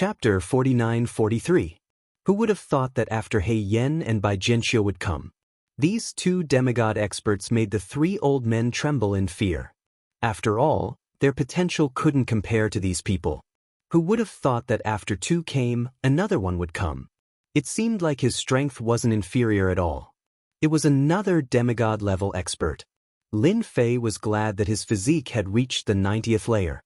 Chapter 49-43. Who would have thought that after He Yen and Bai Jianxiu would come? These two demigod experts made the three old men tremble in fear. After all, their potential couldn't compare to these people. Who would have thought that after two came, another one would come? It seemed like his strength wasn't inferior at all. It was another demigod-level expert. Lin Fei was glad that his physique had reached the 90th layer.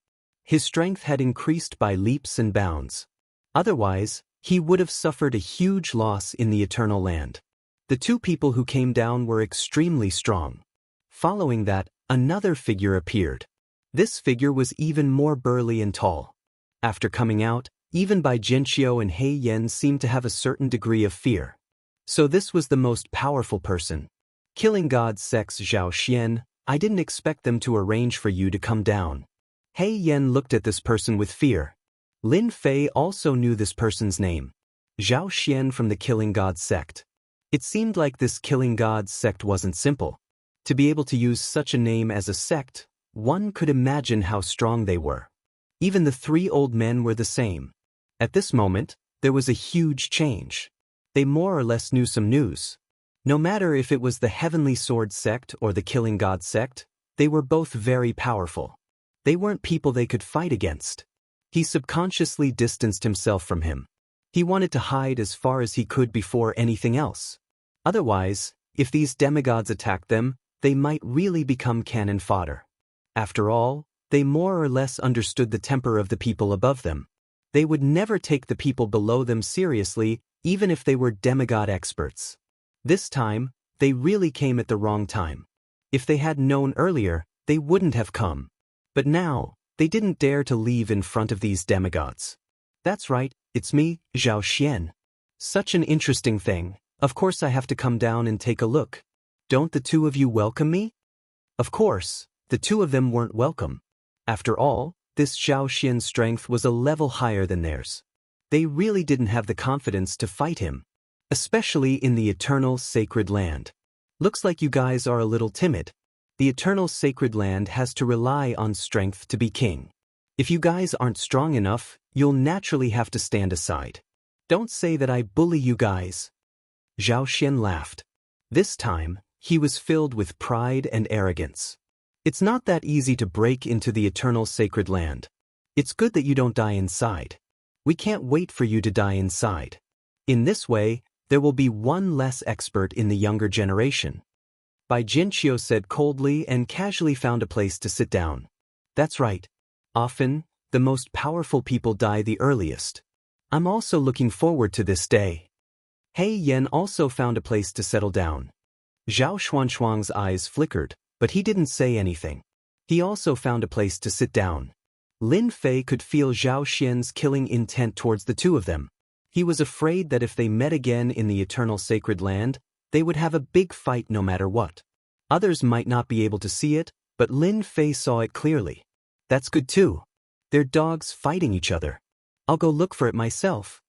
His strength had increased by leaps and bounds. Otherwise, he would have suffered a huge loss in the Eternal Land. The two people who came down were extremely strong. Following that, another figure appeared. This figure was even more burly and tall. After coming out, even Bai Jianxiu and He Yen seemed to have a certain degree of fear. So this was the most powerful person. Killing God sects Zhao Xian, I didn't expect them to arrange for you to come down. He Yen looked at this person with fear. Lin Fei also knew this person's name. Zhao Xian from the Killing God sect. It seemed like this Killing God sect wasn't simple. To be able to use such a name as a sect, one could imagine how strong they were. Even the three old men were the same. At this moment, there was a huge change. They more or less knew some news. No matter if it was the Heavenly Sword sect or the Killing God sect, they were both very powerful. They weren't people they could fight against. He subconsciously distanced himself from him. He wanted to hide as far as he could before anything else. Otherwise, if these demigods attacked them, they might really become cannon fodder. After all, they more or less understood the temper of the people above them. They would never take the people below them seriously, even if they were demigod experts. This time, they really came at the wrong time. If they had known earlier, they wouldn't have come. But now, they didn't dare to leave in front of these demigods. That's right, it's me, Zhao Xian. Such an interesting thing. Of course I have to come down and take a look. Don't the two of you welcome me? Of course, the two of them weren't welcome. After all, this Zhao Xian's strength was a level higher than theirs. They really didn't have the confidence to fight him. Especially in the Eternal Sacred Land. Looks like you guys are a little timid. The Eternal Sacred Land has to rely on strength to be king. If you guys aren't strong enough, you'll naturally have to stand aside. Don't say that I bully you guys. Zhao Xian laughed. This time, he was filled with pride and arrogance. It's not that easy to break into the Eternal Sacred Land. It's good that you don't die inside. We can't wait for you to die inside. In this way, there will be one less expert in the younger generation. Bai Jianxiu said coldly and casually found a place to sit down. That's right. Often, the most powerful people die the earliest. I'm also looking forward to this day. He Yen also found a place to settle down. Zhao Xuanxuang's eyes flickered, but he didn't say anything. He also found a place to sit down. Lin Fei could feel Zhao Xian's killing intent towards the two of them. He was afraid that if they met again in the Eternal Sacred Land, they would have a big fight no matter what. Others might not be able to see it, but Lin Fei saw it clearly. That's good too. They're dogs fighting each other. I'll go look for it myself.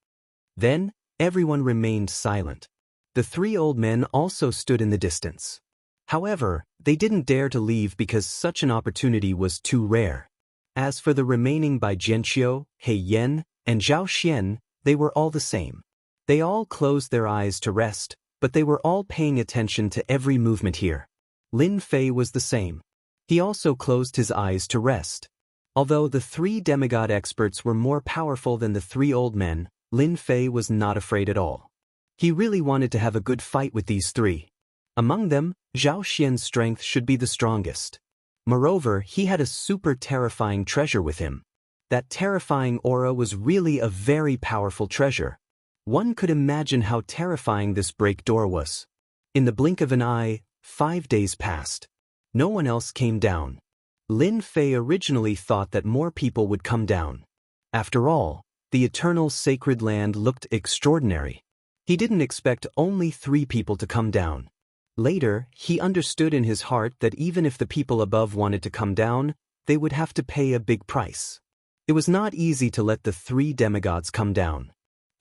Then, everyone remained silent. The three old men also stood in the distance. However, they didn't dare to leave because such an opportunity was too rare. As for the remaining Bai Jianxiu, He Yen, and Zhao Xian, they were all the same. They all closed their eyes to rest, but they were all paying attention to every movement here. Lin Fei was the same. He also closed his eyes to rest. Although the three demigod experts were more powerful than the three old men, Lin Fei was not afraid at all. He really wanted to have a good fight with these three. Among them, Zhao Xian's strength should be the strongest. Moreover, he had a super terrifying treasure with him. That terrifying aura was really a very powerful treasure. One could imagine how terrifying this break door was. In the blink of an eye, 5 days passed. No one else came down. Lin Fei originally thought that more people would come down. After all, the Eternal Sacred Land looked extraordinary. He didn't expect only 3 people to come down. Later, he understood in his heart that even if the people above wanted to come down, they would have to pay a big price. It was not easy to let the 3 demigods come down.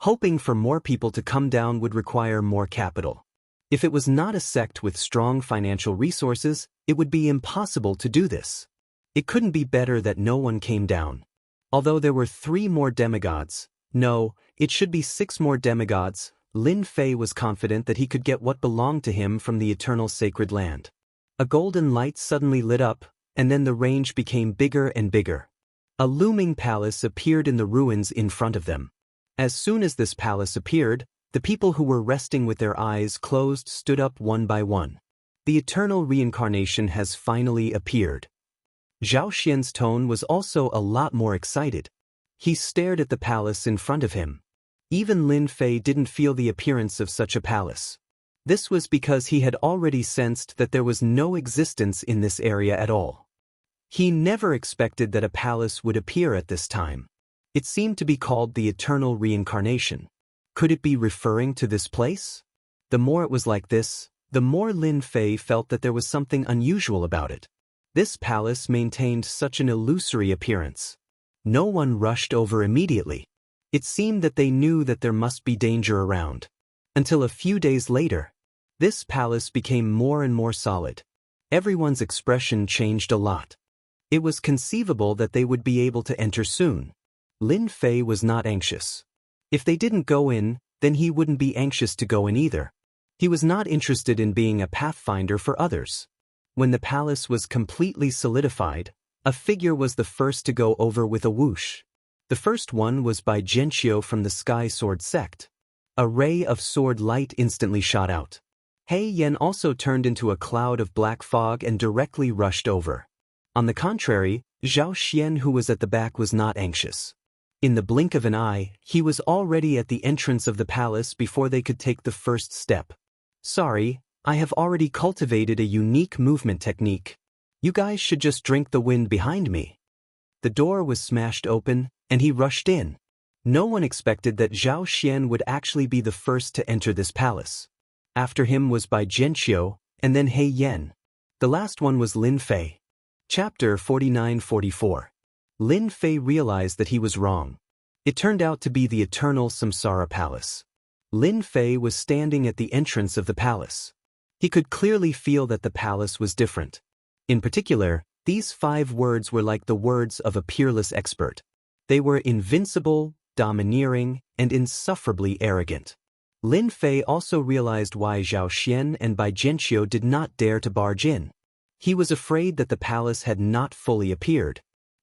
Hoping for more people to come down would require more capital. If it was not a sect with strong financial resources, it would be impossible to do this. It couldn't be better that no one came down. Although there were 3 more demigods, No, it should be 6 more demigods. Lin Fei was confident that he could get what belonged to him from the eternal sacred land. A golden light suddenly lit up, and then the range became bigger and bigger. A looming palace appeared in the ruins in front of them. As soon as this palace appeared, the people who were resting with their eyes closed stood up one by one. The eternal reincarnation has finally appeared. Zhao Xian's tone was also a lot more excited. He stared at the palace in front of him. Even Lin Fei didn't feel the appearance of such a palace. This was because he had already sensed that there was no existence in this area at all. He never expected that a palace would appear at this time. It seemed to be called the eternal reincarnation. Could it be referring to this place? The more it was like this, the more Lin Fei felt that there was something unusual about it. This palace maintained such an illusory appearance. No one rushed over immediately. It seemed that they knew that there must be danger around. Until a few days later, this palace became more and more solid. Everyone's expression changed a lot. It was conceivable that they would be able to enter soon. Lin Fei was not anxious. If they didn't go in, then he wouldn't be anxious to go in either. He was not interested in being a pathfinder for others. When the palace was completely solidified, a figure was the first to go over with a whoosh. The first one was by Xianxia from the Sky Sword sect. A ray of sword light instantly shot out. He Yan also turned into a cloud of black fog and directly rushed over. On the contrary, Zhao Xian, who was at the back, was not anxious. In the blink of an eye, he was already at the entrance of the palace before they could take the first step. Sorry, I have already cultivated a unique movement technique. You guys should just drink the wind behind me. The door was smashed open, and he rushed in. No one expected that Zhao Xian would actually be the first to enter this palace. After him was Bai Jianxiu, and then He Yan. The last one was Lin Fei. Chapter 49-44. Lin Fei realized that he was wrong. It turned out to be the eternal Samsara Palace. Lin Fei was standing at the entrance of the palace. He could clearly feel that the palace was different. In particular, these 5 words were like the words of a peerless expert. They were invincible, domineering, and insufferably arrogant. Lin Fei also realized why Zhao Xian and Bai Jianxiu did not dare to barge in. He was afraid that the palace had not fully appeared.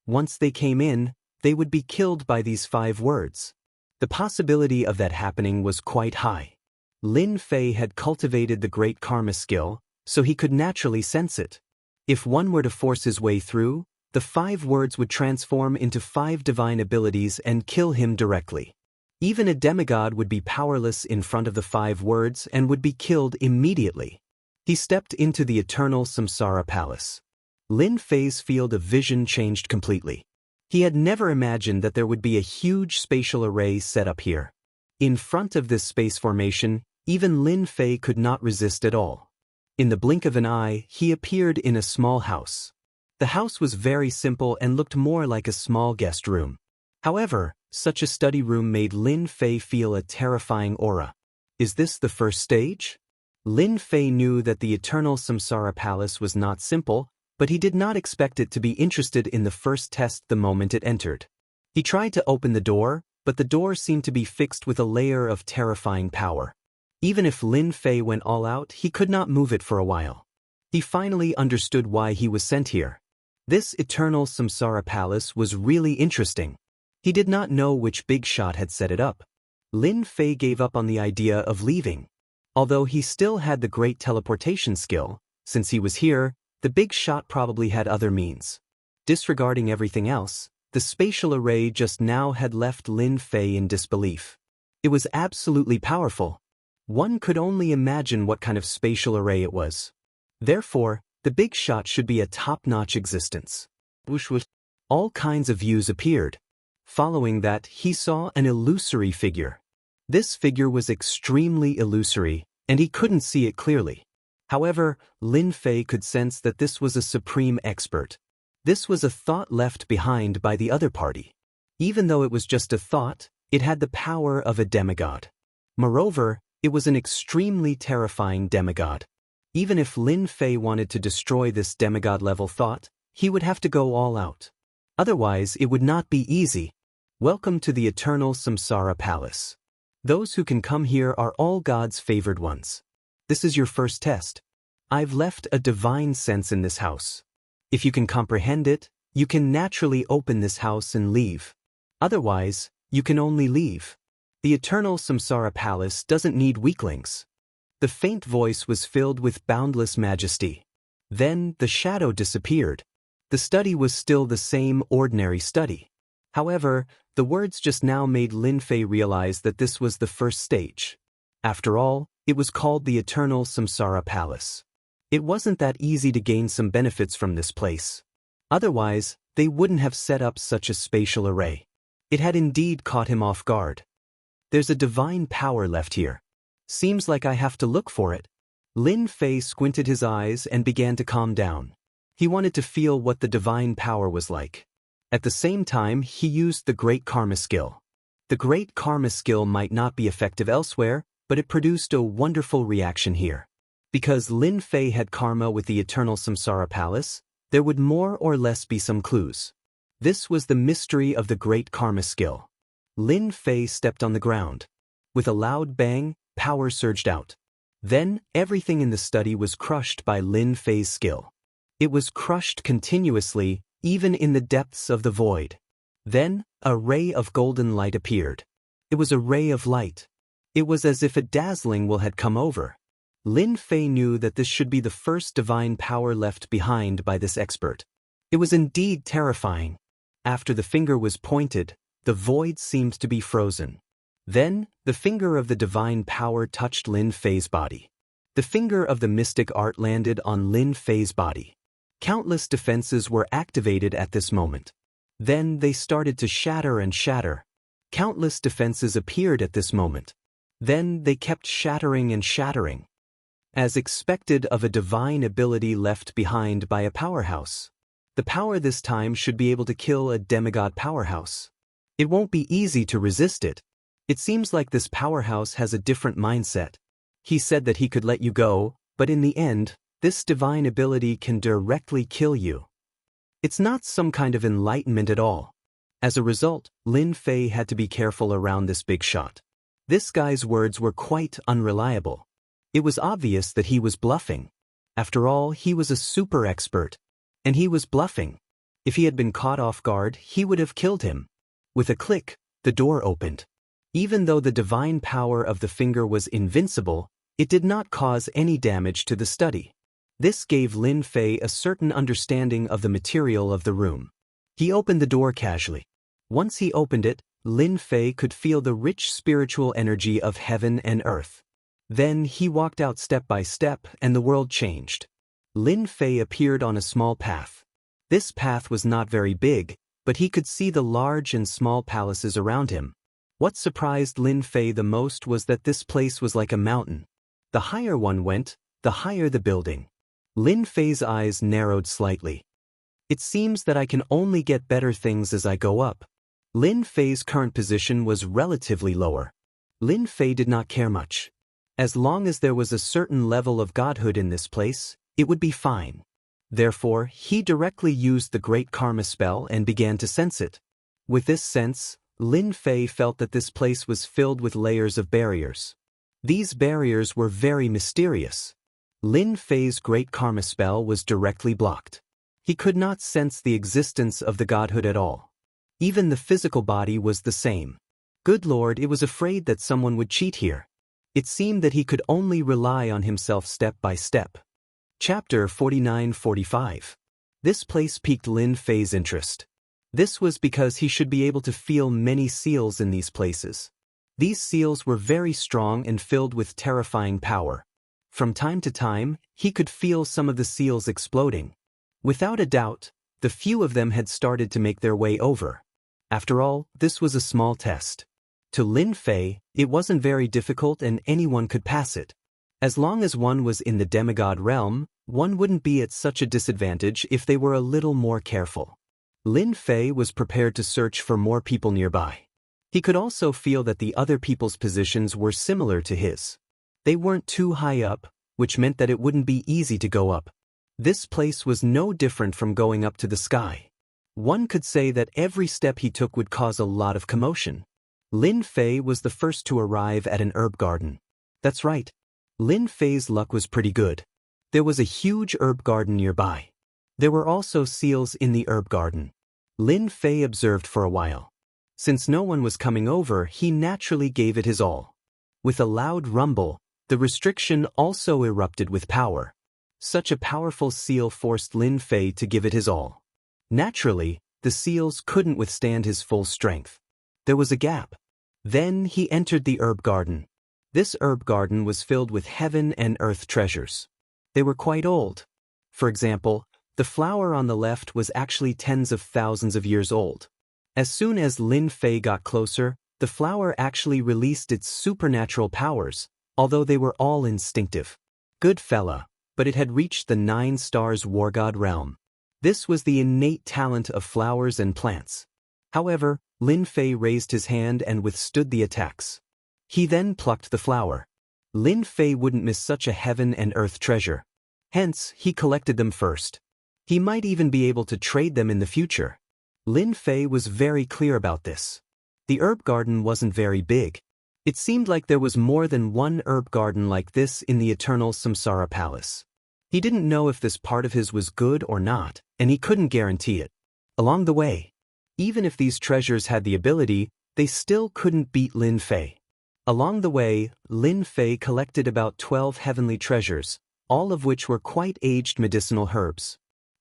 Once they came in, they would be killed by these 5 words. The possibility of that happening was quite high. Lin Fei had cultivated the great karma skill, so he could naturally sense it. If one were to force his way through, the 5 words would transform into 5 divine abilities and kill him directly. Even a demigod would be powerless in front of the 5 words and would be killed immediately. He stepped into the eternal Samsara Palace. Lin Fei's field of vision changed completely. He had never imagined that there would be a huge spatial array set up here. In front of this space formation, even Lin Fei could not resist at all. In the blink of an eye, he appeared in a small house. The house was very simple and looked more like a small guest room. However, such a study room made Lin Fei feel a terrifying aura. Is this the first stage? Lin Fei knew that the eternal Samsara Palace was not simple, but he did not expect it to be interested in the first test the moment it entered. He tried to open the door, but the door seemed to be fixed with a layer of terrifying power. Even if Lin Fei went all out, he could not move it for a while. He finally understood why he was sent here. This eternal Samsara Palace was really interesting. He did not know which big shot had set it up. Lin Fei gave up on the idea of leaving. Although he still had the great teleportation skill, since he was here, the big shot probably had other means. Disregarding everything else, the spatial array just now had left Lin Fei in disbelief. It was absolutely powerful. One could only imagine what kind of spatial array it was. Therefore, the big shot should be a top-notch existence. All kinds of views appeared. Following that, he saw an illusory figure. This figure was extremely illusory, and he couldn't see it clearly. However, Lin Fei could sense that this was a supreme expert. This was a thought left behind by the other party. Even though it was just a thought, it had the power of a demigod. Moreover, it was an extremely terrifying demigod. Even if Lin Fei wanted to destroy this demigod-level thought, he would have to go all out. Otherwise, it would not be easy. Welcome to the eternal Samsara Palace. Those who can come here are all God's favored ones. This is your first test. I've left a divine sense in this house. If you can comprehend it, you can naturally open this house and leave. Otherwise, you can only leave. The eternal Samsara Palace doesn't need weaklings. The faint voice was filled with boundless majesty. Then the shadow disappeared. The study was still the same ordinary study. However, the words just now made Lin Fei realize that this was the first stage. After all, it was called the Eternal Samsara Palace. It wasn't that easy to gain some benefits from this place. Otherwise, they wouldn't have set up such a spatial array. It had indeed caught him off guard. There's a divine power left here. Seems like I have to look for it. Lin Fei squinted his eyes and began to calm down. He wanted to feel what the divine power was like. At the same time, he used the Great Karma skill. The Great Karma skill might not be effective elsewhere, but it produced a wonderful reaction here. Because Lin Fei had karma with the Eternal Samsara Palace, there would more or less be some clues. This was the mystery of the Great Karma skill. Lin Fei stepped on the ground. With a loud bang, power surged out. Then, everything in the study was crushed by Lin Fei's skill. It was crushed continuously, even in the depths of the void. Then, a ray of golden light appeared. It was a ray of light. It was as if a dazzling will had come over. Lin Fei knew that this should be the first divine power left behind by this expert. It was indeed terrifying. After the finger was pointed, the void seemed to be frozen. Then, the finger of the divine power touched Lin Fei's body. The finger of the mystic art landed on Lin Fei's body. Countless defenses were activated at this moment. Then they started to shatter and shatter. Countless defenses appeared at this moment. Then they kept shattering and shattering. As expected of a divine ability left behind by a powerhouse. The power this time should be able to kill a demigod powerhouse. It won't be easy to resist it. It seems like this powerhouse has a different mindset. He said that he could let you go, but in the end, this divine ability can directly kill you. It's not some kind of enlightenment at all. As a result, Lin Fei had to be careful around this big shot. This guy's words were quite unreliable. It was obvious that he was bluffing. After all, he was a super expert. And he was bluffing. If he had been caught off guard, he would have killed him. With a click, the door opened. Even though the divine power of the finger was invincible, it did not cause any damage to the study. This gave Lin Fei a certain understanding of the material of the room. He opened the door casually. Once he opened it, Lin Fei could feel the rich spiritual energy of heaven and earth. Then he walked out step by step and the world changed. Lin Fei appeared on a small path. This path was not very big, but he could see the large and small palaces around him. What surprised Lin Fei the most was that this place was like a mountain. The higher one went, the higher the building. Lin Fei's eyes narrowed slightly. It seems that I can only get better things as I go up. Lin Fei's current position was relatively lower. Lin Fei did not care much. As long as there was a certain level of godhood in this place, it would be fine. Therefore, he directly used the Great Karma spell and began to sense it. With this sense, Lin Fei felt that this place was filled with layers of barriers. These barriers were very mysterious. Lin Fei's Great Karma spell was directly blocked. He could not sense the existence of the godhood at all. Even the physical body was the same. Good Lord, it was afraid that someone would cheat here. It seemed that he could only rely on himself step by step. Chapter 49-45. This place piqued Lin Fei's interest. This was because he should be able to feel many seals in these places. These seals were very strong and filled with terrifying power. From time to time, he could feel some of the seals exploding. Without a doubt, the few of them had started to make their way over. After all, this was a small test. To Lin Fei, it wasn't very difficult and anyone could pass it. As long as one was in the demigod realm, one wouldn't be at such a disadvantage if they were a little more careful. Lin Fei was prepared to search for more people nearby. He could also feel that the other people's positions were similar to his. They weren't too high up, which meant that it wouldn't be easy to go up. This place was no different from going up to the sky. One could say that every step he took would cause a lot of commotion. Lin Fei was the first to arrive at an herb garden. That's right. Lin Fei's luck was pretty good. There was a huge herb garden nearby. There were also seals in the herb garden. Lin Fei observed for a while. Since no one was coming over, he naturally gave it his all. With a loud rumble, the restriction also erupted with power. Such a powerful seal forced Lin Fei to give it his all. Naturally, the seals couldn't withstand his full strength. There was a gap. Then he entered the herb garden. This herb garden was filled with heaven and earth treasures. They were quite old. For example, the flower on the left was actually tens of thousands of years old. As soon as Lin Fei got closer, the flower actually released its supernatural powers, although they were all instinctive. Good fella, but it had reached the 9 stars war god realm. This was the innate talent of flowers and plants. However, Lin Fei raised his hand and withstood the attacks. He then plucked the flower. Lin Fei wouldn't miss such a heaven and earth treasure. Hence, he collected them first. He might even be able to trade them in the future. Lin Fei was very clear about this. The herb garden wasn't very big. It seemed like there was more than one herb garden like this in the eternal Samsara Palace. He didn't know if this part of his was good or not, and he couldn't guarantee it. Along the way, even if these treasures had the ability, they still couldn't beat Lin Fei. Along the way, Lin Fei collected about 12 heavenly treasures, all of which were quite aged medicinal herbs.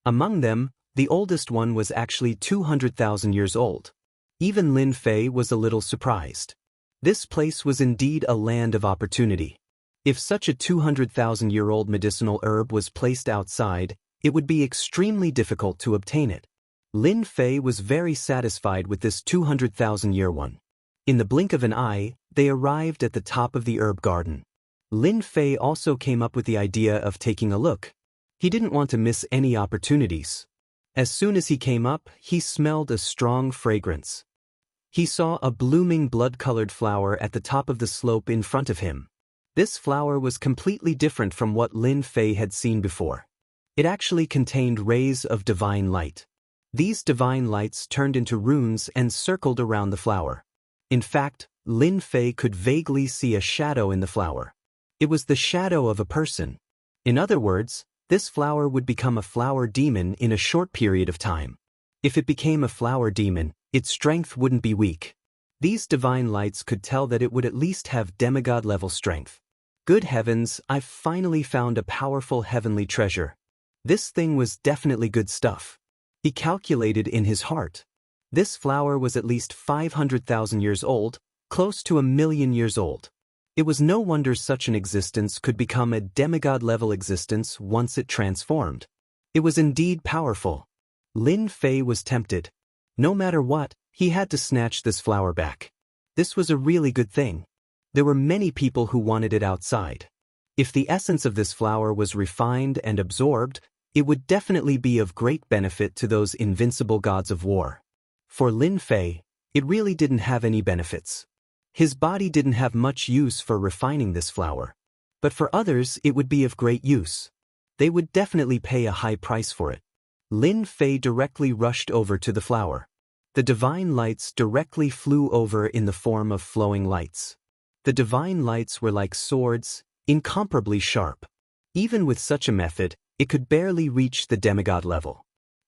Among them, the oldest one was actually 200,000 years old. Even Lin Fei was a little surprised. This place was indeed a land of opportunity. If such a 200,000-year-old medicinal herb was placed outside, it would be extremely difficult to obtain it. Lin Fei was very satisfied with this 200,000-year one. In the blink of an eye, they arrived at the top of the herb garden. Lin Fei also came up with the idea of taking a look. He didn't want to miss any opportunities. As soon as he came up, he smelled a strong fragrance. He saw a blooming blood-colored flower at the top of the slope in front of him. This flower was completely different from what Lin Fei had seen before. It actually contained rays of divine light. These divine lights turned into runes and circled around the flower. In fact, Lin Fei could vaguely see a shadow in the flower. It was the shadow of a person. In other words, this flower would become a flower demon in a short period of time. If it became a flower demon, its strength wouldn't be weak. These divine lights could tell that it would at least have demigod-level strength. Good heavens, I've finally found a powerful heavenly treasure. This thing was definitely good stuff. He calculated in his heart. This flower was at least 500,000 years old, close to 1,000,000 years old. It was no wonder such an existence could become a demigod-level existence once it transformed. It was indeed powerful. Lin Fei was tempted. No matter what, he had to snatch this flower back. This was a really good thing. There were many people who wanted it outside. If the essence of this flower was refined and absorbed, it would definitely be of great benefit to those invincible gods of war. For Lin Fei, it really didn't have any benefits. His body didn't have much use for refining this flower. But for others, it would be of great use. They would definitely pay a high price for it. Lin Fei directly rushed over to the flower. The divine lights directly flew over in the form of flowing lights. The divine lights were like swords, incomparably sharp. Even with such a method, it could barely reach the demigod level.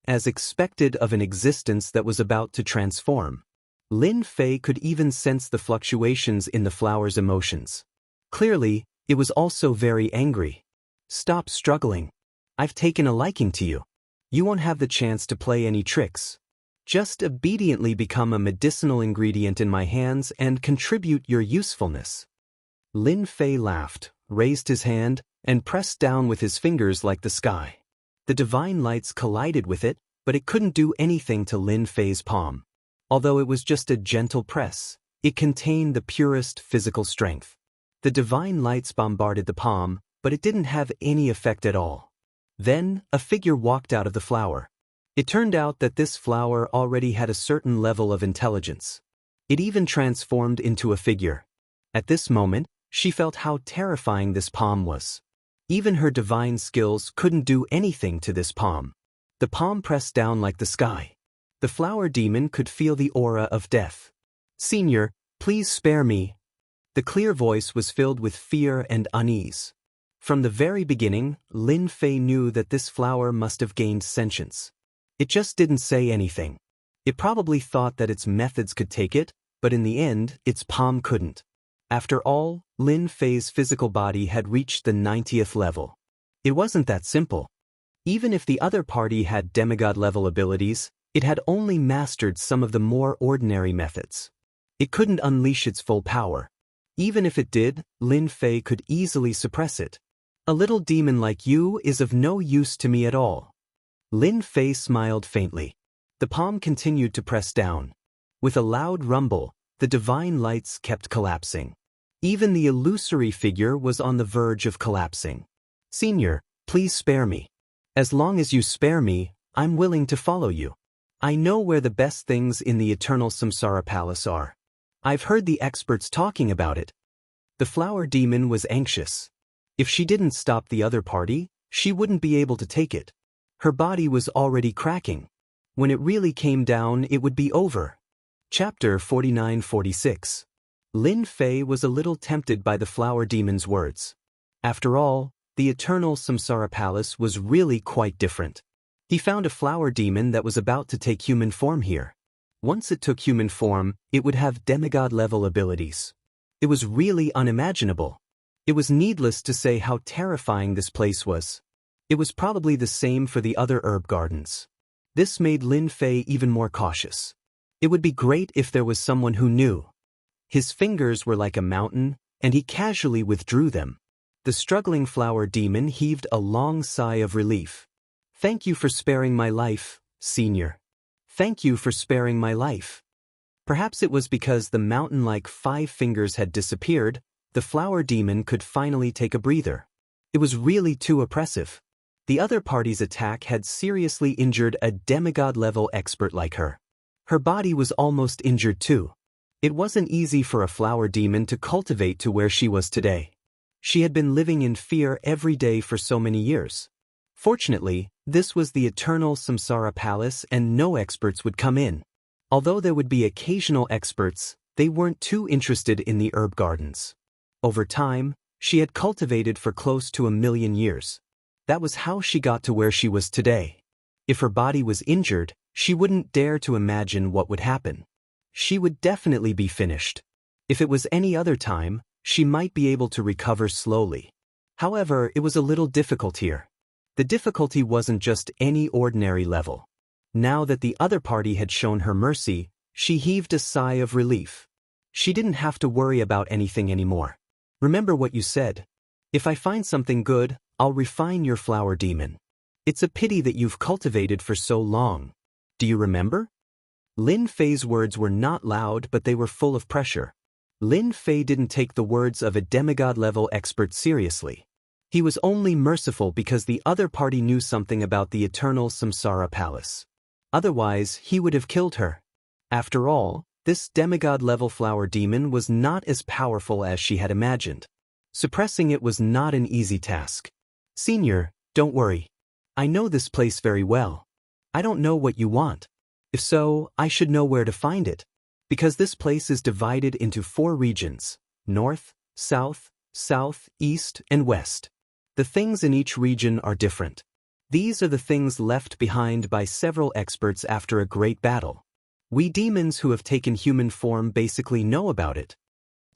As expected of an existence that was about to transform, Lin Fei could even sense the fluctuations in the flower's emotions. Clearly, it was also very angry. Stop struggling. I've taken a liking to you. You won't have the chance to play any tricks. Just obediently become a medicinal ingredient in my hands and contribute your usefulness. Lin Fei laughed, raised his hand, and pressed down with his fingers like the sky. The divine lights collided with it, but it couldn't do anything to Lin Fei's palm. Although it was just a gentle press, it contained the purest physical strength. The divine lights bombarded the palm, but it didn't have any effect at all. Then, a figure walked out of the flower. It turned out that this flower already had a certain level of intelligence. It even transformed into a figure. At this moment, she felt how terrifying this palm was. Even her divine skills couldn't do anything to this palm. The palm pressed down like the sky. The flower demon could feel the aura of death. "Senior, please spare me." The clear voice was filled with fear and unease. From the very beginning, Lin Fei knew that this flower must have gained sentience. It just didn't say anything. It probably thought that its methods could take it, but in the end, its palm couldn't. After all, Lin Fei's physical body had reached the 90th level. It wasn't that simple. Even if the other party had demigod-level abilities, it had only mastered some of the more ordinary methods. It couldn't unleash its full power. Even if it did, Lin Fei could easily suppress it. "A little demon like you is of no use to me at all." Lin Fei smiled faintly. The palm continued to press down. With a loud rumble, the divine lights kept collapsing. Even the illusory figure was on the verge of collapsing. "Senior, please spare me. As long as you spare me, I'm willing to follow you. I know where the best things in the eternal Samsara Palace are. I've heard the experts talking about it." The flower demon was anxious. If she didn't stop the other party, she wouldn't be able to take it. Her body was already cracking. When it really came down, it would be over. Chapter 49-46. Lin Fei was a little tempted by the flower demon's words. After all, the eternal Samsara Palace was really quite different. He found a flower demon that was about to take human form here. Once it took human form, it would have demigod-level abilities. It was really unimaginable. It was needless to say how terrifying this place was. It was probably the same for the other herb gardens. This made Lin Fei even more cautious. It would be great if there was someone who knew. His fingers were like a mountain, and he casually withdrew them. The struggling flower demon heaved a long sigh of relief. "Thank you for sparing my life, Senior. Thank you for sparing my life." Perhaps it was because the mountain-like 5 fingers had disappeared, the flower demon could finally take a breather. It was really too oppressive. The other party's attack had seriously injured a demigod-level expert like her. Her body was almost injured too. It wasn't easy for a flower demon to cultivate to where she was today. She had been living in fear every day for so many years. Fortunately, this was the eternal Samsara Palace and no experts would come in. Although there would be occasional experts, they weren't too interested in the herb gardens. Over time, she had cultivated for close to 1,000,000 years. That was how she got to where she was today. If her body was injured, she wouldn't dare to imagine what would happen. She would definitely be finished. If it was any other time, she might be able to recover slowly. However, it was a little difficult here. The difficulty wasn't just any ordinary level. Now that the other party had shown her mercy, she heaved a sigh of relief. She didn't have to worry about anything anymore. "Remember what you said. If I find something good, I'll refine your flower demon. It's a pity that you've cultivated for so long. Do you remember?" Lin Fei's words were not loud, but they were full of pressure. Lin Fei didn't take the words of a demigod-level expert seriously. He was only merciful because the other party knew something about the eternal Samsara Palace. Otherwise, he would have killed her. After all, this demigod-level flower demon was not as powerful as she had imagined. Suppressing it was not an easy task. "Senior, don't worry. I know this place very well. I don't know what you want. If so, I should know where to find it. Because this place is divided into 4 regions: north, south, south, east, and west. The things in each region are different. These are the things left behind by several experts after a great battle. We demons who have taken human form basically know about it."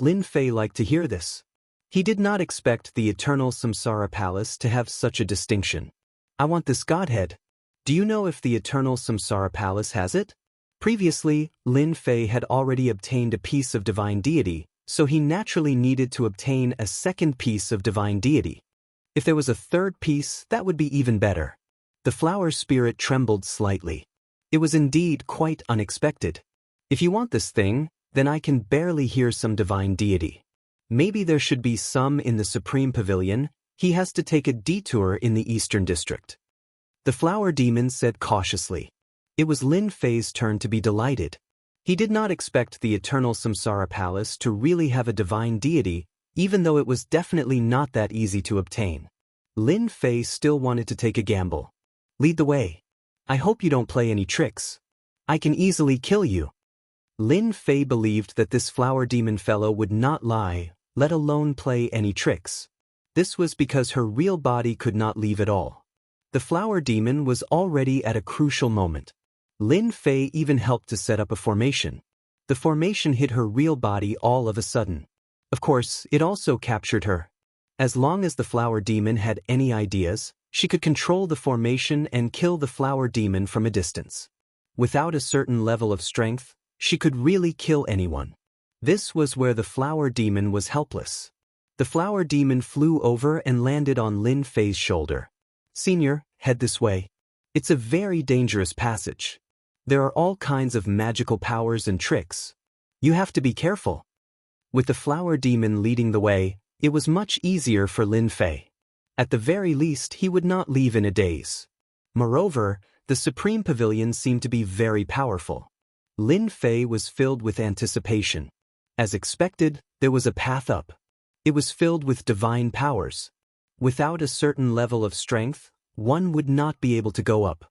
Lin Fei liked to hear this. He did not expect the eternal Samsara Palace to have such a distinction. "I want this godhead. Do you know if the eternal Samsara Palace has it?" Previously, Lin Fei had already obtained a piece of divine deity, so he naturally needed to obtain a second piece of divine deity. If there was a third piece, that would be even better. The flower spirit trembled slightly. It was indeed quite unexpected. "If you want this thing, then I can barely hear some divine deity. Maybe there should be some in the Supreme Pavilion. He has to take a detour in the Eastern District." The flower demon said cautiously. It was Lin Fei's turn to be delighted. He did not expect the eternal Samsara Palace to really have a divine deity, even though it was definitely not that easy to obtain. Lin Fei still wanted to take a gamble. "Lead the way. I hope you don't play any tricks." I can easily kill you. Lin Fei believed that this flower demon fellow would not lie, let alone play any tricks. This was because her real body could not leave at all. The flower demon was already at a crucial moment. Lin Fei even helped to set up a formation. The formation hit her real body all of a sudden. Of course, it also captured her. As long as the flower demon had any ideas, she could control the formation and kill the flower demon from a distance. Without a certain level of strength, she could really kill anyone. This was where the flower demon was helpless. The flower demon flew over and landed on Lin Fei's shoulder. Senior, head this way. It's a very dangerous passage. There are all kinds of magical powers and tricks. You have to be careful. With the flower demon leading the way, it was much easier for Lin Fei. At the very least, he would not leave in a daze. Moreover, the Supreme Pavilion seemed to be very powerful. Lin Fei was filled with anticipation. As expected, there was a path up. It was filled with divine powers. Without a certain level of strength, one would not be able to go up.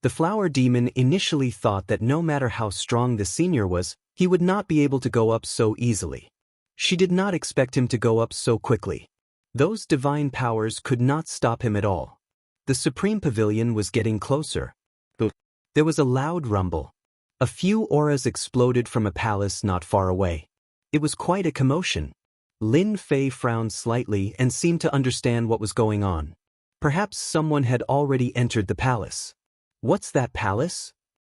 The flower demon initially thought that no matter how strong the senior was, he would not be able to go up so easily. She did not expect him to go up so quickly. Those divine powers could not stop him at all. The Supreme Pavilion was getting closer. There was a loud rumble. A few auras exploded from a palace not far away. It was quite a commotion. Lin Fei frowned slightly and seemed to understand what was going on. Perhaps someone had already entered the palace. What's that palace?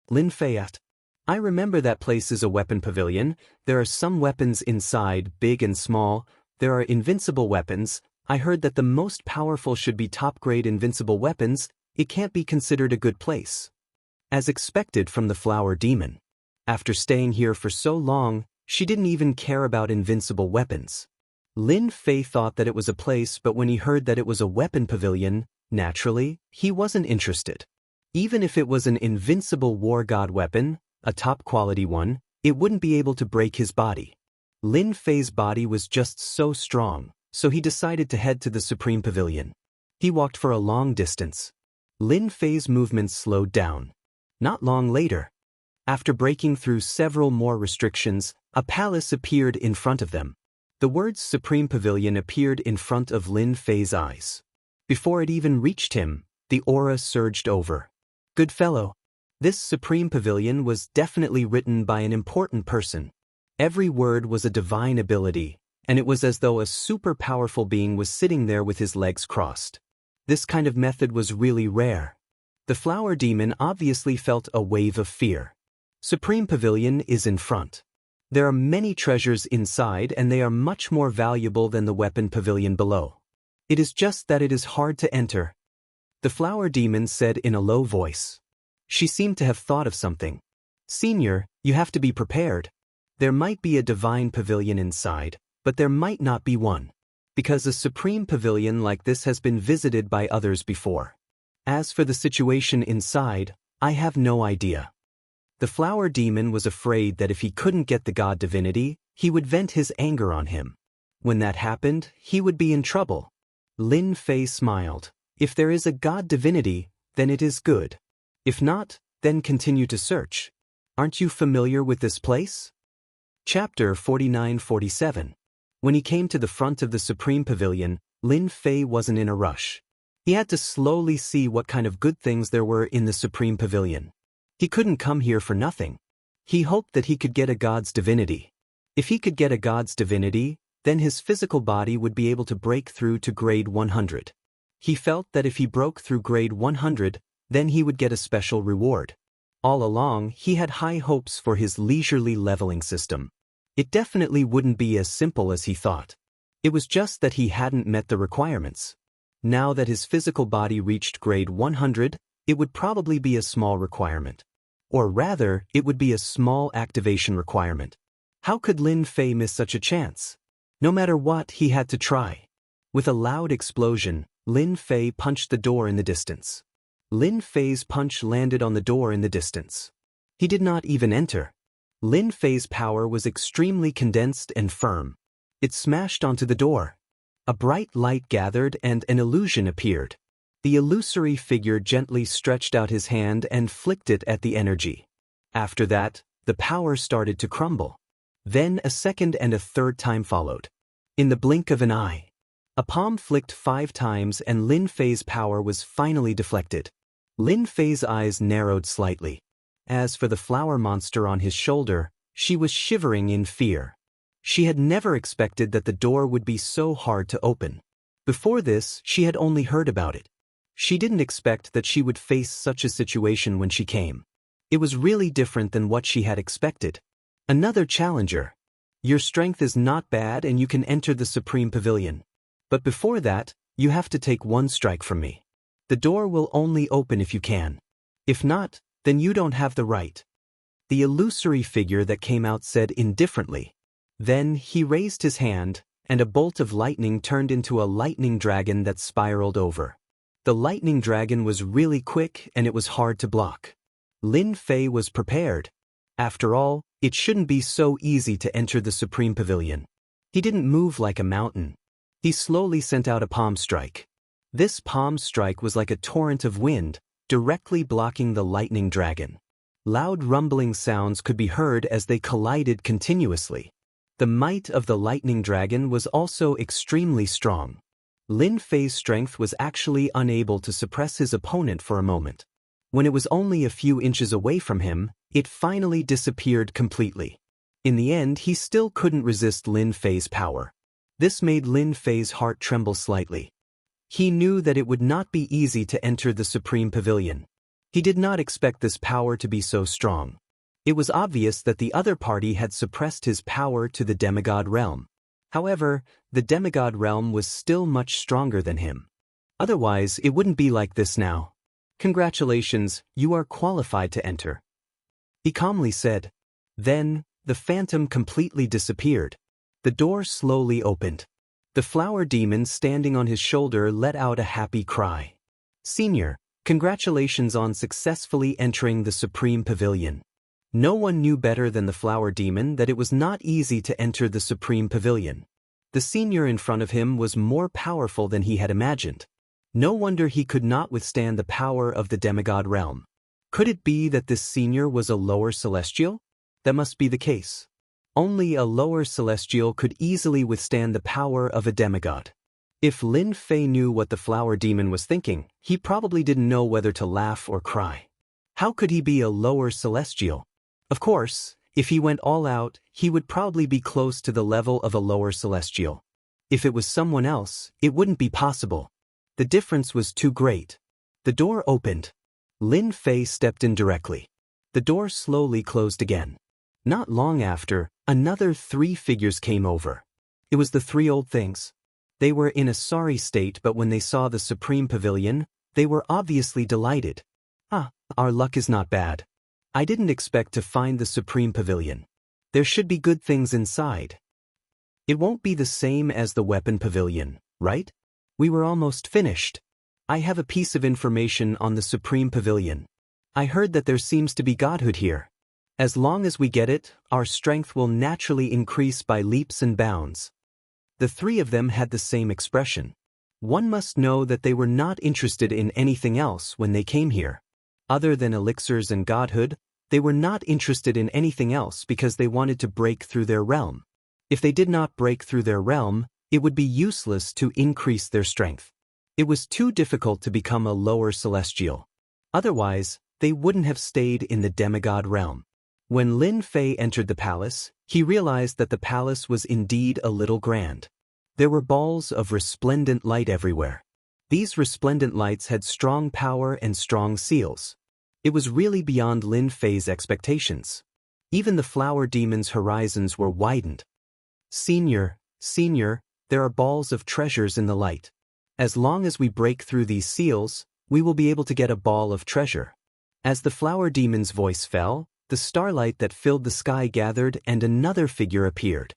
Lin Fei asked. I remember that place is a weapon pavilion. There are some weapons inside, big and small. There are invincible weapons. I heard that the most powerful should be top-grade invincible weapons. It can't be considered a good place. As expected from the flower demon. After staying here for so long, she didn't even care about invincible weapons. Lin Fei thought that it was a place, but when he heard that it was a weapon pavilion, naturally, he wasn't interested. Even if it was an invincible war god weapon, a top-quality one, it wouldn't be able to break his body. Lin Fei's body was just so strong, so he decided to head to the Supreme Pavilion. He walked for a long distance. Lin Fei's movements slowed down. Not long later, after breaking through several more restrictions, a palace appeared in front of them. The words Supreme Pavilion appeared in front of Lin Fei's eyes. Before it even reached him, the aura surged over. Good fellow. This Supreme Pavilion was definitely written by an important person. Every word was a divine ability, and it was as though a super powerful being was sitting there with his legs crossed. This kind of method was really rare. The flower demon obviously felt a wave of fear. Supreme Pavilion is in front. There are many treasures inside, and they are much more valuable than the weapon pavilion below. It is just that it is hard to enter. The flower demon said in a low voice. She seemed to have thought of something. Senior, you have to be prepared. There might be a divine pavilion inside, but there might not be one. Because a supreme pavilion like this has been visited by others before. As for the situation inside, I have no idea. The flower demon was afraid that if he couldn't get the god divinity, he would vent his anger on him. When that happened, he would be in trouble. Lin Fei smiled. If there is a god divinity, then it is good. If not, then continue to search. Aren't you familiar with this place? Chapter 49-47. When he came to the front of the Supreme Pavilion, Lin Fei wasn't in a rush. He had to slowly see what kind of good things there were in the Supreme Pavilion. He couldn't come here for nothing. He hoped that he could get a god's divinity. If he could get a god's divinity, then his physical body would be able to break through to grade 100. He felt that if he broke through grade 100, then he would get a special reward. All along, he had high hopes for his leisurely leveling system. It definitely wouldn't be as simple as he thought. It was just that he hadn't met the requirements. Now that his physical body reached grade 100, it would probably be a small requirement. Or rather, it would be a small activation requirement. How could Lin Fei miss such a chance? No matter what, he had to try. With a loud explosion, Lin Fei punched the door in the distance. Lin Fei's punch landed on the door in the distance. He did not even enter. Lin Fei's power was extremely condensed and firm. It smashed onto the door. A bright light gathered and an illusion appeared. The illusory figure gently stretched out his hand and flicked it at the energy. After that, the power started to crumble. Then a second and a third time followed. In the blink of an eye, a palm flicked 5 times and Lin Fei's power was finally deflected. Lin Fei's eyes narrowed slightly. As for the flower monster on his shoulder, she was shivering in fear. She had never expected that the door would be so hard to open. Before this, she had only heard about it. She didn't expect that she would face such a situation when she came. It was really different than what she had expected. Another challenger. Your strength is not bad and you can enter the Supreme Pavilion. But before that, you have to take 1 strike from me. The door will only open if you can. If not, then you don't have the right. The illusory figure that came out said indifferently. Then he raised his hand, and a bolt of lightning turned into a lightning dragon that spiraled over. The lightning dragon was really quick and it was hard to block. Lin Fei was prepared. After all, it shouldn't be so easy to enter the Supreme Pavilion. He didn't move like a mountain. He slowly sent out a palm strike. This palm strike was like a torrent of wind, directly blocking the lightning dragon. Loud rumbling sounds could be heard as they collided continuously. The might of the lightning dragon was also extremely strong. Lin Fei's strength was actually unable to suppress his opponent for a moment. When it was only a few inches away from him, it finally disappeared completely. In the end, he still couldn't resist Lin Fei's power. This made Lin Fei's heart tremble slightly. He knew that it would not be easy to enter the Supreme Pavilion. He did not expect this power to be so strong. It was obvious that the other party had suppressed his power to the demigod realm. However, the demigod realm was still much stronger than him. Otherwise, it wouldn't be like this now. Congratulations, you are qualified to enter, he calmly said. Then, the phantom completely disappeared. The door slowly opened. The flower demon standing on his shoulder let out a happy cry. Senior, congratulations on successfully entering the Supreme Pavilion. No one knew better than the flower demon that it was not easy to enter the Supreme Pavilion. The senior in front of him was more powerful than he had imagined. No wonder he could not withstand the power of the demigod realm. Could it be that this senior was a lower celestial? That must be the case. Only a lower celestial could easily withstand the power of a demigod. If Lin Fei knew what the flower demon was thinking, he probably didn't know whether to laugh or cry. How could he be a lower celestial? Of course, if he went all out, he would probably be close to the level of a lower celestial. If it was someone else, it wouldn't be possible. The difference was too great. The door opened. Lin Fei stepped in directly. The door slowly closed again. Not long after, another 3 figures came over. It was the 3 old things. They were in a sorry state, but when they saw the Supreme Pavilion, they were obviously delighted. Ah, our luck is not bad. I didn't expect to find the Supreme Pavilion. There should be good things inside. It won't be the same as the Weapon Pavilion, right? We were almost finished. I have a piece of information on the Supreme Pavilion. I heard that there seems to be godhood here. As long as we get it, our strength will naturally increase by leaps and bounds. The 3 of them had the same expression. One must know that they were not interested in anything else when they came here. Other than elixirs and godhood, they were not interested in anything else because they wanted to break through their realm. If they did not break through their realm, it would be useless to increase their strength. It was too difficult to become a lower celestial. Otherwise, they wouldn't have stayed in the demigod realm. When Lin Fei entered the palace, he realized that the palace was indeed a little grand. There were balls of resplendent light everywhere. These resplendent lights had strong power and strong seals. It was really beyond Lin Fei's expectations. Even the flower demon's horizons were widened. Senior, there are balls of treasures in the light. As long as we break through these seals, we will be able to get a ball of treasure. As the flower demon's voice fell, the starlight that filled the sky gathered and another figure appeared.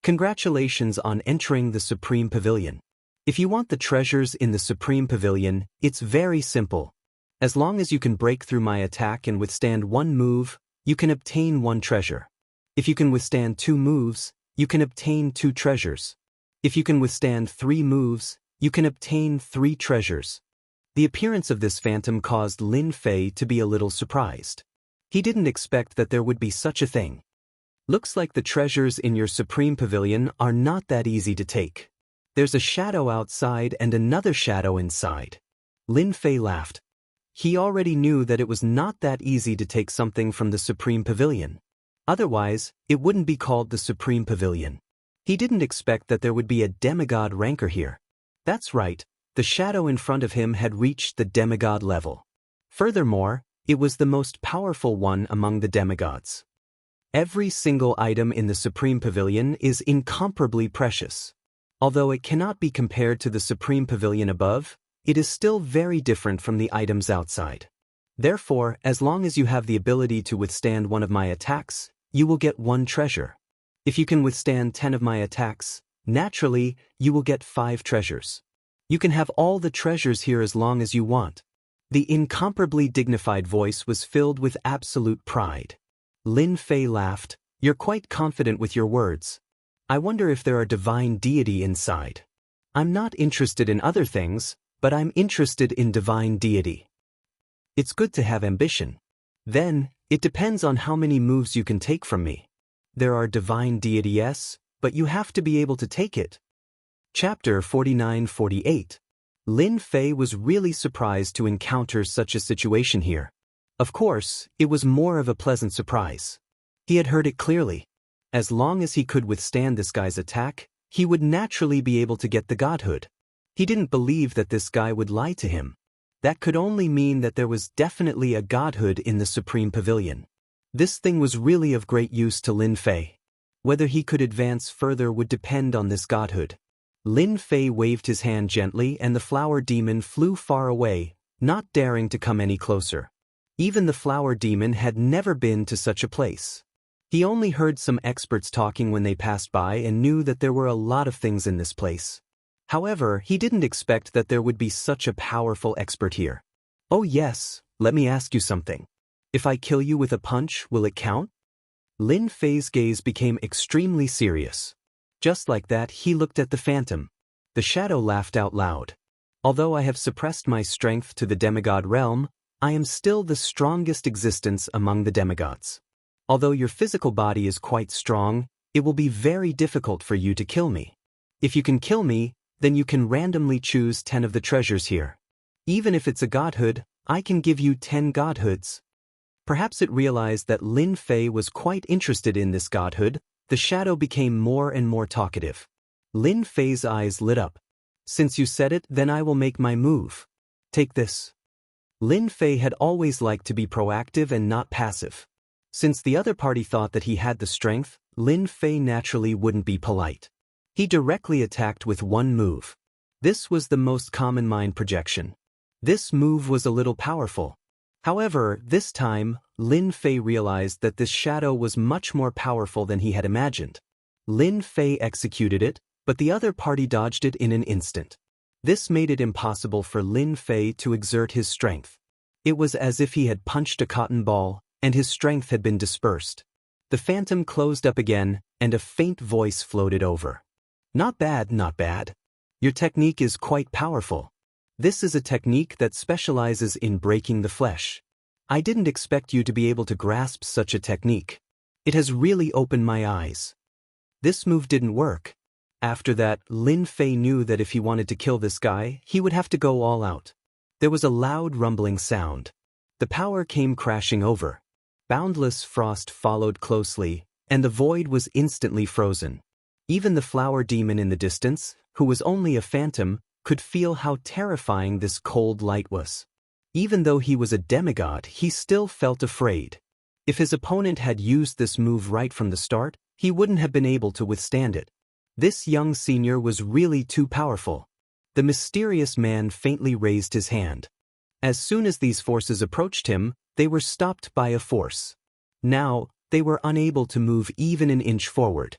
Congratulations on entering the Supreme Pavilion. If you want the treasures in the Supreme Pavilion, it's very simple. As long as you can break through my attack and withstand 1 move, you can obtain 1 treasure. If you can withstand 2 moves, you can obtain 2 treasures. If you can withstand 3 moves, you can obtain 3 treasures. The appearance of this phantom caused Lin Fei to be a little surprised. He didn't expect that there would be such a thing. Looks like the treasures in your Supreme Pavilion are not that easy to take. There's a shadow outside and another shadow inside. Lin Fei laughed. He already knew that it was not that easy to take something from the Supreme Pavilion. Otherwise, it wouldn't be called the Supreme Pavilion. He didn't expect that there would be a demigod ranker here. That's right, the shadow in front of him had reached the demigod level. Furthermore, it was the most powerful one among the demigods. Every single item in the Supreme Pavilion is incomparably precious. Although it cannot be compared to the Supreme Pavilion above, it is still very different from the items outside. Therefore, as long as you have the ability to withstand one of my attacks, you will get 1 treasure. If you can withstand 10 of my attacks, naturally, you will get 5 treasures. You can have all the treasures here as long as you want. The incomparably dignified voice was filled with absolute pride. Lin Fei laughed. You're quite confident with your words. I wonder if there are divine deity inside. I'm not interested in other things, but I'm interested in divine deity. It's good to have ambition. Then, it depends on how many moves you can take from me. There are divine deity, yes, but you have to be able to take it. Chapter 49-48. Lin Fei was really surprised to encounter such a situation here. Of course, it was more of a pleasant surprise. He had heard it clearly. As long as he could withstand this guy's attack, he would naturally be able to get the godhood. He didn't believe that this guy would lie to him. That could only mean that there was definitely a godhood in the Supreme Pavilion. This thing was really of great use to Lin Fei. Whether he could advance further would depend on this godhood. Lin Fei waved his hand gently and the flower demon flew far away, not daring to come any closer. Even the flower demon had never been to such a place. He only heard some experts talking when they passed by and knew that there were a lot of things in this place. However, he didn't expect that there would be such a powerful expert here. Oh yes, let me ask you something. If I kill you with a punch, will it count? Lin Fei's gaze became extremely serious. Just like that, he looked at the phantom. The shadow laughed out loud. Although I have suppressed my strength to the demigod realm, I am still the strongest existence among the demigods. Although your physical body is quite strong, it will be very difficult for you to kill me. If you can kill me, then you can randomly choose 10 of the treasures here. Even if it's a godhood, I can give you 10 godhoods. Perhaps it realized that Lin Fei was quite interested in this godhood. The shadow became more and more talkative. Lin Fei's eyes lit up. Since you said it, then I will make my move. Take this. Lin Fei had always liked to be proactive and not passive. Since the other party thought that he had the strength, Lin Fei naturally wouldn't be polite. He directly attacked with 1 move. This was the most common mind projection. This move was a little powerful. However, this time, Lin Fei realized that this shadow was much more powerful than he had imagined. Lin Fei executed it, but the other party dodged it in an instant. This made it impossible for Lin Fei to exert his strength. It was as if he had punched a cotton ball, and his strength had been dispersed. The phantom closed up again, and a faint voice floated over. Not bad, not bad. Your technique is quite powerful. This is a technique that specializes in breaking the flesh. I didn't expect you to be able to grasp such a technique. It has really opened my eyes. This move didn't work. After that, Lin Fei knew that if he wanted to kill this guy, he would have to go all out. There was a loud rumbling sound. The power came crashing over. Boundless frost followed closely, and the void was instantly frozen. Even the flower demon in the distance, who was only a phantom, could feel how terrifying this cold light was. Even though he was a demigod, he still felt afraid. If his opponent had used this move right from the start, he wouldn't have been able to withstand it. This young senior was really too powerful. The mysterious man faintly raised his hand. As soon as these forces approached him, they were stopped by a force. Now, they were unable to move even an inch forward.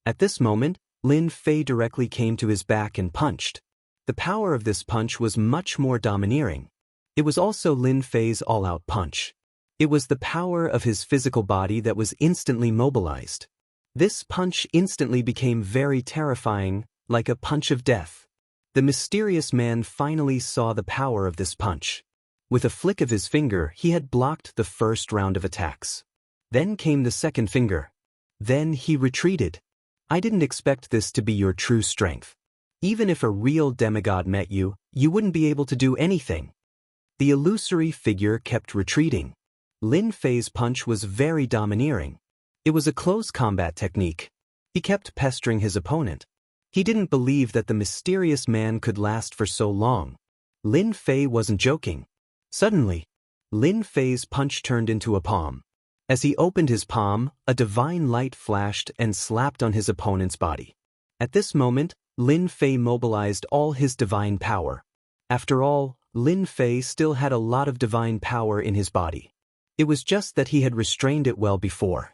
At this moment, Lin Fei directly came to his back and punched. The power of this punch was much more domineering. It was also Lin Fei's all-out punch. It was the power of his physical body that was instantly mobilized. This punch instantly became very terrifying, like a punch of death. The mysterious man finally saw the power of this punch. With a flick of his finger, he had blocked the first round of attacks. Then came the second finger. Then he retreated. I didn't expect this to be your true strength. Even if a real demigod met you, you wouldn't be able to do anything. The illusory figure kept retreating. Lin Fei's punch was very domineering. It was a close combat technique. He kept pestering his opponent. He didn't believe that the mysterious man could last for so long. Lin Fei wasn't joking. Suddenly, Lin Fei's punch turned into a palm. As he opened his palm, a divine light flashed and slapped on his opponent's body. At this moment, Lin Fei mobilized all his divine power. After all, Lin Fei still had a lot of divine power in his body. It was just that he had restrained it well before.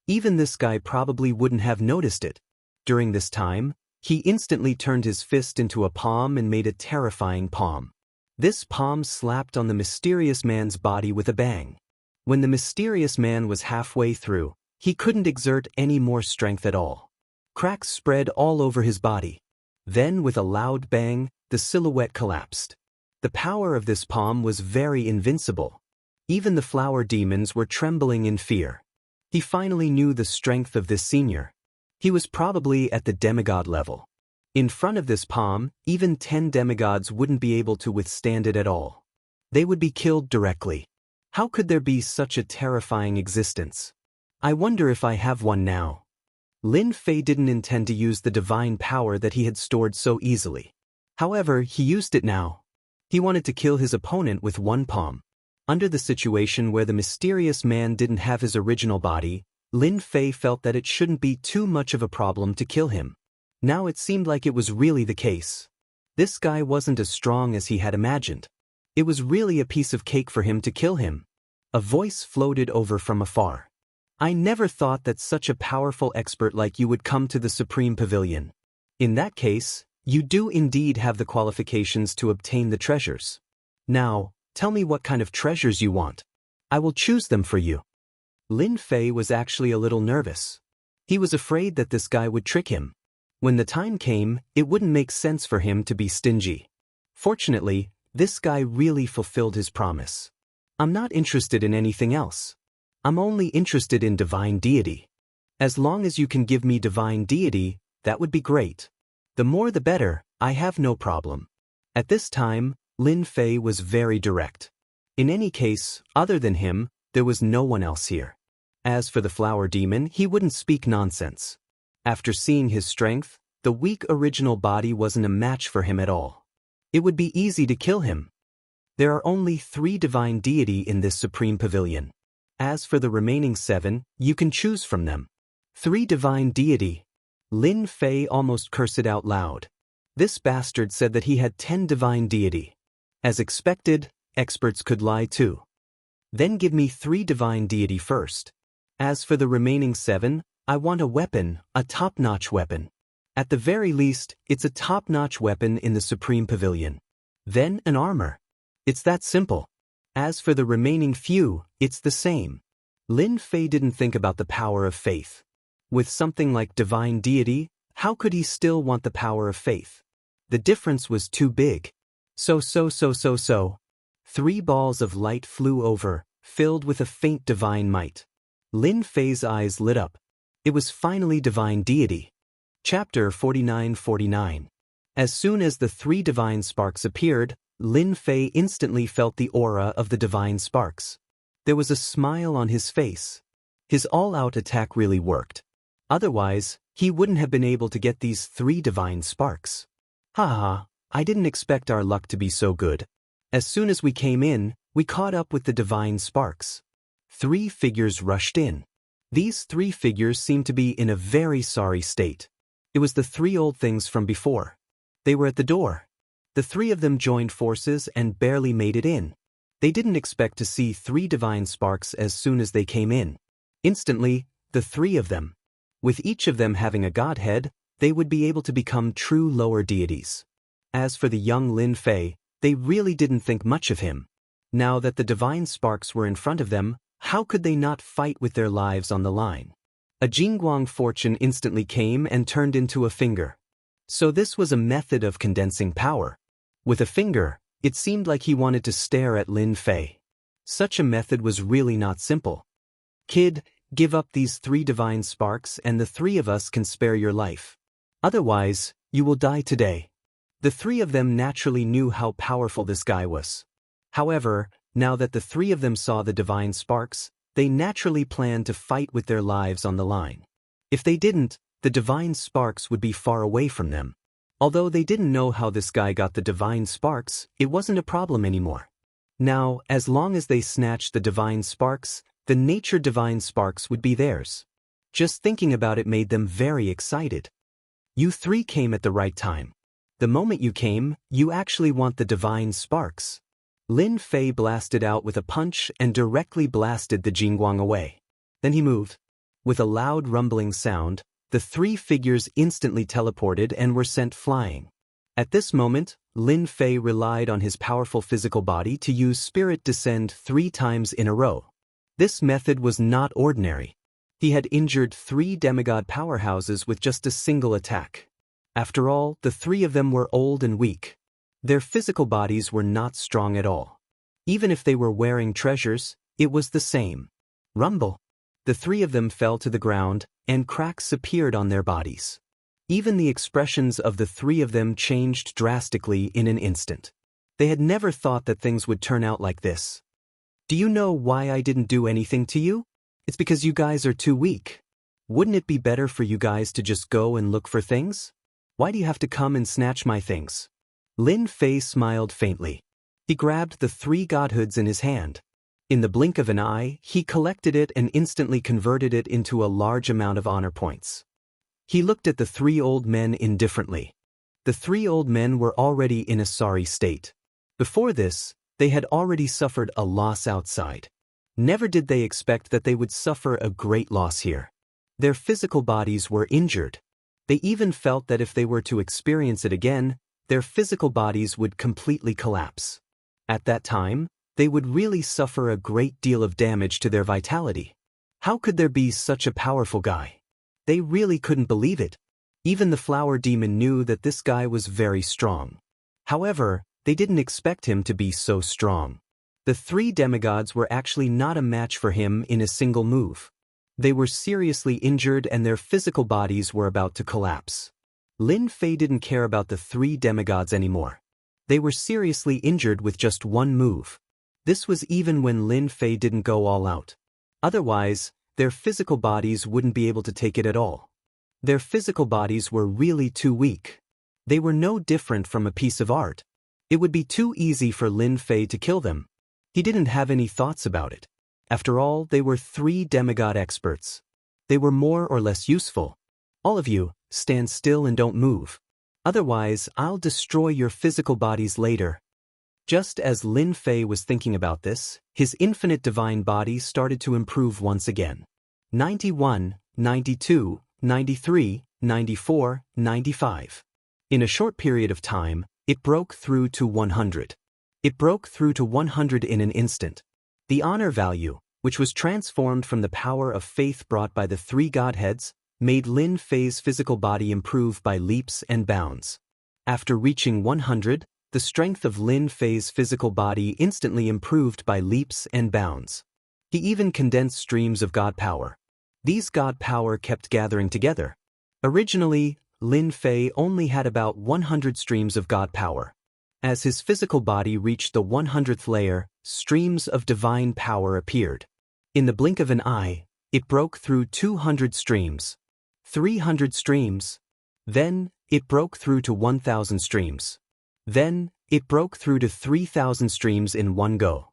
Even this guy probably wouldn't have noticed it. During this time, he instantly turned his fist into a palm and made a terrifying palm. This palm slapped on the mysterious man's body with a bang. When the mysterious man was halfway through, he couldn't exert any more strength at all. Cracks spread all over his body. Then, with a loud bang, the silhouette collapsed. The power of this palm was very invincible. Even the flower demons were trembling in fear. He finally knew the strength of this senior. He was probably at the demigod level. In front of this palm, even 10 demigods wouldn't be able to withstand it at all. They would be killed directly. How could there be such a terrifying existence? I wonder if I have one now. Lin Fei didn't intend to use the divine power that he had stored so easily. However, he used it now. He wanted to kill his opponent with one palm. Under the situation where the mysterious man didn't have his original body, Lin Fei felt that it shouldn't be too much of a problem to kill him. Now it seemed like it was really the case. This guy wasn't as strong as he had imagined. It was really a piece of cake for him to kill him. A voice floated over from afar. I never thought that such a powerful expert like you would come to the Supreme Pavilion. In that case, you do indeed have the qualifications to obtain the treasures. Now, tell me what kind of treasures you want. I will choose them for you. Lin Fei was actually a little nervous. He was afraid that this guy would trick him. When the time came, it wouldn't make sense for him to be stingy. Fortunately, this guy really fulfilled his promise. I'm not interested in anything else. I'm only interested in divine deity. As long as you can give me divine deity, that would be great. The more the better, I have no problem. At this time, Lin Fei was very direct. In any case, other than him, there was no one else here. As for the flower demon, he wouldn't speak nonsense. After seeing his strength, the weak original body wasn't a match for him at all. It would be easy to kill him. There are only 3 divine deity in this Supreme Pavilion. As for the remaining 7, you can choose from them. 3 divine deity. Lin Fei almost cursed it out loud. This bastard said that he had 10 divine deity. As expected, experts could lie too. Then give me 3 divine deity first. As for the remaining 7, I want a weapon, a top-notch weapon. At the very least, it's a top-notch weapon in the Supreme Pavilion. Then an armor. It's that simple. As for the remaining few, it's the same. Lin Fei didn't think about the power of faith. With something like divine deity, how could he still want the power of faith? The difference was too big. So. 3 balls of light flew over, filled with a faint divine might. Lin Fei's eyes lit up. It was finally divine deity. Chapter 49-49. As soon as the 3 divine sparks appeared, Lin Fei instantly felt the aura of the divine sparks. There was a smile on his face. His all-out attack really worked. Otherwise, he wouldn't have been able to get these 3 divine sparks. Haha, I didn't expect our luck to be so good. As soon as we came in, we caught up with the divine sparks. 3 figures rushed in. These 3 figures seemed to be in a very sorry state. It was the 3 old things from before. They were at the door. The 3 of them joined forces and barely made it in. They didn't expect to see 3 divine sparks as soon as they came in. Instantly, the 3 of them. With each of them having a godhead, they would be able to become true lower deities. As for the young Lin Fei, they really didn't think much of him. Now that the divine sparks were in front of them, how could they not fight with their lives on the line? A Jingguang fortune instantly came and turned into a finger. So this was a method of condensing power. With a finger, It seemed like he wanted to stare at Lin Fei. Such a method was really not simple. Kid, give up these 3 divine sparks and the 3 of us can spare your life. Otherwise, you will die today. The 3 of them naturally knew how powerful this guy was. However, now that the 3 of them saw the divine sparks, they naturally planned to fight with their lives on the line. If they didn't, the divine sparks would be far away from them. Although they didn't know how this guy got the divine sparks, it wasn't a problem anymore. Now, as long as they snatched the divine sparks, the nature divine sparks would be theirs. Just thinking about it made them very excited. You 3 came at the right time. The moment you came, you actually want the divine sparks. Lin Fei blasted out with a punch and directly blasted the Jingguang away. Then he moved. With a loud rumbling sound, the 3 figures instantly teleported and were sent flying. At this moment, Lin Fei relied on his powerful physical body to use Spirit Descend 3 times in a row. This method was not ordinary. He had injured 3 demigod powerhouses with just a single attack. After all, the 3 of them were old and weak. Their physical bodies were not strong at all. Even if they were wearing treasures, it was the same. Rumble. The 3 of them fell to the ground, and cracks appeared on their bodies. Even the expressions of the 3 of them changed drastically in an instant. They had never thought that things would turn out like this. Do you know why I didn't do anything to you? It's because you guys are too weak. Wouldn't it be better for you guys to just go and look for things? Why do you have to come and snatch my things? Lin Fei smiled faintly. He grabbed the 3 godhoods in his hand. In the blink of an eye, he collected it and instantly converted it into a large amount of honor points. He looked at the 3 old men indifferently. The 3 old men were already in a sorry state. Before this, they had already suffered a loss outside. Never did they expect that they would suffer a great loss here. Their physical bodies were injured. They even felt that if they were to experience it again, their physical bodies would completely collapse. At that time, they would really suffer a great deal of damage to their vitality. How could there be such a powerful guy? They really couldn't believe it. Even the flower demon knew that this guy was very strong. However, they didn't expect him to be so strong. The 3 demigods were actually not a match for him in a single move. They were seriously injured and their physical bodies were about to collapse. Lin Fei didn't care about the 3 demigods anymore. They were seriously injured with just one move. This was even when Lin Fei didn't go all out. Otherwise, their physical bodies wouldn't be able to take it at all. Their physical bodies were really too weak. They were no different from a piece of art. It would be too easy for Lin Fei to kill them. He didn't have any thoughts about it. After all, they were 3 demigod experts. They were more or less useful. All of you, stand still and don't move. Otherwise, I'll destroy your physical bodies later. Just as Lin Fei was thinking about this, his infinite divine body started to improve once again. 91, 92, 93, 94, 95. In a short period of time, it broke through to 100. It broke through to 100 in an instant. The honor value, which was transformed from the power of faith brought by the 3 godheads, made Lin Fei's physical body improve by leaps and bounds. After reaching 100, the strength of Lin Fei's physical body instantly improved by leaps and bounds. He even condensed streams of God power. These God power kept gathering together. Originally, Lin Fei only had about 100 streams of God power. As his physical body reached the 100th layer, streams of divine power appeared. In the blink of an eye, it broke through 200 streams, 300 streams. Then, it broke through to 1,000 streams. Then, it broke through to 3,000 streams in one go.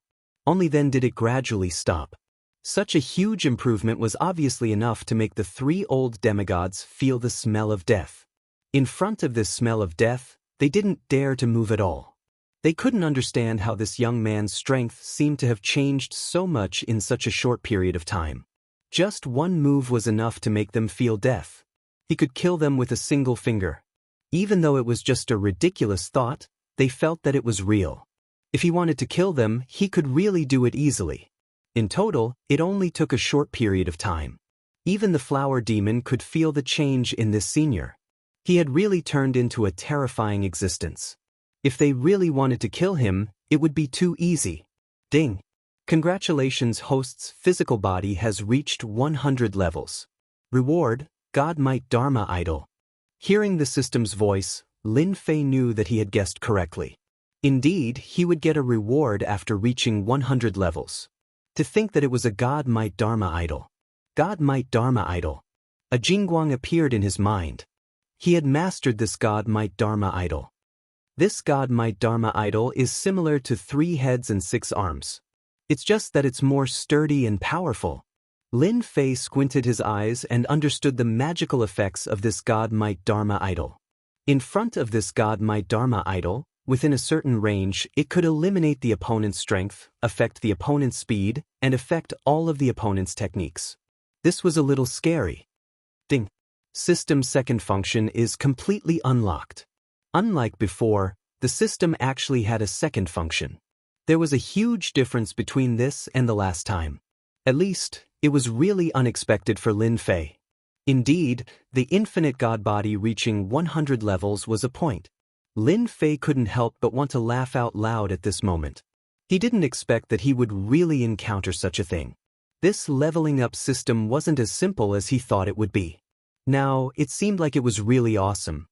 Only then did it gradually stop. Such a huge improvement was obviously enough to make the 3 old demigods feel the smell of death. In front of this smell of death, they didn't dare to move at all. They couldn't understand how this young man's strength seemed to have changed so much in such a short period of time. Just one move was enough to make them feel death. He could kill them with a single finger. Even though it was just a ridiculous thought, they felt that it was real. If he wanted to kill them, he could really do it easily. In total, it only took a short period of time. Even the flower demon could feel the change in this senior. He had really turned into a terrifying existence. If they really wanted to kill him, it would be too easy. Ding. Congratulations, host's physical body has reached 100 levels. Reward, God Might Dharma Idol. Hearing the system's voice, Lin Fei knew that he had guessed correctly. Indeed, he would get a reward after reaching 100 levels. To think that it was a God Might Dharma Idol. God Might Dharma Idol. A jingguang appeared in his mind. He had mastered this God Might Dharma Idol. This God Might Dharma Idol is similar to 3 heads and 6 arms. It's just that it's more sturdy and powerful. Lin Fei squinted his eyes and understood the magical effects of this God Might Dharma Idol. In front of this God Might Dharma Idol, within a certain range, it could eliminate the opponent's strength, affect the opponent's speed, and affect all of the opponent's techniques. This was a little scary. Ding. System's second function is completely unlocked. Unlike before, the system actually had a second function. There was a huge difference between this and the last time. At least, it was really unexpected for Lin Fei. Indeed, the infinite god body reaching 100 levels was a point. Lin Fei couldn't help but want to laugh out loud at this moment. He didn't expect that he would really encounter such a thing. This leveling up system wasn't as simple as he thought it would be. Now, it seemed like it was really awesome.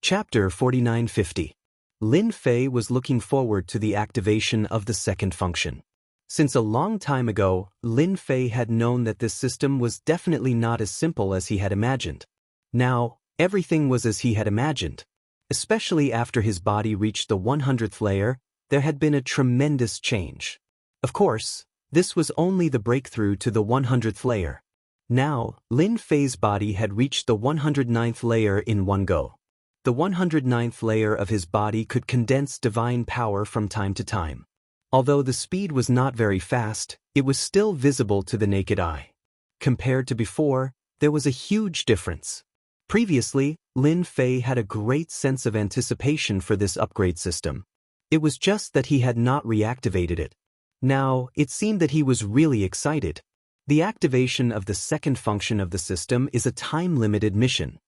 Chapter 4950. Lin Fei was looking forward to the activation of the second function. Since a long time ago, Lin Fei had known that this system was definitely not as simple as he had imagined. Now, everything was as he had imagined. Especially after his body reached the 100th layer, there had been a tremendous change. Of course, this was only the breakthrough to the 100th layer. Now, Lin Fei's body had reached the 109th layer in one go. The 109th layer of his body could condense divine power from time to time. Although the speed was not very fast, it was still visible to the naked eye. Compared to before, there was a huge difference. Previously, Lin Fei had a great sense of anticipation for this upgrade system. It was just that he had not reactivated it. Now, it seemed that he was really excited. The activation of the second function of the system is a time-limited mission.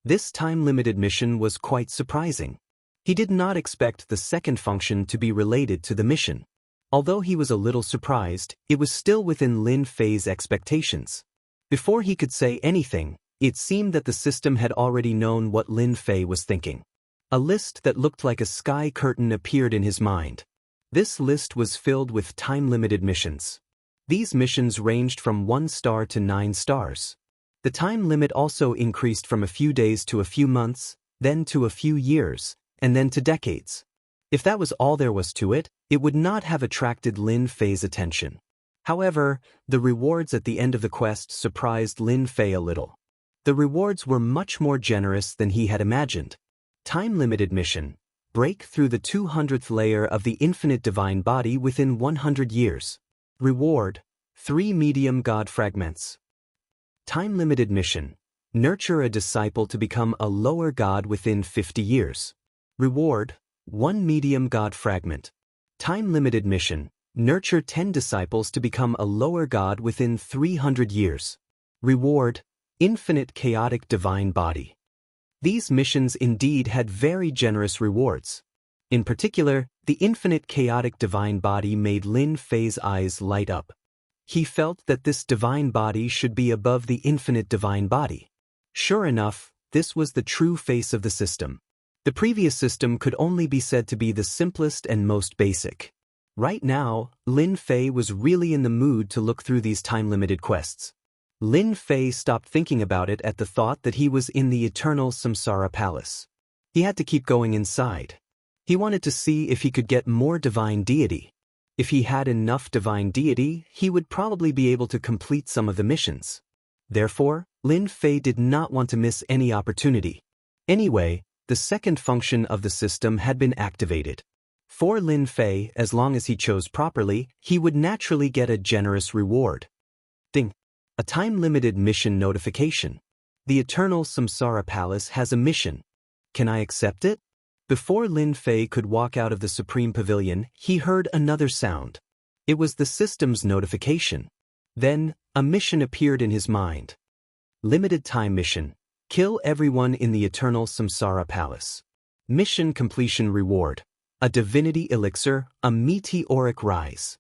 This time-limited mission was quite surprising. He did not expect the second function to be related to the mission. Although he was a little surprised, it was still within Lin Fei's expectations. Before he could say anything, it seemed that the system had already known what Lin Fei was thinking. A list that looked like a sky curtain appeared in his mind. This list was filled with time-limited missions. These missions ranged from 1 star to 9 stars. The time limit also increased from a few days to a few months, then to a few years, and then to decades. If that was all there was to it, it would not have attracted Lin Fei's attention. However, the rewards at the end of the quest surprised Lin Fei a little. The rewards were much more generous than he had imagined. Time-limited mission: break through the 200th layer of the infinite divine body within 100 years. Reward: 3 medium god fragments. Time-limited mission: nurture a disciple to become a lower god within 50 years. Reward: 1 medium god fragment. Time-limited mission: nurture 10 disciples to become a lower god within 300 years. Reward: infinite chaotic divine body. These missions indeed had very generous rewards. In particular, the infinite chaotic divine body made Lin Fei's eyes light up. He felt that this divine body should be above the infinite divine body. Sure enough, this was the true face of the system. The previous system could only be said to be the simplest and most basic. Right now, Lin Fei was really in the mood to look through these time-limited quests. Lin Fei stopped thinking about it at the thought that he was in the eternal Samsara Palace. He had to keep going inside. He wanted to see if he could get more divine deity. If he had enough divine deity, he would probably be able to complete some of the missions. Therefore, Lin Fei did not want to miss any opportunity. Anyway, the second function of the system had been activated. For Lin Fei, as long as he chose properly, he would naturally get a generous reward. Ding. A time-limited mission notification. The Eternal Samsara Palace has a mission. Can I accept it? Before Lin Fei could walk out of the Supreme Pavilion, he heard another sound. It was the system's notification. Then, a mission appeared in his mind. Limited time mission: kill everyone in the Eternal Samsara Palace. Mission completion reward: A divinity elixir, a meteoric rise.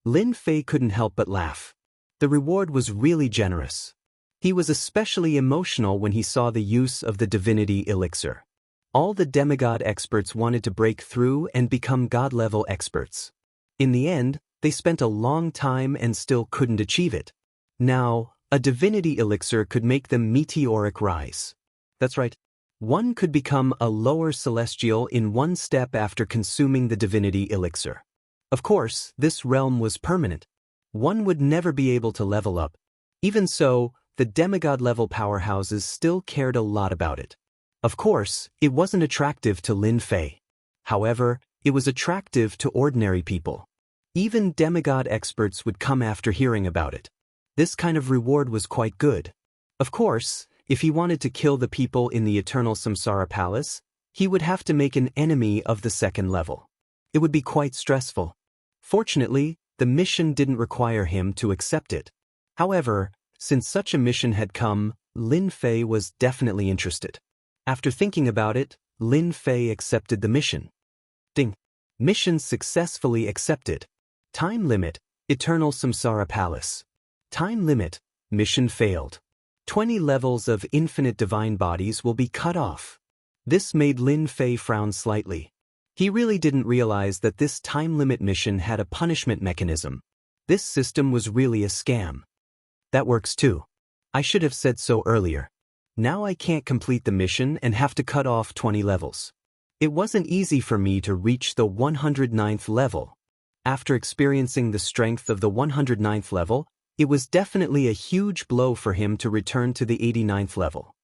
Lin Fei couldn't help but laugh. The reward was really generous. He was especially emotional when he saw the use of the divinity elixir. All the demigod experts wanted to break through and become god-level experts. In the end, they spent a long time and still couldn't achieve it. Now, a divinity elixir could make them meteoric rise. That's right. One could become a lower celestial in one step after consuming the divinity elixir. Of course, this realm was permanent. One would never be able to level up. Even so, the demigod-level powerhouses still cared a lot about it. Of course, it wasn't attractive to Lin Fei. However, it was attractive to ordinary people. Even demigod experts would come after hearing about it. This kind of reward was quite good. Of course, if he wanted to kill the people in the Eternal Samsara Palace, he would have to make an enemy of the second level. It would be quite stressful. Fortunately, the mission didn't require him to accept it. However, since such a mission had come, Lin Fei was definitely interested. After thinking about it, Lin Fei accepted the mission. Ding! Mission successfully accepted. Time limit, Eternal Samsara Palace. Time limit, mission failed. 20 levels of infinite divine bodies will be cut off. This made Lin Fei frown slightly. He really didn't realize that this time limit mission had a punishment mechanism. This system was really a scam. That works too. I should have said so earlier. Now I can't complete the mission and have to cut off 20 levels. It wasn't easy for me to reach the 109th level. After experiencing the strength of the 109th level, it was definitely a huge blow for him to return to the 89th level.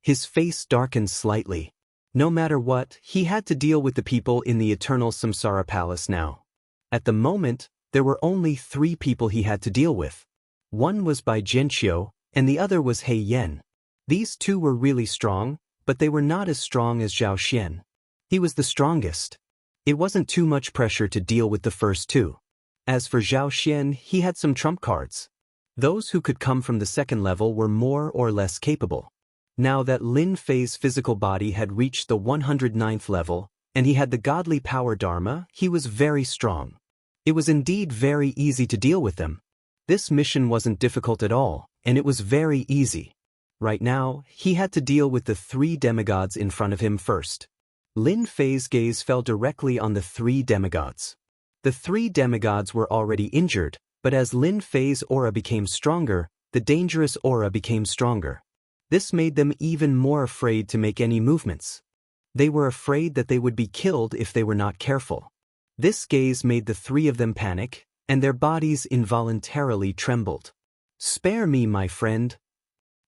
His face darkened slightly. No matter what, he had to deal with the people in the Eternal Samsara Palace now. At the moment, there were only 3 people he had to deal with. One was by Xianxia, and the other was He Yan. These two were really strong, but they were not as strong as Zhao Xian. He was the strongest. It wasn't too much pressure to deal with the first two. As for Zhao Xian, he had some trump cards. Those who could come from the second level were more or less capable. Now that Lin Fei's physical body had reached the 109th level, and he had the godly power Dharma, he was very strong. It was indeed very easy to deal with them. This mission wasn't difficult at all, and it was very easy. Right now, he had to deal with the 3 demigods in front of him first. Lin Fei's gaze fell directly on the 3 demigods. The 3 demigods were already injured, but as Lin Fei's aura became stronger, the dangerous aura became stronger. This made them even more afraid to make any movements. They were afraid that they would be killed if they were not careful. This gaze made the 3 of them panic, and their bodies involuntarily trembled. "Spare me, my friend.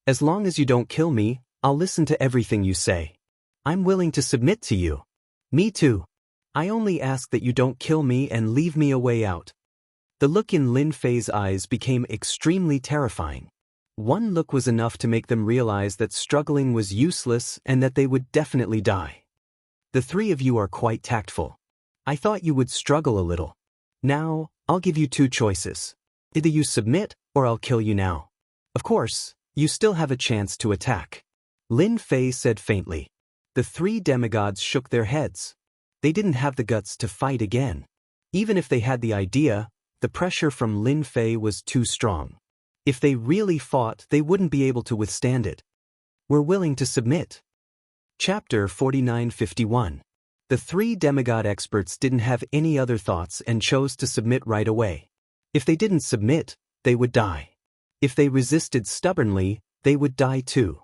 As long as you don't kill me, I'll listen to everything you say. I'm willing to submit to you." "Me too. I only ask that you don't kill me and leave me a way out." The look in Lin Fei's eyes became extremely terrifying. One look was enough to make them realize that struggling was useless and that they would definitely die. "The 3 of you are quite tactful. I thought you would struggle a little. Now, I'll give you 2 choices. Either you submit, or I'll kill you now. Of course, you still have a chance to attack." Lin Fei said faintly. The 3 demigods shook their heads. They didn't have the guts to fight again. Even if they had the idea, the pressure from Lin Fei was too strong. If they really fought, they wouldn't be able to withstand it. "We're willing to submit." Chapter 4951. The 3 demigod experts didn't have any other thoughts and chose to submit right away. If they didn't submit, they would die. If they resisted stubbornly, they would die too.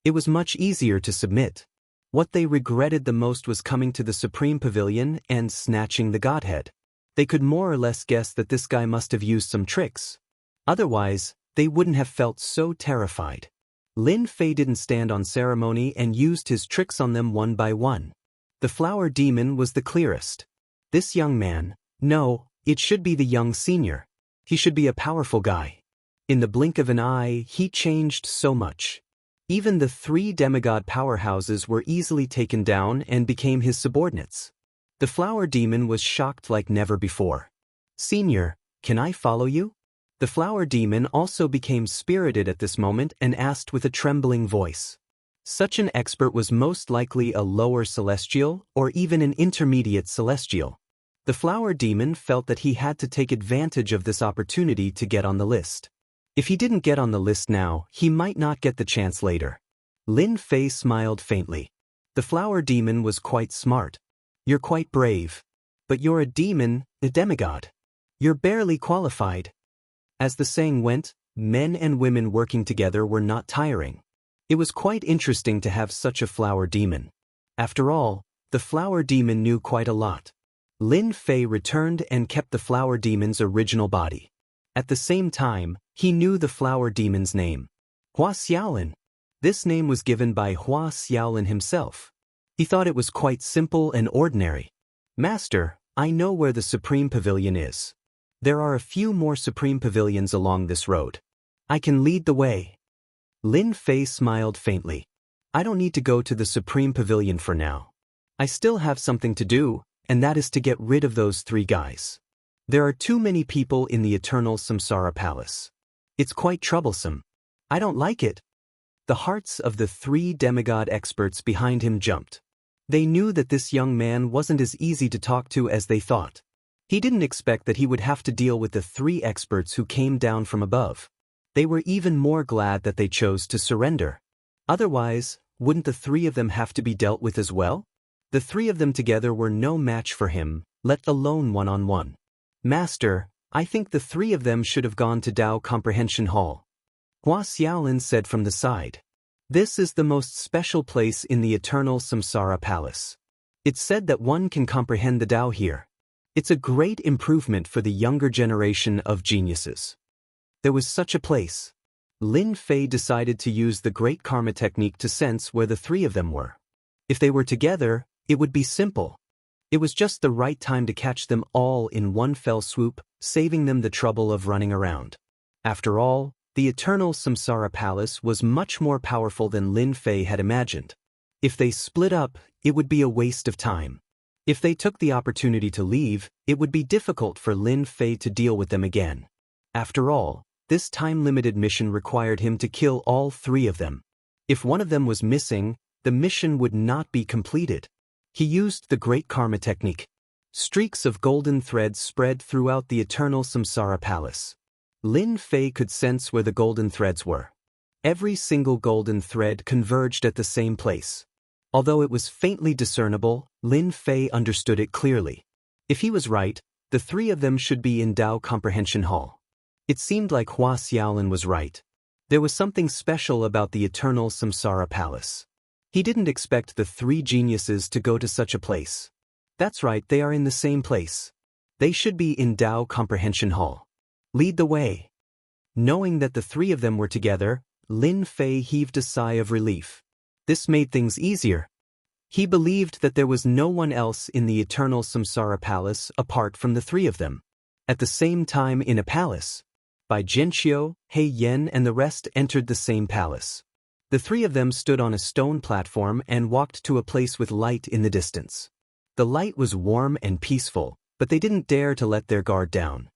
It was much easier to submit. What they regretted the most was coming to the Supreme Pavilion and snatching the Godhead. They could more or less guess that this guy must have used some tricks. Otherwise, they wouldn't have felt so terrified. Lin Fei didn't stand on ceremony and used his tricks on them one by one. The flower demon was the clearest. This young man, no, it should be the young senior. He should be a powerful guy. In the blink of an eye, he changed so much. Even the 3 demigod powerhouses were easily taken down and became his subordinates. The flower demon was shocked like never before. "Senior, can I follow you?" The flower demon also became spirited at this moment and asked with a trembling voice. Such an expert was most likely a lower celestial or even an intermediate celestial. The flower demon felt that he had to take advantage of this opportunity to get on the list. If he didn't get on the list now, he might not get the chance later. Lin Fei smiled faintly. The flower demon was quite smart. You're quite brave. But you're a demon, a demigod. You're barely qualified. As the saying went, men and women working together were not tiring. It was quite interesting to have such a flower demon. After all, the flower demon knew quite a lot. Lin Fei returned and kept the flower demon's original body. At the same time, he knew the flower demon's name. Hua Xiaolin. This name was given by Hua Xiaolin himself. He thought it was quite simple and ordinary. Master, I know where the Supreme Pavilion is. There are a few more Supreme Pavilions along this road. I can lead the way. Lin Fei smiled faintly. I don't need to go to the Supreme Pavilion for now. I still have something to do, and that is to get rid of those 3 guys. There are too many people in the Eternal Samsara Palace. It's quite troublesome. I don't like it. The hearts of the 3 demigod experts behind him jumped. They knew that this young man wasn't as easy to talk to as they thought. He didn't expect that he would have to deal with the 3 experts who came down from above. They were even more glad that they chose to surrender. Otherwise, wouldn't the 3 of them have to be dealt with as well? The 3 of them together were no match for him, let alone one-on-one. Master, I think the 3 of them should have gone to Dao Comprehension Hall. Hua Xiaolin said from the side. This is the most special place in the Eternal Samsara Palace. It's said that one can comprehend the Dao here. It's a great improvement for the younger generation of geniuses. There was such a place. Lin Fei decided to use the Great Karma technique to sense where the 3 of them were. If they were together, it would be simple. It was just the right time to catch them all in one fell swoop, saving them the trouble of running around. After all, the Eternal Samsara Palace was much more powerful than Lin Fei had imagined. If they split up, it would be a waste of time. If they took the opportunity to leave, it would be difficult for Lin Fei to deal with them again. After all, this time-limited mission required him to kill all 3 of them. If one of them was missing, the mission would not be completed. He used the Great Karma technique. Streaks of golden threads spread throughout the Eternal Samsara Palace. Lin Fei could sense where the golden threads were. Every single golden thread converged at the same place. Although it was faintly discernible, Lin Fei understood it clearly. If he was right, the 3 of them should be in Dao Comprehension Hall. It seemed like Hua Xiaolin was right. There was something special about the Eternal Samsara Palace. He didn't expect the 3 geniuses to go to such a place. That's right, they are in the same place. They should be in Dao Comprehension Hall. Lead the way. Knowing that the 3 of them were together, Lin Fei heaved a sigh of relief. This made things easier. He believed that there was no one else in the Eternal Samsara Palace apart from the 3 of them. At the same time in a palace, Bai Jianxiu, He Yan and the rest entered the same palace. The 3 of them stood on a stone platform and walked to a place with light in the distance. The light was warm and peaceful, but they didn't dare to let their guard down.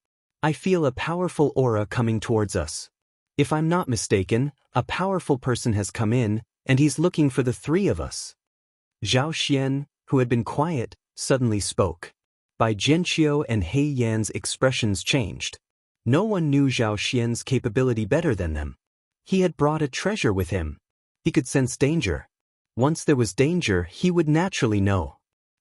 I feel a powerful aura coming towards us. If I'm not mistaken, a powerful person has come in, and he's looking for the 3 of us. Zhao Xian, who had been quiet, suddenly spoke. Bai Jianxiu and He Yan's expressions changed. No one knew Zhao Xian's capability better than them. He had brought a treasure with him. He could sense danger. Once there was danger, he would naturally know.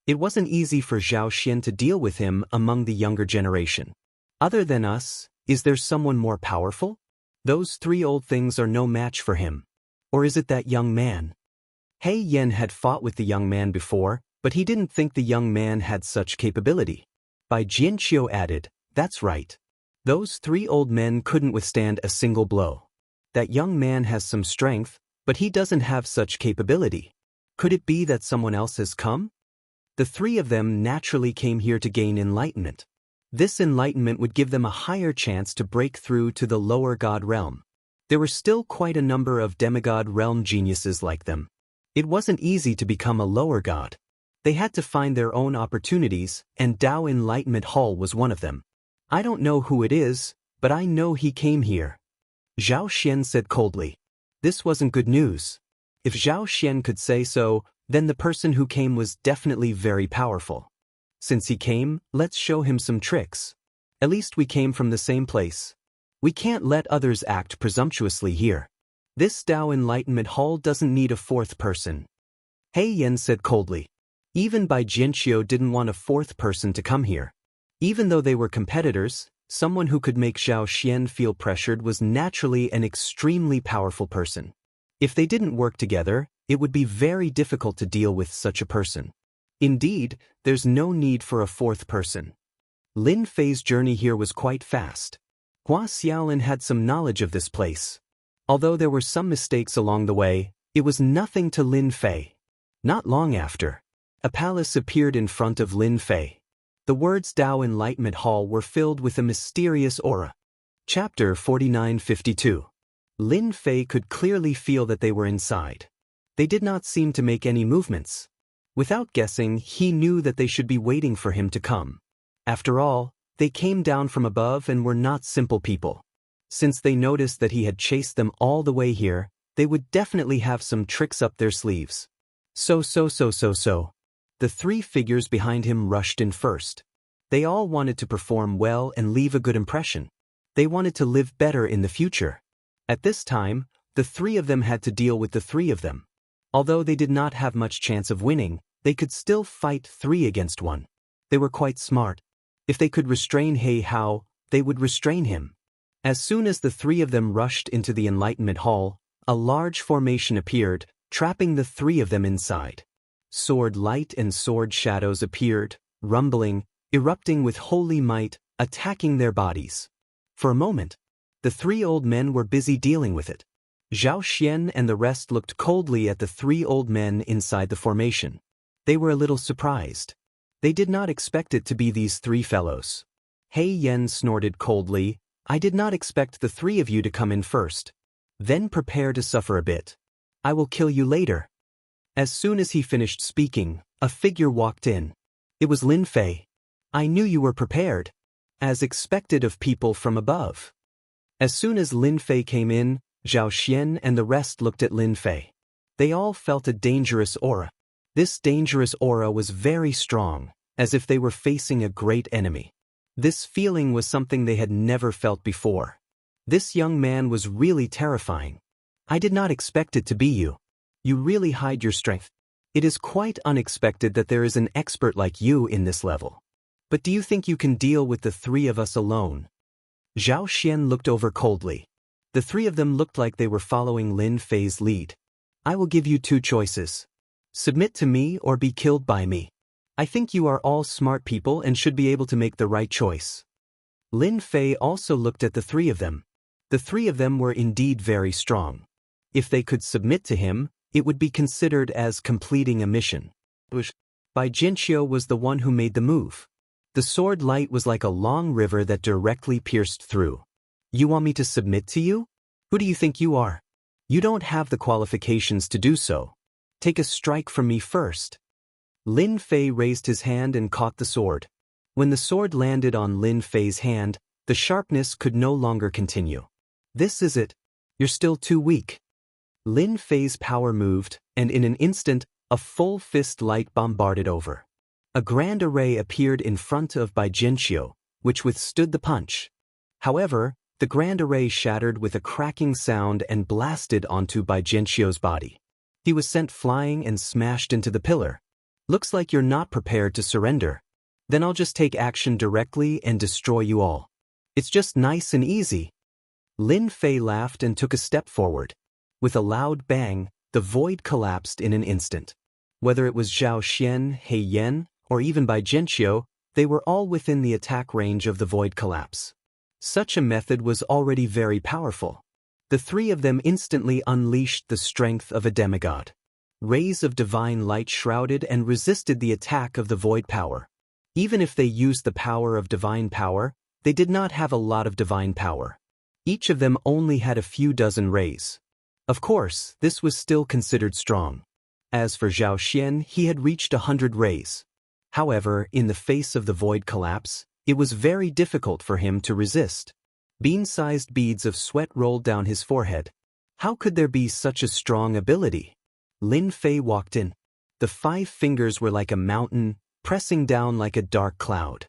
It wasn't easy for Zhao Xian to deal with him among the younger generation. Other than us, is there someone more powerful? Those 3 old things are no match for him. Or is it that young man? He Yan had fought with the young man before, but he didn't think the young man had such capability. Bai Jianxiu added, that's right. Those 3 old men couldn't withstand a single blow. That young man has some strength, but he doesn't have such capability. Could it be that someone else has come? The 3 of them naturally came here to gain enlightenment. This enlightenment would give them a higher chance to break through to the lower god realm. There were still quite a number of demigod realm geniuses like them. It wasn't easy to become a lower god. They had to find their own opportunities, and Dao Enlightenment Hall was one of them. I don't know who it is, but I know he came here. Zhao Xian said coldly. This wasn't good news. If Zhao Xian could say so, then the person who came was definitely very powerful. Since he came, let's show him some tricks. At least we came from the same place. We can't let others act presumptuously here. This Tao Enlightenment Hall doesn't need a fourth person. He Yan said coldly. Even Bai Jianqiu didn't want a fourth person to come here. Even though they were competitors, someone who could make Zhao Xian feel pressured was naturally an extremely powerful person. If they didn't work together, it would be very difficult to deal with such a person. Indeed, there's no need for a fourth person. Lin Fei's journey here was quite fast. Hua Xiaolin had some knowledge of this place. Although there were some mistakes along the way, it was nothing to Lin Fei. Not long after, a palace appeared in front of Lin Fei. The words Tao Enlightenment Hall were filled with a mysterious aura. Chapter 4952. Lin Fei could clearly feel that they were inside. They did not seem to make any movements. Without guessing, he knew that they should be waiting for him to come. After all, they came down from above and were not simple people. Since they noticed that he had chased them all the way here, they would definitely have some tricks up their sleeves. So. The three figures behind him rushed in first. They all wanted to perform well and leave a good impression. They wanted to live better in the future. At this time, the three of them had to deal with the three of them. Although they did not have much chance of winning, they could still fight 3 against 1. They were quite smart. If they could restrain He Hao, they would restrain him. As soon as the three of them rushed into the Enlightenment Hall, a large formation appeared, trapping the three of them inside. Sword light and sword shadows appeared, rumbling, erupting with holy might, attacking their bodies. For a moment, the 3 old men were busy dealing with it. Zhao Xian and the rest looked coldly at the 3 old men inside the formation. They were a little surprised. They did not expect it to be these 3 fellows. He Yan snorted coldly, I did not expect the 3 of you to come in first. Then prepare to suffer a bit. I will kill you later. As soon as he finished speaking, a figure walked in. It was Lin Fei. I knew you were prepared. As expected of people from above. As soon as Lin Fei came in, Zhao Xian and the rest looked at Lin Fei. They all felt a dangerous aura. This dangerous aura was very strong, as if they were facing a great enemy. This feeling was something they had never felt before. This young man was really terrifying. I did not expect it to be you. You really hide your strength. It is quite unexpected that there is an expert like you in this level. But do you think you can deal with the 3 of us alone? Zhao Xian looked over coldly. The 3 of them looked like they were following Lin Fei's lead. I will give you 2 choices. Submit to me or be killed by me. I think you are all smart people and should be able to make the right choice. Lin Fei also looked at the 3 of them. The 3 of them were indeed very strong. If they could submit to him, it would be considered as completing a mission. Bai Jianqiu was the one who made the move. The sword light was like a long river that directly pierced through. You want me to submit to you? Who do you think you are? You don't have the qualifications to do so. Take a strike from me first. Lin Fei raised his hand and caught the sword. When the sword landed on Lin Fei's hand, the sharpness could no longer continue. This is it. You're still too weak. Lin Fei's power moved, and in an instant, a full fist light bombarded over. A grand array appeared in front of Bai Jianqiu, which withstood the punch. However, the grand array shattered with a cracking sound and blasted onto Bai Jianqiu's body. He was sent flying and smashed into the pillar. Looks like you're not prepared to surrender. Then I'll just take action directly and destroy you all. It's just nice and easy. Lin Fei laughed and took a step forward. With a loud bang, the void collapsed in an instant. Whether it was Zhao Xian, He Yan, or even Bai Jianqiu, they were all within the attack range of the void collapse. Such a method was already very powerful. The 3 of them instantly unleashed the strength of a demigod. Rays of divine light shrouded and resisted the attack of the void power. Even if they used the power of divine power, they did not have a lot of divine power. Each of them only had a few dozen rays. Of course, this was still considered strong. As for Zhao Xian, he had reached 100 rays. However, in the face of the void collapse, it was very difficult for him to resist. Bean-sized beads of sweat rolled down his forehead. How could there be such a strong ability? Lin Fei walked in. The 5 fingers were like a mountain, pressing down like a dark cloud.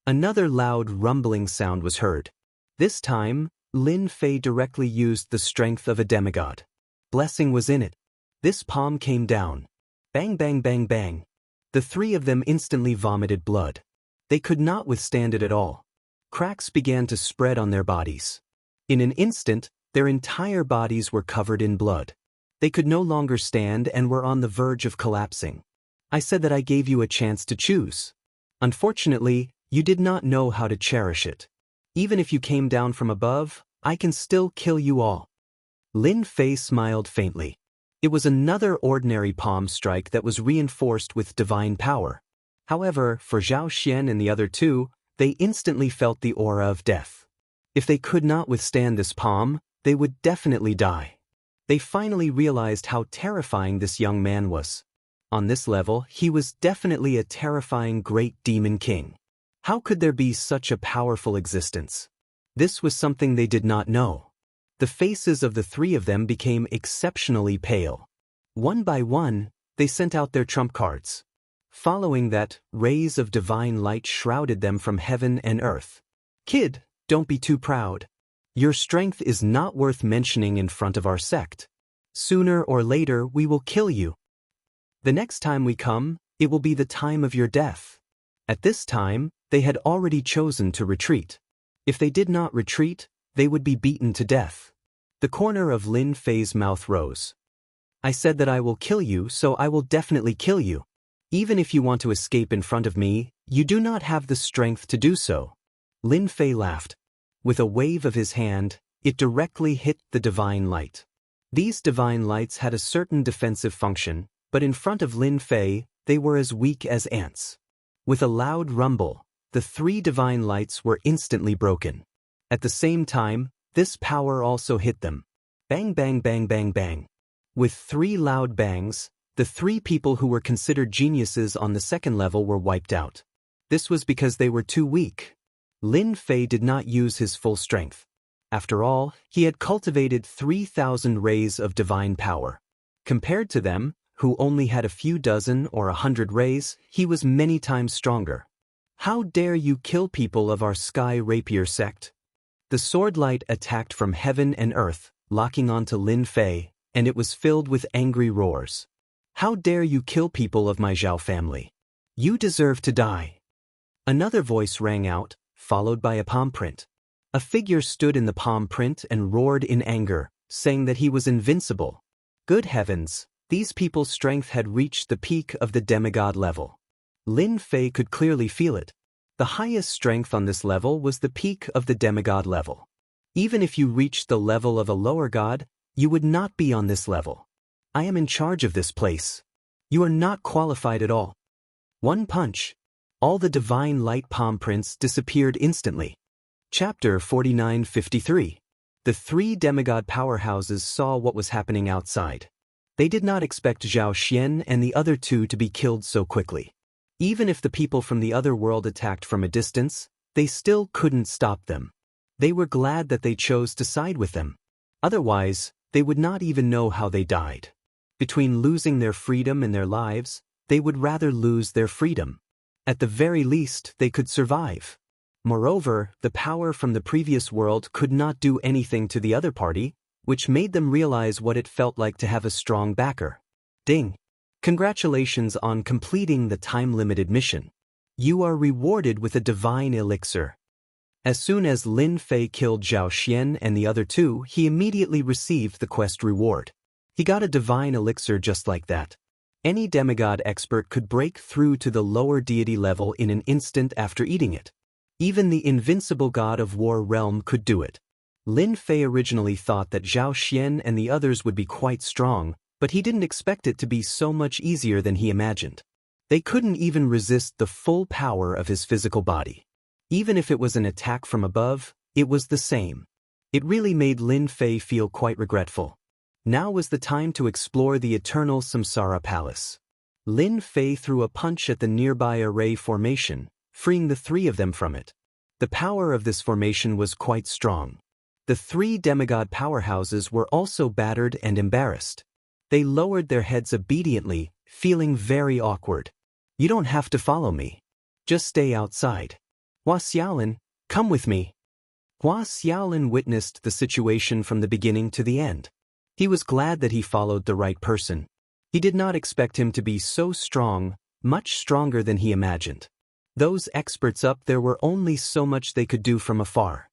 Another loud rumbling sound was heard. This time, Lin Fei directly used the strength of a demigod. Blessing was in it. This palm came down. Bang bang bang bang. The 3 of them instantly vomited blood. They could not withstand it at all. Cracks began to spread on their bodies. In an instant, their entire bodies were covered in blood. They could no longer stand and were on the verge of collapsing. I said that I gave you a chance to choose. Unfortunately, you did not know how to cherish it. Even if you came down from above, I can still kill you all. Lin Fei smiled faintly. It was another ordinary palm strike that was reinforced with divine power. However, for Zhao Xian and the other 2, they instantly felt the aura of death. If they could not withstand this palm, they would definitely die. They finally realized how terrifying this young man was. On this level, he was definitely a terrifying great demon king. How could there be such a powerful existence? This was something they did not know. The faces of the 3 of them became exceptionally pale. One by one, they sent out their trump cards. Following that, rays of divine light shrouded them from heaven and earth. Kid, don't be too proud. Your strength is not worth mentioning in front of our sect. Sooner or later, we will kill you. The next time we come, it will be the time of your death. At this time, they had already chosen to retreat. If they did not retreat, they would be beaten to death. The corner of Lin Fei's mouth rose. I said that I will kill you, so I will definitely kill you. Even if you want to escape in front of me, you do not have the strength to do so. Lin Fei laughed. With a wave of his hand, it directly hit the divine light. These divine lights had a certain defensive function, but in front of Lin Fei, they were as weak as ants. With a loud rumble, the 3 divine lights were instantly broken. At the same time, this power also hit them. Bang bang bang bang bang. With 3 loud bangs, the 3 people who were considered geniuses on the second level were wiped out. This was because they were too weak. Lin Fei did not use his full strength. After all, he had cultivated 3,000 rays of divine power. Compared to them, who only had a few dozen or 100 rays, he was many times stronger. How dare you kill people of our Sky Rapier sect? The sword light attacked from heaven and earth, locking onto Lin Fei, and it was filled with angry roars. How dare you kill people of my Zhao family? You deserve to die. Another voice rang out, followed by a palm print. A figure stood in the palm print and roared in anger, saying that he was invincible. Good heavens, these people's strength had reached the peak of the demigod level. Lin Fei could clearly feel it. The highest strength on this level was the peak of the demigod level. Even if you reached the level of a lower god, you would not be on this level. I am in charge of this place. You are not qualified at all. One punch. All the divine light palm prints disappeared instantly. Chapter 49-53. The 3 demigod powerhouses saw what was happening outside. They did not expect Zhao Xian and the other 2 to be killed so quickly. Even if the people from the other world attacked from a distance, they still couldn't stop them. They were glad that they chose to side with them. Otherwise, they would not even know how they died. Between losing their freedom and their lives, they would rather lose their freedom. At the very least, they could survive. Moreover, the power from the previous world could not do anything to the other party, which made them realize what it felt like to have a strong backer. Ding! Congratulations on completing the time-limited mission. You are rewarded with a divine elixir. As soon as Lin Fei killed Zhao Xian and the other 2, he immediately received the quest reward. He got a divine elixir just like that. Any demigod expert could break through to the lower deity level in an instant after eating it. Even the invincible god of war realm could do it. Lin Fei originally thought that Zhao Xian and the others would be quite strong, but he didn't expect it to be so much easier than he imagined. They couldn't even resist the full power of his physical body. Even if it was an attack from above, it was the same. It really made Lin Fei feel quite regretful. Now was the time to explore the eternal Samsara Palace. Lin Fei threw a punch at the nearby array formation, freeing the 3 of them from it. The power of this formation was quite strong. The 3 demigod powerhouses were also battered and embarrassed. They lowered their heads obediently, feeling very awkward. You don't have to follow me. Just stay outside. Hua Xiaolin, come with me. Hua Xiaolin witnessed the situation from the beginning to the end. He was glad that he followed the right person. He did not expect him to be so strong, much stronger than he imagined. Those experts up there were only so much they could do from afar.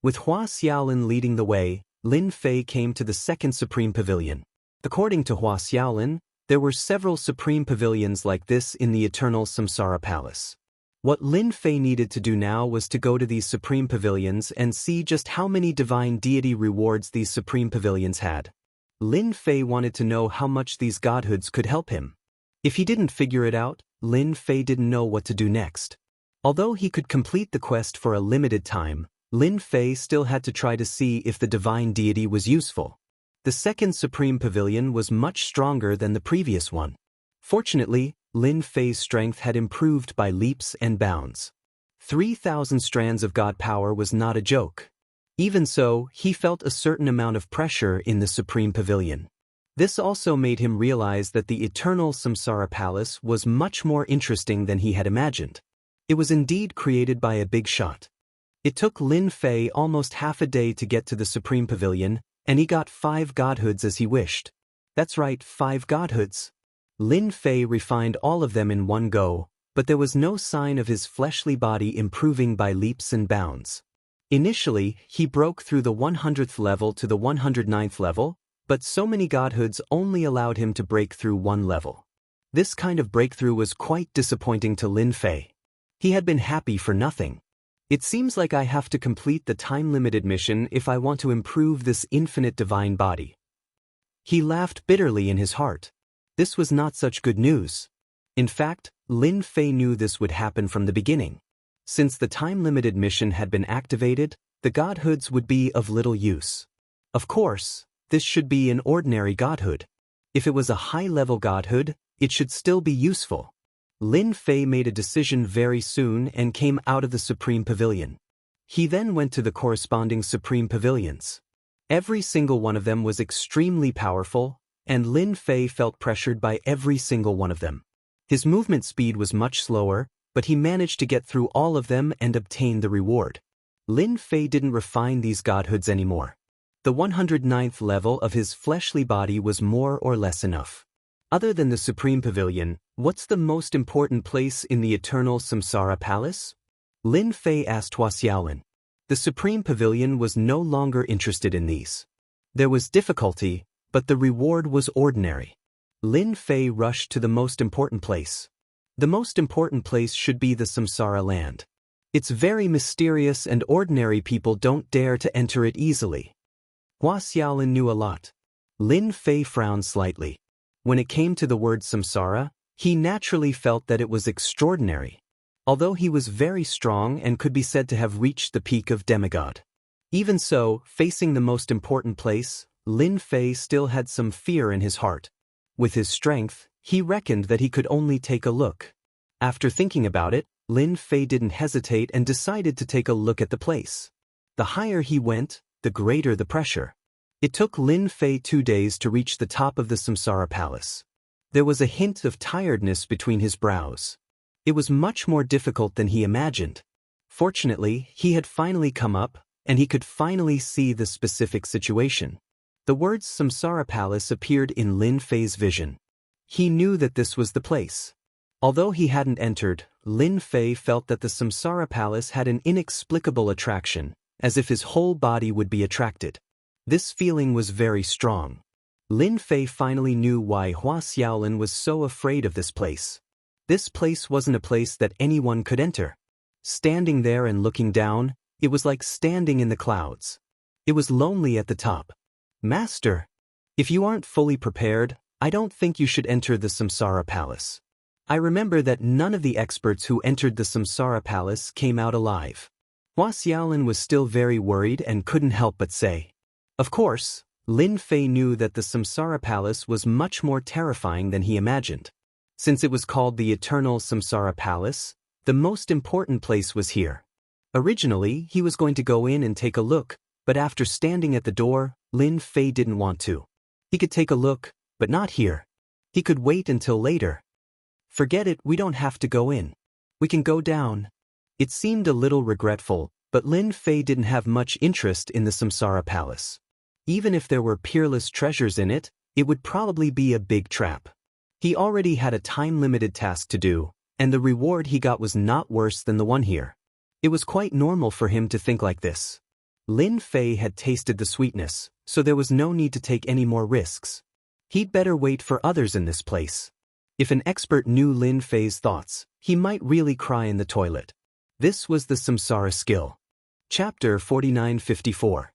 With Hua Xiaolin leading the way, Lin Fei came to the second Supreme Pavilion. According to Hua Xiaolin, there were several Supreme Pavilions like this in the Eternal Samsara Palace. What Lin Fei needed to do now was to go to these Supreme Pavilions and see just how many divine deity rewards these Supreme Pavilions had. Lin Fei wanted to know how much these godhoods could help him. If he didn't figure it out, Lin Fei didn't know what to do next. Although he could complete the quest for a limited time, Lin Fei still had to try to see if the divine deity was useful. The second Supreme Pavilion was much stronger than the previous one. Fortunately, Lin Fei's strength had improved by leaps and bounds. 3,000 strands of god power was not a joke. Even so, he felt a certain amount of pressure in the Supreme Pavilion. This also made him realize that the Eternal Samsara Palace was much more interesting than he had imagined. It was indeed created by a big shot. It took Lin Fei almost half a day to get to the Supreme Pavilion, and he got 5 godhoods as he wished. That's right, 5 godhoods. Lin Fei refined all of them in one go, but there was no sign of his fleshly body improving by leaps and bounds. Initially, he broke through the 100th level to the 109th level, but so many godhoods only allowed him to break through one level. This kind of breakthrough was quite disappointing to Lin Fei. He had been happy for nothing. It seems like I have to complete the time-limited mission if I want to improve this infinite divine body. He laughed bitterly in his heart. This was not such good news. In fact, Lin Fei knew this would happen from the beginning. Since the time-limited mission had been activated, the godhoods would be of little use. Of course, this should be an ordinary godhood. If it was a high-level godhood, it should still be useful. Lin Fei made a decision very soon and came out of the Supreme Pavilion. He then went to the corresponding Supreme Pavilions. Every single one of them was extremely powerful, and Lin Fei felt pressured by every single one of them. His movement speed was much slower, but he managed to get through all of them and obtain the reward. Lin Fei didn't refine these godhoods anymore. The 109th level of his fleshly body was more or less enough. Other than the Supreme Pavilion, what's the most important place in the Eternal Samsara Palace? Lin Fei asked Hua Xiaolin. The Supreme Pavilion was no longer interested in these. There was difficulty, but the reward was ordinary. Lin Fei rushed to the most important place. The most important place should be the Samsara land. It's very mysterious and ordinary people don't dare to enter it easily. Hua Xiaolin knew a lot. Lin Fei frowned slightly. When it came to the word samsara, he naturally felt that it was extraordinary. Although he was very strong and could be said to have reached the peak of demigod. Even so, facing the most important place, Lin Fei still had some fear in his heart. With his strength, he reckoned that he could only take a look. After thinking about it, Lin Fei didn't hesitate and decided to take a look at the place. The higher he went, the greater the pressure. It took Lin Fei 2 days to reach the top of the Samsara Palace. There was a hint of tiredness between his brows. It was much more difficult than he imagined. Fortunately, he had finally come up, and he could finally see the specific situation. The words Samsara Palace appeared in Lin Fei's vision. He knew that this was the place. Although he hadn't entered, Lin Fei felt that the Samsara Palace had an inexplicable attraction, as if his whole body would be attracted. This feeling was very strong. Lin Fei finally knew why Hua Xiaolin was so afraid of this place. This place wasn't a place that anyone could enter. Standing there and looking down, it was like standing in the clouds. It was lonely at the top. Master, if you aren't fully prepared, I don't think you should enter the Samsara Palace. I remember that none of the experts who entered the Samsara Palace came out alive. Hua Xiaolin was still very worried and couldn't help but say. Of course, Lin Fei knew that the Samsara Palace was much more terrifying than he imagined. Since it was called the Eternal Samsara Palace, the most important place was here. Originally, he was going to go in and take a look, but after standing at the door, Lin Fei didn't want to. He could take a look, But not here. He could wait until later. Forget it, we don't have to go in. We can go down. It seemed a little regretful, but Lin Fei didn't have much interest in the Samsara Palace. Even if there were peerless treasures in it, it would probably be a big trap. He already had a time-limited task to do, and the reward he got was not worse than the one here. It was quite normal for him to think like this. Lin Fei had tasted the sweetness, so there was no need to take any more risks. He'd better wait for others in this place. If an expert knew Lin Fei's thoughts, he might really cry in the toilet. This was the Samsara skill. Chapter 4954.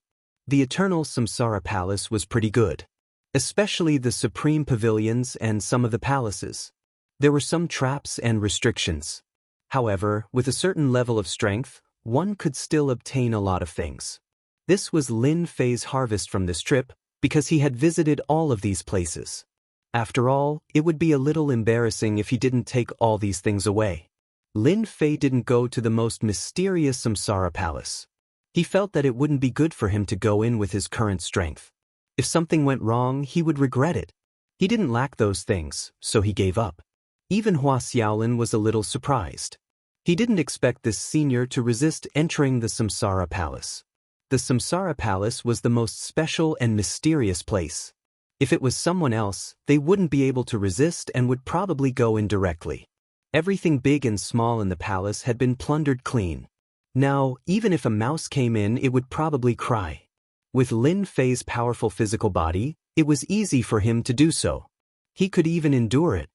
The Eternal Samsara Palace was pretty good. Especially the Supreme Pavilions and some of the palaces. There were some traps and restrictions. However, with a certain level of strength, one could still obtain a lot of things. This was Lin Fei's harvest from this trip, because he had visited all of these places. After all, it would be a little embarrassing if he didn't take all these things away. Lin Fei didn't go to the most mysterious Samsara Palace. He felt that it wouldn't be good for him to go in with his current strength. If something went wrong, he would regret it. He didn't lack those things, so he gave up. Even Hua Xiaolin was a little surprised. He didn't expect this senior to resist entering the Samsara Palace. The Samsara Palace was the most special and mysterious place. If it was someone else, they wouldn't be able to resist and would probably go in directly. Everything big and small in the palace had been plundered clean. Now, even if a mouse came in, it would probably cry. With Lin Fei's powerful physical body, it was easy for him to do so. He could even endure it.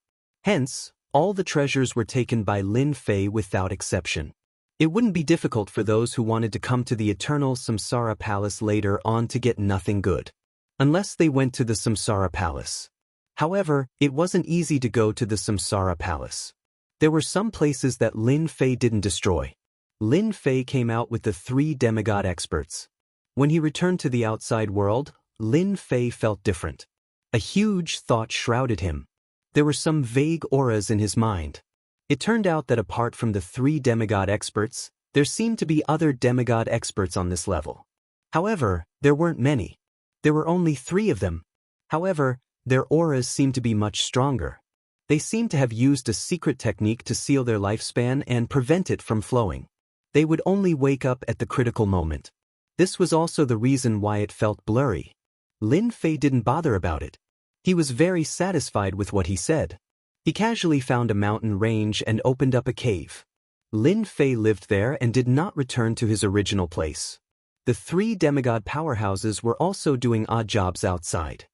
Hence, all the treasures were taken by Lin Fei without exception. It wouldn't be difficult for those who wanted to come to the Eternal Samsara Palace later on to get nothing good. Unless they went to the Samsara Palace. However, it wasn't easy to go to the Samsara Palace. There were some places that Lin Fei didn't destroy. Lin Fei came out with the 3 demigod experts. When he returned to the outside world, Lin Fei felt different. A huge thought shrouded him. There were some vague auras in his mind. It turned out that apart from the 3 demigod experts, there seemed to be other demigod experts on this level. However, there weren't many. There were only 3 of them. However, their auras seemed to be much stronger. They seemed to have used a secret technique to seal their lifespan and prevent it from flowing. They would only wake up at the critical moment. This was also the reason why it felt blurry. Lin Fei didn't bother about it. He was very satisfied with what he said. He casually found a mountain range and opened up a cave. Lin Fei lived there and did not return to his original place. The 3 demigod powerhouses were also doing odd jobs outside.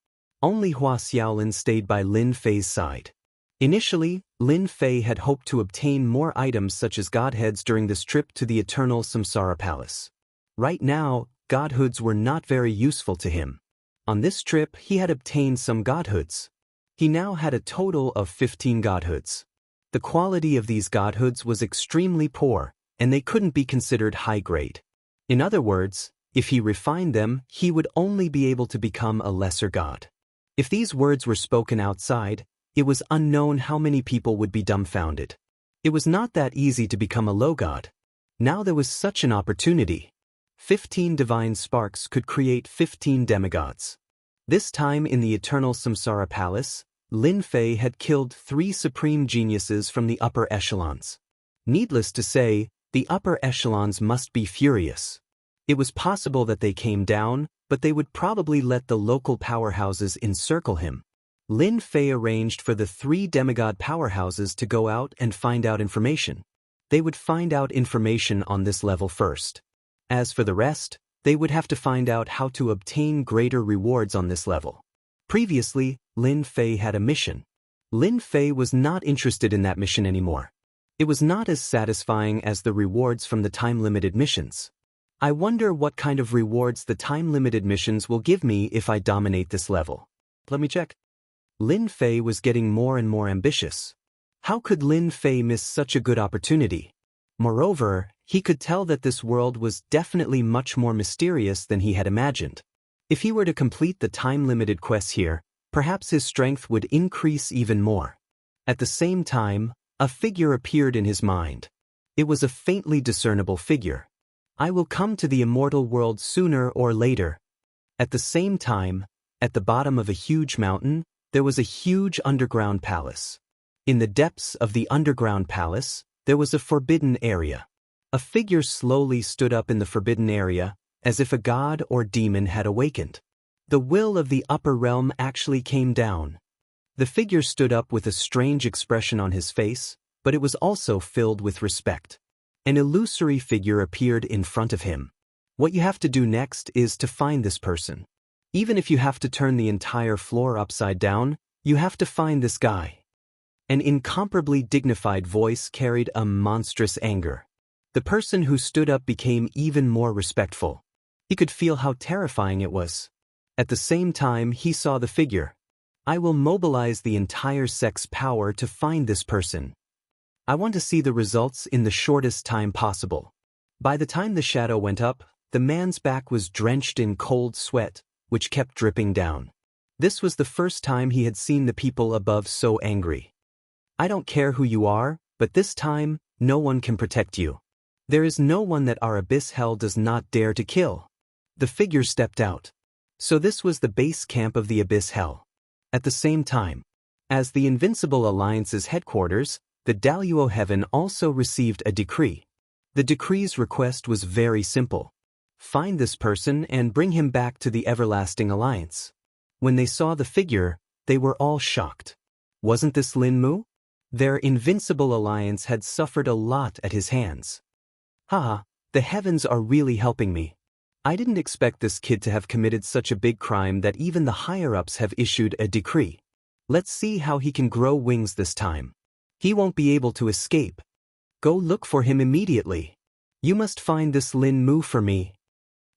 Only Hua Xiaolin stayed by Lin Fei's side. Initially, Lin Fei had hoped to obtain more items such as godheads during this trip to the Eternal Samsara Palace. Right now, godhoods were not very useful to him. On this trip, he had obtained some godhoods. He now had a total of 15 godhoods. The quality of these godhoods was extremely poor, and they couldn't be considered high grade. In other words, if he refined them, he would only be able to become a lesser god. If these words were spoken outside, it was unknown how many people would be dumbfounded. It was not that easy to become a low god. Now there was such an opportunity. 15 divine sparks could create 15 demigods. This time in the Eternal Samsara Palace, Lin Fei had killed 3 supreme geniuses from the upper echelons. Needless to say, the upper echelons must be furious. It was possible that they came down, but they would probably let the local powerhouses encircle him. Lin Fei arranged for the 3 demigod powerhouses to go out and find out information. They would find out information on this level first. As for the rest, they would have to find out how to obtain greater rewards on this level. Previously, Lin Fei had a mission. Lin Fei was not interested in that mission anymore. It was not as satisfying as the rewards from the time-limited missions. I wonder what kind of rewards the time-limited missions will give me if I dominate this level. Let me check. Lin Fei was getting more and more ambitious. How could Lin Fei miss such a good opportunity? Moreover, he could tell that this world was definitely much more mysterious than he had imagined. If he were to complete the time-limited quests here, perhaps his strength would increase even more. At the same time, a figure appeared in his mind. It was a faintly discernible figure. I will come to the immortal world sooner or later. At the same time, at the bottom of a huge mountain, There was a huge underground palace. In the depths of the underground palace, there was a forbidden area. A figure slowly stood up in the forbidden area, as if a god or demon had awakened. The will of the upper realm actually came down. The figure stood up with a strange expression on his face, but it was also filled with respect. An illusory figure appeared in front of him. What you have to do next is to find this person. Even if you have to turn the entire floor upside down, you have to find this guy. An incomparably dignified voice carried a monstrous anger. The person who stood up became even more respectful. He could feel how terrifying it was. At the same time, he saw the figure. I will mobilize the entire sect's power to find this person. I want to see the results in the shortest time possible. By the time the shadow went up, the man's back was drenched in cold sweat, which kept dripping down. This was the first time he had seen the people above so angry. I don't care who you are, but this time, no one can protect you. There is no one that our abyss hell does not dare to kill. The figure stepped out. So this was the base camp of the abyss hell. At the same time, as the Invincible Alliance's headquarters, the Daluo Heaven also received a decree. The decree's request was very simple. Find this person and bring him back to the Everlasting Alliance. When they saw the figure, they were all shocked. Wasn't this Lin Mu? Their Invincible Alliance had suffered a lot at his hands. Haha, the heavens are really helping me. I didn't expect this kid to have committed such a big crime that even the higher-ups have issued a decree. Let's see how he can grow wings this time. He won't be able to escape. Go look for him immediately. You must find this Lin Mu for me.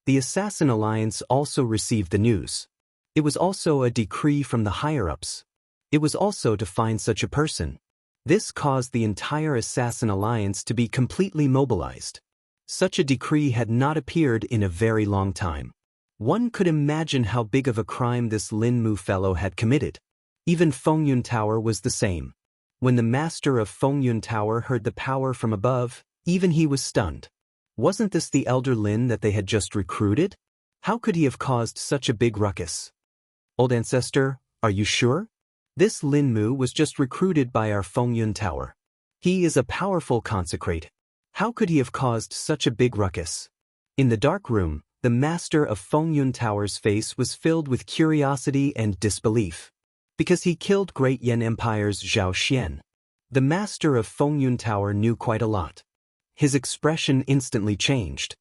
The Assassin Alliance also received the news. It was also a decree from the higher-ups. It was also to find such a person. This caused the entire Assassin Alliance to be completely mobilized. Such a decree had not appeared in a very long time. One could imagine how big of a crime this Lin Mu fellow had committed. Even Fengyun Tower was the same. When the master of Fengyun Tower heard the power from above, even he was stunned. Wasn't this the elder Lin that they had just recruited? How could he have caused such a big ruckus? Old ancestor, are you sure? This Lin Mu was just recruited by our Fengyun Tower. He is a powerful consecrate. How could he have caused such a big ruckus? In the dark room, the master of Fengyun Tower's face was filled with curiosity and disbelief. Because he killed Great Yan Empire's Zhao Xian. The master of Fengyun Tower knew quite a lot. His expression instantly changed.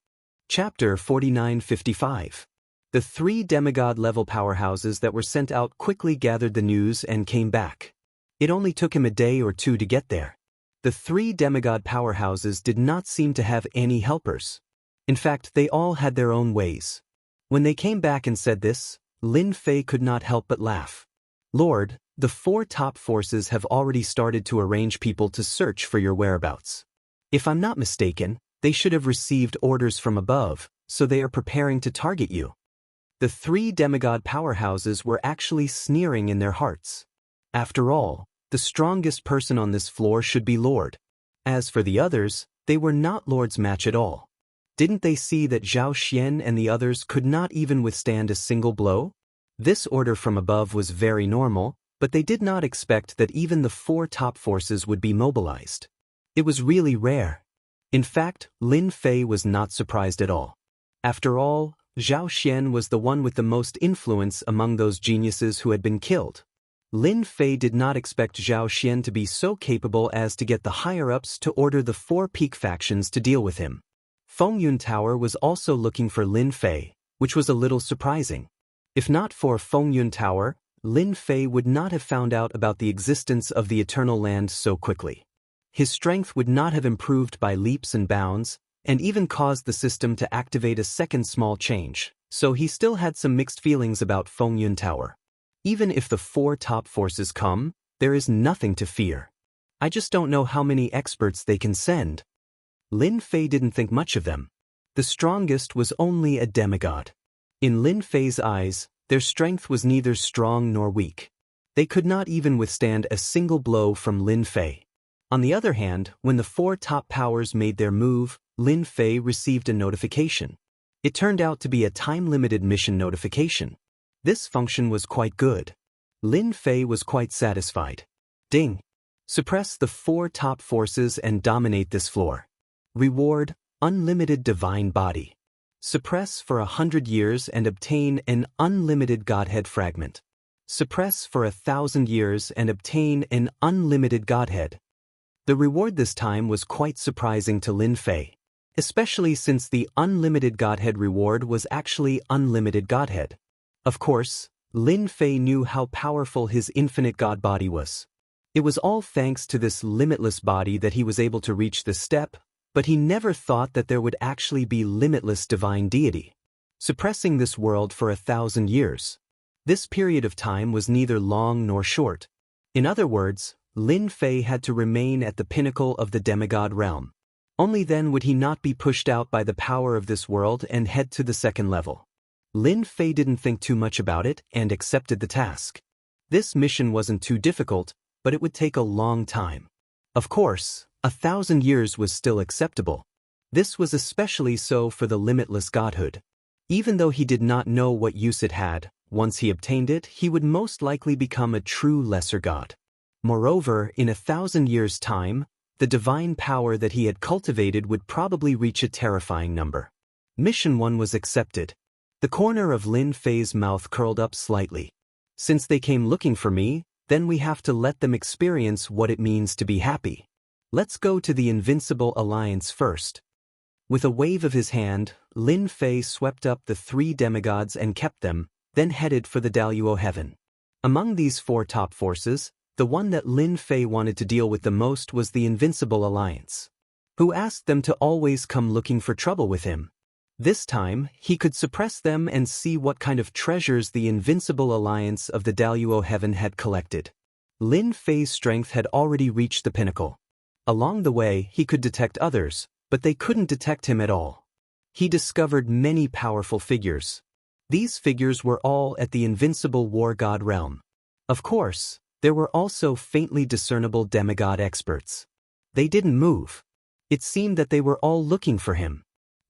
Chapter 4955. The 3 demigod-level powerhouses that were sent out quickly gathered the news and came back. It only took him a day or two to get there. The 3 demigod powerhouses did not seem to have any helpers. In fact, they all had their own ways. When they came back and said this, Lin Fei could not help but laugh. Lord, the 4 top forces have already started to arrange people to search for your whereabouts. If I'm not mistaken, they should have received orders from above, so they are preparing to target you. The 3 demigod powerhouses were actually sneering in their hearts. After all, the strongest person on this floor should be Lord. As for the others, they were not Lord's match at all. Didn't they see that Zhao Xian and the others could not even withstand a single blow? This order from above was very normal, but they did not expect that even the 4 top forces would be mobilized. It was really rare. In fact, Lin Fei was not surprised at all. After all, Zhao Xian was the one with the most influence among those geniuses who had been killed. Lin Fei did not expect Zhao Xian to be so capable as to get the higher-ups to order the 4 peak factions to deal with him. Fengyun Tower was also looking for Lin Fei, which was a little surprising. If not for Fengyun Tower, Lin Fei would not have found out about the existence of the Eternal Land so quickly. His strength would not have improved by leaps and bounds, and even caused the system to activate a second small change, so he still had some mixed feelings about Fengyun Tower. Even if the 4 top forces come, there is nothing to fear. I just don't know how many experts they can send. Lin Fei didn't think much of them. The strongest was only a demigod. In Lin Fei's eyes, their strength was neither strong nor weak. They could not even withstand a single blow from Lin Fei. On the other hand, when the 4 top powers made their move, Lin Fei received a notification. It turned out to be a time-limited mission notification. This function was quite good. Lin Fei was quite satisfied. Ding. Suppress the 4 top forces and dominate this floor. Reward, unlimited divine body. Suppress for 100 years and obtain an unlimited Godhead fragment. Suppress for 1,000 years and obtain an unlimited Godhead. The reward this time was quite surprising to Lin Fei, especially since the unlimited Godhead reward was actually unlimited Godhead. Of course, Lin Fei knew how powerful his infinite God body was. It was all thanks to this limitless body that he was able to reach this step, but he never thought that there would actually be limitless divine deity, suppressing this world for 1,000 years. This period of time was neither long nor short. In other words, Lin Fei had to remain at the pinnacle of the demigod realm. Only then would he not be pushed out by the power of this world and head to the second level. Lin Fei didn't think too much about it and accepted the task. This mission wasn't too difficult, but it would take a long time. Of course, 1,000 years was still acceptable. This was especially so for the limitless godhood. Even though he did not know what use it had, once he obtained it, he would most likely become a true lesser god. Moreover, in 1,000 years' time, the divine power that he had cultivated would probably reach a terrifying number. Mission 1 was accepted. The corner of Lin Fei's mouth curled up slightly. Since they came looking for me, then we have to let them experience what it means to be happy. Let's go to the Invincible Alliance first. With a wave of his hand, Lin Fei swept up the 3 demigods and kept them, then headed for the Daluo heaven. Among these 4 top forces, the one that Lin Fei wanted to deal with the most was the Invincible Alliance, who asked them to always come looking for trouble with him. This time, he could suppress them and see what kind of treasures the Invincible Alliance of the Daluo heaven had collected. Lin Fei's strength had already reached the pinnacle. Along the way, he could detect others, but they couldn't detect him at all. He discovered many powerful figures. These figures were all at the Invincible War God realm. Of course, there were also faintly discernible demigod experts. They didn't move. It seemed that they were all looking for him.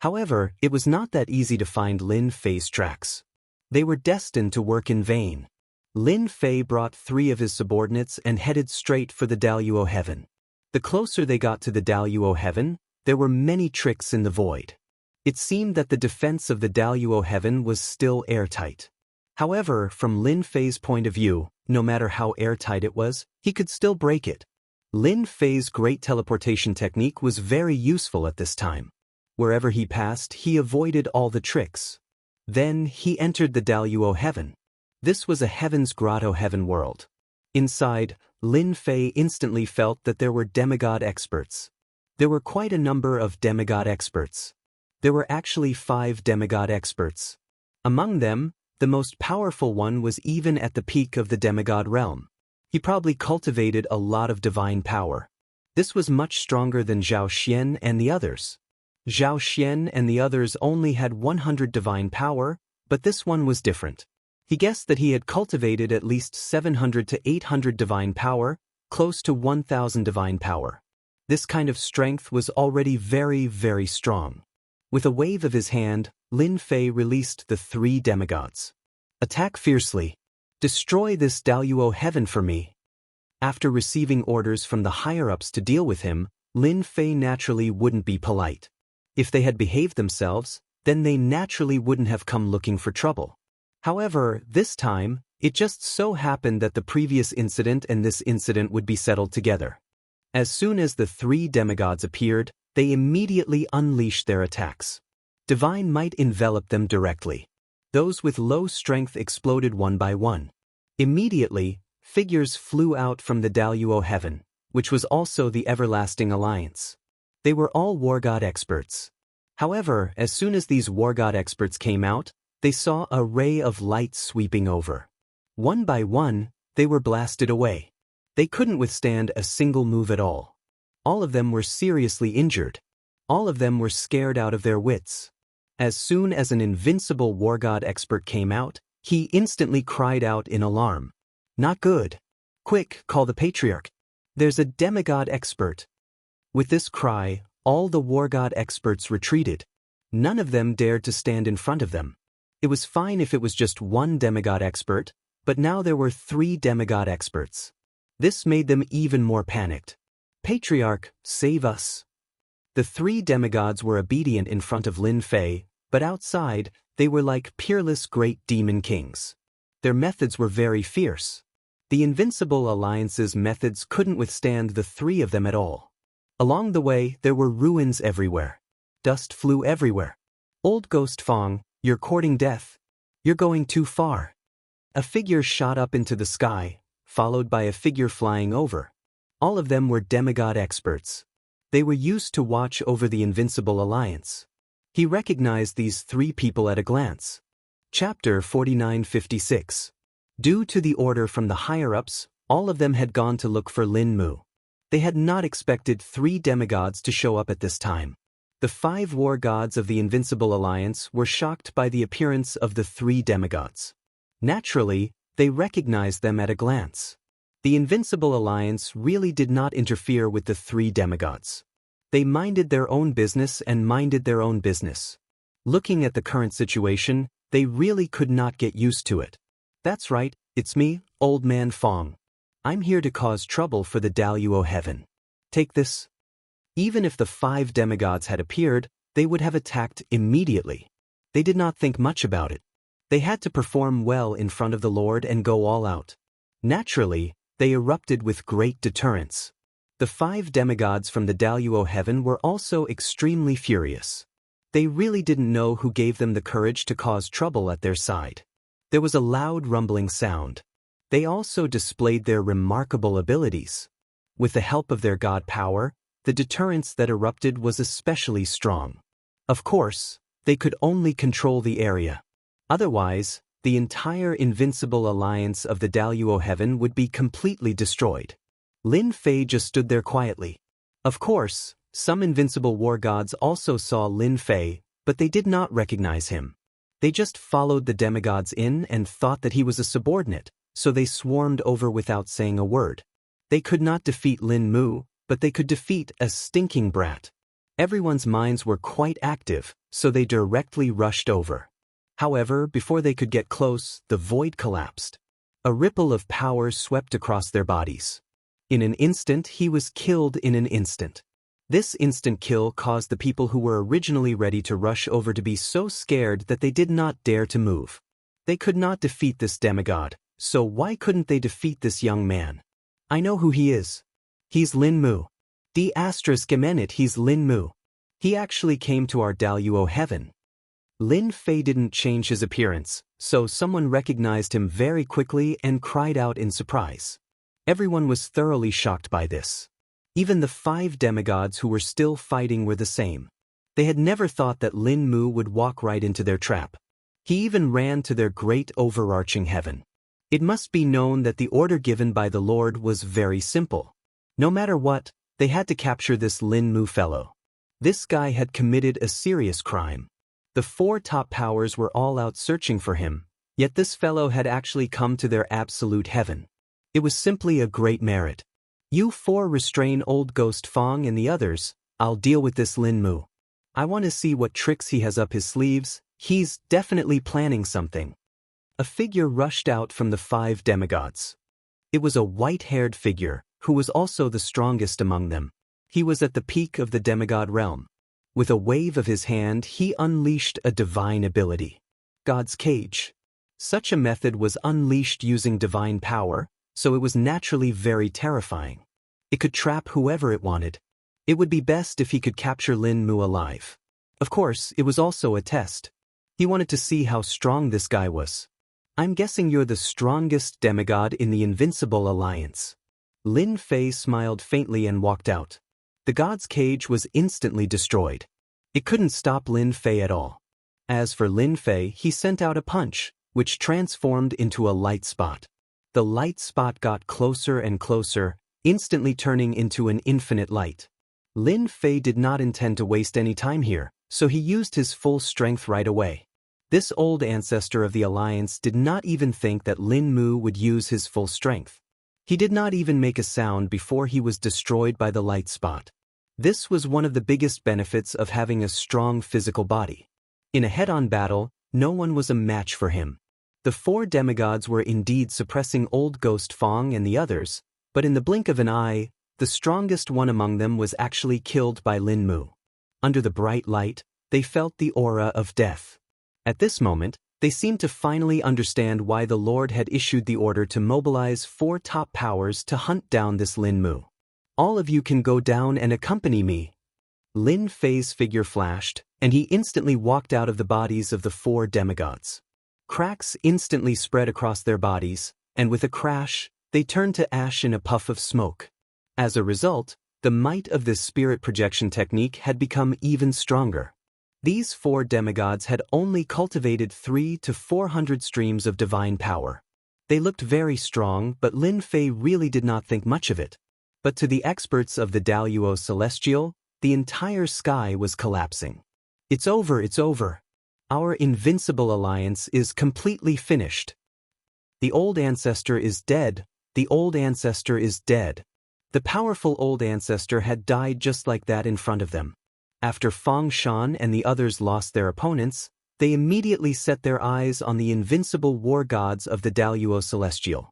However, it was not that easy to find Lin Fei's tracks. They were destined to work in vain. Lin Fei brought 3 of his subordinates and headed straight for the Daluo heaven. The closer they got to the Daluo heaven, there were many tricks in the void. It seemed that the defense of the Daluo heaven was still airtight. However, from Lin Fei's point of view, no matter how airtight it was, he could still break it. Lin Fei's great teleportation technique was very useful at this time. Wherever he passed, he avoided all the tricks. Then he entered the Daluo heaven. This was a heaven's grotto heaven world. Inside, Lin Fei instantly felt that there were demigod experts. There were quite a number of demigod experts. There were actually 5 demigod experts. Among them, the most powerful one was even at the peak of the demigod realm. He probably cultivated a lot of divine power. This was much stronger than Zhao Xian and the others. Zhao Xian and the others only had 100 divine power, but this one was different. He guessed that he had cultivated at least 700 to 800 divine power, close to 1,000 divine power. This kind of strength was already very, very strong. With a wave of his hand, Lin Fei released the 3 demigods. Attack fiercely. Destroy this Daluo heaven for me. After receiving orders from the higher-ups to deal with him, Lin Fei naturally wouldn't be polite. If they had behaved themselves, then they naturally wouldn't have come looking for trouble. However, this time, it just so happened that the previous incident and this incident would be settled together. As soon as the 3 demigods appeared, they immediately unleashed their attacks. Divine might enveloped them directly. Those with low strength exploded one by one. Immediately, figures flew out from the Daluo heaven, which was also the Everlasting Alliance. They were all war god experts. However, as soon as these war god experts came out, they saw a ray of light sweeping over. One by one, they were blasted away. They couldn't withstand a single move at all. All of them were seriously injured. All of them were scared out of their wits. As soon as an invincible war god expert came out, he instantly cried out in alarm. Not good. Quick, call the patriarch. There's a demigod expert. With this cry, all the war god experts retreated. None of them dared to stand in front of them. It was fine if it was just one demigod expert, But now there were 3 demigod experts. This made them even more panicked. Patriarch, save us. The 3 demigods were obedient in front of Lin Fei, but outside, they were like peerless great demon kings. Their methods were very fierce. The Invincible Alliance's methods couldn't withstand the 3 of them at all. Along the way, there were ruins everywhere. Dust flew everywhere. Old Ghost Fong, you're courting death. You're going too far. A figure shot up into the sky, followed by a figure flying over. All of them were demigod experts. They were used to watch over the Invincible Alliance. He recognized these 3 people at a glance. Chapter 4956. Due to the order from the higher-ups, all of them had gone to look for Lin Mu. They had not expected 3 demigods to show up at this time. The 5 war gods of the Invincible Alliance were shocked by the appearance of the 3 demigods. Naturally, they recognized them at a glance. The Invincible Alliance really did not interfere with the 3 demigods. They minded their own business and minded their own business. Looking at the current situation, they really could not get used to it. That's right, it's me, Old Man Fong. I'm here to cause trouble for the Daluo Heaven. Take this. Even if the 5 demigods had appeared, they would have attacked immediately. They did not think much about it. They had to perform well in front of the Lord and go all out. Naturally, they erupted with great deterrence. The 5 demigods from the Daluo Heaven were also extremely furious. They really didn't know who gave them the courage to cause trouble at their side. There was a loud rumbling sound. They also displayed their remarkable abilities. With the help of their god power, the deterrence that erupted was especially strong. Of course, they could only control the area. Otherwise, the entire Invincible Alliance of the Daluo Heaven would be completely destroyed. Lin Fei just stood there quietly. Of course, some Invincible War Gods also saw Lin Fei, but they did not recognize him. They just followed the demigods in and thought that he was a subordinate, so they swarmed over without saying a word. They could not defeat Lin Mu, but they could defeat a stinking brat. Everyone's minds were quite active, so they directly rushed over. However, before they could get close, the void collapsed. A ripple of power swept across their bodies. In an instant, he was killed in an instant. This instant kill caused the people who were originally ready to rush over to be so scared that they did not dare to move. They could not defeat this demigod, so why couldn't they defeat this young man? I know who he is. He's Lin Mu. He's Lin Mu. He actually came to our Daluo Heaven. Lin Fei didn't change his appearance, so someone recognized him very quickly and cried out in surprise. Everyone was thoroughly shocked by this. Even the 5 demigods who were still fighting were the same. They had never thought that Lin Mu would walk right into their trap. He even ran to their great overarching heaven. It must be known that the order given by the Lord was very simple. No matter what, they had to capture this Lin Mu fellow. This guy had committed a serious crime. The 4 top powers were all out searching for him, yet this fellow had actually come to their absolute heaven. It was simply a great merit. You 4 restrain Old Ghost Fong and the others, I'll deal with this Lin Mu. I want to see what tricks he has up his sleeves, he's definitely planning something. A figure rushed out from the 5 demigods. It was a white-haired figure, who was also the strongest among them. He was at the peak of the demigod realm. With a wave of his hand, he unleashed a divine ability. God's Cage. Such a method was unleashed using divine power, so it was naturally very terrifying. It could trap whoever it wanted. It would be best if he could capture Lin Mu alive. Of course, it was also a test. He wanted to see how strong this guy was. I'm guessing you're the strongest demigod in the Invincible Alliance. Lin Fei smiled faintly and walked out. The God's Cage was instantly destroyed. It couldn't stop Lin Fei at all. As for Lin Fei, he sent out a punch, which transformed into a light spot. The light spot got closer and closer, instantly turning into an infinite light. Lin Fei did not intend to waste any time here, so he used his full strength right away. This old ancestor of the Alliance did not even think that Lin Mu would use his full strength. He did not even make a sound before he was destroyed by the light spot. This was one of the biggest benefits of having a strong physical body. In a head-on battle, no one was a match for him. The 4 demigods were indeed suppressing old Ghost Fong and the others, but in the blink of an eye, the strongest one among them was actually killed by Lin Mu. Under the bright light, they felt the aura of death. At this moment, they seemed to finally understand why the Lord had issued the order to mobilize 4 top powers to hunt down this Lin Mu. All of you can go down and accompany me. Lin Fei's figure flashed, and he instantly walked out of the bodies of the 4 demigods. Cracks instantly spread across their bodies, and with a crash, they turned to ash in a puff of smoke. As a result, the might of this spirit projection technique had become even stronger. These 4 demigods had only cultivated 300 to 400 streams of divine power. They looked very strong, but Lin Fei really did not think much of it. But to the experts of the Daluo Celestial, the entire sky was collapsing. It's over, it's over. Our invincible alliance is completely finished. The old ancestor is dead. The old ancestor is dead. The powerful old ancestor had died just like that in front of them. After Fang Shan and the others lost their opponents, they immediately set their eyes on the invincible war gods of the Daluo Celestial.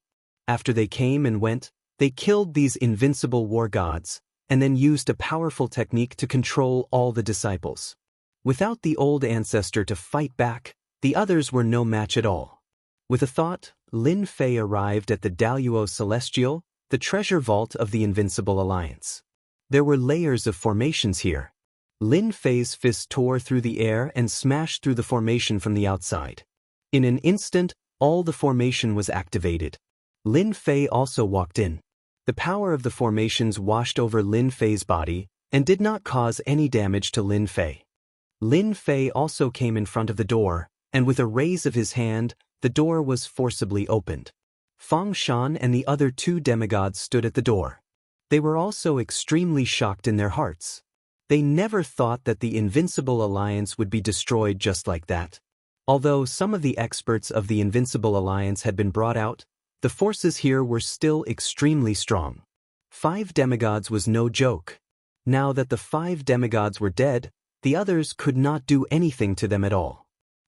After they came and went, they killed these invincible war gods, and then used a powerful technique to control all the disciples. Without the old ancestor to fight back, the others were no match at all. With a thought, Lin Fei arrived at the Daluo Celestial, the treasure vault of the Invincible Alliance. There were layers of formations here. Lin Fei's fist tore through the air and smashed through the formation from the outside. In an instant, all the formation was activated. Lin Fei also walked in. The power of the formations washed over Lin Fei's body and did not cause any damage to Lin Fei. Lin Fei also came in front of the door, and with a raise of his hand, the door was forcibly opened. Fang Shan and the other 2 demigods stood at the door. They were also extremely shocked in their hearts. They never thought that the Invincible Alliance would be destroyed just like that. Although some of the experts of the Invincible Alliance had been brought out, the forces here were still extremely strong. 5 demigods was no joke. Now that the 5 demigods were dead, the others could not do anything to them at all.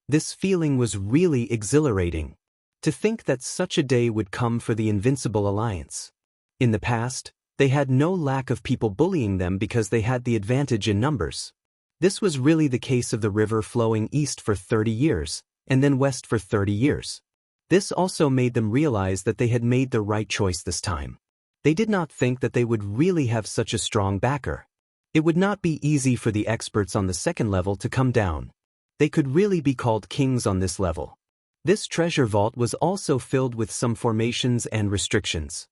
This feeling was really exhilarating. To think that such a day would come for the Invincible Alliance. In the past, they had no lack of people bullying them because they had the advantage in numbers. This was really the case of the river flowing east for 30 years, and then west for 30 years. This also made them realize that they had made the right choice this time. They did not think that they would really have such a strong backer. It would not be easy for the experts on the 2nd level to come down. They could really be called kings on this level. This treasure vault was also filled with some formations and restrictions.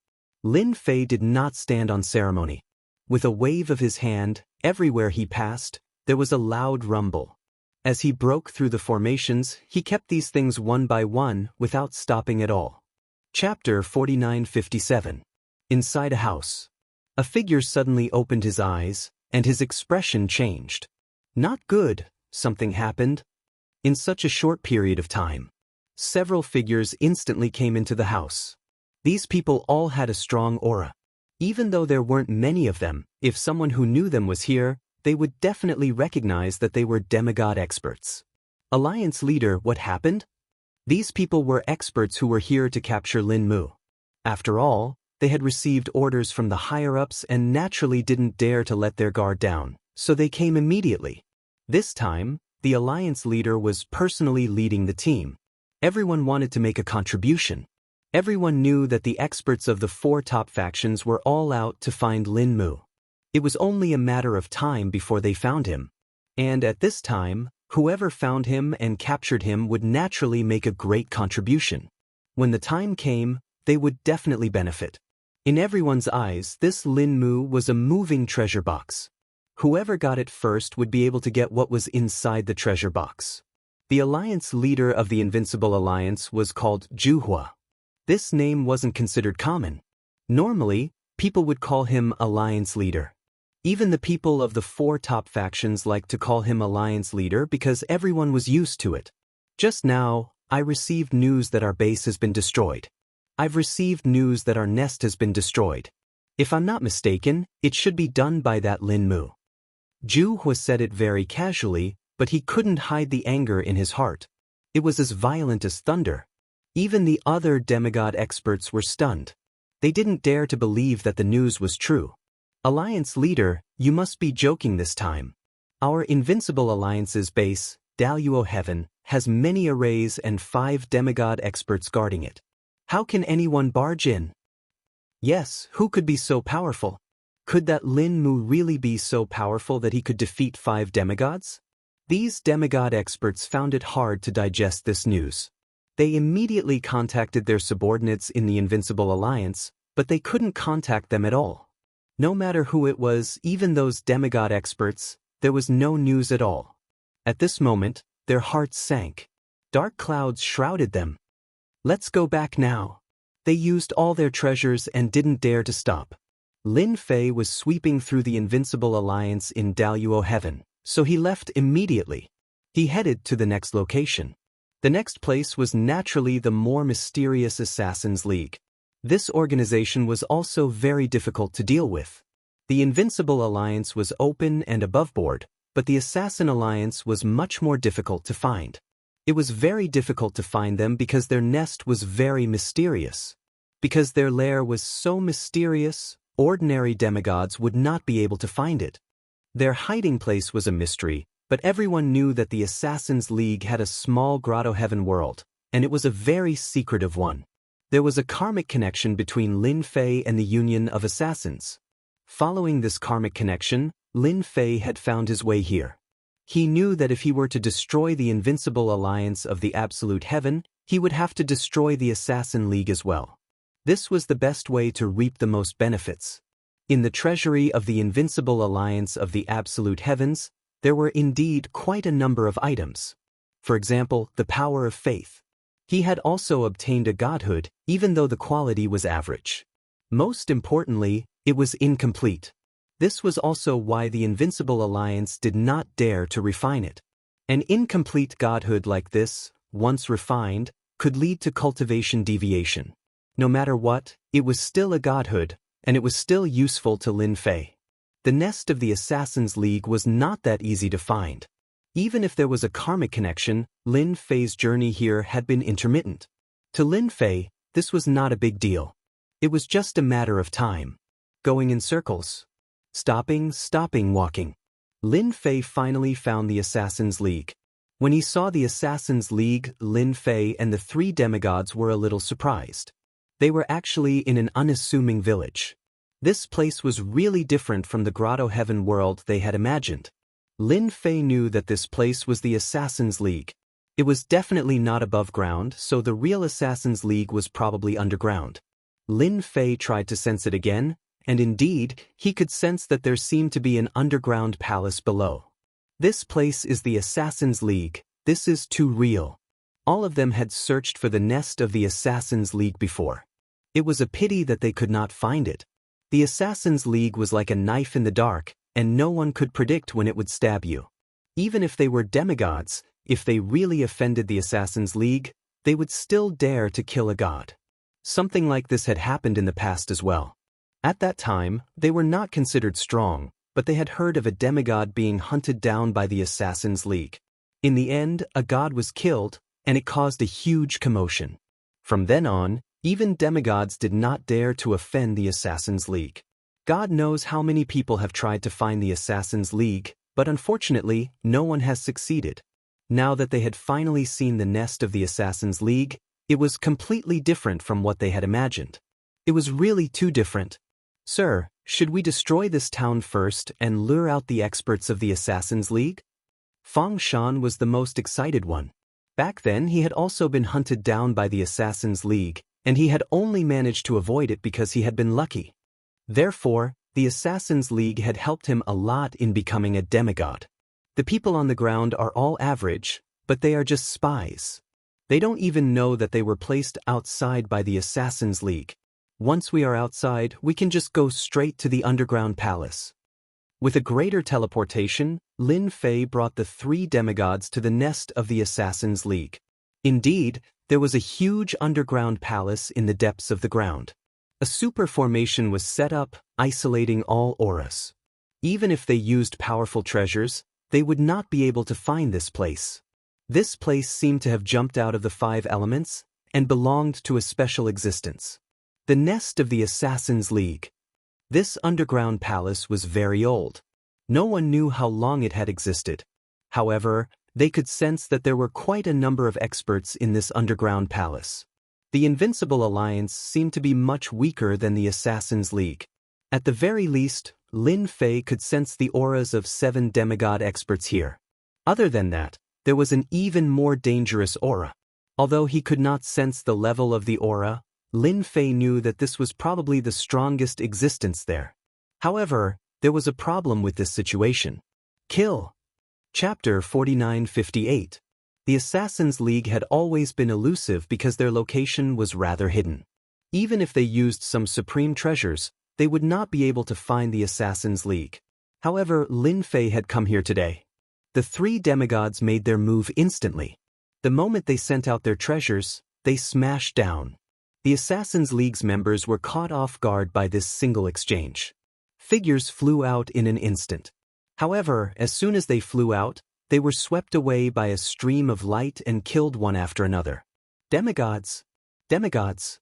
Lin Fei did not stand on ceremony. With a wave of his hand, everywhere he passed, there was a loud rumble. As he broke through the formations, he kept these things one by one without stopping at all. Chapter 4957. Inside a house. A figure suddenly opened his eyes, and his expression changed. Not good, something happened. In such a short period of time. Several figures instantly came into the house. These people all had a strong aura. Even though there weren't many of them, if someone who knew them was here, they would definitely recognize that they were demigod experts. Alliance leader, what happened? These people were experts who were here to capture Lin Mu. After all, they had received orders from the higher-ups and naturally didn't dare to let their guard down, so they came immediately. This time, the alliance leader was personally leading the team. Everyone wanted to make a contribution. Everyone knew that the experts of the 4 top factions were all out to find Lin Mu. It was only a matter of time before they found him. And at this time, whoever found him and captured him would naturally make a great contribution. When the time came, they would definitely benefit. In everyone's eyes, this Lin Mu was a moving treasure box. Whoever got it first would be able to get what was inside the treasure box. The alliance leader of the Invincible Alliance was called Juhua. This name wasn't considered common. Normally, people would call him alliance leader. Even the people of the 4 top factions liked to call him alliance leader because everyone was used to it. Just now, I received news that our base has been destroyed. I've received news that our nest has been destroyed. If I'm not mistaken, it should be done by that Lin Mu. Juhua said it very casually, but he couldn't hide the anger in his heart. It was as violent as thunder. Even the other demigod experts were stunned. They didn't dare to believe that the news was true. Alliance leader, you must be joking this time. Our Invincible Alliance's base, Daluo Heaven, has many arrays and 5 demigod experts guarding it. How can anyone barge in? Yes, who could be so powerful? Could that Lin Mu really be so powerful that he could defeat 5 demigods? These demigod experts found it hard to digest this news. They immediately contacted their subordinates in the Invincible Alliance, but they couldn't contact them at all. No matter who it was, even those demigod experts, there was no news at all. At this moment, their hearts sank. Dark clouds shrouded them. Let's go back now. They used all their treasures and didn't dare to stop. Lin Fei was sweeping through the Invincible Alliance in Daluo Heaven, so he left immediately. He headed to the next location. The next place was naturally the more mysterious Assassins' League. This organization was also very difficult to deal with. The Invincible Alliance was open and aboveboard, but the Assassin Alliance was much more difficult to find. It was very difficult to find them because their nest was very mysterious. Because their lair was so mysterious, ordinary demigods would not be able to find it. Their hiding place was a mystery, but everyone knew that the Assassins' League had a small grotto heaven world, and it was a very secretive one. There was a karmic connection between Lin Fei and the Union of Assassins. Following this karmic connection, Lin Fei had found his way here. He knew that if he were to destroy the Invincible Alliance of the Absolute Heaven, he would have to destroy the Assassin League as well. This was the best way to reap the most benefits. In the treasury of the Invincible Alliance of the Absolute Heavens, there were indeed quite a number of items. For example, the power of faith. He had also obtained a godhood, even though the quality was average. Most importantly, it was incomplete. This was also why the Invincible Alliance did not dare to refine it. An incomplete godhood like this, once refined, could lead to cultivation deviation. No matter what, it was still a godhood, and it was still useful to Lin Fei. The nest of the Assassins' League was not that easy to find. Even if there was a karmic connection, Lin Fei's journey here had been intermittent. To Lin Fei, this was not a big deal. It was just a matter of time. Going in circles. Stopping, walking. Lin Fei finally found the Assassins' League. When he saw the Assassins' League, Lin Fei and the 3 demigods were a little surprised. They were actually in an unassuming village. This place was really different from the Grotto Heaven world they had imagined. Lin Fei knew that this place was the Assassins' League. It was definitely not above ground, so the real Assassins' League was probably underground. Lin Fei tried to sense it again, and indeed, he could sense that there seemed to be an underground palace below. This place is the Assassins' League. This is too real. All of them had searched for the nest of the Assassins' League before. It was a pity that they could not find it. The Assassins' League was like a knife in the dark, and no one could predict when it would stab you. Even if they were demigods, if they really offended the Assassins' League, they would still dare to kill a god. Something like this had happened in the past as well. At that time, they were not considered strong, but they had heard of a demigod being hunted down by the Assassins' League. In the end, a god was killed, and it caused a huge commotion. From then on, even demigods did not dare to offend the Assassins' League. God knows how many people have tried to find the Assassins' League, but unfortunately, no one has succeeded. Now that they had finally seen the nest of the Assassins' League, it was completely different from what they had imagined. It was really too different. Sir, should we destroy this town first and lure out the experts of the Assassins' League? Fang Shan was the most excited one. Back then he had also been hunted down by the Assassins' League, and he had only managed to avoid it because he had been lucky. Therefore, the Assassins' League had helped him a lot in becoming a demigod. The people on the ground are all average, but they are just spies. They don't even know that they were placed outside by the Assassins' League. Once we are outside, we can just go straight to the underground palace. With a greater teleportation, Lin Fei brought the 3 demigods to the nest of the Assassins' League. Indeed, there was a huge underground palace in the depths of the ground. A super formation was set up, isolating all auras. Even if they used powerful treasures, they would not be able to find this place. This place seemed to have jumped out of the 5 elements, and belonged to a special existence. The nest of the Assassins' League. This underground palace was very old. No one knew how long it had existed. However, they could sense that there were quite a number of experts in this underground palace. The Invincible Alliance seemed to be much weaker than the Assassins' League. At the very least, Lin Fei could sense the auras of 7 demigod experts here. Other than that, there was an even more dangerous aura. Although he could not sense the level of the aura, Lin Fei knew that this was probably the strongest existence there. However, there was a problem with this situation. Kill. Chapter 4958. The Assassins' League had always been elusive because their location was rather hidden. Even if they used some supreme treasures, they would not be able to find the Assassins' League. However, Lin Fei had come here today. The 3 demigods made their move instantly. The moment they sent out their treasures, they smashed down. The Assassins' League's members were caught off guard by this single exchange. Figures flew out in an instant. However, as soon as they flew out, they were swept away by a stream of light and killed one after another. Demigods! Demigods!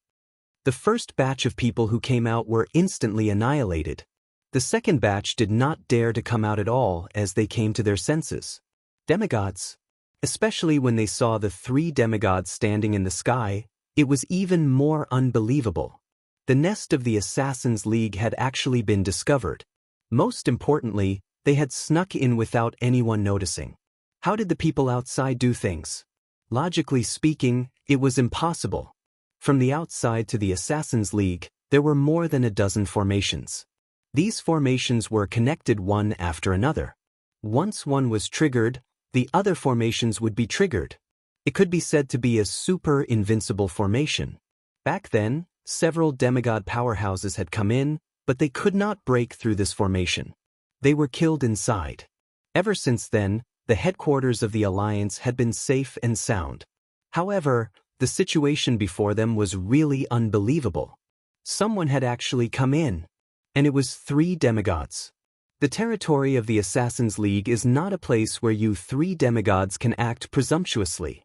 The first batch of people who came out were instantly annihilated. The second batch did not dare to come out at all as they came to their senses. Demigods! Especially when they saw the 3 demigods standing in the sky, it was even more unbelievable. The nest of the Assassins' League had actually been discovered. Most importantly, they had snuck in without anyone noticing. How did the people outside do things? Logically speaking, it was impossible. From the outside to the Assassins' League, there were more than a dozen formations. These formations were connected one after another. Once one was triggered, the other formations would be triggered. It could be said to be a super invincible formation. Back then, several demigod powerhouses had come in, but they could not break through this formation. They were killed inside. Ever since then, the headquarters of the Alliance had been safe and sound. However, the situation before them was really unbelievable. Someone had actually come in, and it was 3 demigods. The territory of the Assassins' League is not a place where you 3 demigods can act presumptuously.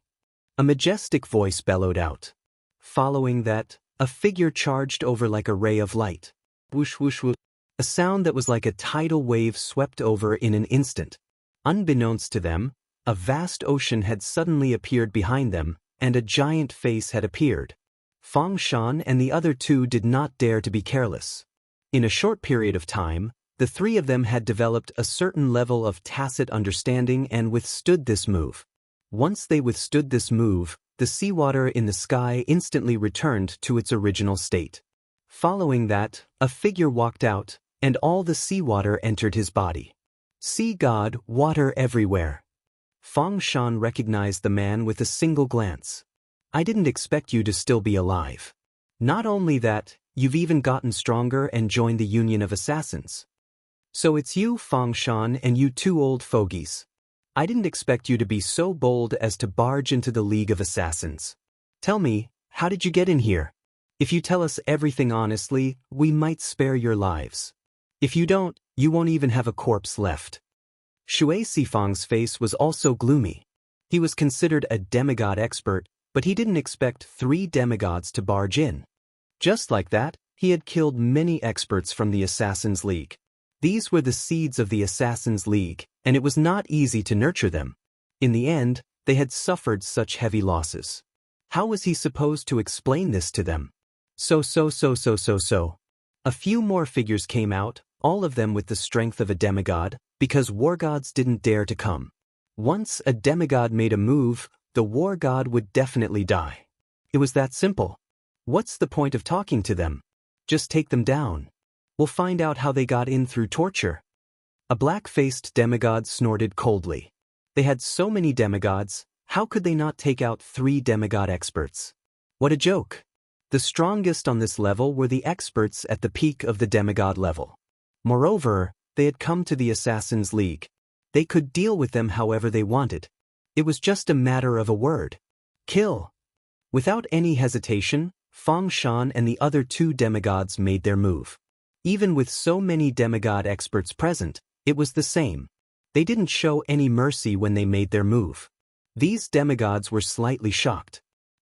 A majestic voice bellowed out. Following that, a figure charged over like a ray of light. Whoosh whoosh whoosh. A sound that was like a tidal wave swept over in an instant. Unbeknownst to them, a vast ocean had suddenly appeared behind them, and a giant face had appeared. Fang Shan and the other 2 did not dare to be careless. In a short period of time, the 3 of them had developed a certain level of tacit understanding and withstood this move. Once they withstood this move, the seawater in the sky instantly returned to its original state. Following that, a figure walked out, and all the seawater entered his body. Sea God, water everywhere. Fang Shan recognized the man with a single glance. I didn't expect you to still be alive. Not only that, you've even gotten stronger and joined the Union of Assassins. So it's you, Fang Shan, and you 2 old fogies. I didn't expect you to be so bold as to barge into the League of Assassins. Tell me, how did you get in here? If you tell us everything honestly, we might spare your lives. If you don't, you won't even have a corpse left. Shui Sifang's face was also gloomy. He was considered a demigod expert, but he didn't expect 3 demigods to barge in. Just like that, he had killed many experts from the Assassins' League. These were the seeds of the Assassins' League, and it was not easy to nurture them. In the end, they had suffered such heavy losses. How was he supposed to explain this to them? So. A few more figures came out, all of them with the strength of a demigod, because war gods didn't dare to come. Once a demigod made a move, the war god would definitely die. It was that simple. What's the point of talking to them? Just take them down. We'll find out how they got in through torture. A black-faced demigod snorted coldly. They had so many demigods, how could they not take out 3 demigod experts? What a joke. The strongest on this level were the experts at the peak of the demigod level. Moreover, they had come to the Assassins' League. They could deal with them however they wanted. It was just a matter of a word. Kill. Without any hesitation, Fang Shan and the other 2 demigods made their move. Even with so many demigod experts present, it was the same. They didn't show any mercy when they made their move. These demigods were slightly shocked.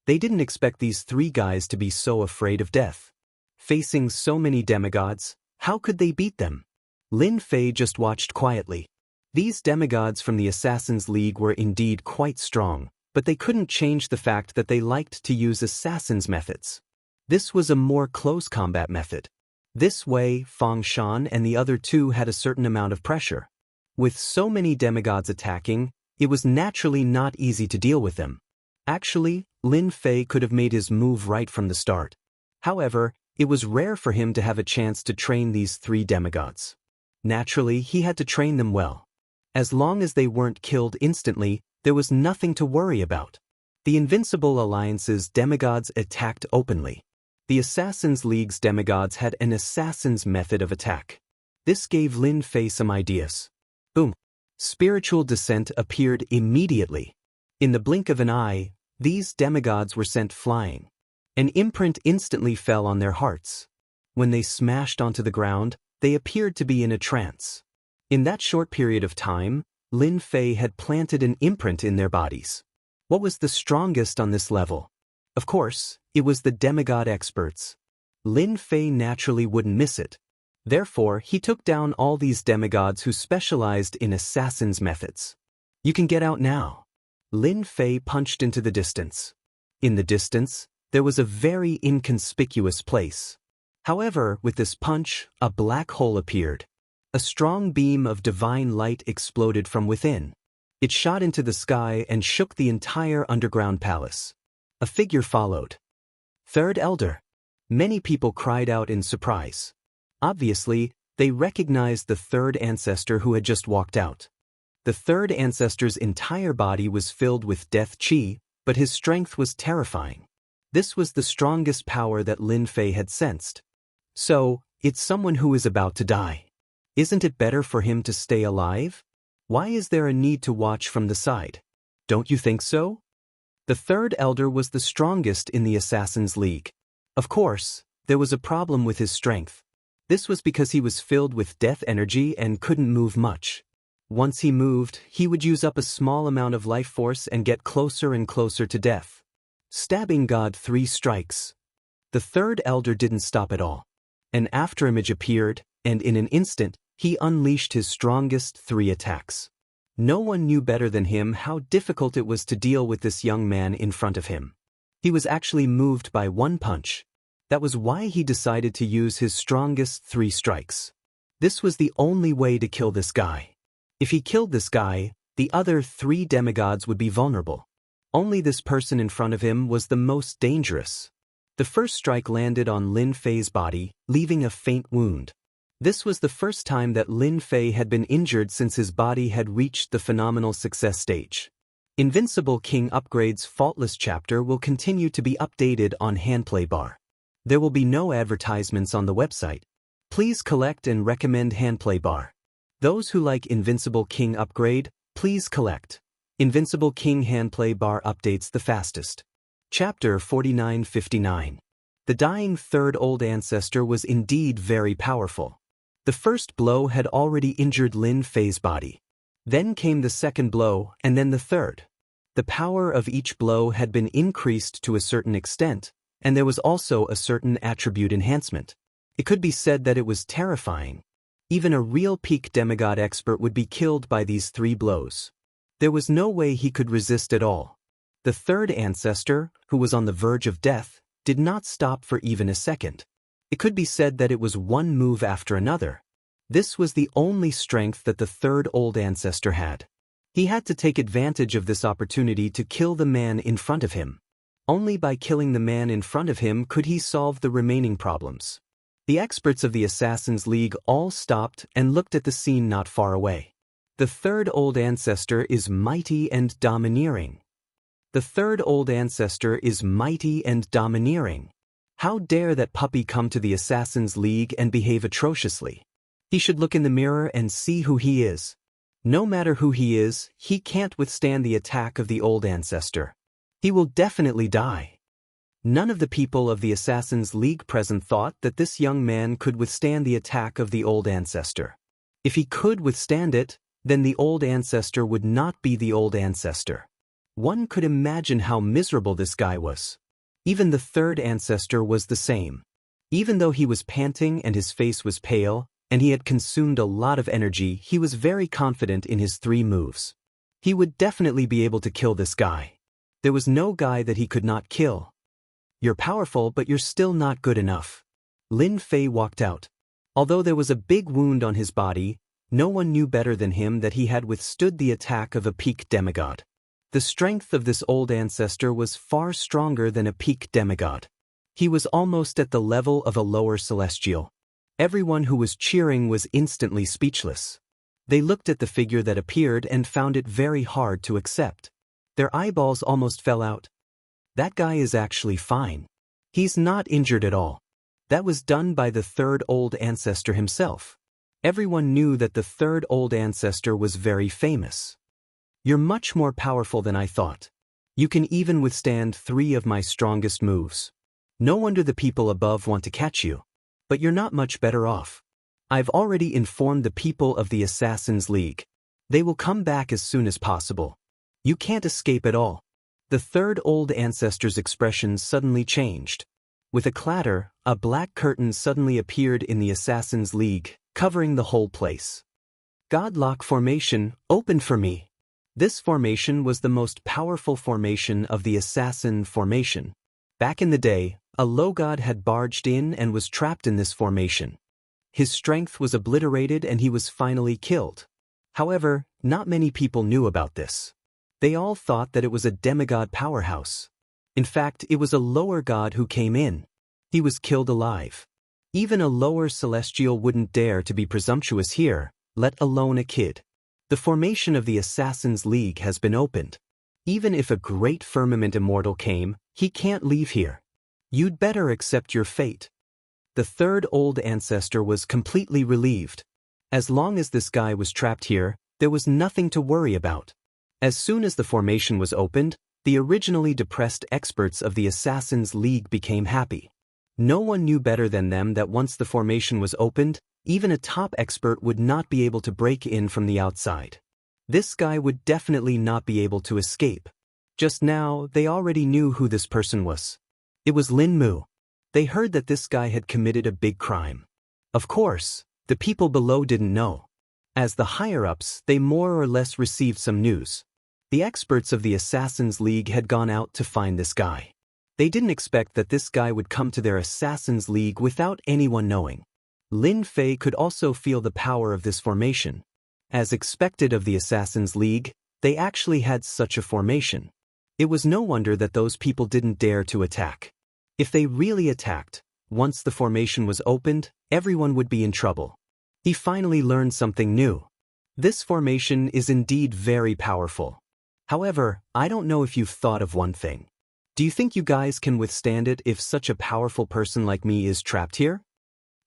They didn't expect these three guys to be so afraid of death. Facing so many demigods, how could they beat them? Lin Fei just watched quietly. These demigods from the Assassin's League were indeed quite strong, but they couldn't change the fact that they liked to use assassin's methods. This was a more close combat method. This way, Fang Shan and the other two had a certain amount of pressure. With so many demigods attacking, it was naturally not easy to deal with them. Actually, Lin Fei could have made his move right from the start. However, it was rare for him to have a chance to train these three demigods. Naturally, he had to train them well. As long as they weren't killed instantly, there was nothing to worry about. The Invincible Alliance's demigods attacked openly. The Assassin's League's demigods had an assassin's method of attack. This gave Lin Fei some ideas. Boom! Spiritual descent appeared immediately. In the blink of an eye, these demigods were sent flying. An imprint instantly fell on their hearts. When they smashed onto the ground, they appeared to be in a trance. In that short period of time, Lin Fei had planted an imprint in their bodies. What was the strongest on this level? Of course, it was the demigod experts. Lin Fei naturally wouldn't miss it. Therefore, he took down all these demigods who specialized in assassin's methods. You can get out now. Lin Fei punched into the distance. In the distance, there was a very inconspicuous place. However, with this punch, a black hole appeared. A strong beam of divine light exploded from within. It shot into the sky and shook the entire underground palace. A figure followed. Third Elder. Many people cried out in surprise. Obviously, they recognized the third ancestor who had just walked out. The third ancestor's entire body was filled with death chi, but his strength was terrifying. This was the strongest power that Lin Fei had sensed. So, it's someone who is about to die. Isn't it better for him to stay alive? Why is there a need to watch from the side? Don't you think so? The third elder was the strongest in the Assassin's League. Of course, there was a problem with his strength. This was because he was filled with death energy and couldn't move much. Once he moved, he would use up a small amount of life force and get closer and closer to death. Stabbing God 3 strikes. The third elder didn't stop at all. An afterimage appeared, and in an instant, he unleashed his strongest 3 attacks. No one knew better than him how difficult it was to deal with this young man in front of him. He was actually moved by one punch. That was why he decided to use his strongest 3 strikes. This was the only way to kill this guy. If he killed this guy, the other 3 demigods would be vulnerable. Only this person in front of him was the most dangerous. The first strike landed on Lin Fei's body, leaving a faint wound. This was the first time that Lin Fei had been injured since his body had reached the phenomenal success stage. Invincible King Upgrade's Faultless chapter will continue to be updated on Handplay Bar. There will be no advertisements on the website. Please collect and recommend Handplay Bar. Those who like Invincible King Upgrade, please collect. Invincible King Handplay Bar updates the fastest. Chapter 4959. The dying third old ancestor was indeed very powerful. The first blow had already injured Lin Fei's body. Then came the second blow, and then the third. The power of each blow had been increased to a certain extent, and there was also a certain attribute enhancement. It could be said that it was terrifying. Even a real peak demigod expert would be killed by these 3 blows. There was no way he could resist at all. The third ancestor, who was on the verge of death, did not stop for even a second. It could be said that it was one move after another. This was the only strength that the third old ancestor had. He had to take advantage of this opportunity to kill the man in front of him. Only by killing the man in front of him could he solve the remaining problems. The experts of the Assassin's League all stopped and looked at the scene not far away. The third old ancestor is mighty and domineering. The third old ancestor is mighty and domineering. How dare that puppy come to the Assassin's League and behave atrociously? He should look in the mirror and see who he is. No matter who he is, he can't withstand the attack of the old ancestor. He will definitely die. None of the people of the Assassin's League present thought that this young man could withstand the attack of the old ancestor. If he could withstand it, then the old ancestor would not be the old ancestor. One could imagine how miserable this guy was. Even the third ancestor was the same. Even though he was panting and his face was pale, and he had consumed a lot of energy, he was very confident in his 3 moves. He would definitely be able to kill this guy. There was no guy that he could not kill. You're powerful, but you're still not good enough. Lin Fei walked out. Although there was a big wound on his body, no one knew better than him that he had withstood the attack of a peak demigod. The strength of this old ancestor was far stronger than a peak demigod. He was almost at the level of a lower celestial. Everyone who was cheering was instantly speechless. They looked at the figure that appeared and found it very hard to accept. Their eyeballs almost fell out. That guy is actually fine. He's not injured at all. That was done by the third old ancestor himself. Everyone knew that the third old ancestor was very famous. You're much more powerful than I thought. You can even withstand 3 of my strongest moves. No wonder the people above want to catch you. But you're not much better off. I've already informed the people of the Assassin's League. They will come back as soon as possible. You can't escape at all. The third old ancestor's expression suddenly changed. With a clatter, a black curtain suddenly appeared in the Assassin's League, covering the whole place. Godlock formation, open for me. This formation was the most powerful formation of the Assassin formation. Back in the day, a low god had barged in and was trapped in this formation. His strength was obliterated and he was finally killed. However, not many people knew about this. They all thought that it was a demigod powerhouse. In fact, it was a lower god who came in. He was killed alive. Even a lower celestial wouldn't dare to be presumptuous here, let alone a kid. The formation of the Assassin's League has been opened. Even if a great firmament immortal came, he can't leave here. You'd better accept your fate. The third old ancestor was completely relieved. As long as this guy was trapped here, there was nothing to worry about. As soon as the formation was opened, the originally depressed experts of the Assassin's League became happy. No one knew better than them that once the formation was opened, even a top expert would not be able to break in from the outside. This guy would definitely not be able to escape. Just now, they already knew who this person was. It was Lin Mu. They heard that this guy had committed a big crime. Of course, the people below didn't know. As the higher-ups, they more or less received some news. The experts of the Assassin's League had gone out to find this guy. They didn't expect that this guy would come to their Assassin's League without anyone knowing. Lin Fei could also feel the power of this formation. As expected of the Assassin's League, they actually had such a formation. It was no wonder that those people didn't dare to attack. If they really attacked, once the formation was opened, everyone would be in trouble. He finally learned something new. This formation is indeed very powerful. However, I don't know if you've thought of one thing. Do you think you guys can withstand it if such a powerful person like me is trapped here?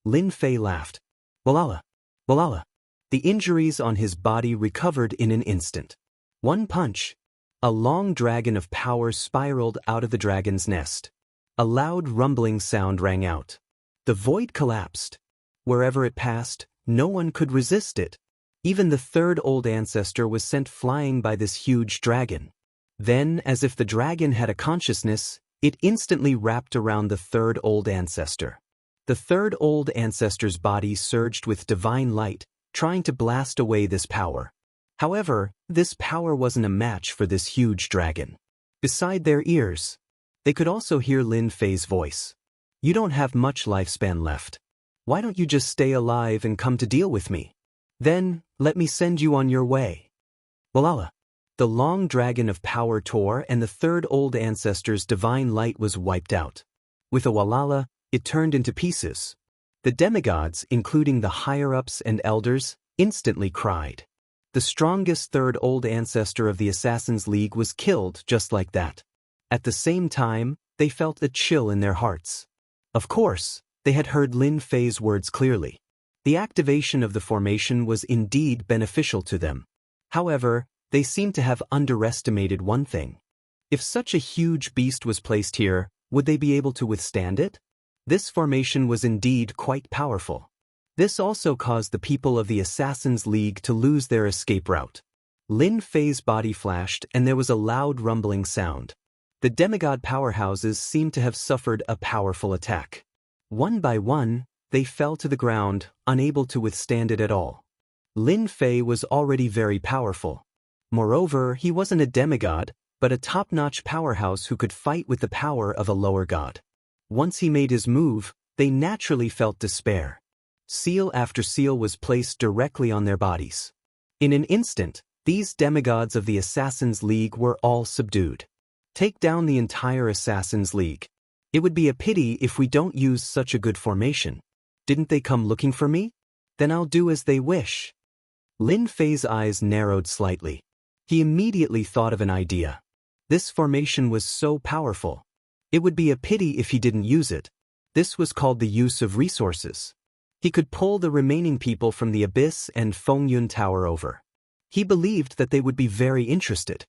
Lin Fei laughed. Walala. Walala. The injuries on his body recovered in an instant. One punch. A long dragon of power spiraled out of the dragon's nest. A loud rumbling sound rang out. The void collapsed. Wherever it passed, no one could resist it. Even the third old ancestor was sent flying by this huge dragon. Then, as if the dragon had a consciousness, it instantly wrapped around the third old ancestor. The third old ancestor's body surged with divine light, trying to blast away this power. However, this power wasn't a match for this huge dragon. Beside their ears, they could also hear Lin Fei's voice. You don't have much lifespan left. Why don't you just stay alive and come to deal with me? Then, let me send you on your way. Walala. The long dragon of power tore and the third old ancestor's divine light was wiped out. With a walala, it turned into pieces. The demigods, including the higher-ups and elders, instantly cried. The strongest third old ancestor of the Assassin's League was killed just like that. At the same time, they felt a chill in their hearts. Of course, they had heard Lin Fei's words clearly. The activation of the formation was indeed beneficial to them. However, they seemed to have underestimated one thing. If such a huge beast was placed here, would they be able to withstand it? This formation was indeed quite powerful. This also caused the people of the Assassin's League to lose their escape route. Lin Fei's body flashed and there was a loud rumbling sound. The demigod powerhouses seemed to have suffered a powerful attack. One by one, they fell to the ground, unable to withstand it at all. Lin Fei was already very powerful. Moreover, he wasn't a demigod, but a top-notch powerhouse who could fight with the power of a lower god. Once he made his move, they naturally felt despair. Seal after seal was placed directly on their bodies. In an instant, these demigods of the Assassins' League were all subdued. Take down the entire Assassins' League. It would be a pity if we don't use such a good formation. Didn't they come looking for me? Then I'll do as they wish. Lin Fei's eyes narrowed slightly. He immediately thought of an idea. This formation was so powerful. It would be a pity if he didn't use it. This was called the use of resources. He could pull the remaining people from the Abyss and Fengyun Tower over. He believed that they would be very interested.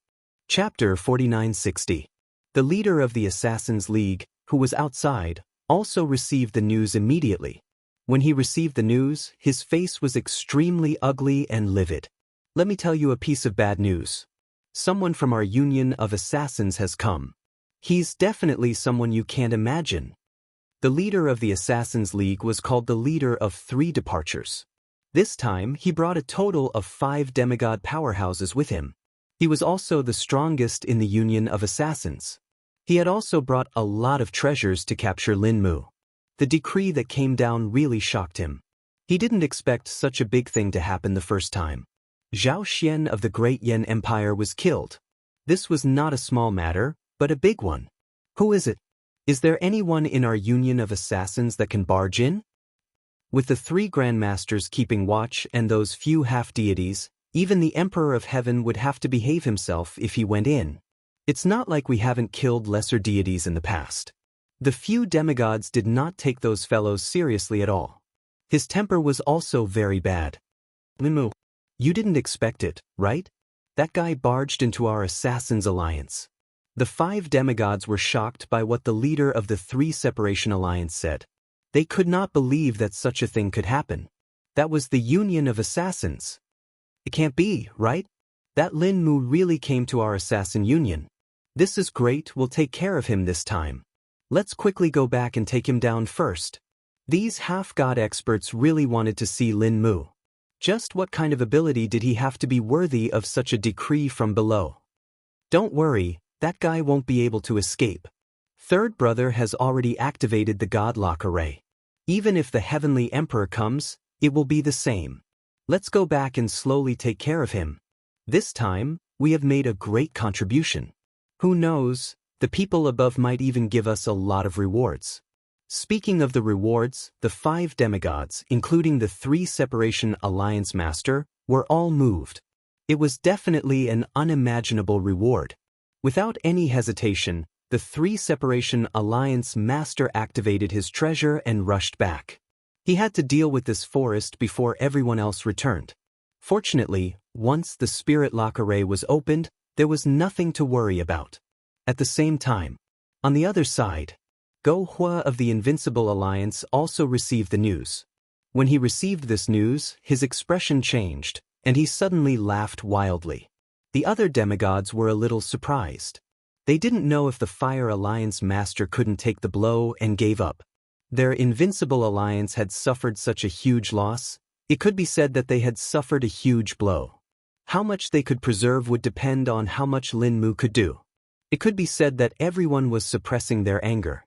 Chapter 4960. The leader of the Assassins' League, who was outside, also received the news immediately. When he received the news, his face was extremely ugly and livid. Let me tell you a piece of bad news. Someone from our union of assassins has come. He's definitely someone you can't imagine. The leader of the Assassins' League was called the leader of 3 departures. This time, he brought a total of 5 demigod powerhouses with him. He was also the strongest in the union of assassins. He had also brought a lot of treasures to capture Lin Mu. The decree that came down really shocked him. He didn't expect such a big thing to happen the first time. Zhao Xian of the Great Yan Empire was killed. This was not a small matter, but a big one. Who is it? Is there anyone in our union of assassins that can barge in? With the 3 grandmasters keeping watch and those few half-deities, even the Emperor of Heaven would have to behave himself if he went in. It's not like we haven't killed lesser deities in the past. The few demigods did not take those fellows seriously at all. His temper was also very bad. Lin Mu, you didn't expect it, right? That guy barged into our Assassins' Alliance. The 5 demigods were shocked by what the leader of the 3 Separation Alliance said. They could not believe that such a thing could happen. That was the Union of Assassins. It can't be, right? That Lin Mu really came to our assassin union. This is great, we'll take care of him this time. Let's quickly go back and take him down first. These half-god experts really wanted to see Lin Mu. Just what kind of ability did he have to be worthy of such a decree from below? Don't worry, that guy won't be able to escape. Third brother has already activated the Godlock array. Even if the Heavenly Emperor comes, it will be the same. Let's go back and slowly take care of him. This time, we have made a great contribution. Who knows, the people above might even give us a lot of rewards. Speaking of the rewards, the 5 demigods, including the 3 Separation Alliance Master, were all moved. It was definitely an unimaginable reward. Without any hesitation, the 3 Separation Alliance Master activated his treasure and rushed back. He had to deal with this forest before everyone else returned. Fortunately, once the Spirit Lock Array was opened, there was nothing to worry about. At the same time, on the other side, Go Hua of the Invincible Alliance also received the news. When he received this news, his expression changed, and he suddenly laughed wildly. The other demigods were a little surprised. They didn't know if the Fire Alliance Master couldn't take the blow and gave up. Their Invincible Alliance had suffered such a huge loss, it could be said that they had suffered a huge blow. How much they could preserve would depend on how much Lin Mu could do. It could be said that everyone was suppressing their anger.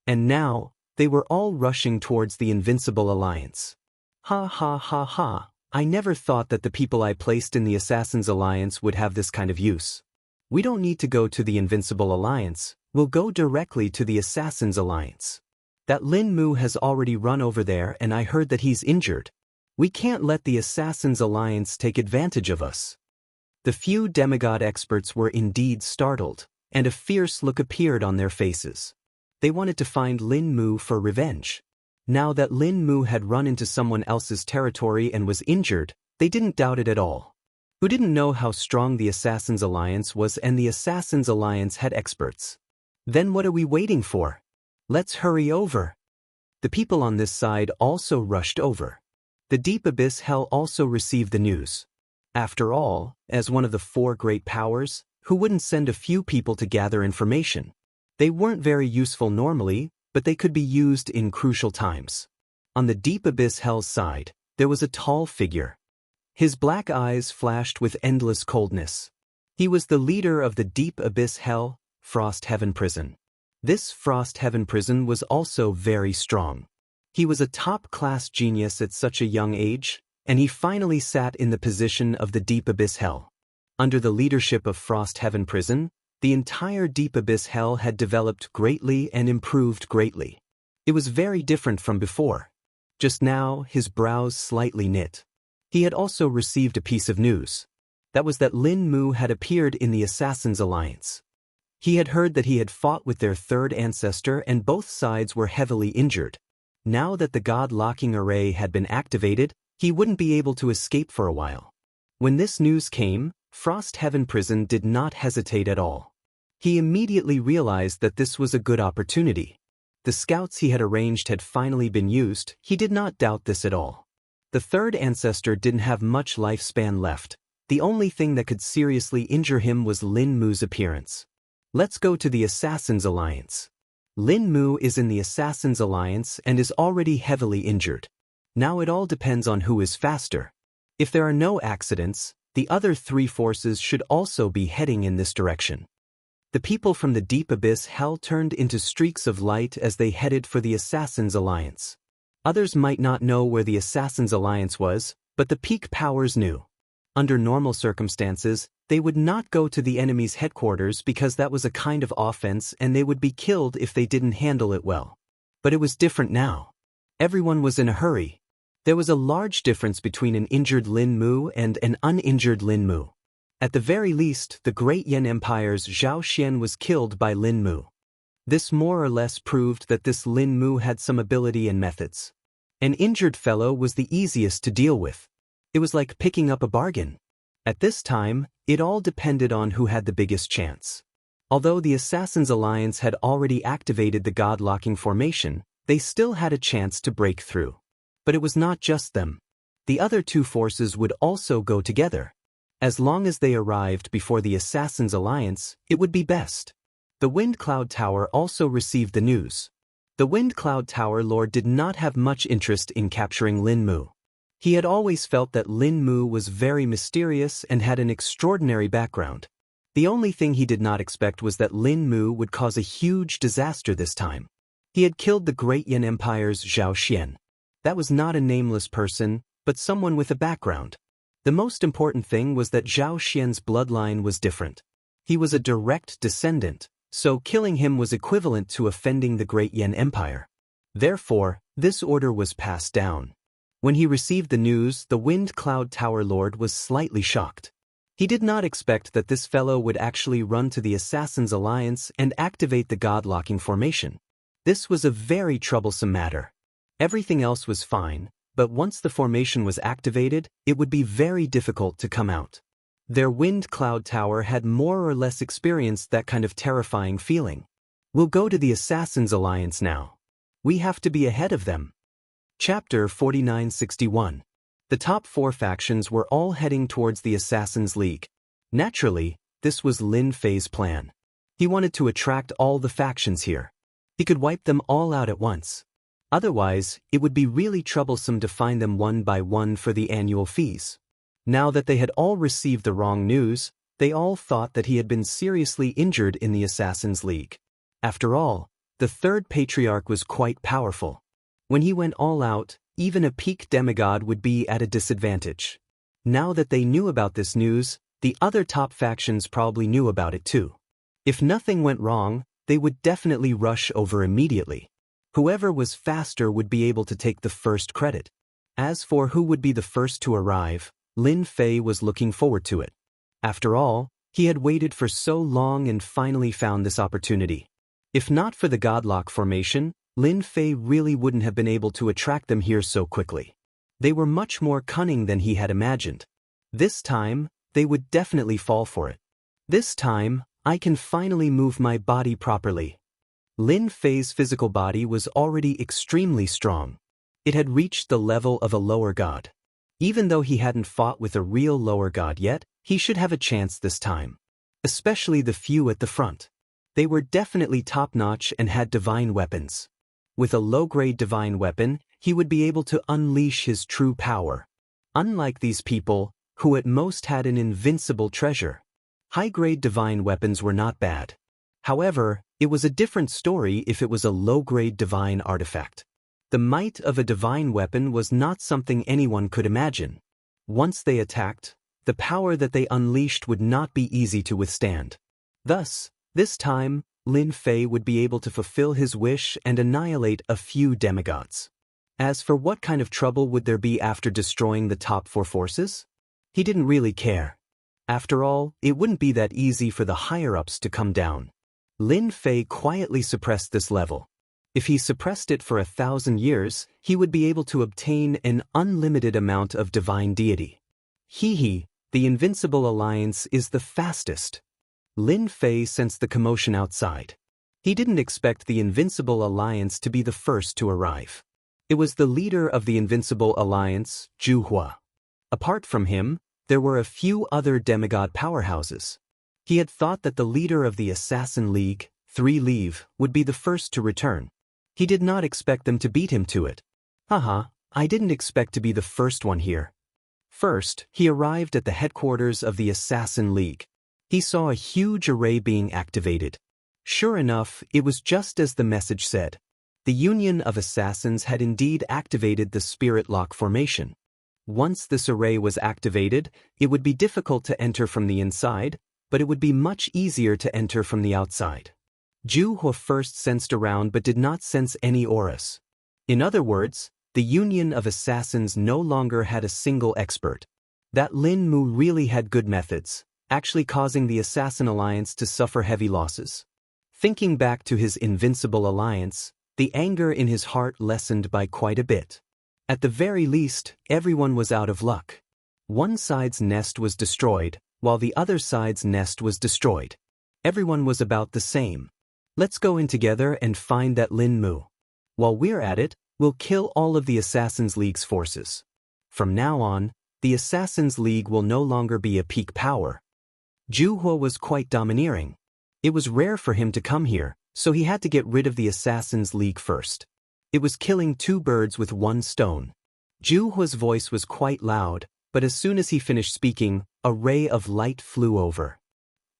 And now, they were all rushing towards the Invincible Alliance. Ha ha ha ha, I never thought that the people I placed in the Assassins' Alliance would have this kind of use. We don't need to go to the Invincible Alliance, we'll go directly to the Assassins' Alliance. That Lin Mu has already run over there and I heard that he's injured. We can't let the Assassins' Alliance take advantage of us. The few demigod experts were indeed startled, and a fierce look appeared on their faces. They wanted to find Lin Mu for revenge. Now that Lin Mu had run into someone else's territory and was injured, they didn't doubt it at all. Who didn't know how strong the Assassins' Alliance was, and the Assassins' Alliance had experts? Then what are we waiting for? Let's hurry over. The people on this side also rushed over. The Deep Abyss Hell also received the news. After all, as one of the four great powers, who wouldn't send a few people to gather information? They weren't very useful normally, but they could be used in crucial times. On the deep abyss hell's side, there was a tall figure. His black eyes flashed with endless coldness. He was the leader of the deep abyss hell, Frost Heaven Prison. This Frost Heaven Prison was also very strong. He was a top-class genius at such a young age, and he finally sat in the position of the deep abyss hell. Under the leadership of Frost Heaven Prison, the entire deep abyss hell had developed greatly and improved greatly. It was very different from before. Just now, his brows slightly knit. He had also received a piece of news. That was that Lin Mu had appeared in the Assassin's Alliance. He had heard that he had fought with their third ancestor and both sides were heavily injured. Now that the God-locking array had been activated, he wouldn't be able to escape for a while. When this news came, Frost Heaven Prison did not hesitate at all. He immediately realized that this was a good opportunity. The scouts he had arranged had finally been used. He did not doubt this at all. The third ancestor didn't have much lifespan left. The only thing that could seriously injure him was Lin Mu's appearance. Let's go to the Assassin's Alliance. Lin Mu is in the Assassin's Alliance and is already heavily injured. Now it all depends on who is faster. If there are no accidents, the other three forces should also be heading in this direction. The people from the deep abyss hell turned into streaks of light as they headed for the Assassin's Alliance. Others might not know where the Assassin's Alliance was, but the peak powers knew. Under normal circumstances, they would not go to the enemy's headquarters because that was a kind of offense and they would be killed if they didn't handle it well. But it was different now. Everyone was in a hurry. There was a large difference between an injured Lin Mu and an uninjured Lin Mu. At the very least, the Great Yan Empire's Zhao Xian was killed by Lin Mu. This more or less proved that this Lin Mu had some ability and methods. An injured fellow was the easiest to deal with. It was like picking up a bargain. At this time, it all depended on who had the biggest chance. Although the Assassin's Alliance had already activated the God-locking formation, they still had a chance to break through. But it was not just them. The other two forces would also go together. As long as they arrived before the Assassin's Alliance, it would be best. The Wind Cloud Tower also received the news. The Wind Cloud Tower Lord did not have much interest in capturing Lin Mu. He had always felt that Lin Mu was very mysterious and had an extraordinary background. The only thing he did not expect was that Lin Mu would cause a huge disaster this time. He had killed the Great Yan Empire's Zhao Xian. That was not a nameless person, but someone with a background. The most important thing was that Zhao Xian's bloodline was different. He was a direct descendant, so killing him was equivalent to offending the Great Yan Empire. Therefore, this order was passed down. When he received the news, the Wind Cloud Tower Lord was slightly shocked. He did not expect that this fellow would actually run to the Assassin's Alliance and activate the God-locking formation. This was a very troublesome matter. Everything else was fine, but once the formation was activated, it would be very difficult to come out. Their Wind Cloud Tower had more or less experienced that kind of terrifying feeling. We'll go to the Assassin's Alliance now. We have to be ahead of them. Chapter 4961. The top four factions were all heading towards the Assassin's League. Naturally, this was Lin Fei's plan. He wanted to attract all the factions here. He could wipe them all out at once. Otherwise, it would be really troublesome to find them one by one for the annual fees. Now that they had all received the wrong news, they all thought that he had been seriously injured in the Assassin's League. After all, the third patriarch was quite powerful. When he went all out, even a peak demigod would be at a disadvantage. Now that they knew about this news, the other top factions probably knew about it too. If nothing went wrong, they would definitely rush over immediately. Whoever was faster would be able to take the first credit. As for who would be the first to arrive, Lin Fei was looking forward to it. After all, he had waited for so long and finally found this opportunity. If not for the Godlock formation, Lin Fei really wouldn't have been able to attract them here so quickly. They were much more cunning than he had imagined. This time, they would definitely fall for it. This time, I can finally move my body properly. Lin Fei's physical body was already extremely strong. It had reached the level of a lower god. Even though he hadn't fought with a real lower god yet, he should have a chance this time. Especially the few at the front. They were definitely top-notch and had divine weapons. With a low-grade divine weapon, he would be able to unleash his true power. Unlike these people, who at most had an invincible treasure. High-grade divine weapons were not bad. However, it was a different story if it was a low-grade divine artifact. The might of a divine weapon was not something anyone could imagine. Once they attacked, the power that they unleashed would not be easy to withstand. Thus, this time, Lin Fei would be able to fulfill his wish and annihilate a few demigods. As for what kind of trouble would there be after destroying the top 4 forces? He didn't really care. After all, it wouldn't be that easy for the higher-ups to come down. Lin Fei quietly suppressed this level. If he suppressed it for 1,000 years, he would be able to obtain an unlimited amount of divine deity. The Invincible Alliance is the fastest. Lin Fei sensed the commotion outside. He didn't expect the Invincible Alliance to be the first to arrive. It was the leader of the Invincible Alliance, Zhu Hua. Apart from him, there were a few other demigod powerhouses. He had thought that the leader of the Assassin League, 3 Leave, would be the first to return. He did not expect them to beat him to it. I didn't expect to be the first one here. First, he arrived at the headquarters of the Assassin League. He saw a huge array being activated. Sure enough, it was just as the message said. The Union of Assassins had indeed activated the Spirit Lock formation. Once this array was activated, it would be difficult to enter from the inside, but it would be much easier to enter from the outside. Zhu Hua first sensed around but did not sense any auras. In other words, the Union of Assassins no longer had a single expert. That Lin Mu really had good methods, actually causing the Assassin Alliance to suffer heavy losses. Thinking back to his Invincible Alliance, the anger in his heart lessened by quite a bit. At the very least, everyone was out of luck. One side's nest was destroyed, while the other side's nest was destroyed. Everyone was about the same. Let's go in together and find that Lin Mu. While we're at it, we'll kill all of the Assassin's League's forces. From now on, the Assassin's League will no longer be a peak power. Zhu Hua was quite domineering. It was rare for him to come here, so he had to get rid of the Assassin's League first. It was killing 2 birds with 1 stone. Zhu Hua's voice was quite loud, but as soon as he finished speaking, a ray of light flew over.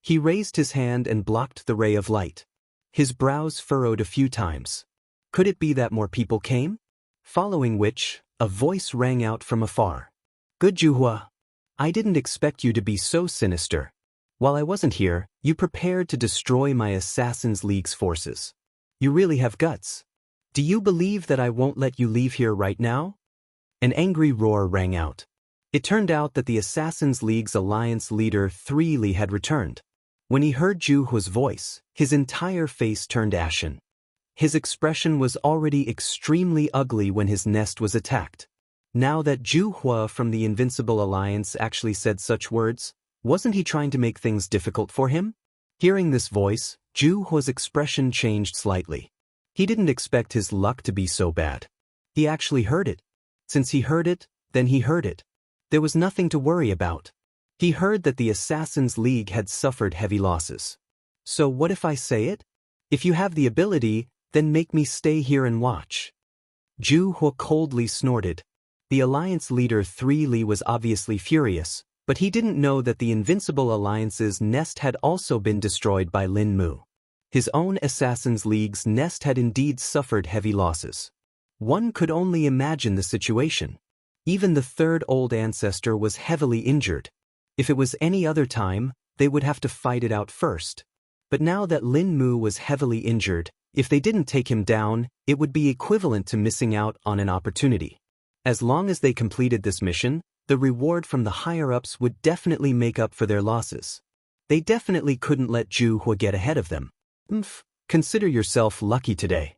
He raised his hand and blocked the ray of light. His brows furrowed a few times. Could it be that more people came? Following which, a voice rang out from afar. Good Zhu Hua. I didn't expect you to be so sinister. While I wasn't here, you prepared to destroy my Assassin's League's forces. You really have guts. Do you believe that I won't let you leave here right now? An angry roar rang out. It turned out that the Assassin's League's alliance leader 3 Li had returned. When he heard Zhu Hua's voice, his entire face turned ashen. His expression was already extremely ugly when his nest was attacked. Now that Zhu Hua from the Invincible Alliance actually said such words, wasn't he trying to make things difficult for him? Hearing this voice, Zhu Hua's expression changed slightly. He didn't expect his luck to be so bad. He actually heard it. Since he heard it, then he heard it. There was nothing to worry about. He heard that the Assassin's League had suffered heavy losses. So what if I say it? If you have the ability, then make me stay here and watch. Zhu Hua coldly snorted. The Alliance leader 3 Li was obviously furious, but he didn't know that the Invincible Alliance's nest had also been destroyed by Lin Mu. His own Assassin's League's nest had indeed suffered heavy losses. One could only imagine the situation. Even the 3rd old ancestor was heavily injured. If it was any other time, they would have to fight it out first. But now that Lin Mu was heavily injured, if they didn't take him down, it would be equivalent to missing out on an opportunity. As long as they completed this mission, the reward from the higher-ups would definitely make up for their losses. They definitely couldn't let Zhu Hua get ahead of them. Consider yourself lucky today.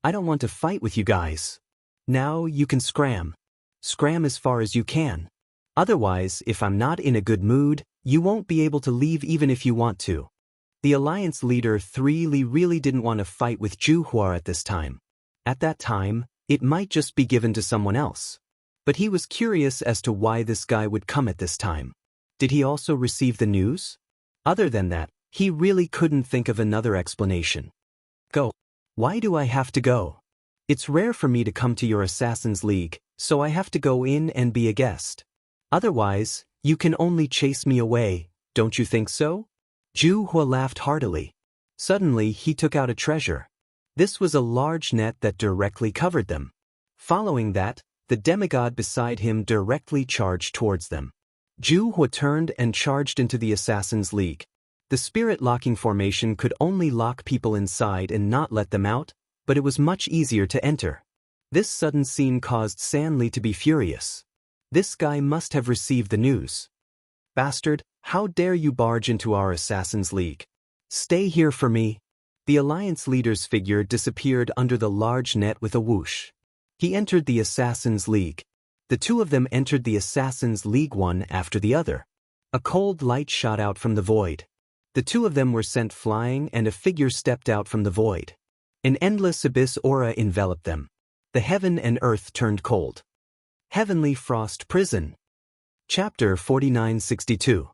I don't want to fight with you guys. Now you can scram. Scram as far as you can. Otherwise, if I'm not in a good mood, you won't be able to leave even if you want to. The Alliance leader 3 Li really didn't want to fight with Zhu Hua at this time. At that time, it might just be given to someone else. But he was curious as to why this guy would come at this time. Did he also receive the news? Other than that, he really couldn't think of another explanation. Go. Why do I have to go? It's rare for me to come to your Assassin's League, so I have to go in and be a guest. Otherwise, you can only chase me away, don't you think so? Zhu Hua laughed heartily. Suddenly he took out a treasure. This was a large net that directly covered them. Following that, the demigod beside him directly charged towards them. Zhu Hua turned and charged into the Assassin's League. The spirit-locking formation could only lock people inside and not let them out, but it was much easier to enter. This sudden scene caused Sanli to be furious. This guy must have received the news. Bastard, how dare you barge into our Assassin's League? Stay here for me. The Alliance leader's figure disappeared under the large net with a whoosh. He entered the Assassin's League. The two of them entered the Assassin's League one after the other. A cold light shot out from the void. The two of them were sent flying and a figure stepped out from the void. An endless abyss aura enveloped them. The heaven and earth turned cold. Heavenly Frost Prison. Chapter 4962.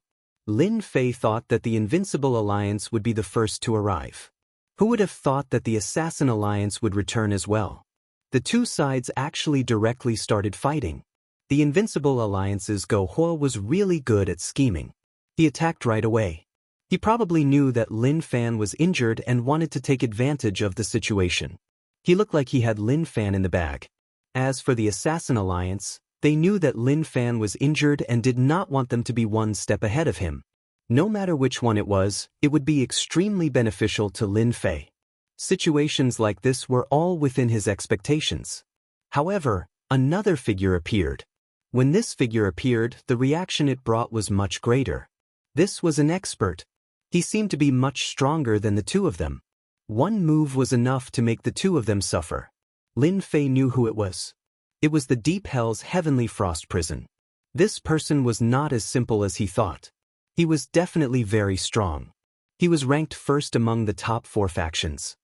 Lin Fei thought that the Invincible Alliance would be the first to arrive. Who would have thought that the Assassin Alliance would return as well? The two sides actually directly started fighting. The Invincible Alliance's Go Hua was really good at scheming. He attacked right away. He probably knew that Lin Fan was injured and wanted to take advantage of the situation. He looked like he had Lin Fan in the bag. As for the Assassin Alliance, they knew that Lin Fan was injured and did not want them to be one step ahead of him. No matter which one it would be extremely beneficial to Lin Fei. Situations like this were all within his expectations. However, another figure appeared. When this figure appeared, the reaction it brought was much greater. This was an expert. He seemed to be much stronger than the two of them. One move was enough to make the two of them suffer. Lin Fei knew who it was. It was the Deep Hell's Heavenly Frost Prison. This person was not as simple as he thought. He was definitely very strong. He was ranked first among the top 4 factions.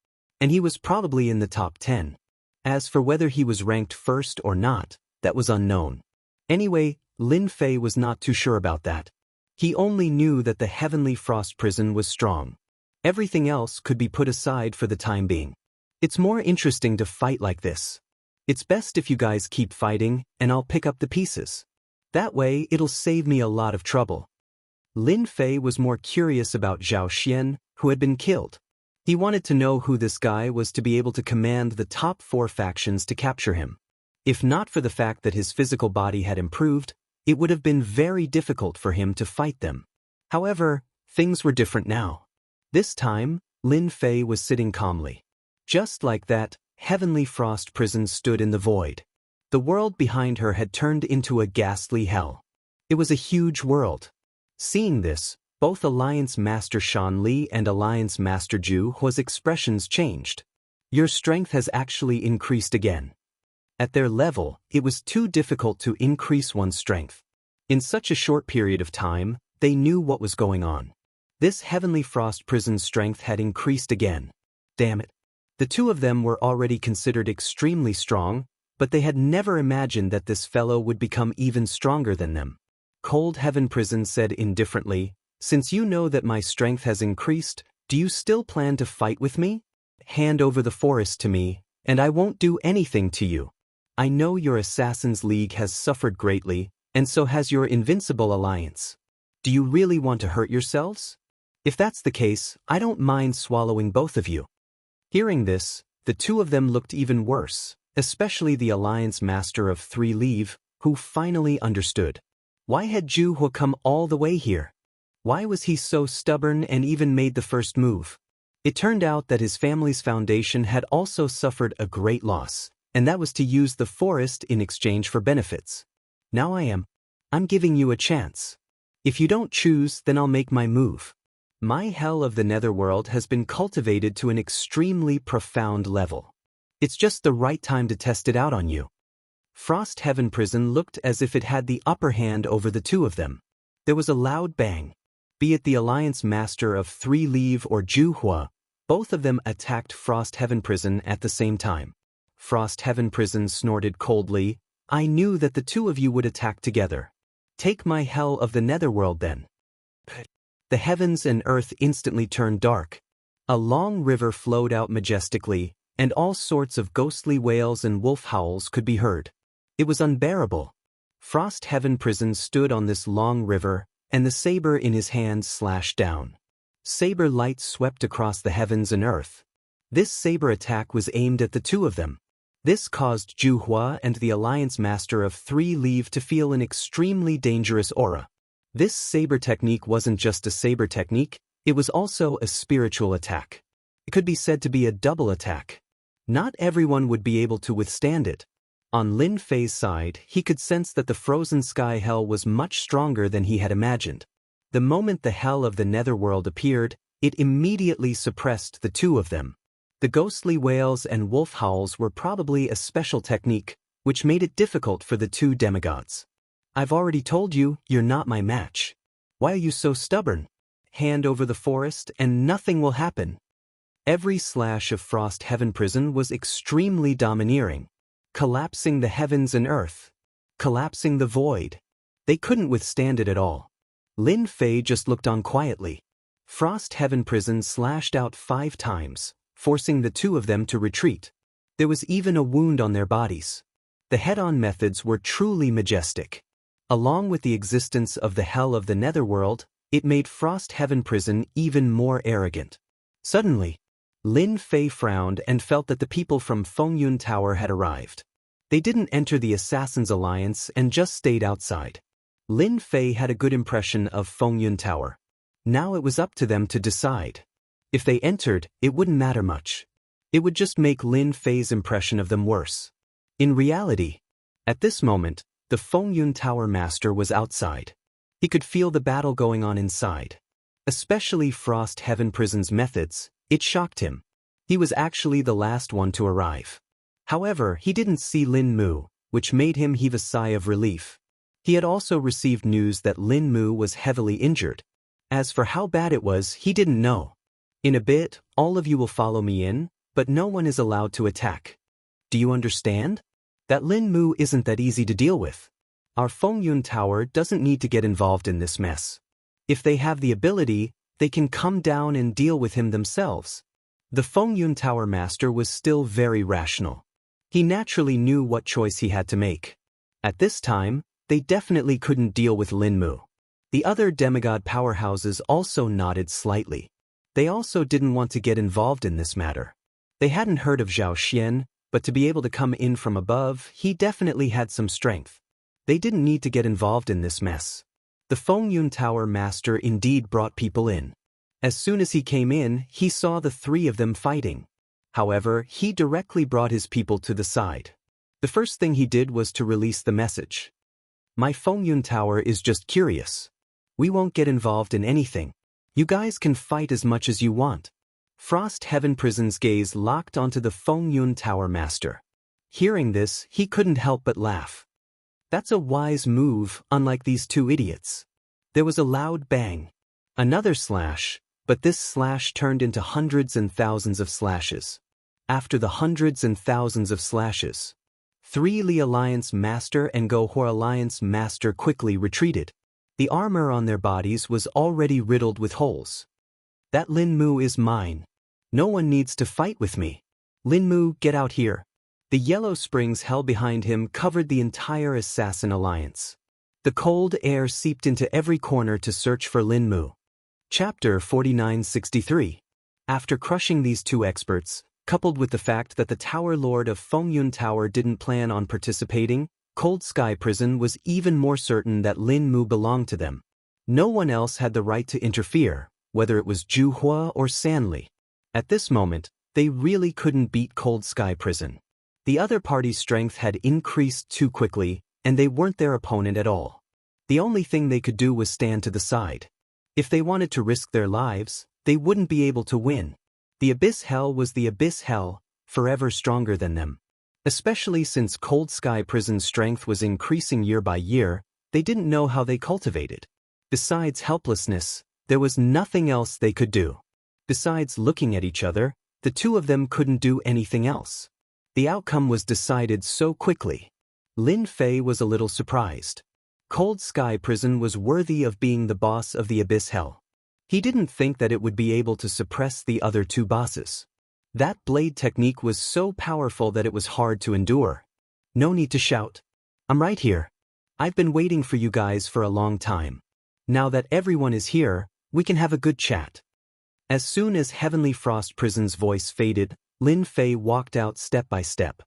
And he was probably in the top 10. As for whether he was ranked first or not, that was unknown. Anyway, Lin Fei was not too sure about that. He only knew that the Heavenly Frost Prison was strong. Everything else could be put aside for the time being. It's more interesting to fight like this. It's best if you guys keep fighting, and I'll pick up the pieces. That way, it'll save me a lot of trouble. Lin Fei was more curious about Zhao Xian, who had been killed. He wanted to know who this guy was to be able to command the top 4 factions to capture him. If not for the fact that his physical body had improved, it would have been very difficult for him to fight them. However, things were different now. This time, Lin Fei was sitting calmly. Just like that, Heavenly Frost Prison stood in the void. The world behind her had turned into a ghastly hell. It was a huge world. Seeing this, both Alliance Master Shan Li and Alliance Master Zhu Hua's expressions changed. Your strength has actually increased again. At their level, it was too difficult to increase one's strength. In such a short period of time, they knew what was going on. This Heavenly Frost Prison's strength had increased again. Damn it. The two of them were already considered extremely strong, but they had never imagined that this fellow would become even stronger than them. Cold Heaven Prison said indifferently, "Since you know that my strength has increased, do you still plan to fight with me? Hand over the forest to me, and I won't do anything to you. I know your Assassin's League has suffered greatly, and so has your Invincible Alliance. Do you really want to hurt yourselves? If that's the case, I don't mind swallowing both of you." Hearing this, the two of them looked even worse, especially the Alliance Master of 3 Leave, who finally understood. Why had Zhu Hua come all the way here? Why was he so stubborn and even made the first move? It turned out that his family's foundation had also suffered a great loss, and that was to use the forest in exchange for benefits. Now I'm giving you a chance. If you don't choose, then I'll make my move. My hell of the netherworld has been cultivated to an extremely profound level. It's just the right time to test it out on you. Frost Heaven Prison looked as if it had the upper hand over the two of them. There was a loud bang. Be it the Alliance Master of 3 Leave or Zhu Hua, both of them attacked Frost Heaven Prison at the same time. Frost Heaven Prison snorted coldly, I knew that the two of you would attack together. Take my hell of the netherworld then. The heavens and earth instantly turned dark. A long river flowed out majestically, and all sorts of ghostly wails and wolf howls could be heard. It was unbearable. Frost Heaven Prison stood on this long river, and the saber in his hand slashed down. Saber light swept across the heavens and earth. This saber attack was aimed at the two of them. This caused Zhu Hua and the Alliance Master of Three Leave to feel an extremely dangerous aura. This saber technique wasn't just a saber technique, it was also a spiritual attack. It could be said to be a double attack. Not everyone would be able to withstand it. On Lin Fei's side, he could sense that the frozen sky hell was much stronger than he had imagined. The moment the hell of the netherworld appeared, it immediately suppressed the two of them. The ghostly wails and wolf howls were probably a special technique, which made it difficult for the two demigods. I've already told you, you're not my match. Why are you so stubborn? Hand over the forest and nothing will happen. Every slash of Frost Heaven Prison was extremely domineering, collapsing the heavens and earth, collapsing the void. They couldn't withstand it at all. Lin Fei just looked on quietly. Frost Heaven Prison slashed out 5 times, forcing the two of them to retreat. There was even a wound on their bodies. The head-on methods were truly majestic. Along with the existence of the hell of the netherworld, it made Frost Heaven Prison even more arrogant. Suddenly, Lin Fei frowned and felt that the people from Fengyun Tower had arrived. They didn't enter the Assassin's Alliance and just stayed outside. Lin Fei had a good impression of Fengyun Tower. Now it was up to them to decide. If they entered, it wouldn't matter much. It would just make Lin Fei's impression of them worse. In reality, at this moment, the Fengyun Tower Master was outside. He could feel the battle going on inside. Especially Frost Heaven Prison's methods, it shocked him. He was actually the last one to arrive. However, he didn't see Lin Mu, which made him heave a sigh of relief. He had also received news that Lin Mu was heavily injured. As for how bad it was, he didn't know. In a bit, all of you will follow me in, but no one is allowed to attack. Do you understand? That Lin Mu isn't that easy to deal with. Our Fengyun Tower doesn't need to get involved in this mess. If they have the ability, they can come down and deal with him themselves. The Fengyun Tower Master was still very rational. He naturally knew what choice he had to make. At this time, they definitely couldn't deal with Lin Mu. The other demigod powerhouses also nodded slightly. They also didn't want to get involved in this matter. They hadn't heard of Zhao Xian, but to be able to come in from above, he definitely had some strength. They didn't need to get involved in this mess. The Fengyun Tower Master indeed brought people in. As soon as he came in, he saw the three of them fighting. However, he directly brought his people to the side. The first thing he did was to release the message. My Fengyun Tower is just curious. We won't get involved in anything. You guys can fight as much as you want. Frost Heaven Prison's gaze locked onto the Fengyun Tower Master. Hearing this, he couldn't help but laugh. That's a wise move, unlike these two idiots. There was a loud bang. Another slash, but this slash turned into hundreds and thousands of slashes. After the hundreds and thousands of slashes, Three Li Alliance Master and Gohor Alliance Master quickly retreated. The armor on their bodies was already riddled with holes. That Lin Mu is mine. No one needs to fight with me. Lin Mu, get out here. The yellow springs hell behind him covered the entire Assassin Alliance. The cold air seeped into every corner to search for Lin Mu. Chapter 4963. After crushing these two experts, coupled with the fact that the Tower Lord of Fengyun Tower didn't plan on participating, Cold Sky Prison was even more certain that Lin Mu belonged to them. No one else had the right to interfere, whether it was Zhu Hua or Sanli. At this moment, they really couldn't beat Cold Sky Prison. The other party's strength had increased too quickly, and they weren't their opponent at all. The only thing they could do was stand to the side. If they wanted to risk their lives, they wouldn't be able to win. The Abyss Hell was the Abyss Hell, forever stronger than them. Especially since Cold Sky Prison's strength was increasing year by year, they didn't know how they cultivated. Besides helplessness, there was nothing else they could do. Besides looking at each other, the two of them couldn't do anything else. The outcome was decided so quickly. Lin Fei was a little surprised. Cold Sky Prison was worthy of being the boss of the Abyss Hell. He didn't think that it would be able to suppress the other two bosses. That blade technique was so powerful that it was hard to endure. No need to shout. I'm right here. I've been waiting for you guys for a long time. Now that everyone is here, we can have a good chat. As soon as Heavenly Frost Prison's voice faded, Lin Fei walked out step by step.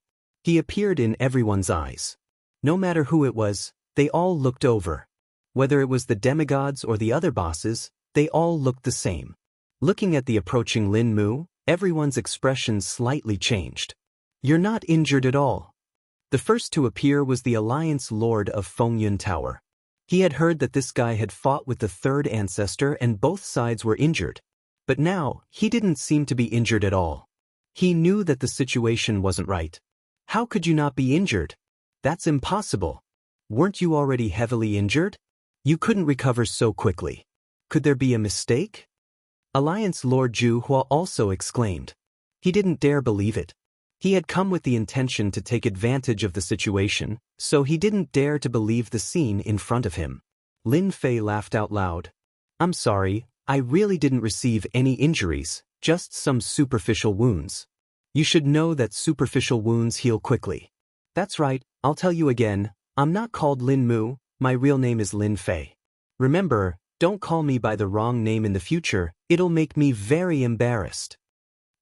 He appeared in everyone's eyes. No matter who it was, they all looked over. Whether it was the demigods or the other bosses, they all looked the same. Looking at the approaching Lin Mu, everyone's expression slightly changed. You're not injured at all. The first to appear was the Alliance Lord of Fengyun Tower. He had heard that this guy had fought with the third ancestor and both sides were injured. But now, he didn't seem to be injured at all. He knew that the situation wasn't right. How could you not be injured? That's impossible. Weren't you already heavily injured? You couldn't recover so quickly. Could there be a mistake? Alliance Lord Zhu Hua also exclaimed. He didn't dare believe it. He had come with the intention to take advantage of the situation, so he didn't dare to believe the scene in front of him. Lin Fei laughed out loud. I'm sorry, I really didn't receive any injuries, just some superficial wounds. You should know that superficial wounds heal quickly. That's right, I'll tell you again, I'm not called Lin Mu, my real name is Lin Fei. Remember, don't call me by the wrong name in the future, it'll make me very embarrassed.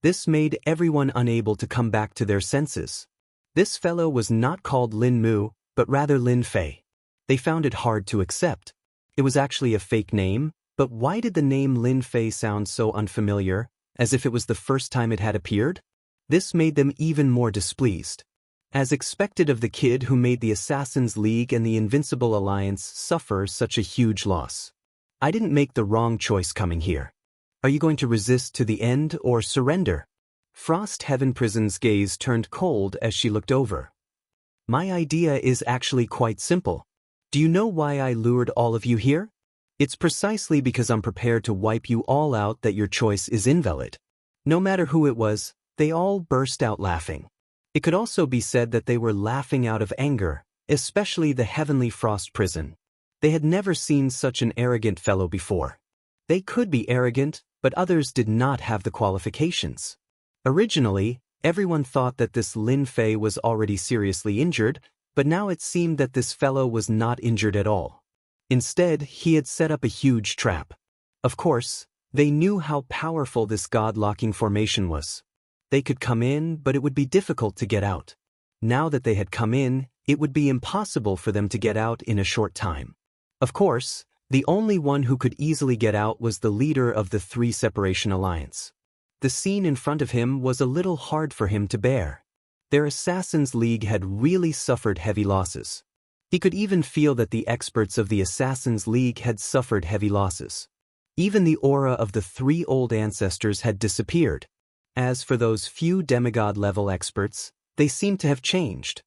This made everyone unable to come back to their senses. This fellow was not called Lin Mu, but rather Lin Fei. They found it hard to accept. It was actually a fake name, but why did the name Lin Fei sound so unfamiliar, as if it was the first time it had appeared? This made them even more displeased. As expected of the kid who made the Assassin's League and the Invincible Alliance suffer such a huge loss. I didn't make the wrong choice coming here. Are you going to resist to the end or surrender? Frost Heaven Prison's gaze turned cold as she looked over. My idea is actually quite simple. Do you know why I lured all of you here? It's precisely because I'm prepared to wipe you all out that your choice is invalid. No matter who it was, they all burst out laughing. It could also be said that they were laughing out of anger, especially the Heavenly Frost Prison. They had never seen such an arrogant fellow before. They could be arrogant, but others did not have the qualifications. Originally, everyone thought that this Lin Fei was already seriously injured, but now it seemed that this fellow was not injured at all. Instead, he had set up a huge trap. Of course, they knew how powerful this god-locking formation was. They could come in, but it would be difficult to get out. Now that they had come in, it would be impossible for them to get out in a short time. Of course, the only one who could easily get out was the leader of the Three Separation Alliance. The scene in front of him was a little hard for him to bear. Their Assassin's League had really suffered heavy losses. He could even feel that the experts of the Assassin's League had suffered heavy losses. Even the aura of the three old ancestors had disappeared. As for those few demigod-level experts, they seemed to have changed.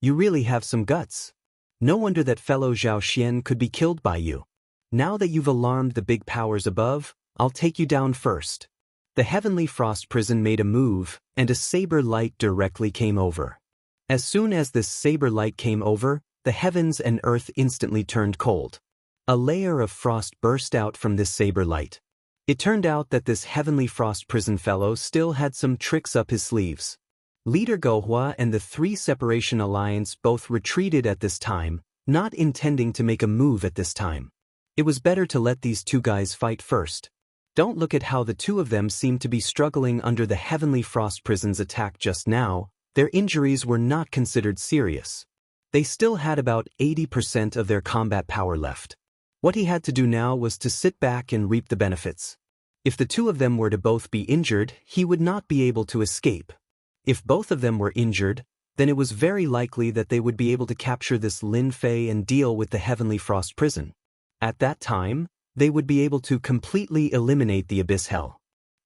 You really have some guts. No wonder that fellow Zhao Xian could be killed by you. Now that you've alarmed the big powers above, I'll take you down first. The Heavenly Frost Prison made a move, and a saber light directly came over. As soon as this saber light came over, the heavens and earth instantly turned cold. A layer of frost burst out from this saber light. It turned out that this Heavenly Frost Prison fellow still had some tricks up his sleeves. Leader Gohua and the Three Separation Alliance both retreated at this time, not intending to make a move at this time. It was better to let these two guys fight first. Don't look at how the two of them seemed to be struggling under the Heavenly Frost Prison's attack just now. Their injuries were not considered serious. They still had about 80% of their combat power left. What he had to do now was to sit back and reap the benefits. If the two of them were to both be injured, he would not be able to escape. If both of them were injured, then it was very likely that they would be able to capture this Lin Fei and deal with the Heavenly Frost Prison. At that time, they would be able to completely eliminate the Abyss Hell.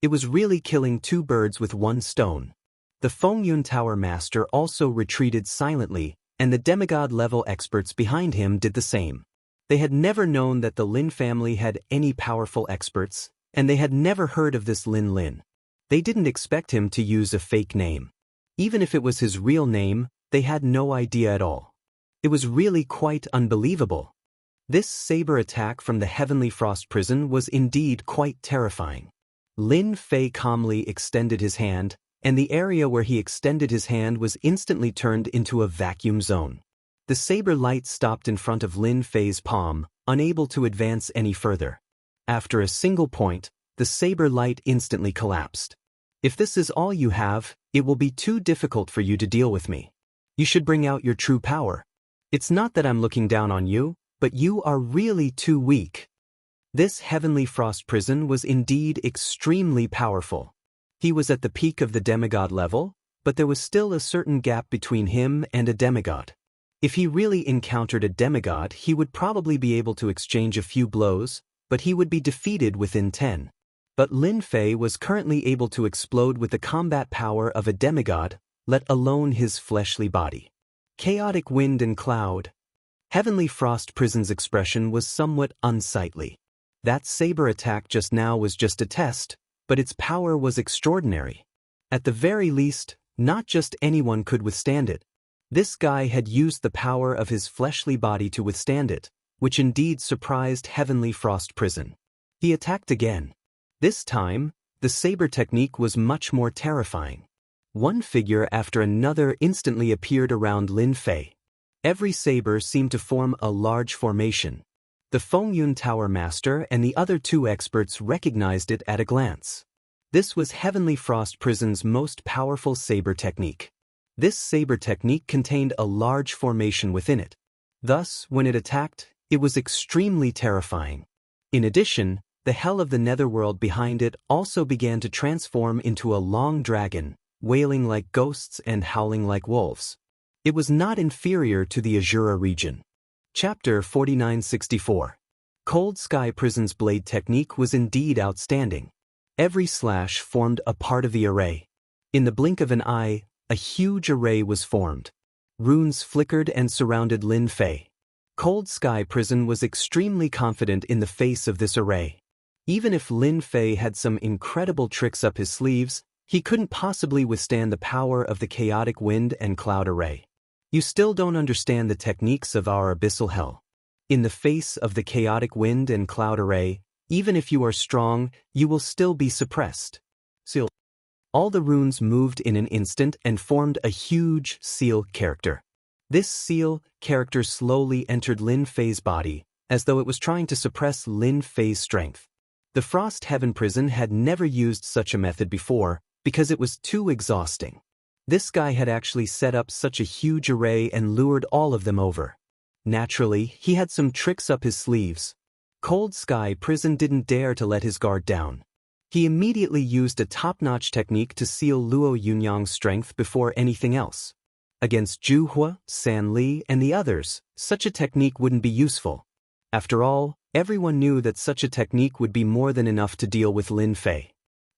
It was really killing two birds with one stone. The Fengyun Tower Master also retreated silently, and the demigod-level experts behind him did the same. They had never known that the Lin family had any powerful experts, and they had never heard of this Lin. They didn't expect him to use a fake name. Even if it was his real name, they had no idea at all. It was really quite unbelievable. This saber attack from the Heavenly Frost Prison was indeed quite terrifying. Lin Fei calmly extended his hand, and the area where he extended his hand was instantly turned into a vacuum zone. The saber light stopped in front of Lin Fei's palm, unable to advance any further. After a single point, the saber light instantly collapsed. If this is all you have, it will be too difficult for you to deal with me. You should bring out your true power. It's not that I'm looking down on you, but you are really too weak. This Heavenly Frost Prison was indeed extremely powerful. He was at the peak of the demigod level, but there was still a certain gap between him and a demigod. If he really encountered a demigod, he would probably be able to exchange a few blows, but he would be defeated within 10. But Lin Fei was currently able to explode with the combat power of a demigod, let alone his fleshly body. Chaotic wind and cloud. Heavenly Frost Prison's expression was somewhat unsightly. That saber attack just now was just a test, but its power was extraordinary. At the very least, not just anyone could withstand it. This guy had used the power of his fleshly body to withstand it, which indeed surprised Heavenly Frost Prison. He attacked again. This time, the saber technique was much more terrifying. One figure after another instantly appeared around Lin Fei. Every saber seemed to form a large formation. The Fengyun Tower Master and the other two experts recognized it at a glance. This was Heavenly Frost Prison's most powerful saber technique. This saber technique contained a large formation within it. Thus, when it attacked, it was extremely terrifying. In addition, the hell of the netherworld behind it also began to transform into a long dragon, wailing like ghosts and howling like wolves. It was not inferior to the Azura region. Chapter 4964. Cold Sky Prison's blade technique was indeed outstanding. Every slash formed a part of the array. In the blink of an eye, a huge array was formed. Runes flickered and surrounded Lin Fei. Cold Sky Prison was extremely confident in the face of this array. Even if Lin Fei had some incredible tricks up his sleeves, he couldn't possibly withstand the power of the chaotic wind and cloud array. You still don't understand the techniques of our abyssal hell. In the face of the chaotic wind and cloud array, even if you are strong, you will still be suppressed. Seal. All the runes moved in an instant and formed a huge seal character. This seal character slowly entered Lin Fei's body, as though it was trying to suppress Lin Fei's strength. The Frost Heaven Prison had never used such a method before, because it was too exhausting. This guy had actually set up such a huge array and lured all of them over. Naturally, he had some tricks up his sleeves. Cold Sky Prison didn't dare to let his guard down. He immediately used a top-notch technique to seal Luo Yunyang's strength before anything else. Against Zhu Hua, San Li, and the others, such a technique wouldn't be useful. After all, everyone knew that such a technique would be more than enough to deal with Lin Fei.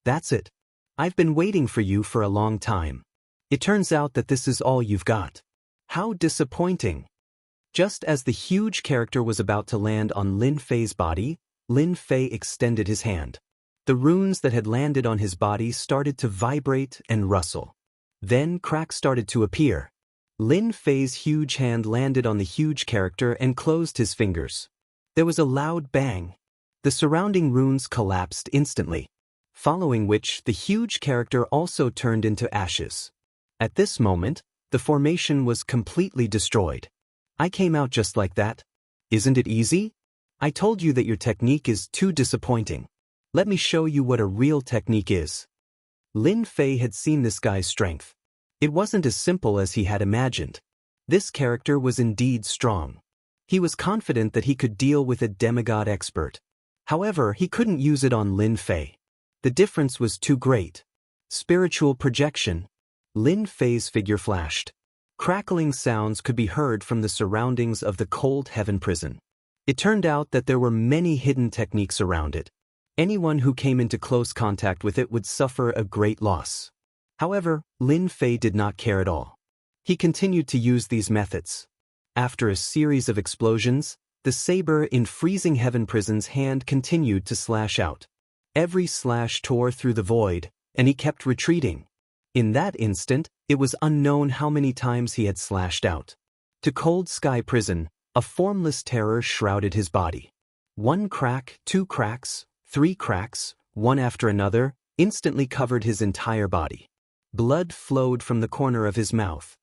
That's it. I've been waiting for you for a long time. It turns out that this is all you've got. How disappointing. Just as the huge character was about to land on Lin Fei's body, Lin Fei extended his hand. The runes that had landed on his body started to vibrate and rustle. Then cracks started to appear. Lin Fei's huge hand landed on the huge character and closed his fingers. There was a loud bang. The surrounding runes collapsed instantly, following which the huge character also turned into ashes. At this moment, the formation was completely destroyed. I came out just like that. Isn't it easy? I told you that your technique is too disappointing. Let me show you what a real technique is. Lin Fei had seen this guy's strength. It wasn't as simple as he had imagined. This character was indeed strong. He was confident that he could deal with a demigod expert. However, he couldn't use it on Lin Fei. The difference was too great. Spiritual projection. Lin Fei's figure flashed. Crackling sounds could be heard from the surroundings of the Cold Heaven Prison. It turned out that there were many hidden techniques around it. Anyone who came into close contact with it would suffer a great loss. However, Lin Fei did not care at all. He continued to use these methods. After a series of explosions, the saber in Freezing Heaven Prison's hand continued to slash out. Every slash tore through the void, and he kept retreating. In that instant, it was unknown how many times he had slashed out. To Cold Sky Prison, a formless terror shrouded his body. One crack, two cracks, three cracks, one after another, instantly covered his entire body. Blood flowed from the corner of his mouth.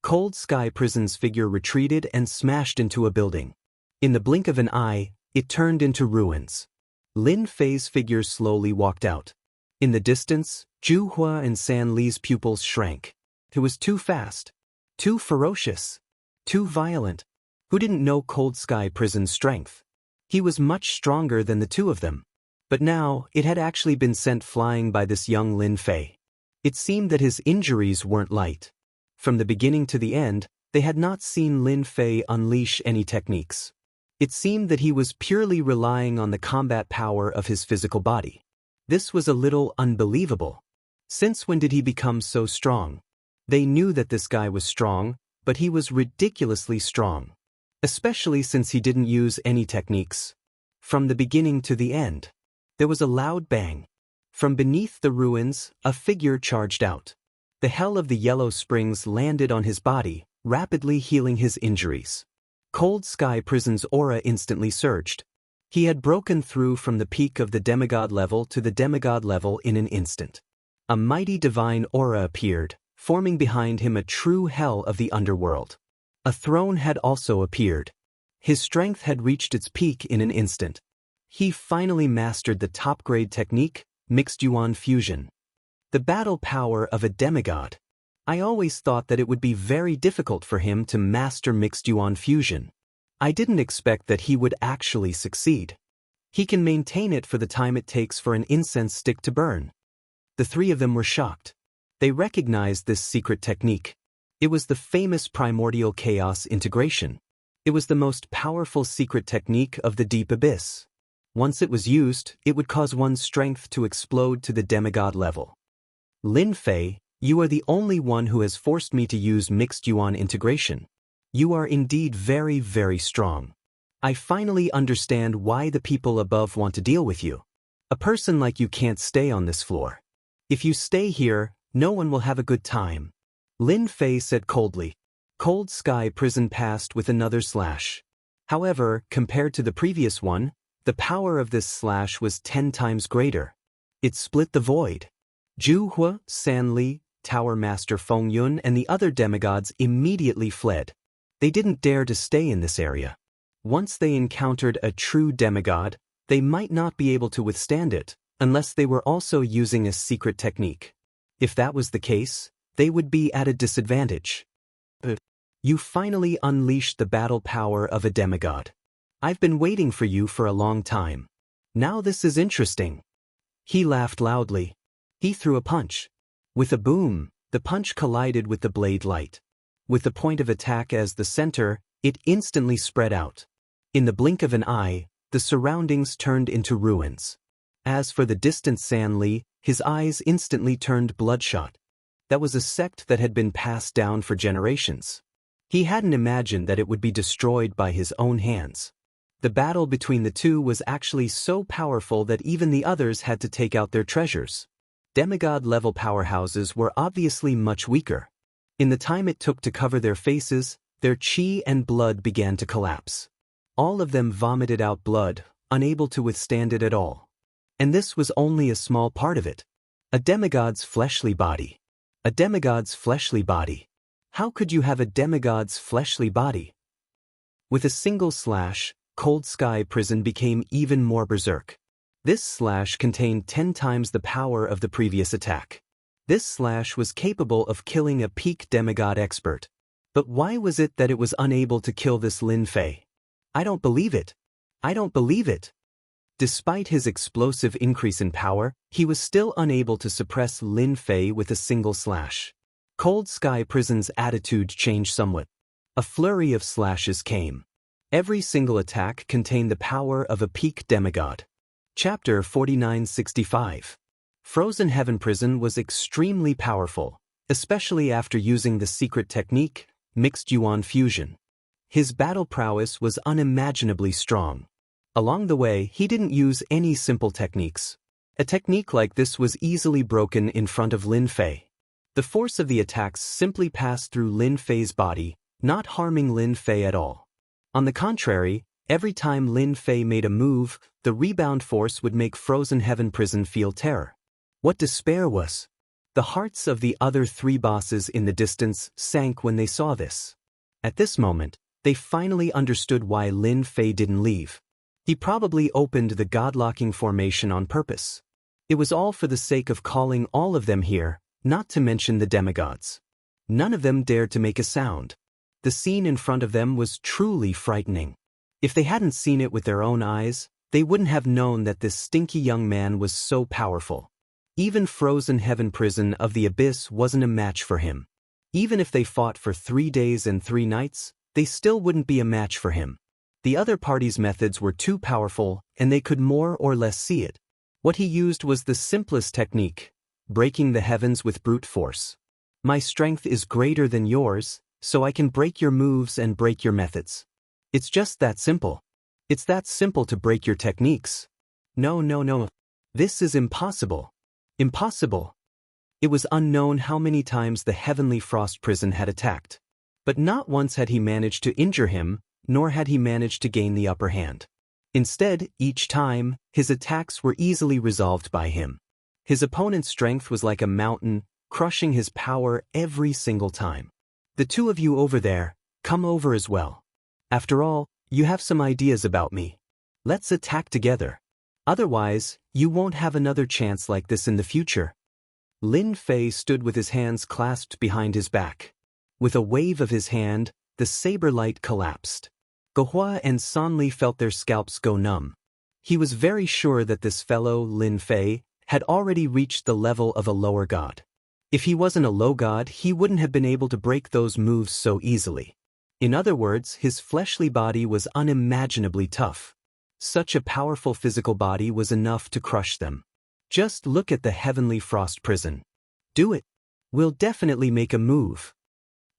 Cold Sky Prison's figure retreated and smashed into a building. In the blink of an eye, it turned into ruins. Lin Fei's figure slowly walked out. In the distance, Zhu Hua and San Li's pupils shrank. It was too fast, too ferocious, too violent. Who didn't know Cold Sky Prison's strength? He was much stronger than the two of them. But now, it had actually been sent flying by this young Lin Fei. It seemed that his injuries weren't light. From the beginning to the end, they had not seen Lin Fei unleash any techniques. It seemed that he was purely relying on the combat power of his physical body. This was a little unbelievable. Since when did he become so strong? They knew that this guy was strong, but he was ridiculously strong. Especially since he didn't use any techniques. From the beginning to the end, there was a loud bang. From beneath the ruins, a figure charged out. The hell of the Yellow Springs landed on his body, rapidly healing his injuries. Cold Sky Prison's aura instantly surged. He had broken through from the peak of the demigod level to the demigod level in an instant. A mighty divine aura appeared, forming behind him a true hell of the underworld. A throne had also appeared. His strength had reached its peak in an instant. He finally mastered the top-grade technique, Mixed Yuan Fusion. The battle power of a demigod. I always thought that it would be very difficult for him to master Mixed Yuan Fusion. I didn't expect that he would actually succeed. He can maintain it for the time it takes for an incense stick to burn. The three of them were shocked. They recognized this secret technique. It was the famous primordial chaos integration. It was the most powerful secret technique of the deep abyss. Once it was used, it would cause one's strength to explode to the demigod level. Lin Fei, you are the only one who has forced me to use Mixed Yuan integration. You are indeed very, very strong. I finally understand why the people above want to deal with you. A person like you can't stay on this floor. If you stay here, no one will have a good time. Lin Fei said coldly. Cold Sky Prison passed with another slash. However, compared to the previous one, the power of this slash was 10 times greater. It split the void. Zhu Hua, San Li, Tower Master Feng Yun and the other demigods immediately fled. They didn't dare to stay in this area. Once they encountered a true demigod, they might not be able to withstand it, unless they were also using a secret technique. If that was the case, they would be at a disadvantage. But you finally unleashed the battle power of a demigod. I've been waiting for you for a long time. Now this is interesting. He laughed loudly. He threw a punch. With a boom, the punch collided with the blade light. With the point of attack as the center, it instantly spread out. In the blink of an eye, the surroundings turned into ruins. As for the distant San Li, his eyes instantly turned bloodshot. That was a sect that had been passed down for generations. He hadn't imagined that it would be destroyed by his own hands. The battle between the two was actually so powerful that even the others had to take out their treasures. Demigod-level powerhouses were obviously much weaker. In the time it took to cover their faces, their chi and blood began to collapse. All of them vomited out blood, unable to withstand it at all. And this was only a small part of it. A demigod's fleshly body. A demigod's fleshly body. How could you have a demigod's fleshly body? With a single slash, Cold Sky Prison became even more berserk. This slash contained 10 times the power of the previous attack. This slash was capable of killing a peak demigod expert. But why was it that it was unable to kill this Lin Fei? I don't believe it. I don't believe it. Despite his explosive increase in power, he was still unable to suppress Lin Fei with a single slash. Cold Sky Prison's attitude changed somewhat. A flurry of slashes came. Every single attack contained the power of a peak demigod. Chapter 4965. Frozen Heaven Prison was extremely powerful, especially after using the secret technique, Mixed Yuan Fusion. His battle prowess was unimaginably strong. Along the way, he didn't use any simple techniques. A technique like this was easily broken in front of Lin Fei. The force of the attacks simply passed through Lin Fei's body, not harming Lin Fei at all. On the contrary, every time Lin Fei made a move, the rebound force would make Frozen Heaven Prison feel terror. What despair was! The hearts of the other three bosses in the distance sank when they saw this. At this moment, they finally understood why Lin Fei didn't leave. He probably opened the God-locking formation on purpose. It was all for the sake of calling all of them here, not to mention the demigods. None of them dared to make a sound. The scene in front of them was truly frightening. If they hadn't seen it with their own eyes, they wouldn't have known that this stinky young man was so powerful. Even Frozen Heaven Prison of the Abyss wasn't a match for him. Even if they fought for 3 days and 3 nights, they still wouldn't be a match for him. The other party's methods were too powerful, and they could more or less see it. What he used was the simplest technique, breaking the heavens with brute force. My strength is greater than yours, so I can break your moves and break your methods. It's just that simple. It's that simple to break your techniques. No. This is impossible. Impossible. It was unknown how many times the Heavenly Frost Prison had attacked. But not once had he managed to injure him, nor had he managed to gain the upper hand. Instead, each time, his attacks were easily resolved by him. His opponent's strength was like a mountain, crushing his power every single time. The two of you over there, come over as well. After all, you have some ideas about me. Let's attack together. Otherwise, you won't have another chance like this in the future. Lin Fei stood with his hands clasped behind his back. With a wave of his hand, the saber light collapsed. Guohua and Sanli felt their scalps go numb. He was very sure that this fellow, Lin Fei, had already reached the level of a lower god. If he wasn't a low god, he wouldn't have been able to break those moves so easily. In other words, his fleshly body was unimaginably tough. Such a powerful physical body was enough to crush them. Just look at the Heavenly Frost Prison. Do it. We'll definitely make a move.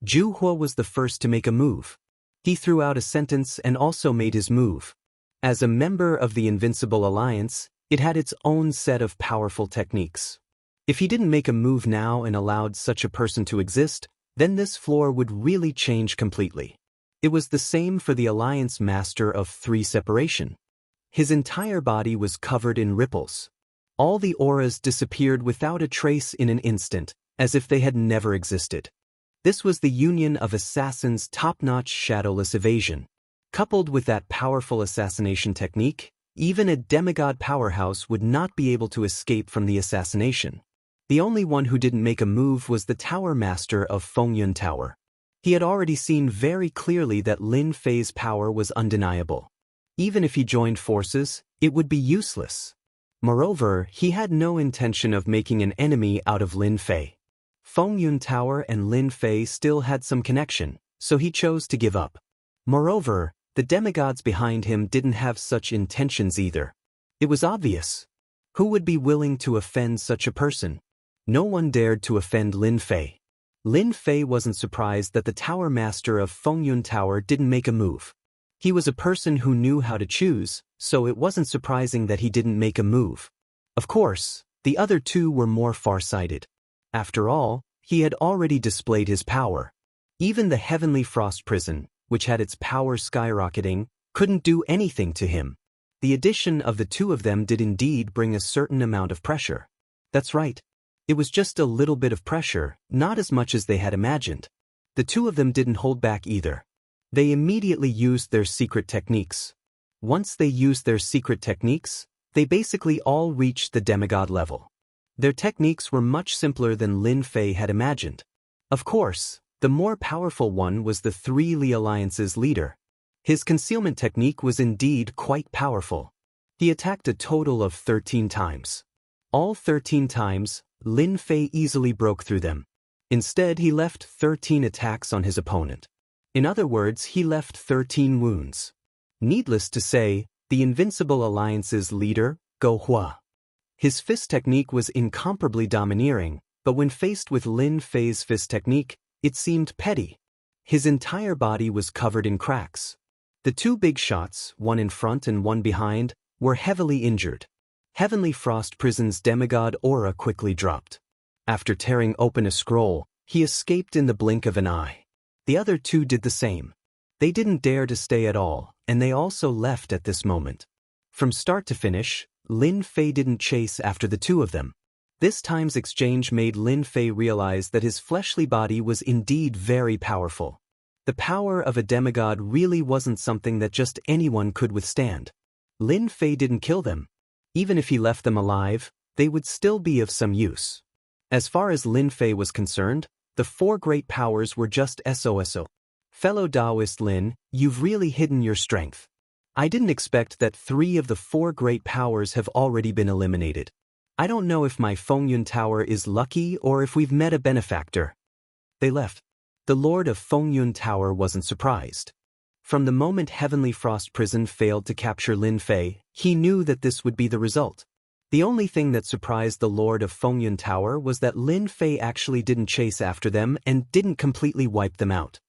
Zhu Hua was the first to make a move. He threw out a sentence and also made his move. As a member of the Invincible Alliance, it had its own set of powerful techniques. If he didn't make a move now and allowed such a person to exist, then this floor would really change completely. It was the same for the Alliance Master of 3 Separation. His entire body was covered in ripples. All the auras disappeared without a trace in an instant, as if they had never existed. This was the union of Assassin's top-notch shadowless evasion. Coupled with that powerful assassination technique, even a demigod powerhouse would not be able to escape from the assassination. The only one who didn't make a move was the Tower Master of Fengyun Tower. He had already seen very clearly that Lin Fei's power was undeniable. Even if he joined forces, it would be useless. Moreover, he had no intention of making an enemy out of Lin Fei. Fengyun Tower and Lin Fei still had some connection, so he chose to give up. Moreover, the demigods behind him didn't have such intentions either. It was obvious. Who would be willing to offend such a person? No one dared to offend Lin Fei. Lin Fei wasn't surprised that the Tower Master of Fengyun Tower didn't make a move. He was a person who knew how to choose, so it wasn't surprising that he didn't make a move. Of course, the other two were more far-sighted. After all, he had already displayed his power. Even the Heavenly Frost Prison, which had its power skyrocketing, couldn't do anything to him. The addition of the two of them did indeed bring a certain amount of pressure. That's right. It was just a little bit of pressure, not as much as they had imagined. The two of them didn't hold back either. They immediately used their secret techniques. Once they used their secret techniques, they basically all reached the demigod level. Their techniques were much simpler than Lin Fei had imagined. Of course, the more powerful one was the Three Li Alliance's leader. His concealment technique was indeed quite powerful. He attacked a total of 13 times. All 13 times, Lin Fei easily broke through them. Instead, he left 13 attacks on his opponent. In other words, he left 13 wounds. Needless to say, the Invincible Alliance's leader, Guohua. His fist technique was incomparably domineering, but when faced with Lin Fei's fist technique, it seemed petty. His entire body was covered in cracks. The two big shots, one in front and one behind, were heavily injured. Heavenly Frost Prison's demigod aura quickly dropped. After tearing open a scroll, he escaped in the blink of an eye. The other two did the same. They didn't dare to stay at all, and they also left at this moment. From start to finish, Lin Fei didn't chase after the two of them. This time's exchange made Lin Fei realize that his fleshly body was indeed very powerful. The power of a demigod really wasn't something that just anyone could withstand. Lin Fei didn't kill them. Even if he left them alive, they would still be of some use. As far as Lin Fei was concerned, the four great powers were just SOSO. Fellow Taoist Lin, you've really hidden your strength. I didn't expect that 3 of the 4 great powers have already been eliminated. I don't know if my Fengyun Tower is lucky or if we've met a benefactor. They left. The Lord of Fengyun Tower wasn't surprised. From the moment Heavenly Frost Prison failed to capture Lin Fei, he knew that this would be the result. The only thing that surprised the Lord of Fengyun Tower was that Lin Fei actually didn't chase after them and didn't completely wipe them out.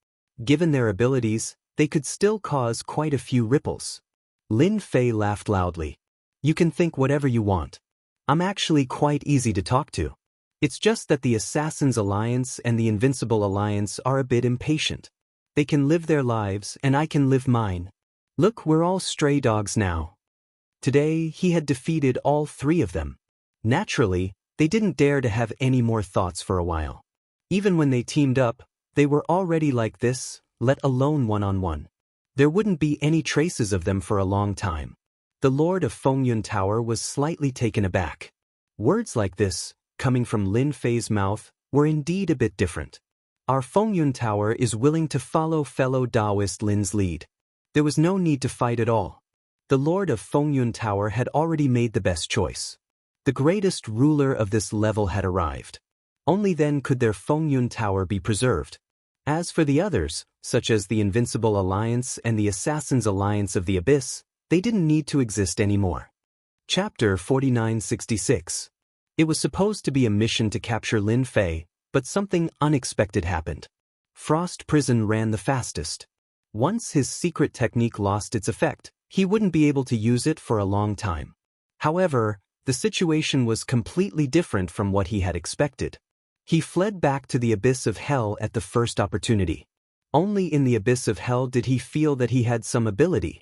Given their abilities, they could still cause quite a few ripples. Lin Fei laughed loudly. You can think whatever you want. I'm actually quite easy to talk to. It's just that the Assassin's Alliance and the Invincible Alliance are a bit impatient. They can live their lives and I can live mine. Look, we're all stray dogs now. Today, he had defeated all 3 of them. Naturally, they didn't dare to have any more thoughts for a while. Even when they teamed up, they were already like this, let alone one-on-one. There wouldn't be any traces of them for a long time. The Lord of Fengyun Tower was slightly taken aback. Words like this, coming from Lin Fei's mouth, were indeed a bit different. Our Fengyun Tower is willing to follow fellow Taoist Lin's lead. There was no need to fight at all. The Lord of Fengyun Tower had already made the best choice. The greatest ruler of this level had arrived. Only then could their Fengyun Tower be preserved. As for the others, such as the Invincible Alliance and the Assassin's Alliance of the Abyss, they didn't need to exist anymore. Chapter 4966. It was supposed to be a mission to capture Lin Fei, but something unexpected happened. Frost Prison ran the fastest. Once his secret technique lost its effect, he wouldn't be able to use it for a long time. However, the situation was completely different from what he had expected. He fled back to the abyss of hell at the first opportunity. Only in the abyss of hell did he feel that he had some ability.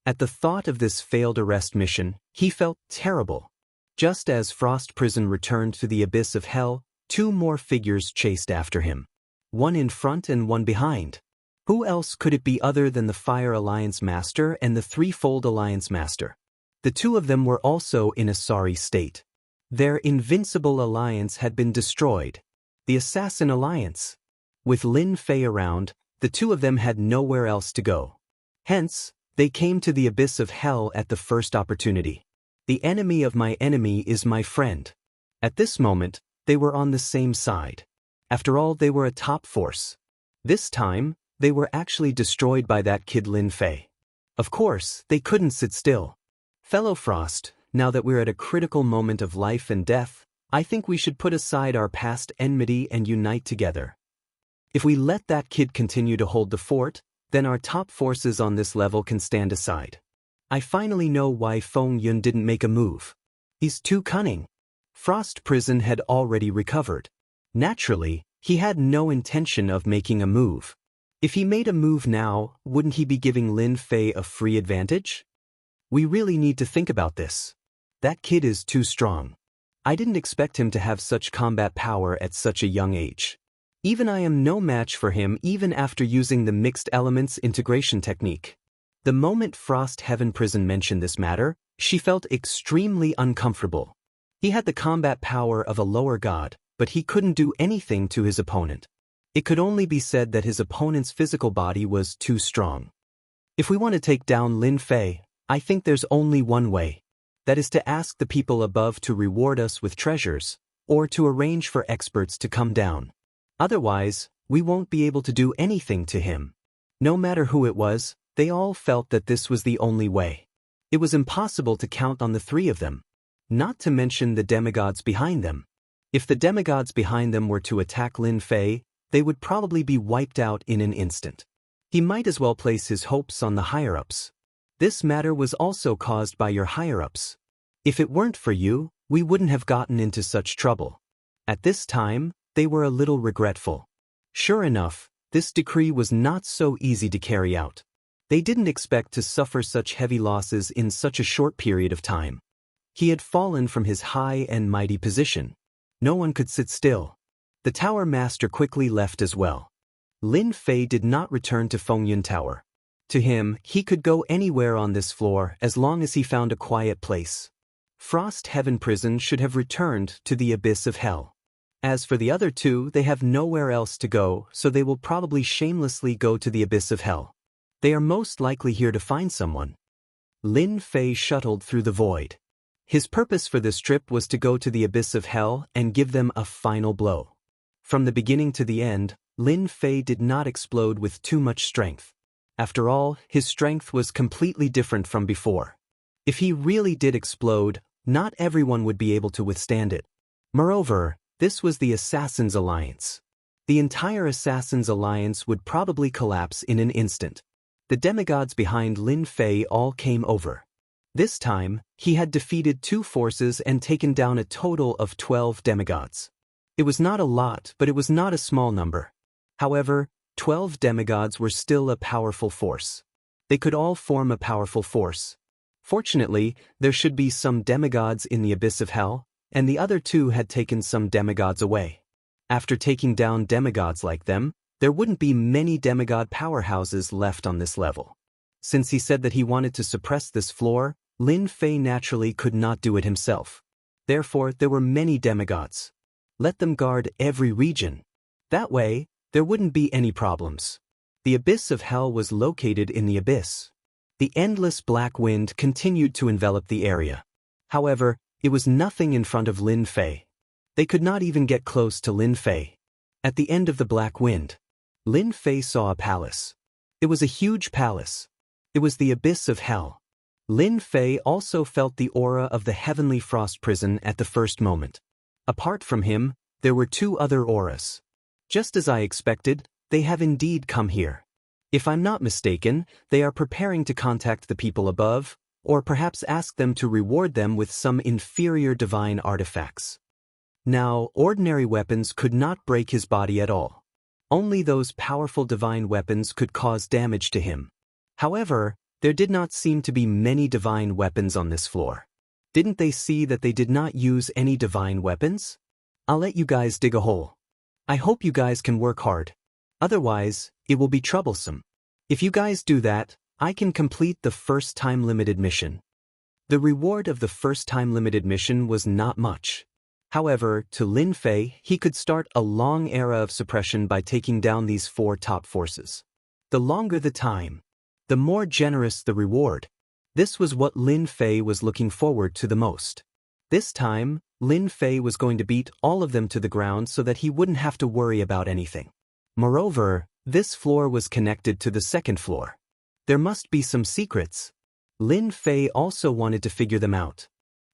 At the thought of this failed arrest mission, he felt terrible. Just as Frost Prison returned to the abyss of hell, 2 more figures chased after him. One in front and one behind. Who else could it be other than the Fire Alliance Master and the Threefold Alliance Master? The 2 of them were also in a sorry state. Their Invincible Alliance had been destroyed. The Assassin Alliance. With Lin Fei around, the 2 of them had nowhere else to go. Hence, they came to the abyss of hell at the first opportunity. The enemy of my enemy is my friend. At this moment, they were on the same side. After all, they were a top force. This time, they were actually destroyed by that kid Lin Fei. Of course, they couldn't sit still. Fellow Frost, now that we're at a critical moment of life and death, I think we should put aside our past enmity and unite together. If we let that kid continue to hold the fort, then our top forces on this level can stand aside. I finally know why Fengyun didn't make a move. He's too cunning. Frost Prison had already recovered. Naturally, he had no intention of making a move. If he made a move now, wouldn't he be giving Lin Fei a free advantage? We really need to think about this. That kid is too strong. I didn't expect him to have such combat power at such a young age. Even I am no match for him even after using the mixed elements integration technique. The moment Frost Heaven Prison mentioned this matter, she felt extremely uncomfortable. He had the combat power of a lower god, but he couldn't do anything to his opponent. It could only be said that his opponent's physical body was too strong. If we want to take down Lin Fei, I think there's only one way. That is to ask the people above to reward us with treasures, or to arrange for experts to come down. Otherwise, we won't be able to do anything to him. No matter who it was, they all felt that this was the only way. It was impossible to count on the 3 of them. Not to mention the demigods behind them. If the demigods behind them were to attack Lin Fei, they would probably be wiped out in an instant. He might as well place his hopes on the higher-ups. This matter was also caused by your higher-ups. If it weren't for you, we wouldn't have gotten into such trouble. At this time, they were a little regretful. Sure enough, This decree was not so easy to carry out. They didn't expect to suffer such heavy losses in such a short period of time. He had fallen from his high and mighty position. No one could sit still. The tower master quickly left as well. Lin Fei did not return to Fengyun Tower. To him, he could go anywhere on this floor as long as he found a quiet place. Frost Heaven Prison should have returned to the abyss of hell. As for the other two, they have nowhere else to go, so they will probably shamelessly go to the abyss of hell. They are most likely here to find someone. Lin Fei shuttled through the void. His purpose for this trip was to go to the abyss of hell and give them a final blow. From the beginning to the end, Lin Fei did not explode with too much strength. After all, his strength was completely different from before. If he really did explode, not everyone would be able to withstand it. Moreover, this was the Assassins' Alliance. The entire Assassins' Alliance would probably collapse in an instant. The demigods behind Lin Fei all came over. This time, he had defeated 2 forces and taken down a total of 12 demigods. It was not a lot, but it was not a small number. However, 12 demigods were still a powerful force. They could all form a powerful force. Fortunately, there should be some demigods in the abyss of hell, and the other 2 had taken some demigods away. After taking down demigods like them, there wouldn't be many demigod powerhouses left on this level. Since he said that he wanted to suppress this floor, Lin Fei naturally could not do it himself. Therefore, there were many demigods. Let them guard every region. That way, there wouldn't be any problems. The abyss of hell was located in the abyss. The endless black wind continued to envelop the area. However, it was nothing in front of Lin Fei. They could not even get close to Lin Fei. At the end of the black wind, Lin Fei saw a palace. It was a huge palace. It was the abyss of hell. Lin Fei also felt the aura of the heavenly frost prison at the first moment. Apart from him, there were 2 other auras. Just as I expected, they have indeed come here. If I'm not mistaken, they are preparing to contact the people above, or perhaps ask them to reward them with some inferior divine artifacts. Now, ordinary weapons could not break his body at all. Only those powerful divine weapons could cause damage to him. However, there did not seem to be many divine weapons on this floor. Didn't they see that they did not use any divine weapons? I'll let you guys dig a hole. I hope you guys can work hard. Otherwise, it will be troublesome. If you guys do that, I can complete the first time limited mission. The reward of the first time limited mission was not much. However, to Lin Fei, he could start a long era of suppression by taking down these 4 top forces. The longer the time, the more generous the reward. This was what Lin Fei was looking forward to the most. This time, Lin Fei was going to beat all of them to the ground so that he wouldn't have to worry about anything. Moreover, this floor was connected to the second floor. There must be some secrets. Lin Fei also wanted to figure them out.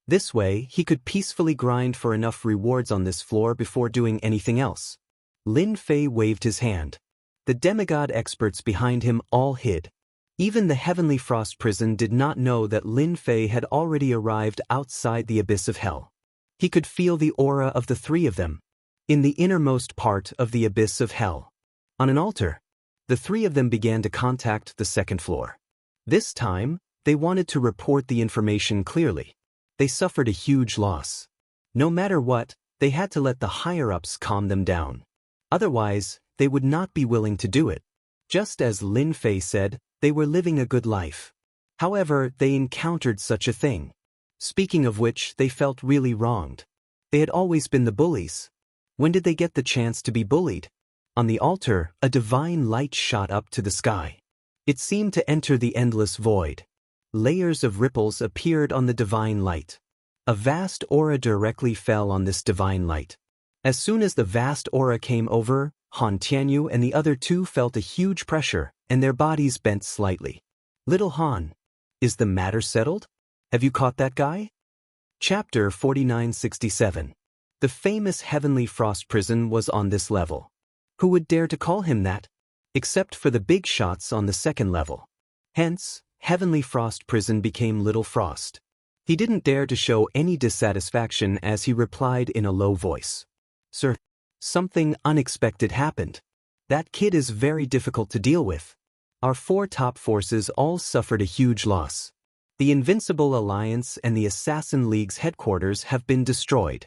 This way, he could peacefully grind for enough rewards on this floor before doing anything else. Lin Fei waved his hand. The demigod experts behind him all hid. Even the Heavenly Frost Prison did not know that Lin Fei had already arrived outside the abyss of hell. He could feel the aura of the 3 of them. In the innermost part of the abyss of hell. On an altar, the 3 of them began to contact the second floor. This time, they wanted to report the information clearly. They suffered a huge loss. No matter what, they had to let the higher-ups calm them down. Otherwise, they would not be willing to do it. Just as Lin Fei said, they were living a good life. However, they encountered such a thing. Speaking of which, they felt really wronged. They had always been the bullies. When did they get the chance to be bullied? On the altar, a divine light shot up to the sky. It seemed to enter the endless void. Layers of ripples appeared on the divine light. A vast aura directly fell on this divine light. As soon as the vast aura came over, Han Tianyu and the other 2 felt a huge pressure, and their bodies bent slightly. Little Han, is the matter settled? Have you caught that guy? Chapter 4967. The famous Heavenly Frost Prison was on this level. Who would dare to call him that? Except for the big shots on the second level. Hence, Heavenly Frost Prison became Little Frost. He didn't dare to show any dissatisfaction as he replied in a low voice. Sir, something unexpected happened. That kid is very difficult to deal with. Our 4 top forces all suffered a huge loss. The Invincible Alliance and the Assassin League's headquarters have been destroyed.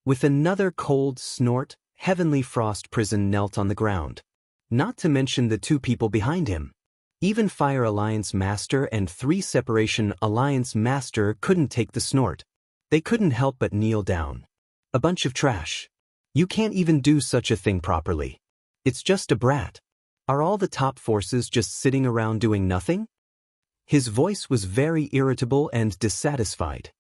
With another cold snort, Heavenly Frost Prison knelt on the ground. Not to mention the 2 people behind him. Even Fire Alliance Master and 3 Separation Alliance Master couldn't take the snort. They couldn't help but kneel down. A bunch of trash. You can't even do such a thing properly. It's just a brat. Are all the top forces just sitting around doing nothing? His voice was very irritable and dissatisfied.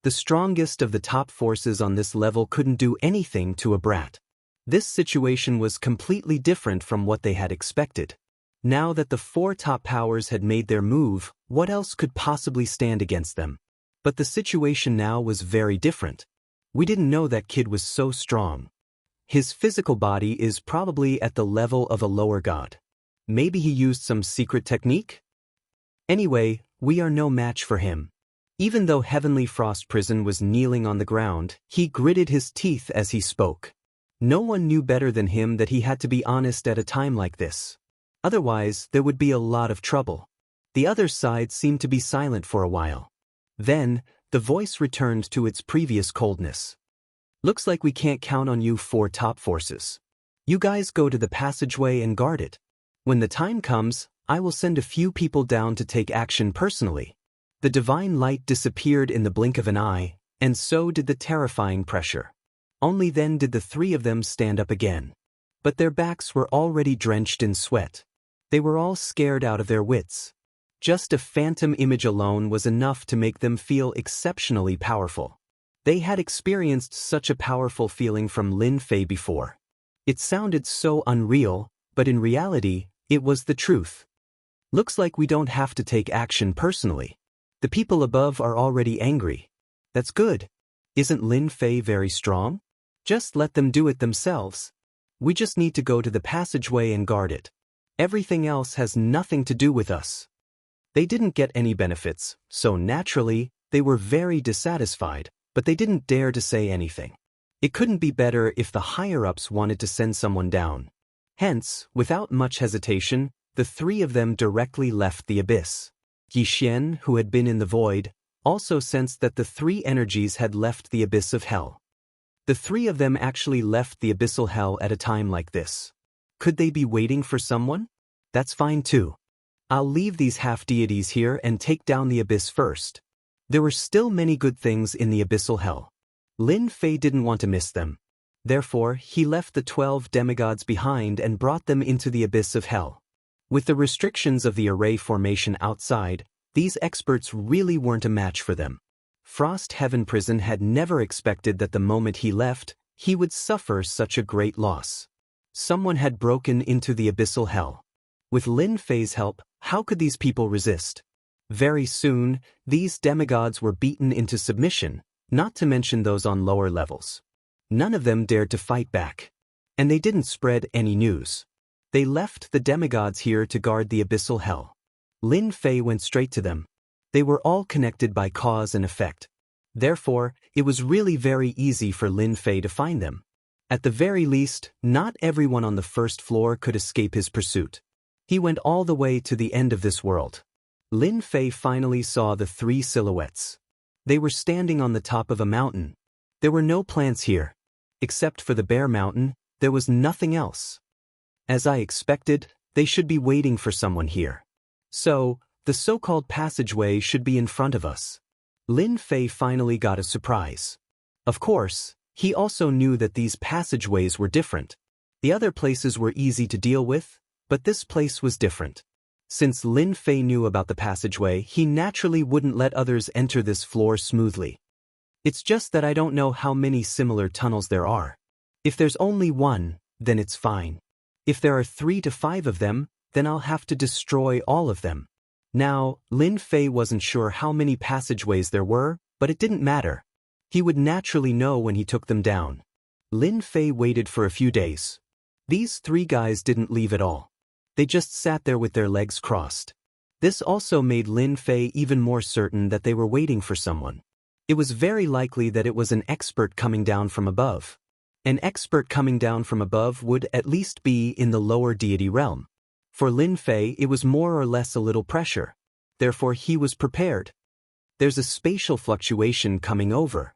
The strongest of the top forces on this level couldn't do anything to a brat. This situation was completely different from what they had expected. Now that the 4 top powers had made their move, what else could possibly stand against them? But the situation now was very different. We didn't know that kid was so strong. His physical body is probably at the level of a lower god. Maybe he used some secret technique? Anyway, we are no match for him. Even though Heavenly Frost Prison was kneeling on the ground, he gritted his teeth as he spoke. No one knew better than him that he had to be honest at a time like this. Otherwise, there would be a lot of trouble. The other side seemed to be silent for a while. Then, the voice returned to its previous coldness. Looks like we can't count on you 4 top forces. You guys go to the passageway and guard it. When the time comes, I will send a few people down to take action personally. The divine light disappeared in the blink of an eye, and so did the terrifying pressure. Only then did the 3 of them stand up again. But their backs were already drenched in sweat. They were all scared out of their wits. Just a phantom image alone was enough to make them feel exceptionally powerful. They had experienced such a powerful feeling from Lin Fei before. It sounded so unreal, but in reality, it was the truth. Looks like we don't have to take action personally. The people above are already angry. That's good. Isn't Lin Fei very strong? Just let them do it themselves. We just need to go to the passageway and guard it. Everything else has nothing to do with us. They didn't get any benefits, so naturally, they were very dissatisfied, but they didn't dare to say anything. It couldn't be better if the higher-ups wanted to send someone down. Hence, without much hesitation, the 3 of them directly left the abyss. Yixian, who had been in the void, also sensed that the 3 energies had left the abyss of hell. The 3 of them actually left the abyssal hell at a time like this. Could they be waiting for someone? That's fine too. I'll leave these half-deities here and take down the abyss first. There were still many good things in the abyssal hell. Lin Fei didn't want to miss them. Therefore, he left the 12 demigods behind and brought them into the abyss of hell. With the restrictions of the array formation outside, these experts really weren't a match for them. Frost Heaven Prison had never expected that the moment he left, he would suffer such a great loss. Someone had broken into the abyssal hell. With Lin Fei's help, how could these people resist? Very soon, these demigods were beaten into submission, not to mention those on lower levels. None of them dared to fight back. And they didn't spread any news. They left the demigods here to guard the abyssal hell. Lin Fei went straight to them. They were all connected by cause and effect. Therefore, it was really very easy for Lin Fei to find them. At the very least, not everyone on the first floor could escape his pursuit. He went all the way to the end of this world. Lin Fei finally saw the 3 silhouettes. They were standing on the top of a mountain. There were no plants here. Except for the bare mountain, there was nothing else. As I expected, they should be waiting for someone here. So, the so-called passageway should be in front of us. Lin Fei finally got a surprise. Of course, he also knew that these passageways were different. The other places were easy to deal with, but this place was different. Since Lin Fei knew about the passageway, he naturally wouldn't let others enter this floor smoothly. It's just that I don't know how many similar tunnels there are. If there's only one, then it's fine. If there are 3 to 5 of them, then I'll have to destroy all of them. Now, Lin Fei wasn't sure how many passageways there were, but it didn't matter. He would naturally know when he took them down. Lin Fei waited for a few days. These 3 guys didn't leave at all. They just sat there with their legs crossed. This also made Lin Fei even more certain that they were waiting for someone. It was very likely that it was an expert coming down from above. An expert coming down from above would at least be in the lower deity realm. For Lin Fei, it was more or less a little pressure. Therefore, he was prepared. There's a spatial fluctuation coming over.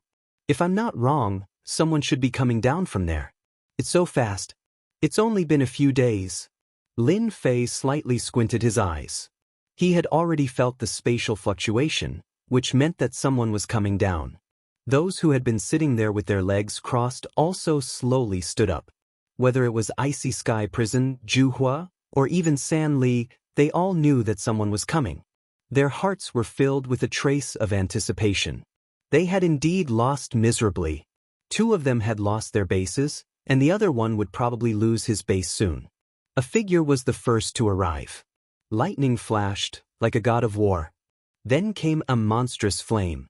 If I'm not wrong, someone should be coming down from there. It's so fast. It's only been a few days. Lin Fei slightly squinted his eyes. He had already felt the spatial fluctuation, which meant that someone was coming down. Those who had been sitting there with their legs crossed also slowly stood up. Whether it was Icy Sky Prison, Juhua, or even San Li, they all knew that someone was coming. Their hearts were filled with a trace of anticipation. They had indeed lost miserably. 2 of them had lost their bases, and the other one would probably lose his base soon. A figure was the first to arrive. Lightning flashed, like a god of war. Then came a monstrous flame.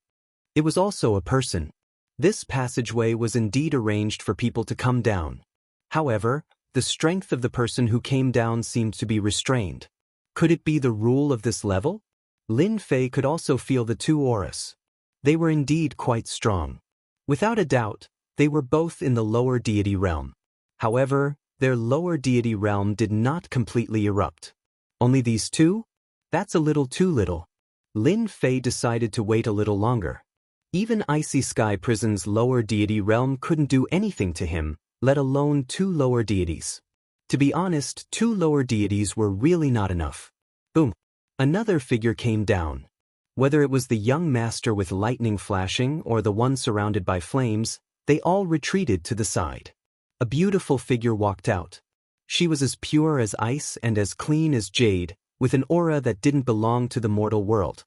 It was also a person. This passageway was indeed arranged for people to come down. However, the strength of the person who came down seemed to be restrained. Could it be the rule of this level? Lin Fei could also feel the 2 auras. They were indeed quite strong. Without a doubt, they were both in the lower deity realm. However, their lower deity realm did not completely erupt. Only these 2? That's a little too little. Lin Fei decided to wait a little longer. Even Icy Sky Prison's lower deity realm couldn't do anything to him, let alone 2 lower deities. To be honest, 2 lower deities were really not enough. Boom. Another figure came down. Whether it was the young master with lightning flashing or the one surrounded by flames, they all retreated to the side. A beautiful figure walked out. She was as pure as ice and as clean as jade, with an aura that didn't belong to the mortal world.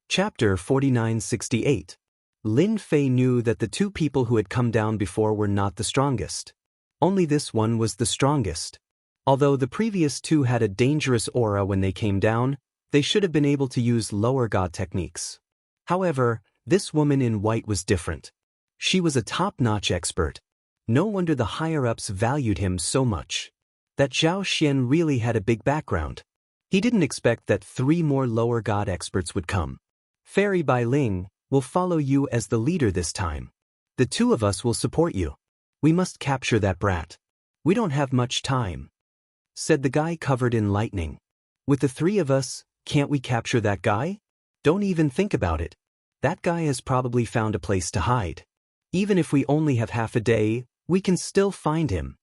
Chapter 4968. Lin Fei knew that the 2 people who had come down before were not the strongest. Only this one was the strongest. Although the previous 2 had a dangerous aura when they came down, they should have been able to use lower god techniques. However, this woman in white was different. She was a top-notch expert. No wonder the higher-ups valued him so much. That Zhao Xian really had a big background. He didn't expect that 3 more lower god experts would come. Fairy Bai Ling will follow you as the leader this time. The 2 of us will support you. We must capture that brat. We don't have much time, said the guy covered in lightning. With the 3 of us, can't we capture that guy? Don't even think about it. That guy has probably found a place to hide. Even if we only have half a day, we can still find him.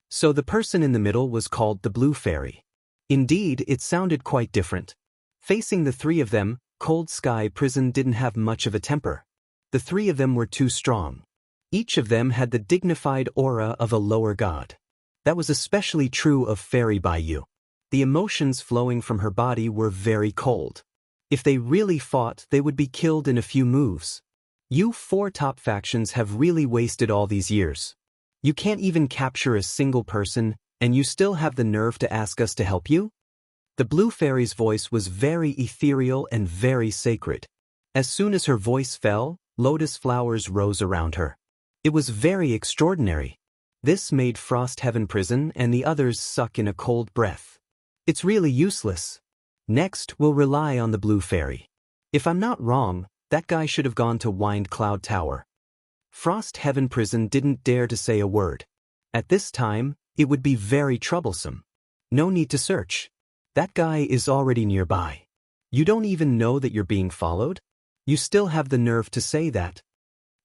So the person in the middle was called the Blue Fairy. Indeed, it sounded quite different. Facing the 3 of them, Cold Sky Prison didn't have much of a temper. The 3 of them were too strong. Each of them had the dignified aura of a lower god. That was especially true of Fairy Baiyu. The emotions flowing from her body were very cold. If they really fought, they would be killed in a few moves. You 4 top factions have really wasted all these years. You can't even capture a single person, and you still have the nerve to ask us to help you? The Blue Fairy's voice was very ethereal and very sacred. As soon as her voice fell, lotus flowers rose around her. It was very extraordinary. This made Frost Heaven Prison and the others suck in a cold breath. It's really useless. Next, we'll rely on the Blue Fairy. If I'm not wrong, that guy should have gone to Wind Cloud Tower. Frost Heaven Prison didn't dare to say a word. At this time, it would be very troublesome. No need to search. That guy is already nearby. You don't even know that you're being followed? You still have the nerve to say that.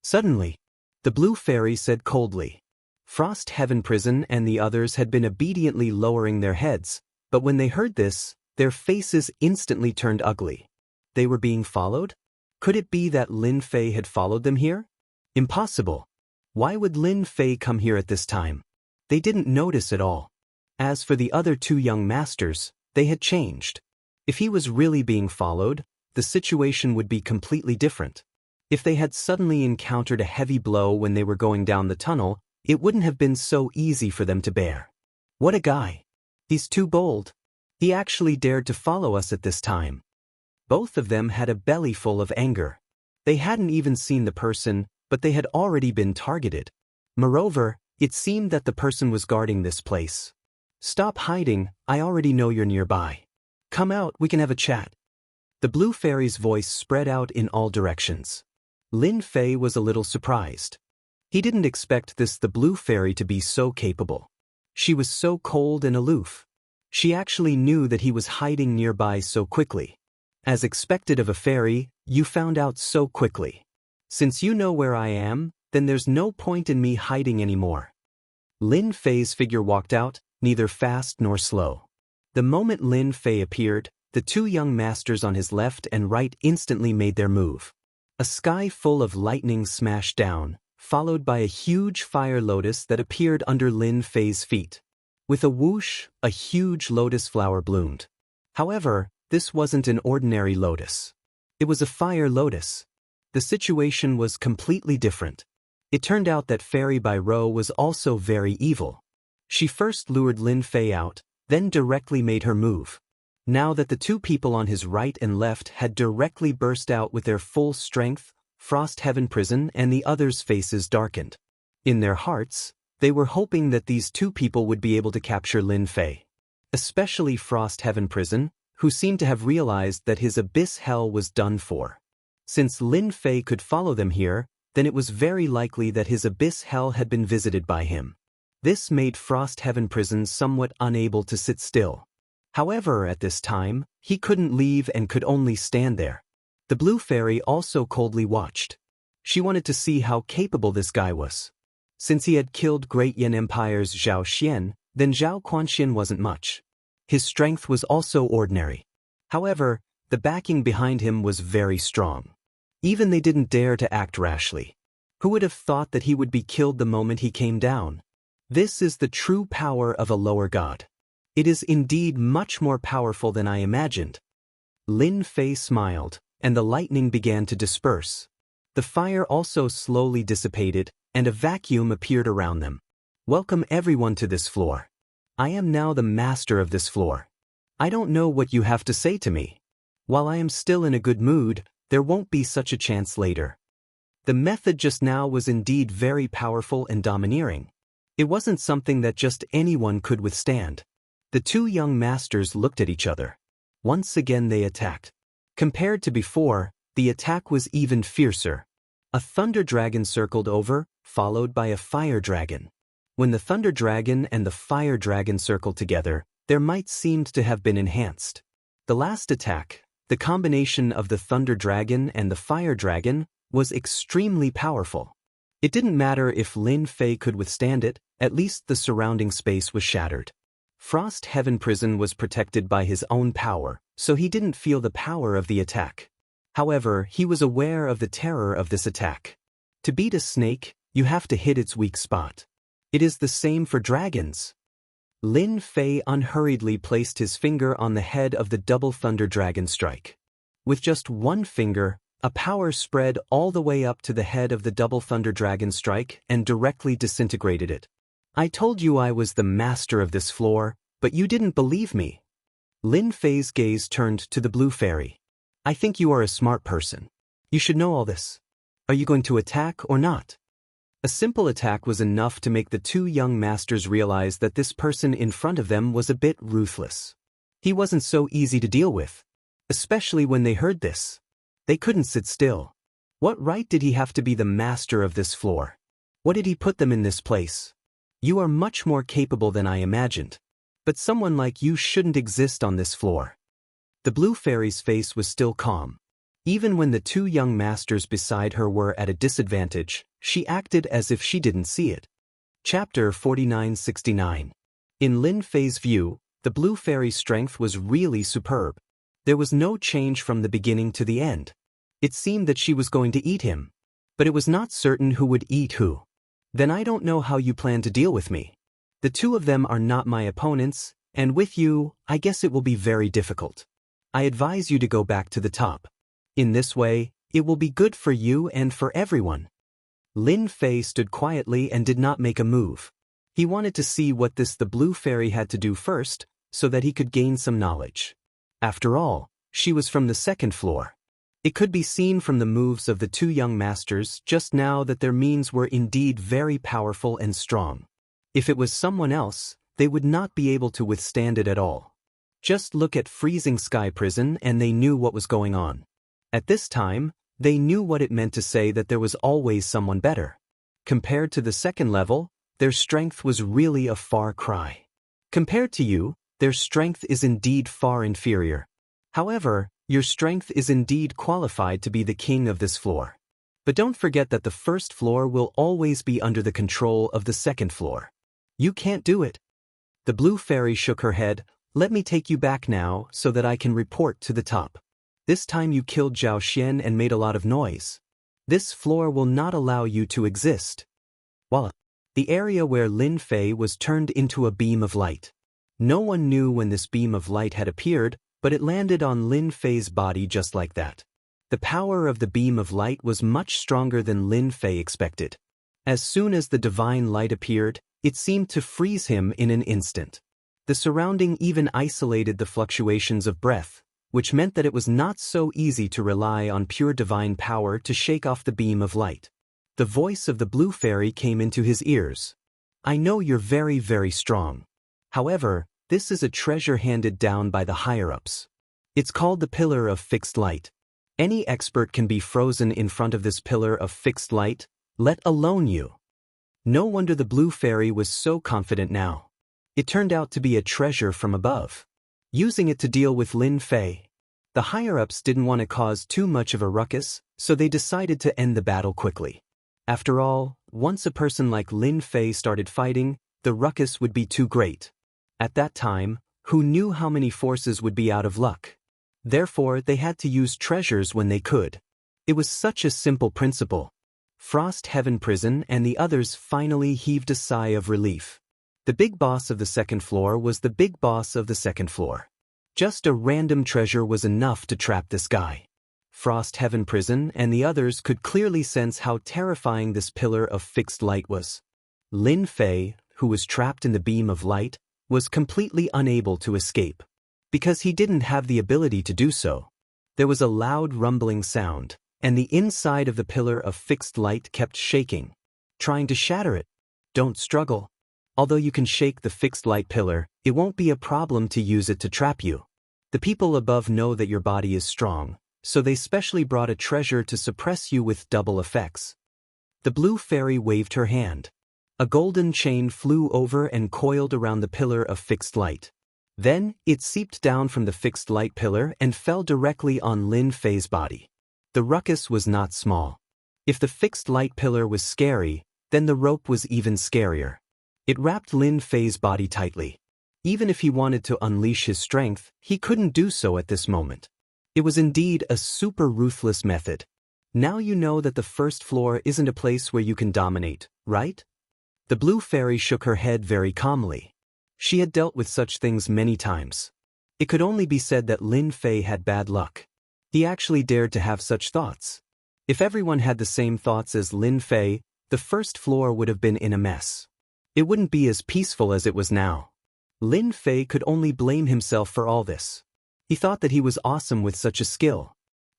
Suddenly, the Blue Fairy said coldly. Frost Heaven Prison and the others had been obediently lowering their heads, but when they heard this, their faces instantly turned ugly. They were being followed? Could it be that Lin Fei had followed them here? Impossible. Why would Lin Fei come here at this time? They didn't notice at all. As for the other 2 young masters, they had changed. If he was really being followed, the situation would be completely different. If they had suddenly encountered a heavy blow when they were going down the tunnel, it wouldn't have been so easy for them to bear. What a guy. He's too bold. He actually dared to follow us at this time. Both of them had a belly full of anger. They hadn't even seen the person, but they had already been targeted. Moreover, it seemed that the person was guarding this place. Stop hiding, I already know you're nearby. Come out, we can have a chat. The Blue Fairy's voice spread out in all directions. Lin Fei was a little surprised. He didn't expect the blue fairy to be so capable. She was so cold and aloof. She actually knew that he was hiding nearby so quickly. As expected of a fairy, you found out so quickly. Since you know where I am, then there's no point in me hiding anymore. Lin Fei's figure walked out, neither fast nor slow. The moment Lin Fei appeared, the two young masters on his left and right instantly made their move. A sky full of lightning smashed down, followed by a huge fire lotus that appeared under Lin Fei's feet. With a whoosh, a huge lotus flower bloomed. However, this wasn't an ordinary lotus. It was a fire lotus. The situation was completely different. It turned out that Fairy Bai Rou was also very evil. She first lured Lin Fei out, then directly made her move. Now that the two people on his right and left had directly burst out with their full strength, Frost Heaven Prison and the others' faces darkened. In their hearts, they were hoping that these two people would be able to capture Lin Fei. Especially Frost Heaven Prison, who seemed to have realized that his abyss hell was done for. Since Lin Fei could follow them here, then it was very likely that his abyss hell had been visited by him. This made Frost Heaven Prison somewhat unable to sit still. However, at this time, he couldn't leave and could only stand there. The blue fairy also coldly watched. She wanted to see how capable this guy was. Since he had killed Great Yan Empire's Zhao Xian, then Zhao Quanxian wasn't much. His strength was also ordinary. However, the backing behind him was very strong. Even they didn't dare to act rashly. Who would have thought that he would be killed the moment he came down? This is the true power of a lower god. It is indeed much more powerful than I imagined. Lin Fei smiled, and the lightning began to disperse. The fire also slowly dissipated, and a vacuum appeared around them. Welcome everyone to this floor. I am now the master of this floor. I don't know what you have to say to me. While I am still in a good mood, there won't be such a chance later. The method just now was indeed very powerful and domineering. It wasn't something that just anyone could withstand. The two young masters looked at each other. Once again they attacked. Compared to before, the attack was even fiercer. A thunder dragon circled over, followed by a fire dragon. When the thunder dragon and the fire dragon circled together, their might seemed to have been enhanced. The last attack, the combination of the thunder dragon and the fire dragon, was extremely powerful. It didn't matter if Lin Fei could withstand it, at least the surrounding space was shattered. Frost Heaven Prison was protected by his own power, so he didn't feel the power of the attack. However, he was aware of the terror of this attack. To beat a snake, you have to hit its weak spot. It is the same for dragons. Lin Fei unhurriedly placed his finger on the head of the double thunder dragon strike. With just one finger, a power spread all the way up to the head of the double thunder dragon strike and directly disintegrated it. I told you I was the master of this floor, but you didn't believe me. Lin Fei's gaze turned to the blue fairy. I think you are a smart person. You should know all this. Are you going to attack or not? A simple attack was enough to make the two young masters realize that this person in front of them was a bit ruthless. He wasn't so easy to deal with. Especially when they heard this. They couldn't sit still. What right did he have to be the master of this floor? What did he put them in this place? You are much more capable than I imagined. But someone like you shouldn't exist on this floor. The blue fairy's face was still calm. Even when the two young masters beside her were at a disadvantage, she acted as if she didn't see it. Chapter 4969. In Lin Fei's view, the blue fairy's strength was really superb. There was no change from the beginning to the end. It seemed that she was going to eat him. But it was not certain who would eat who. Then I don't know how you plan to deal with me. The two of them are not my opponents, and with you, I guess it will be very difficult. I advise you to go back to the top. In this way, it will be good for you and for everyone. Lin Fei stood quietly and did not make a move. He wanted to see what the blue fairy had to do first, so that he could gain some knowledge. After all, she was from the second floor. It could be seen from the moves of the two young masters just now that their means were indeed very powerful and strong. If it was someone else, they would not be able to withstand it at all. Just look at Freezing Sky Prison and they knew what was going on. At this time, they knew what it meant to say that there was always someone better. Compared to the second level, their strength was really a far cry. Compared to you, their strength is indeed far inferior. However, your strength is indeed qualified to be the king of this floor. But don't forget that the first floor will always be under the control of the second floor. You can't do it. The blue fairy shook her head. Let me take you back now so that I can report to the top. This time you killed Zhao Xian and made a lot of noise. This floor will not allow you to exist. Voila! The area where Lin Fei was turned into a beam of light. No one knew when this beam of light had appeared, but it landed on Lin Fei's body just like that. The power of the beam of light was much stronger than Lin Fei expected. As soon as the divine light appeared, it seemed to freeze him in an instant. The surrounding even isolated the fluctuations of breath, which meant that it was not so easy to rely on pure divine power to shake off the beam of light. The voice of the blue fairy came into his ears. I know you're very, very strong. However, this is a treasure handed down by the higher-ups. It's called the Pillar of Fixed Light. Any expert can be frozen in front of this pillar of fixed light, let alone you. No wonder the blue fairy was so confident now. It turned out to be a treasure from above. Using it to deal with Lin Fei. The higher-ups didn't want to cause too much of a ruckus, so they decided to end the battle quickly. After all, once a person like Lin Fei started fighting, the ruckus would be too great. At that time, who knew how many forces would be out of luck? Therefore, they had to use treasures when they could. It was such a simple principle. Frost Heaven Prison and the others finally heaved a sigh of relief. The big boss of the second floor was the big boss of the second floor. Just a random treasure was enough to trap this guy. Frost Heaven Prison and the others could clearly sense how terrifying this pillar of fixed light was. Lin Fei, who was trapped in the beam of light, was completely unable to escape. Because he didn't have the ability to do so. There was a loud rumbling sound, and the inside of the pillar of fixed light kept shaking, trying to shatter it. Don't struggle. Although you can shake the fixed light pillar, it won't be a problem to use it to trap you. The people above know that your body is strong, so they specially brought a treasure to suppress you with double effects. The blue fairy waved her hand. A golden chain flew over and coiled around the pillar of fixed light. Then, it seeped down from the fixed light pillar and fell directly on Lin Fei's body. The ruckus was not small. If the fixed light pillar was scary, then the rope was even scarier. It wrapped Lin Fei's body tightly. Even if he wanted to unleash his strength, he couldn't do so at this moment. It was indeed a super ruthless method. Now you know that the first floor isn't a place where you can dominate, right? The blue fairy shook her head very calmly. She had dealt with such things many times. It could only be said that Lin Fei had bad luck. He actually dared to have such thoughts. If everyone had the same thoughts as Lin Fei, the first floor would have been in a mess. It wouldn't be as peaceful as it was now. Lin Fei could only blame himself for all this. He thought that he was awesome with such a skill.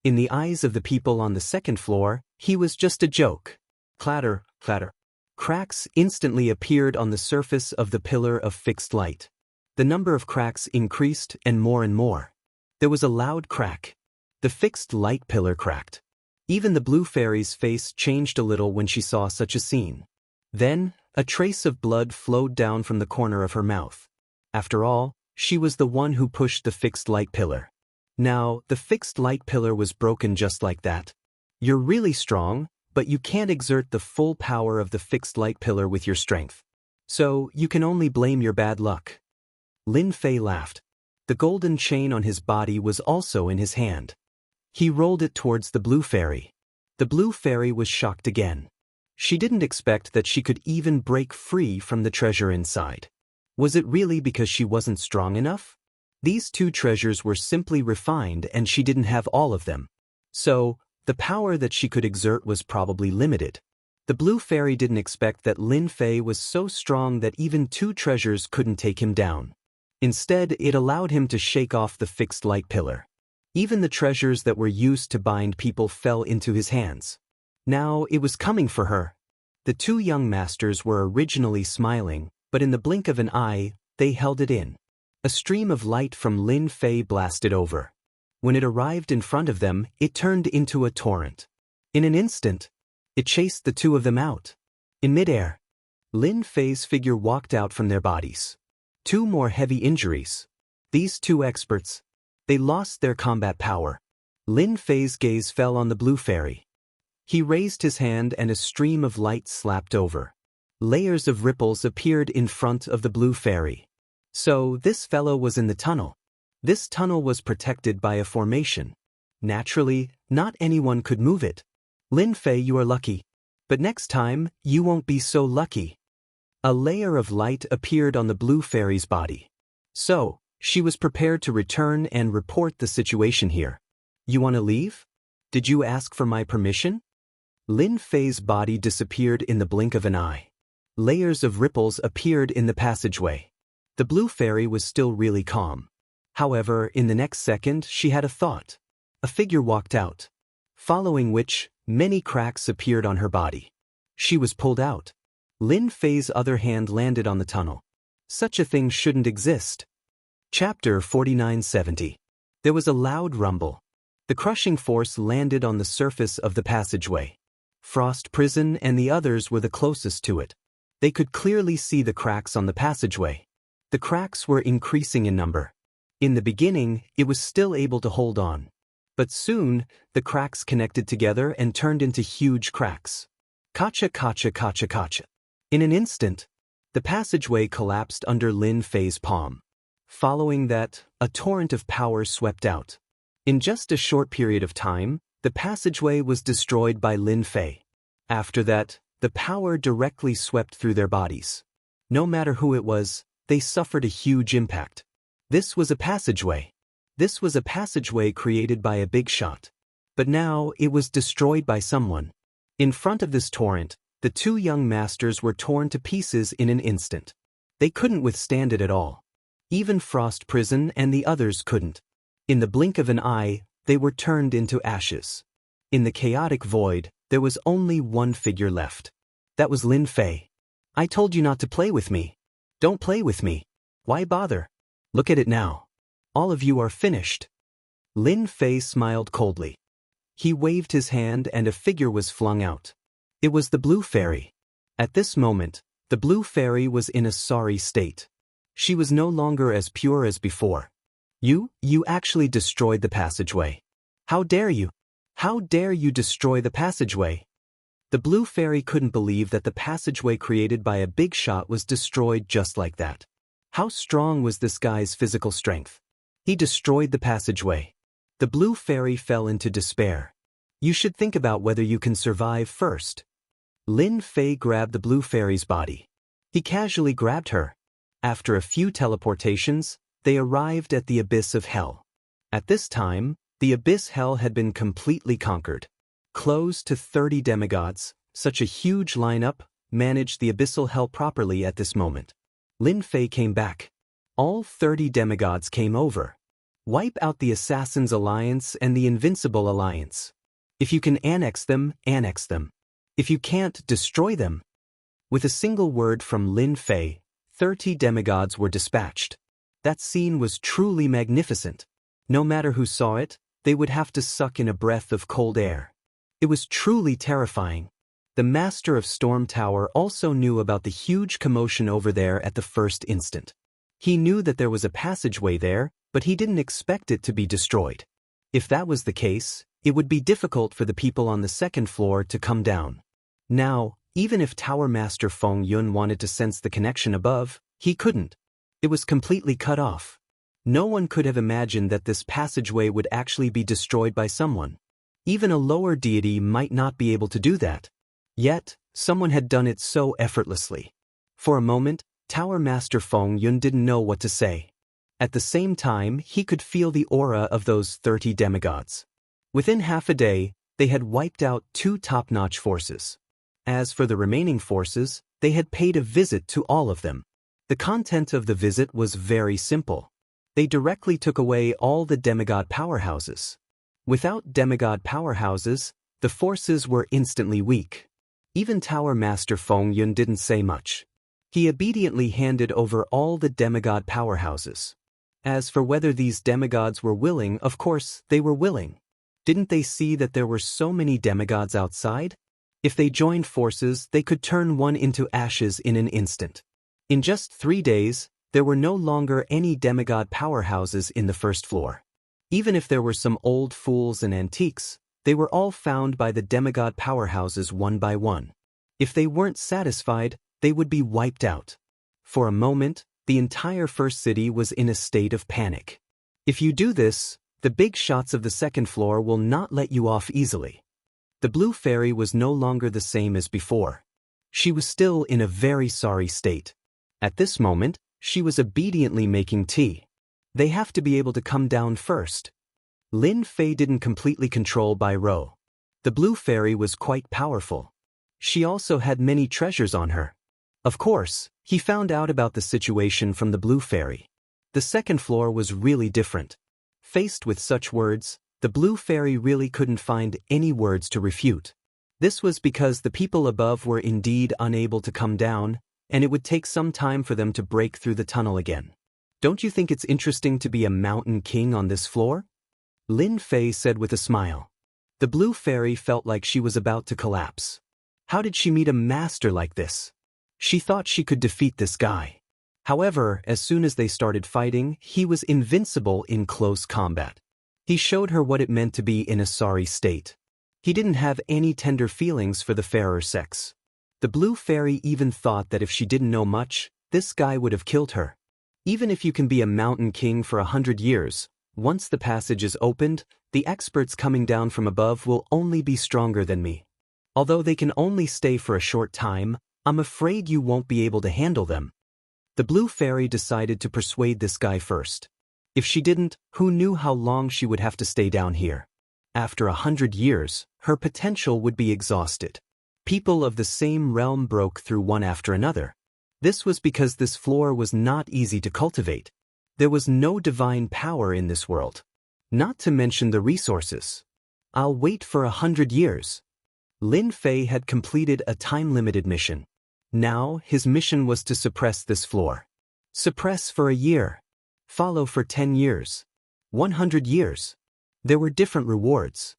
In the eyes of the people on the second floor, he was just a joke. Clatter, clatter. Cracks instantly appeared on the surface of the pillar of fixed light. The number of cracks increased and more. There was a loud crack. The fixed light pillar cracked. Even the blue fairy's face changed a little when she saw such a scene. Then, a trace of blood flowed down from the corner of her mouth. After all, she was the one who pushed the fixed light pillar. Now, the fixed light pillar was broken just like that. You're really strong, but you can't exert the full power of the fixed light pillar with your strength. So, you can only blame your bad luck. Lin Fei laughed. The golden chain on his body was also in his hand. He rolled it towards the blue fairy. The blue fairy was shocked again. She didn't expect that she could even break free from the treasure inside. Was it really because she wasn't strong enough? These two treasures were simply refined and she didn't have all of them. So, the power that she could exert was probably limited. The blue fairy didn't expect that Lin Fei was so strong that even two treasures couldn't take him down. Instead, it allowed him to shake off the fixed light pillar. Even the treasures that were used to bind people fell into his hands. Now, it was coming for her. The two young masters were originally smiling, but in the blink of an eye, they held it in. A stream of light from Lin Fei blasted over. When it arrived in front of them, it turned into a torrent. In an instant, it chased the two of them out. In midair, Lin Fei's figure walked out from their bodies. 2 more heavy injuries. These 2 experts, they lost their combat power. Lin Fei's gaze fell on the blue fairy. He raised his hand and a stream of light slapped over. Layers of ripples appeared in front of the blue fairy. So this fellow was in the tunnel. This tunnel was protected by a formation. Naturally, not anyone could move it. Lin Fei, you are lucky. But next time, you won't be so lucky. A layer of light appeared on the blue fairy's body. So, she was prepared to return and report the situation here. You want to leave? Did you ask for my permission? Lin Fei's body disappeared in the blink of an eye. Layers of ripples appeared in the passageway. The blue fairy was still really calm. However, in the next second, she had a thought. A figure walked out, following which, many cracks appeared on her body. She was pulled out. Lin Fei's other hand landed on the tunnel. Such a thing shouldn't exist. Chapter 4970. There was a loud rumble. The crushing force landed on the surface of the passageway. Frost Prison and the others were the closest to it. They could clearly see the cracks on the passageway. The cracks were increasing in number. In the beginning, it was still able to hold on. But soon, the cracks connected together and turned into huge cracks. Kacha kacha kacha kacha. In an instant, the passageway collapsed under Lin Fei's palm. Following that, a torrent of power swept out. In just a short period of time, the passageway was destroyed by Lin Fei. After that, the power directly swept through their bodies. No matter who it was, they suffered a huge impact. This was a passageway. This was a passageway created by a big shot. But now it was destroyed by someone. In front of this torrent, the 2 young masters were torn to pieces in an instant. They couldn't withstand it at all. Even Frost Prison and the others couldn't. In the blink of an eye, they were turned into ashes. In the chaotic void, there was only one figure left. That was Lin Fei. I told you not to play with me. Don't play with me. Why bother? Look at it now. All of you are finished. Lin Fei smiled coldly. He waved his hand and a figure was flung out. It was the blue fairy. At this moment, the blue fairy was in a sorry state. She was no longer as pure as before. You actually destroyed the passageway. How dare you? How dare you destroy the passageway? The blue fairy couldn't believe that the passageway created by a big shot was destroyed just like that. How strong was this guy's physical strength? He destroyed the passageway. The blue fairy fell into despair. You should think about whether you can survive first. Lin Fei grabbed the blue fairy's body. He casually grabbed her. After a few teleportations, they arrived at the abyss of hell. At this time, the abyss hell had been completely conquered. Close to 30 demigods, such a huge lineup, managed the abyssal hell properly at this moment. Lin Fei came back. All 30 demigods came over. Wipe out the Assassins Alliance and the Invincible Alliance. If you can annex them, annex them. If you can't, destroy them. With a single word from Lin Fei, 30 demigods were dispatched. That scene was truly magnificent. No matter who saw it, they would have to suck in a breath of cold air. It was truly terrifying. The Master of Storm Tower also knew about the huge commotion over there at the first instant. He knew that there was a passageway there, but he didn't expect it to be destroyed. If that was the case, it would be difficult for the people on the second floor to come down. Now, even if Tower Master Feng Yun wanted to sense the connection above, he couldn't. It was completely cut off. No one could have imagined that this passageway would actually be destroyed by someone. Even a lower deity might not be able to do that. Yet, someone had done it so effortlessly. For a moment, Tower Master Feng Yun didn't know what to say. At the same time, he could feel the aura of those 30 demigods. Within half a day, they had wiped out 2 top-notch forces. As for the remaining forces, they had paid a visit to all of them. The content of the visit was very simple. They directly took away all the demigod powerhouses. Without demigod powerhouses, the forces were instantly weak. Even Tower Master Feng Yun didn't say much. He obediently handed over all the demigod powerhouses. As for whether these demigods were willing, of course, they were willing. Didn't they see that there were so many demigods outside? If they joined forces, they could turn one into ashes in an instant. In just 3 days, there were no longer any demigod powerhouses in the first floor. Even if there were some old fools and antiques, they were all found by the demigod powerhouses one by one. If they weren't satisfied, they would be wiped out. For a moment, the entire first city was in a state of panic. If you do this, the big shots of the second floor will not let you off easily. The blue fairy was no longer the same as before. She was still in a very sorry state. At this moment, she was obediently making tea. They have to be able to come down first. Lin Fei didn't completely control Bai Rou. The blue fairy was quite powerful. She also had many treasures on her. Of course, he found out about the situation from the blue fairy. The second floor was really different. Faced with such words, the blue fairy really couldn't find any words to refute. This was because the people above were indeed unable to come down, and it would take some time for them to break through the tunnel again. Don't you think it's interesting to be a mountain king on this floor? Lin Fei said with a smile. The blue fairy felt like she was about to collapse. How did she meet a master like this? She thought she could defeat this guy. However, as soon as they started fighting, he was invincible in close combat. He showed her what it meant to be in a sorry state. He didn't have any tender feelings for the fairer sex. The blue fairy even thought that if she didn't know much, this guy would have killed her. Even if you can be a mountain king for 100 years, once the passage is opened, the experts coming down from above will only be stronger than me. Although they can only stay for a short time, I'm afraid you won't be able to handle them. The blue fairy decided to persuade this guy first. If she didn't, who knew how long she would have to stay down here? After 100 years, her potential would be exhausted. People of the same realm broke through one after another. This was because this floor was not easy to cultivate. There was no divine power in this world. Not to mention the resources. I'll wait for 100 years. Lin Fei had completed a time-limited mission. Now, his mission was to suppress this floor. Suppress for a year. Follow for 10 years. 100 years. There were different rewards.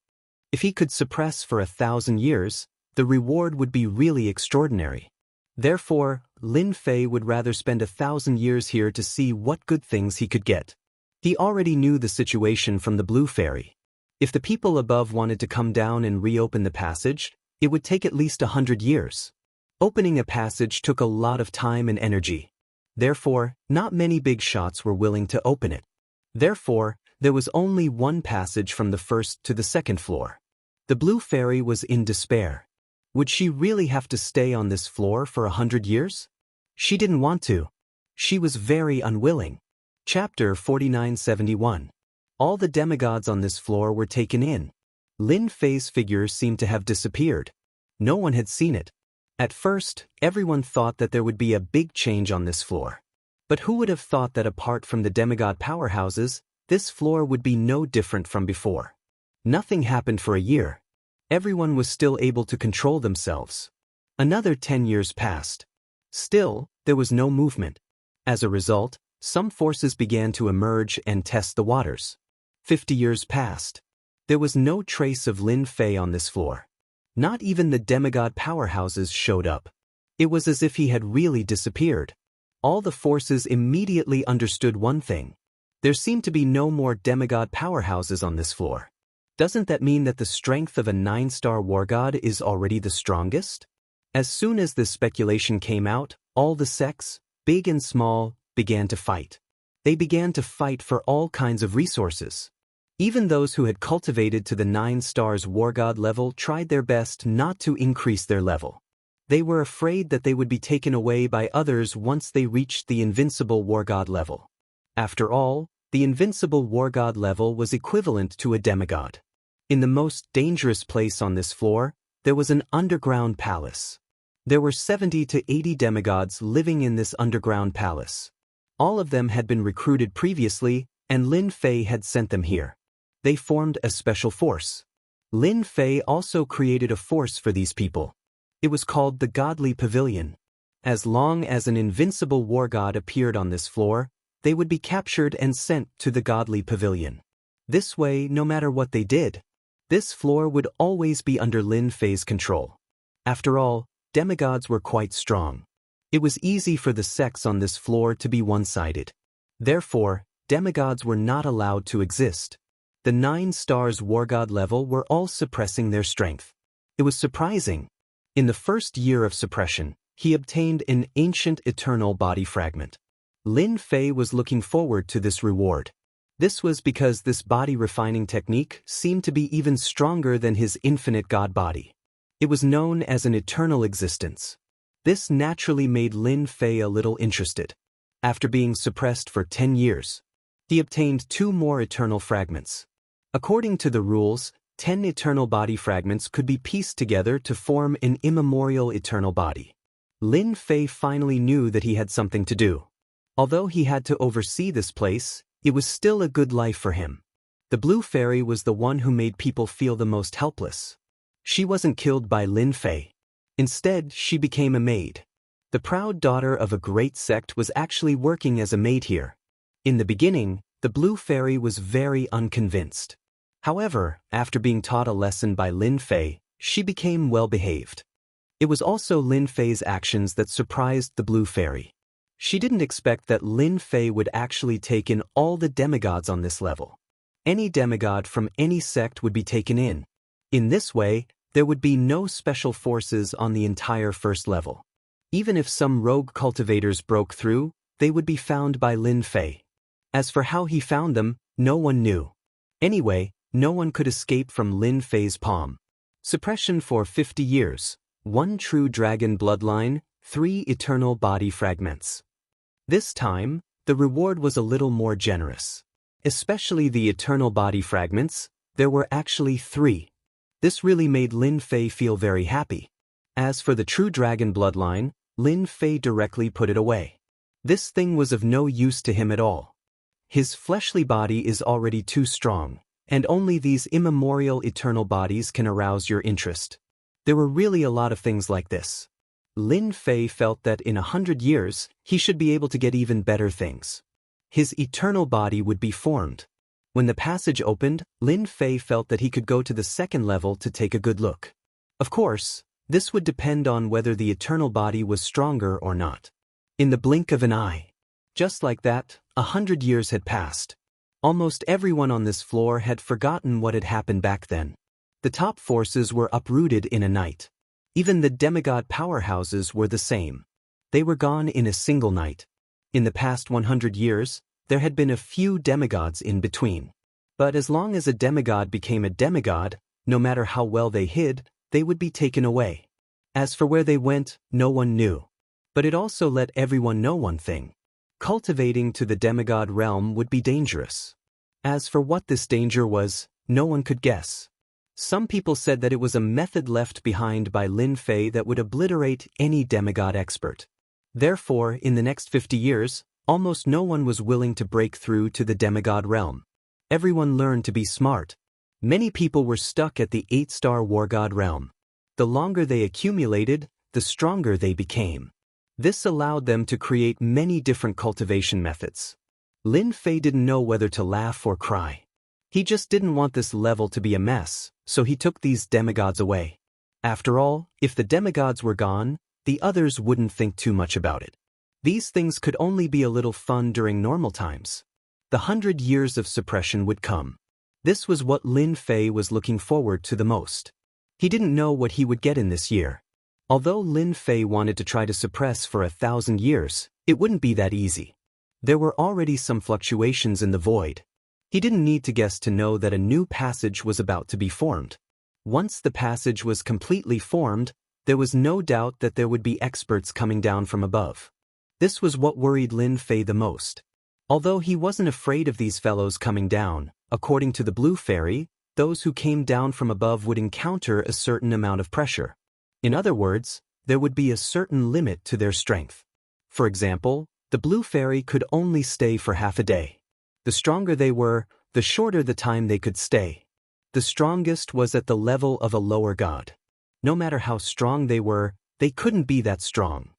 If he could suppress for 1,000 years, the reward would be really extraordinary. Therefore, Lin Fei would rather spend 1,000 years here to see what good things he could get. He already knew the situation from the blue fairy. If the people above wanted to come down and reopen the passage, it would take at least 100 years. Opening a passage took a lot of time and energy. Therefore, not many big shots were willing to open it. Therefore, there was only one passage from the first to the second floor. The blue fairy was in despair. Would she really have to stay on this floor for 100 years? She didn't want to. She was very unwilling. Chapter 4971. All the demigods on this floor were taken in. Lin Fei's figure seemed to have disappeared. No one had seen it. At first, everyone thought that there would be a big change on this floor. But who would have thought that apart from the demigod powerhouses, this floor would be no different from before? Nothing happened for a year. Everyone was still able to control themselves. Another 10 years passed. Still, there was no movement. As a result, some forces began to emerge and test the waters. 50 years passed. There was no trace of Lin Fei on this floor. Not even the demigod powerhouses showed up. It was as if he had really disappeared. All the forces immediately understood one thing. There seemed to be no more demigod powerhouses on this floor. Doesn't that mean that the strength of a 9-star war god is already the strongest? As soon as this speculation came out, all the sects, big and small, began to fight. They began to fight for all kinds of resources. Even those who had cultivated to the 9 stars war god level tried their best not to increase their level. They were afraid that they would be taken away by others once they reached the invincible war god level. After all, the invincible war god level was equivalent to a demigod. In the most dangerous place on this floor, there was an underground palace. There were 70 to 80 demigods living in this underground palace. All of them had been recruited previously, and Lin Fei had sent them here. They formed a special force. Lin Fei also created a force for these people. It was called the Godly Pavilion. As long as an invincible war god appeared on this floor, they would be captured and sent to the Godly Pavilion. This way, no matter what they did, this floor would always be under Lin Fei's control. After all, demigods were quite strong. It was easy for the sects on this floor to be one-sided. Therefore, demigods were not allowed to exist. The 9 stars war god level were all suppressing their strength. It was surprising. In the first year of suppression, he obtained an ancient eternal body fragment. Lin Fei was looking forward to this reward. This was because this body refining technique seemed to be even stronger than his infinite god body. It was known as an eternal existence. This naturally made Lin Fei a little interested. After being suppressed for 10 years, he obtained 2 more eternal fragments. According to the rules, 10 eternal body fragments could be pieced together to form an immemorial eternal body. Lin Fei finally knew that he had something to do. Although he had to oversee this place, it was still a good life for him. The Blue Fairy was the one who made people feel the most helpless. She wasn't killed by Lin Fei. Instead, she became a maid. The proud daughter of a great sect was actually working as a maid here. In the beginning, the Blue Fairy was very unconvinced. However, after being taught a lesson by Lin Fei, she became well-behaved. It was also Lin Fei's actions that surprised the Blue Fairy. She didn't expect that Lin Fei would actually take in all the demigods on this level. Any demigod from any sect would be taken in. In this way, there would be no special forces on the entire first level. Even if some rogue cultivators broke through, they would be found by Lin Fei. As for how he found them, no one knew. Anyway, no one could escape from Lin Fei's palm. Suppression for 50 years, 1 true dragon bloodline, 3 eternal body fragments. This time, the reward was a little more generous. Especially the eternal body fragments, there were actually 3. This really made Lin Fei feel very happy. As for the true dragon bloodline, Lin Fei directly put it away. This thing was of no use to him at all. His fleshly body is already too strong, and only these immemorial eternal bodies can arouse your interest. There were really a lot of things like this. Lin Fei felt that in 100 years, he should be able to get even better things. His eternal body would be formed. When the passage opened, Lin Fei felt that he could go to the second level to take a good look. Of course, this would depend on whether the eternal body was stronger or not. In the blink of an eye. Just like that, 100 years had passed. Almost everyone on this floor had forgotten what had happened back then. The top forces were uprooted in a night. Even the demigod powerhouses were the same. They were gone in a single night. In the past 100 years, there had been a few demigods in between. But as long as a demigod became a demigod, no matter how well they hid, they would be taken away. As for where they went, no one knew. But it also let everyone know one thing. Cultivating to the demigod realm would be dangerous. As for what this danger was, no one could guess. Some people said that it was a method left behind by Lin Fei that would obliterate any demigod expert. Therefore, in the next 50 years, almost no one was willing to break through to the demigod realm. Everyone learned to be smart. Many people were stuck at the 8-star war god realm. The longer they accumulated, the stronger they became. This allowed them to create many different cultivation methods. Lin Fei didn't know whether to laugh or cry. He just didn't want this level to be a mess, so he took these demigods away. After all, if the demigods were gone, the others wouldn't think too much about it. These things could only be a little fun during normal times. The 100 years of suppression would come. This was what Lin Fei was looking forward to the most. He didn't know what he would get in this year. Although Lin Fei wanted to try to suppress for 1,000 years, it wouldn't be that easy. There were already some fluctuations in the void. He didn't need to guess to know that a new passage was about to be formed. Once the passage was completely formed, there was no doubt that there would be experts coming down from above. This was what worried Lin Fei the most. Although he wasn't afraid of these fellows coming down, according to the Blue Fairy, those who came down from above would encounter a certain amount of pressure. In other words, there would be a certain limit to their strength. For example, the Blue Fairy could only stay for half a day. The stronger they were, the shorter the time they could stay. The strongest was at the level of a lower god. No matter how strong they were, they couldn't be that strong.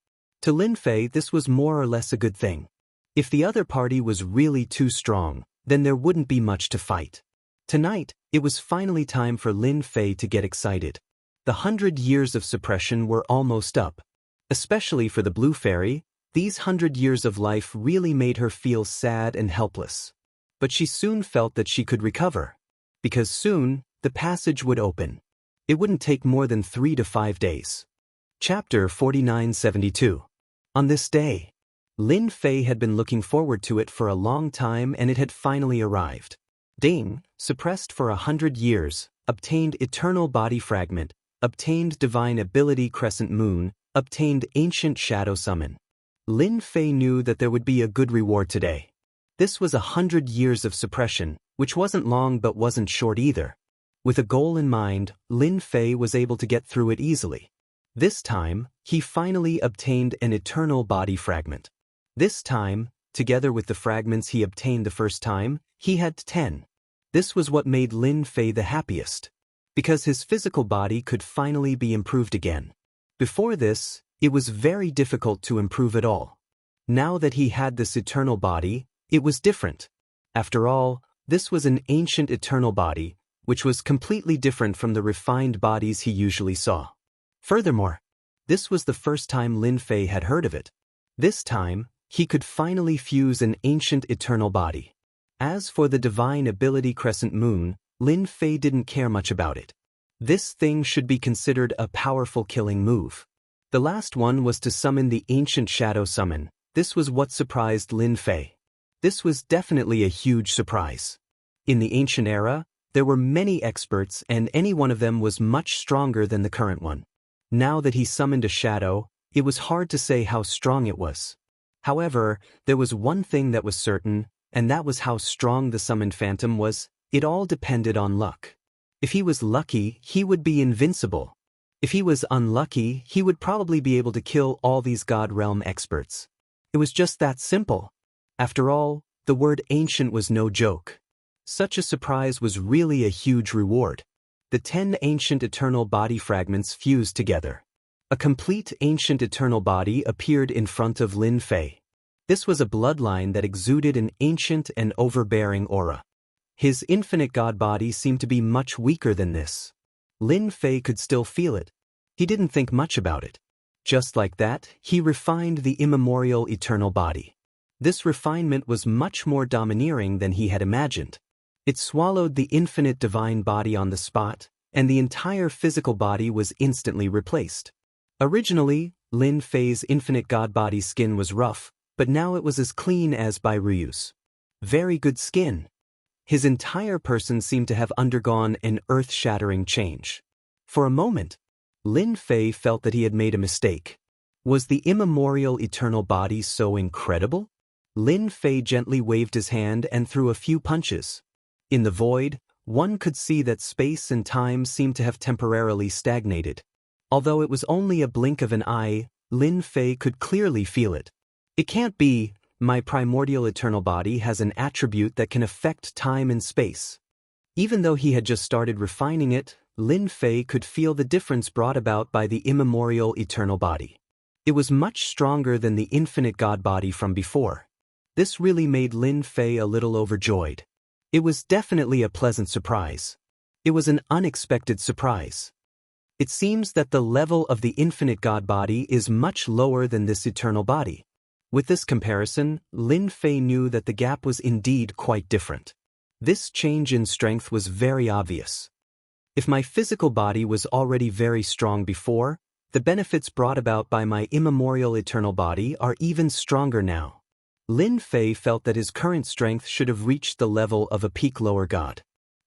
To Lin Fei, this was more or less a good thing. If the other party was really too strong, then there wouldn't be much to fight. Tonight, it was finally time for Lin Fei to get excited. The 100 years of suppression were almost up. Especially for the Blue Fairy, these 100 years of life really made her feel sad and helpless. But she soon felt that she could recover. Because soon, the passage would open. It wouldn't take more than 3 to 5 days. Chapter 4972. On this day, Lin Fei had been looking forward to it for a long time, and it had finally arrived. Ding, suppressed for 100 years, obtained Eternal Body Fragment, obtained Divine Ability Crescent Moon, obtained Ancient Shadow Summon. Lin Fei knew that there would be a good reward today. This was 100 years of suppression, which wasn't long but wasn't short either. With a goal in mind, Lin Fei was able to get through it easily. This time, he finally obtained an Eternal Body Fragment. This time, together with the fragments he obtained the first time, he had 10. This was what made Lin Fei the happiest. Because his physical body could finally be improved again. Before this, it was very difficult to improve at all. Now that he had this eternal body, it was different. After all, this was an ancient eternal body, which was completely different from the refined bodies he usually saw. Furthermore, this was the first time Lin Fei had heard of it. This time, he could finally fuse an ancient eternal body. As for the Divine Ability Crescent Moon, Lin Fei didn't care much about it. This thing should be considered a powerful killing move. The last one was to summon the Ancient Shadow Summon. This was what surprised Lin Fei. This was definitely a huge surprise. In the ancient era, there were many experts, and any one of them was much stronger than the current one. Now that he summoned a shadow, it was hard to say how strong it was. However, there was one thing that was certain, and that was how strong the summoned phantom was. It all depended on luck. If he was lucky, he would be invincible. If he was unlucky, he would probably be able to kill all these God Realm experts. It was just that simple. After all, the word ancient was no joke. Such a surprise was really a huge reward. The 10 ancient eternal body fragments fused together. A complete ancient eternal body appeared in front of Lin Fei. This was a bloodline that exuded an ancient and overbearing aura. His infinite god body seemed to be much weaker than this. Lin Fei could still feel it. He didn't think much about it. Just like that, he refined the immemorial eternal body. This refinement was much more domineering than he had imagined. It swallowed the infinite divine body on the spot, and the entire physical body was instantly replaced. Originally, Lin Fei's infinite god body skin was rough, but now it was as clean as by Ryu's. Very good skin. His entire person seemed to have undergone an earth-shattering change. For a moment, Lin Fei felt that he had made a mistake. Was the immemorial eternal body so incredible? Lin Fei gently waved his hand and threw a few punches. In the void, one could see that space and time seemed to have temporarily stagnated. Although it was only a blink of an eye, Lin Fei could clearly feel it. It can't be. My primordial eternal body has an attribute that can affect time and space. Even though he had just started refining it, Lin Fei could feel the difference brought about by the immemorial eternal body. It was much stronger than the infinite god body from before. This really made Lin Fei a little overjoyed. It was definitely a pleasant surprise. It was an unexpected surprise. It seems that the level of the infinite god body is much lower than this eternal body. With this comparison, Lin Fei knew that the gap was indeed quite different. This change in strength was very obvious. If my physical body was already very strong before, the benefits brought about by my immemorial eternal body are even stronger now. Lin Fei felt that his current strength should have reached the level of a peak lower god.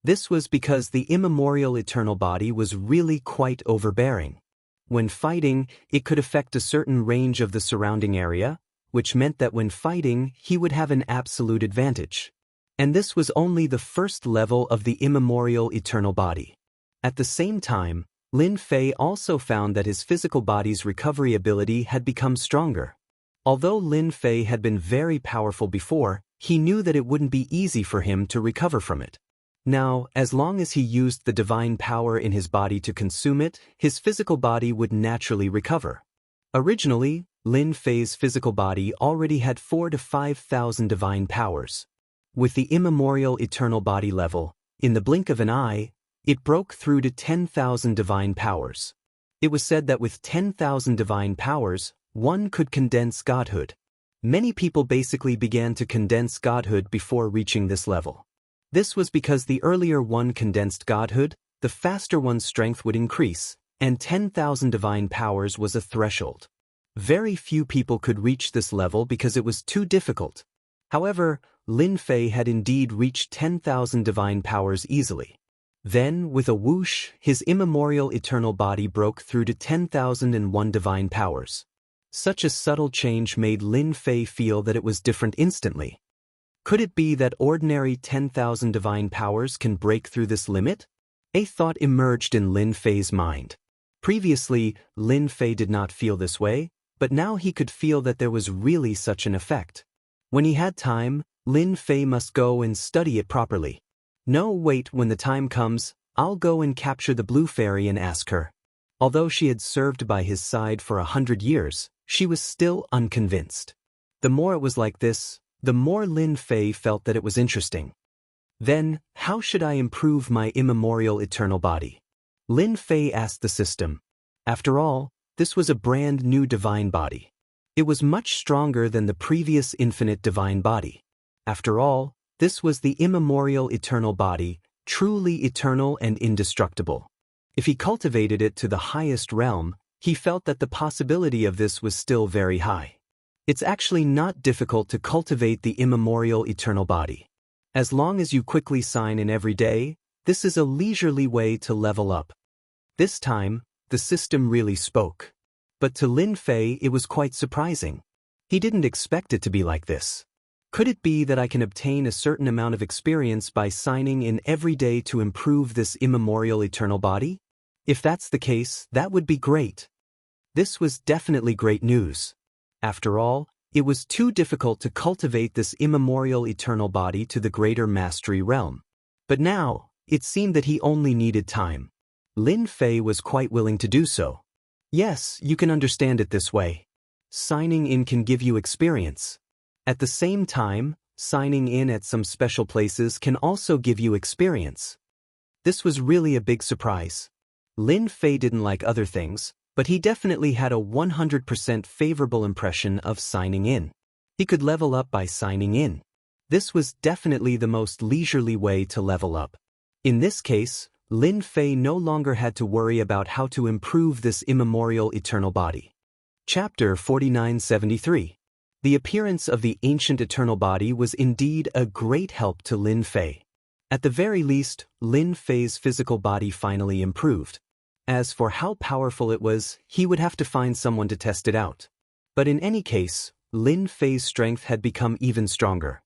This was because the immemorial eternal body was really quite overbearing. When fighting, it could affect a certain range of the surrounding area, which meant that when fighting, he would have an absolute advantage. And this was only the first level of the immemorial eternal body. At the same time, Lin Fei also found that his physical body's recovery ability had become stronger. Although Lin Fei had been very powerful before, he knew that it wouldn't be easy for him to recover from it. Now, as long as he used the divine power in his body to consume it, his physical body would naturally recover. Originally, Lin Fei's physical body already had 4,000 to 5,000 divine powers. With the immemorial eternal body level, in the blink of an eye, It broke through to 10,000 divine powers. It was said that with 10,000 divine powers, one could condense godhood. Many people basically began to condense godhood before reaching this level. This was because the earlier one condensed godhood, the faster one's strength would increase, and 10,000 divine powers was a threshold. Very few people could reach this level because it was too difficult. However, Lin Fei had indeed reached 10,000 divine powers easily. Then, with a whoosh, his immemorial eternal body broke through to 10,001 divine powers. Such a subtle change made Lin Fei feel that it was different instantly. Could it be that ordinary 10,000 divine powers can break through this limit? A thought emerged in Lin Fei's mind. Previously, Lin Fei did not feel this way, but now he could feel that there was really such an effect. When he had time, Lin Fei must go and study it properly. No, wait, when the time comes, I'll go and capture the blue fairy and ask her. Although she had served by his side for 100 years, she was still unconvinced. The more it was like this, the more Lin Fei felt that it was interesting. Then, how should I improve my immemorial eternal body? Lin Fei asked the system. After all, this was a brand new divine body. It was much stronger than the previous infinite divine body. After all, this was the immemorial eternal body, truly eternal and indestructible. If he cultivated it to the highest realm, he felt that the possibility of this was still very high. It's actually not difficult to cultivate the immemorial eternal body. As long as you quickly sign in every day, this is a leisurely way to level up. This time, the system really spoke. But to Lin Fei it was quite surprising. He didn't expect it to be like this. Could it be that I can obtain a certain amount of experience by signing in every day to improve this immemorial eternal body? If that's the case, that would be great. This was definitely great news. After all, it was too difficult to cultivate this immemorial eternal body to the greater mastery realm. But now, it seemed that he only needed time. Lin Fei was quite willing to do so. Yes, you can understand it this way. Signing in can give you experience. At the same time, signing in at some special places can also give you experience. This was really a big surprise. Lin Fei didn't like other things, but he definitely had a 100% favorable impression of signing in. He could level up by signing in. This was definitely the most leisurely way to level up. In this case, Lin Fei no longer had to worry about how to improve this immemorial eternal body. Chapter 4973. The appearance of the ancient eternal body was indeed a great help to Lin Fei. At the very least, Lin Fei's physical body finally improved. As for how powerful it was, he would have to find someone to test it out. But in any case, Lin Fei's strength had become even stronger.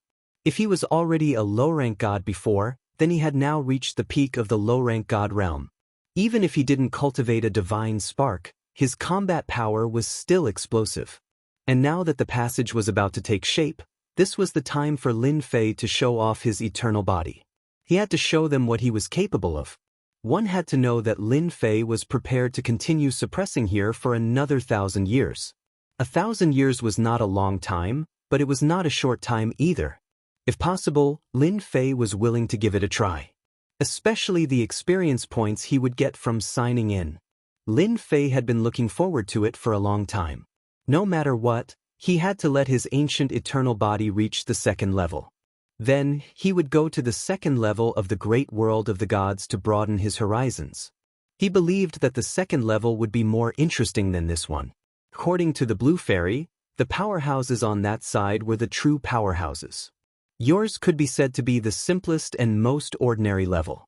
If he was already a low-rank god before, then he had now reached the peak of the low-rank god realm. Even if he didn't cultivate a divine spark, his combat power was still explosive. And now that the passage was about to take shape, this was the time for Lin Fei to show off his eternal body. He had to show them what he was capable of. One had to know that Lin Fei was prepared to continue suppressing here for another 1,000 years. 1,000 years was not a long time, but it was not a short time either. If possible, Lin Fei was willing to give it a try. Especially the experience points he would get from signing in. Lin Fei had been looking forward to it for a long time. No matter what, he had to let his ancient eternal body reach the second level. Then, he would go to the second level of the great world of the gods to broaden his horizons. He believed that the second level would be more interesting than this one. According to the Blue Fairy, the powerhouses on that side were the true powerhouses. Yours could be said to be the simplest and most ordinary level.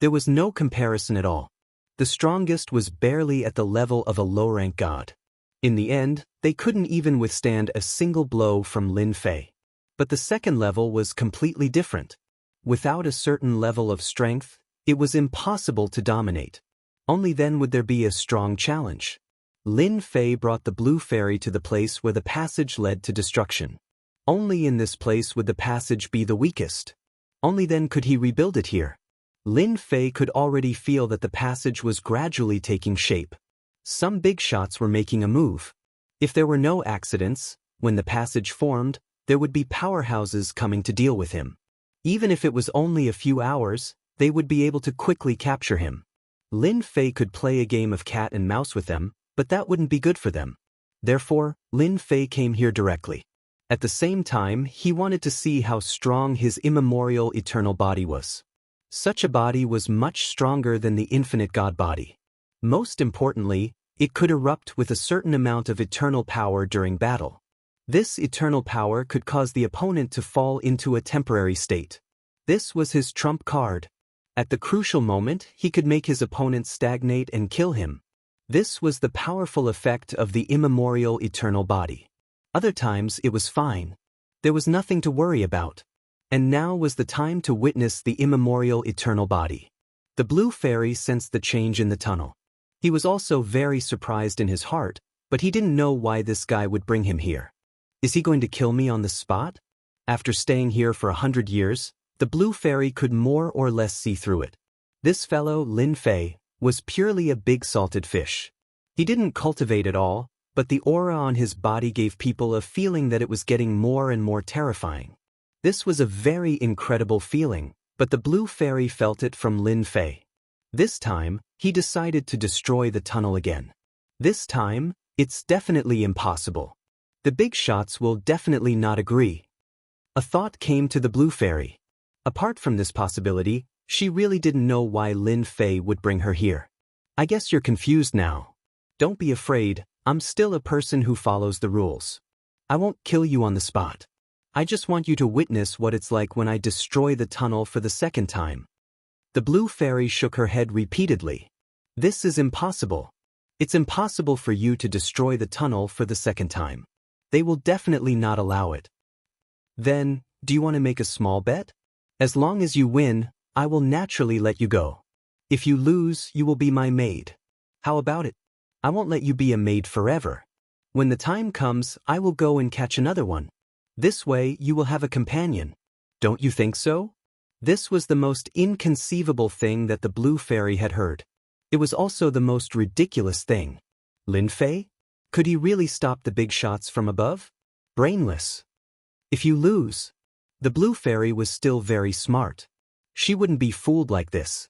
There was no comparison at all. The strongest was barely at the level of a low-rank god. In the end, they couldn't even withstand a single blow from Lin Fei. But the second level was completely different. Without a certain level of strength, it was impossible to dominate. Only then would there be a strong challenge. Lin Fei brought the Blue Fairy to the place where the passage led to destruction. Only in this place would the passage be the weakest. Only then could he rebuild it here. Lin Fei could already feel that the passage was gradually taking shape. Some big shots were making a move. If there were no accidents, when the passage formed, there would be powerhouses coming to deal with him. Even if it was only a few hours, they would be able to quickly capture him. Lin Fei could play a game of cat and mouse with them, but that wouldn't be good for them. Therefore, Lin Fei came here directly. At the same time, he wanted to see how strong his immemorial eternal body was. Such a body was much stronger than the infinite God body. Most importantly, it could erupt with a certain amount of eternal power during battle. This eternal power could cause the opponent to fall into a temporary state. This was his trump card. At the crucial moment, he could make his opponent stagnate and kill him. This was the powerful effect of the immemorial eternal body. Other times it was fine. There was nothing to worry about. And now was the time to witness the immemorial eternal body. The blue fairy sensed the change in the tunnel. He was also very surprised in his heart, but he didn't know why this guy would bring him here. Is he going to kill me on the spot? After staying here for 100 years, the blue fairy could more or less see through it. This fellow, Lin Fei, was purely a big salted fish. He didn't cultivate at all, but the aura on his body gave people a feeling that it was getting more and more terrifying. This was a very incredible feeling, but the blue fairy felt it from Lin Fei. This time, he decided to destroy the tunnel again. This time, it's definitely impossible. The big shots will definitely not agree. A thought came to the blue fairy. Apart from this possibility, she really didn't know why Lin Fei would bring her here. I guess you're confused now. Don't be afraid, I'm still a person who follows the rules. I won't kill you on the spot. I just want you to witness what it's like when I destroy the tunnel for the second time. The blue fairy shook her head repeatedly. This is impossible. It's impossible for you to destroy the tunnel for the second time. They will definitely not allow it. Then, do you want to make a small bet? As long as you win, I will naturally let you go. If you lose, you will be my maid. How about it? I won't let you be a maid forever. When the time comes, I will go and catch another one. This way, you will have a companion. Don't you think so? This was the most inconceivable thing that the blue fairy had heard. It was also the most ridiculous thing. Lin Fei? Could he really stop the big shots from above? Brainless. If you lose. The blue fairy was still very smart. She wouldn't be fooled like this.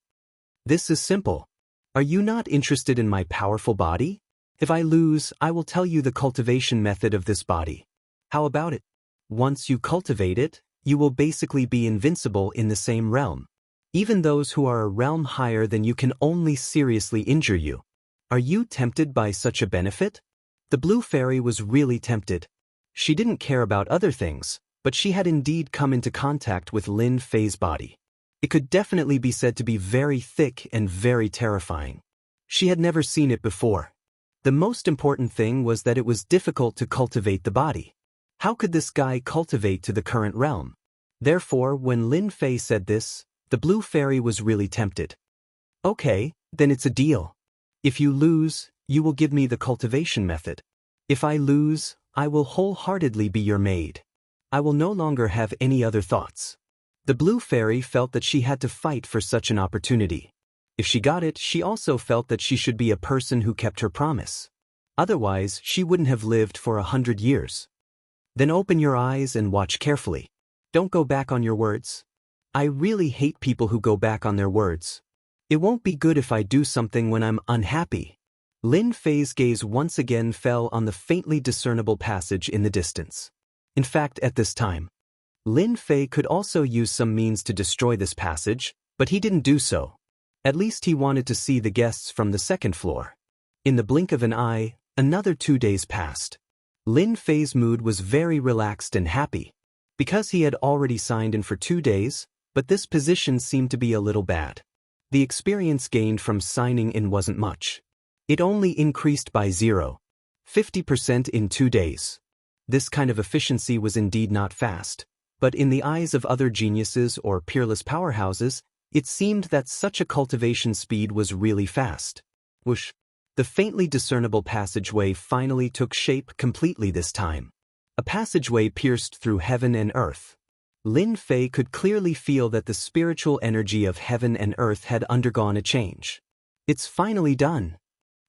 This is simple. Are you not interested in my powerful body? If I lose, I will tell you the cultivation method of this body. How about it? Once you cultivate it, you will basically be invincible in the same realm. Even those who are a realm higher than you can only seriously injure you. Are you tempted by such a benefit? The blue fairy was really tempted. She didn't care about other things, but she had indeed come into contact with Lin Fei's body. It could definitely be said to be very thick and very terrifying. She had never seen it before. The most important thing was that it was difficult to cultivate the body. How could this guy cultivate to the current realm? Therefore, when Lin Fei said this, the blue fairy was really tempted. Okay, then it's a deal. If you lose, you will give me the cultivation method. If I lose, I will wholeheartedly be your maid. I will no longer have any other thoughts. The blue fairy felt that she had to fight for such an opportunity. If she got it, she also felt that she should be a person who kept her promise. Otherwise, she wouldn't have lived for 100 years. Then open your eyes and watch carefully. Don't go back on your words. I really hate people who go back on their words. It won't be good if I do something when I'm unhappy. Lin Fei's gaze once again fell on the faintly discernible passage in the distance. In fact, at this time, Lin Fei could also use some means to destroy this passage, but he didn't do so. At least he wanted to see the guests from the second floor. In the blink of an eye, another 2 days passed. Lin Fei's mood was very relaxed and happy, because he had already signed in for 2 days, but this position seemed to be a little bad. The experience gained from signing in wasn't much. It only increased by 0.50% in 2 days. This kind of efficiency was indeed not fast, but in the eyes of other geniuses or peerless powerhouses, it seemed that such a cultivation speed was really fast. Whoosh! The faintly discernible passageway finally took shape completely this time. A passageway pierced through heaven and earth. Lin Fei could clearly feel that the spiritual energy of heaven and earth had undergone a change. It's finally done.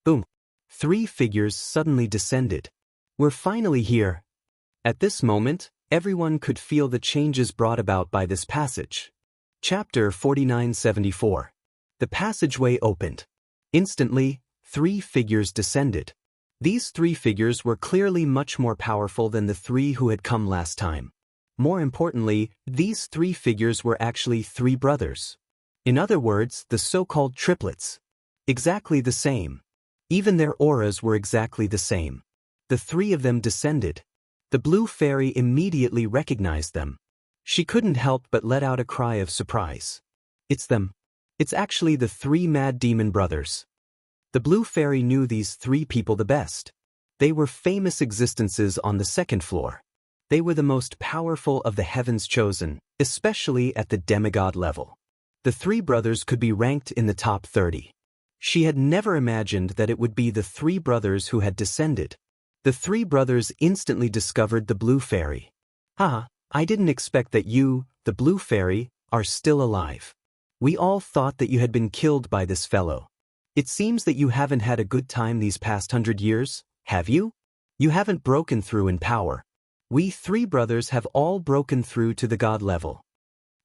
Boom! 3 figures suddenly descended. We're finally here. At this moment, everyone could feel the changes brought about by this passage. Chapter 4974. The passageway opened. Instantly, 3 figures descended. These 3 figures were clearly much more powerful than the 3 who had come last time. More importantly, these 3 figures were actually 3 brothers. In other words, the so-called triplets. Exactly the same. Even their auras were exactly the same. The 3 of them descended. The blue fairy immediately recognized them. She couldn't help but let out a cry of surprise. It's them. It's actually the 3 mad demon brothers. The blue fairy knew these 3 people the best. They were famous existences on the 2nd floor. They were the most powerful of the heavens chosen, especially at the demigod level. The 3 brothers could be ranked in the top 30. She had never imagined that it would be the 3 brothers who had descended. The 3 brothers instantly discovered the blue fairy. "Ah, I didn't expect that you, the blue fairy, are still alive. We all thought that you had been killed by this fellow. It seems that you haven't had a good time these past 100 years, have you? You haven't broken through in power. We 3 brothers have all broken through to the god level."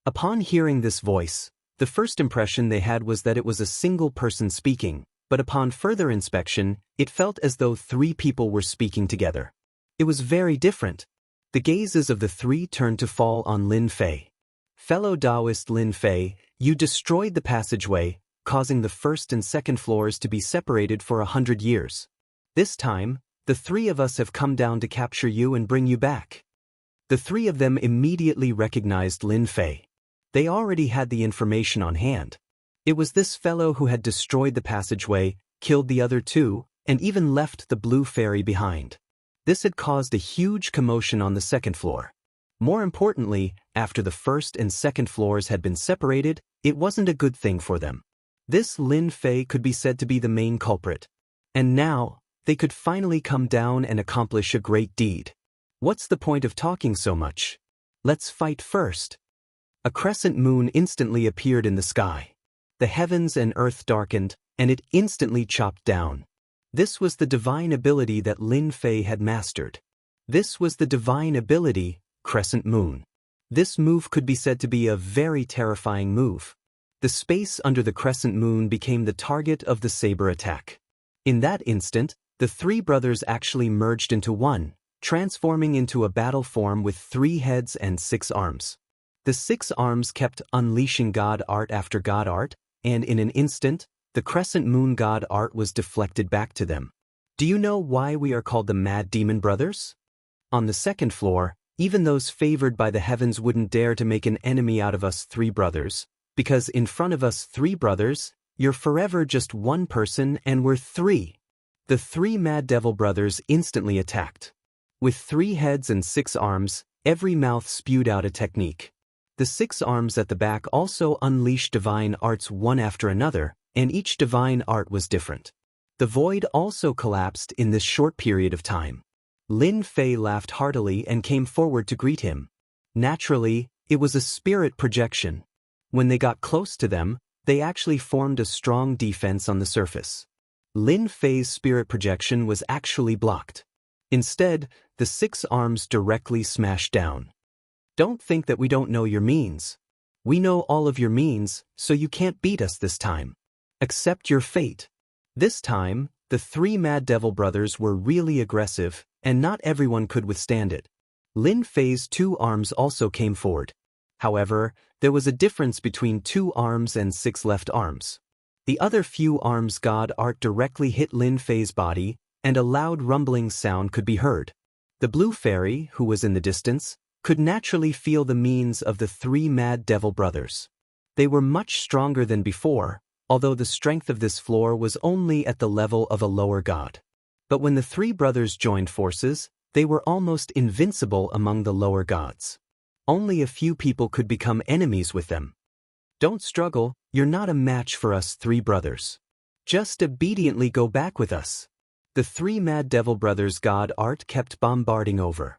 Upon hearing this voice, the first impression they had was that it was a single person speaking, but upon further inspection, it felt as though 3 people were speaking together. It was very different. The gazes of the 3 turned to fall on Lin Fei. "Fellow Taoist Lin Fei, you destroyed the passageway, causing the 1st and 2nd floors to be separated for 100 years. This time, the 3 of us have come down to capture you and bring you back." The 3 of them immediately recognized Lin Fei. They already had the information on hand. It was this fellow who had destroyed the passageway, killed the other 2, and even left the blue fairy behind. This had caused a huge commotion on the 2nd floor. More importantly, after the 1st and 2nd floors had been separated, it wasn't a good thing for them. This Lin Fei could be said to be the main culprit. And now, they could finally come down and accomplish a great deed. What's the point of talking so much? Let's fight first. A crescent moon instantly appeared in the sky. The heavens and earth darkened, and it instantly chopped down. This was the divine ability that Lin Fei had mastered. This was the divine ability, Crescent Moon. This move could be said to be a very terrifying move. The space under the crescent moon became the target of the saber attack. In that instant, the 3 brothers actually merged into one, transforming into a battle form with 3 heads and 6 arms. The 6 arms kept unleashing god art after god art, and in an instant, the crescent moon god art was deflected back to them. Do you know why we are called the Mad Demon Brothers? On the 2nd floor, even those favored by the heavens wouldn't dare to make an enemy out of us 3 brothers, because in front of us 3 brothers, you're forever just 1 person and we're 3. The 3 Mad Devil Brothers instantly attacked. With 3 heads and 6 arms, every mouth spewed out a technique. The 6 arms at the back also unleashed divine arts one after another, and each divine art was different. The void also collapsed in this short period of time. Lin Fei laughed heartily and came forward to greet him. Naturally, it was a spirit projection. When they got close to them, they actually formed a strong defense on the surface. Lin Fei's spirit projection was actually blocked. Instead, the 6 arms directly smashed down. Don't think that we don't know your means. We know all of your means, so you can't beat us this time. Accept your fate. This time, the 3 Mad Devil Brothers were really aggressive, and not everyone could withstand it. Lin Fei's 2 arms also came forward. However, there was a difference between 2 arms and 6 left arms. The other few arms god art directly hit Lin Fei's body, and a loud rumbling sound could be heard. The blue fairy, who was in the distance, could naturally feel the means of the 3 Mad Devil Brothers. They were much stronger than before, although the strength of this floor was only at the level of a lower god. But when the 3 brothers joined forces, they were almost invincible among the lower gods. Only a few people could become enemies with them. Don't struggle, you're not a match for us 3 brothers. Just obediently go back with us. The 3 Mad Devil Brothers god art kept bombarding over.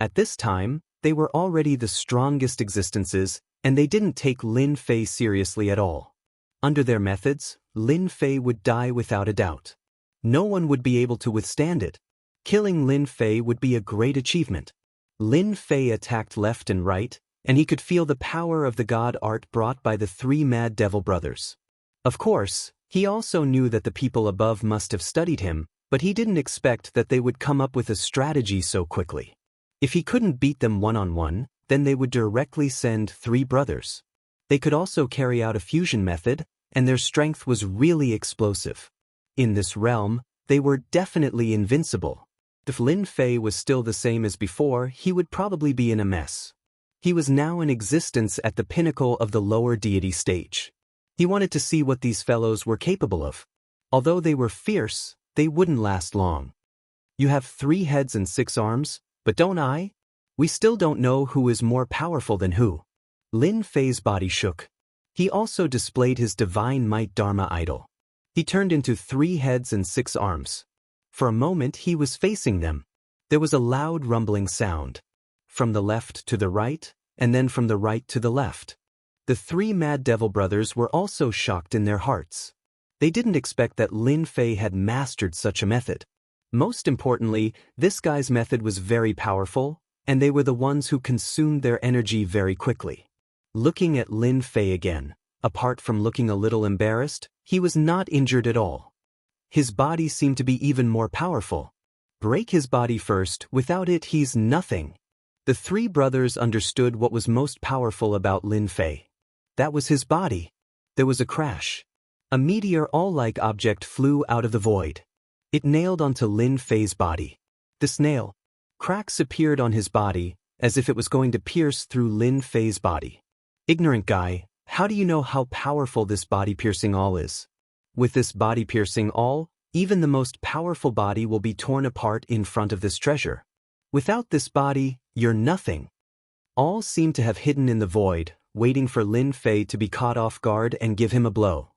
At this time, they were already the strongest existences, and they didn't take Lin Fei seriously at all. Under their methods, Lin Fei would die without a doubt. No one would be able to withstand it. Killing Lin Fei would be a great achievement. Lin Fei attacked left and right, and he could feel the power of the god art brought by the three mad devil brothers. Of course, he also knew that the people above must have studied him, but he didn't expect that they would come up with a strategy so quickly. If he couldn't beat them one-on-one, then they would directly send three brothers. They could also carry out a fusion method, and their strength was really explosive. In this realm, they were definitely invincible. If Lin Fei was still the same as before, he would probably be in a mess. He was now in existence at the pinnacle of the lower deity stage. He wanted to see what these fellows were capable of. Although they were fierce, they wouldn't last long. You have 3 heads and 6 arms, but don't I? We still don't know who is more powerful than who. Lin Fei's body shook. He also displayed his divine might Dharma idol. He turned into 3 heads and 6 arms. For a moment he was facing them. There was a loud rumbling sound. From the left to the right, and then from the right to the left. The 3 mad devil brothers were also shocked in their hearts. They didn't expect that Lin Fei had mastered such a method. Most importantly, this guy's method was very powerful, and they were the ones who consumed their energy very quickly. Looking at Lin Fei again, apart from looking a little embarrassed, he was not injured at all. His body seemed to be even more powerful. Break his body first, without it he's nothing. The 3 brothers understood what was most powerful about Lin Fei. That was his body. There was a crash. A meteor-all-like object flew out of the void. It nailed onto Lin Fei's body. This nail. Cracks appeared on his body, as if it was going to pierce through Lin Fei's body. Ignorant guy, how do you know how powerful this body-piercing awl is? With this body-piercing awl, even the most powerful body will be torn apart in front of this treasure. Without this body, you're nothing. All seemed to have hidden in the void, waiting for Lin Fei to be caught off guard and give him a blow.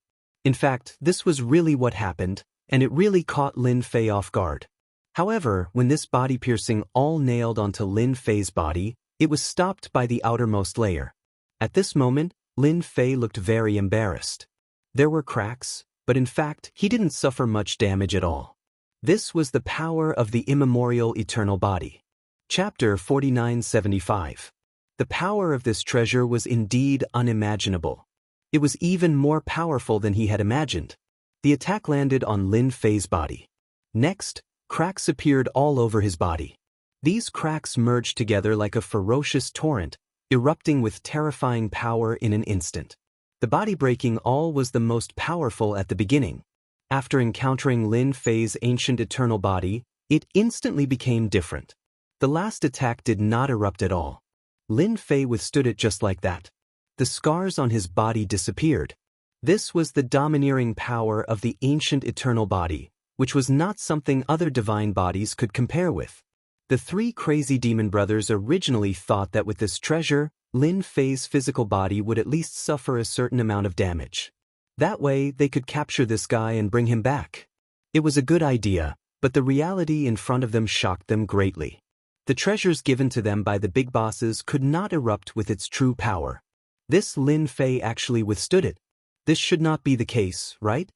In fact, this was really what happened, and it really caught Lin Fei off guard. However, when this body-piercing awl nailed onto Lin Fei's body, it was stopped by the outermost layer. At this moment, Lin Fei looked very embarrassed. There were cracks, but in fact, he didn't suffer much damage at all. This was the power of the immemorial eternal body. Chapter 4975. The power of this treasure was indeed unimaginable. It was even more powerful than he had imagined. The attack landed on Lin Fei's body. Next, cracks appeared all over his body. These cracks merged together like a ferocious torrent, erupting with terrifying power in an instant. The body-breaking awl was the most powerful at the beginning. After encountering Lin Fei's ancient eternal body, it instantly became different. The last attack did not erupt at all. Lin Fei withstood it just like that. The scars on his body disappeared. This was the domineering power of the ancient eternal body, which was not something other divine bodies could compare with. The 3 crazy demon brothers originally thought that with this treasure, Lin Fei's physical body would at least suffer a certain amount of damage. That way, they could capture this guy and bring him back. It was a good idea, but the reality in front of them shocked them greatly. The treasures given to them by the big bosses could not erupt with its true power. This Lin Fei actually withstood it. This should not be the case, right?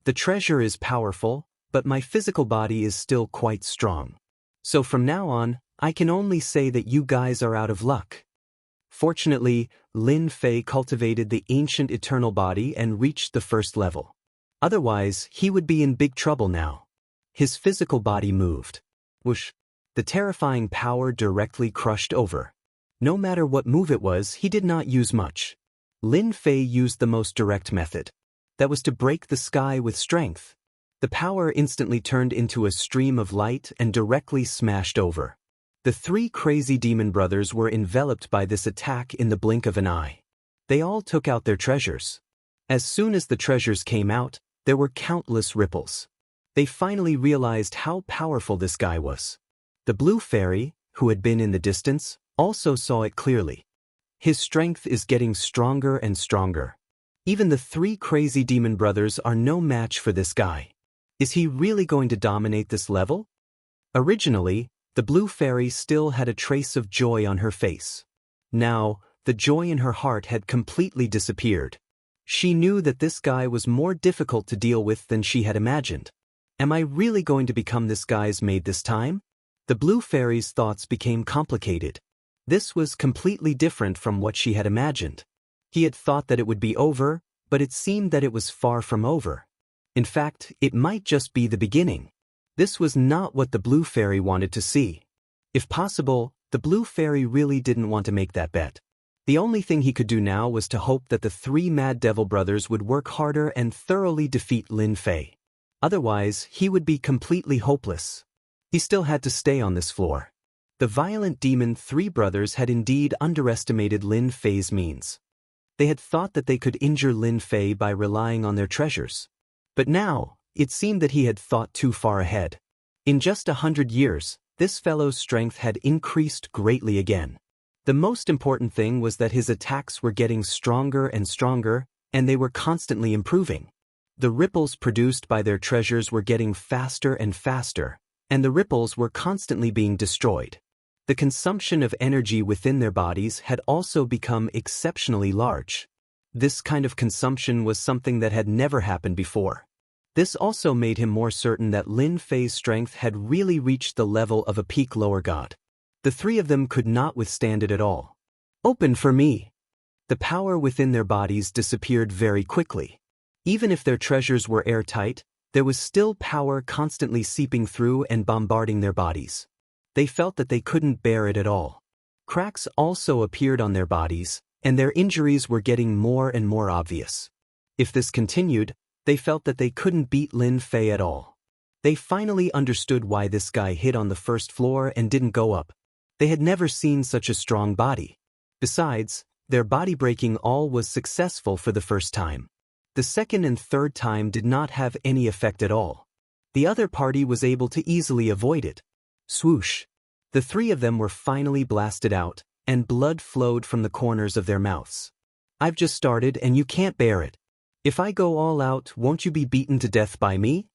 The treasure is powerful, but my physical body is still quite strong. So from now on, I can only say that you guys are out of luck. Fortunately, Lin Fei cultivated the ancient eternal body and reached the 1st level. Otherwise, he would be in big trouble now. His physical body moved. Whoosh! The terrifying power directly crushed over. No matter what move it was, he did not use much. Lin Fei used the most direct method. That was to break the sky with strength. The power instantly turned into a stream of light and directly smashed over. The 3 crazy demon brothers were enveloped by this attack in the blink of an eye. They all took out their treasures. As soon as the treasures came out, there were countless ripples. They finally realized how powerful this guy was. The blue fairy, who had been in the distance, also saw it clearly. His strength is getting stronger and stronger. Even the 3 crazy demon brothers are no match for this guy. Is he really going to dominate this level? Originally, the blue fairy still had a trace of joy on her face. Now, the joy in her heart had completely disappeared. She knew that this guy was more difficult to deal with than she had imagined. Am I really going to become this guy's maid this time? The blue fairy's thoughts became complicated. This was completely different from what she had imagined. He had thought that it would be over, but it seemed that it was far from over. In fact, it might just be the beginning. This was not what the Blue Fairy wanted to see. If possible, the Blue Fairy really didn't want to make that bet. The only thing he could do now was to hope that the three Mad Devil brothers would work harder and thoroughly defeat Lin Fei. Otherwise, he would be completely hopeless. He still had to stay on this floor. The violent demon three brothers had indeed underestimated Lin Fei's means. They had thought that they could injure Lin Fei by relying on their treasures. But now, it seemed that he had thought too far ahead. In just 100 years, this fellow's strength had increased greatly again. The most important thing was that his attacks were getting stronger and stronger, and they were constantly improving. The ripples produced by their treasures were getting faster and faster, and the ripples were constantly being destroyed. The consumption of energy within their bodies had also become exceptionally large. This kind of consumption was something that had never happened before. This also made him more certain that Lin Fei's strength had really reached the level of a peak lower god. The three of them could not withstand it at all. Open for me! The power within their bodies disappeared very quickly. Even if their treasures were airtight, there was still power constantly seeping through and bombarding their bodies. They felt that they couldn't bear it at all. Cracks also appeared on their bodies, and their injuries were getting more and more obvious. If this continued, they felt that they couldn't beat Lin Fei at all. They finally understood why this guy hid on the first floor and didn't go up. They had never seen such a strong body. Besides, their body-breaking all was successful for the first time. The second and third time did not have any effect at all. The other party was able to easily avoid it. Swoosh! The three of them were finally blasted out, and blood flowed from the corners of their mouths. I've just started and you can't bear it. If I go all out, won't you be beaten to death by me?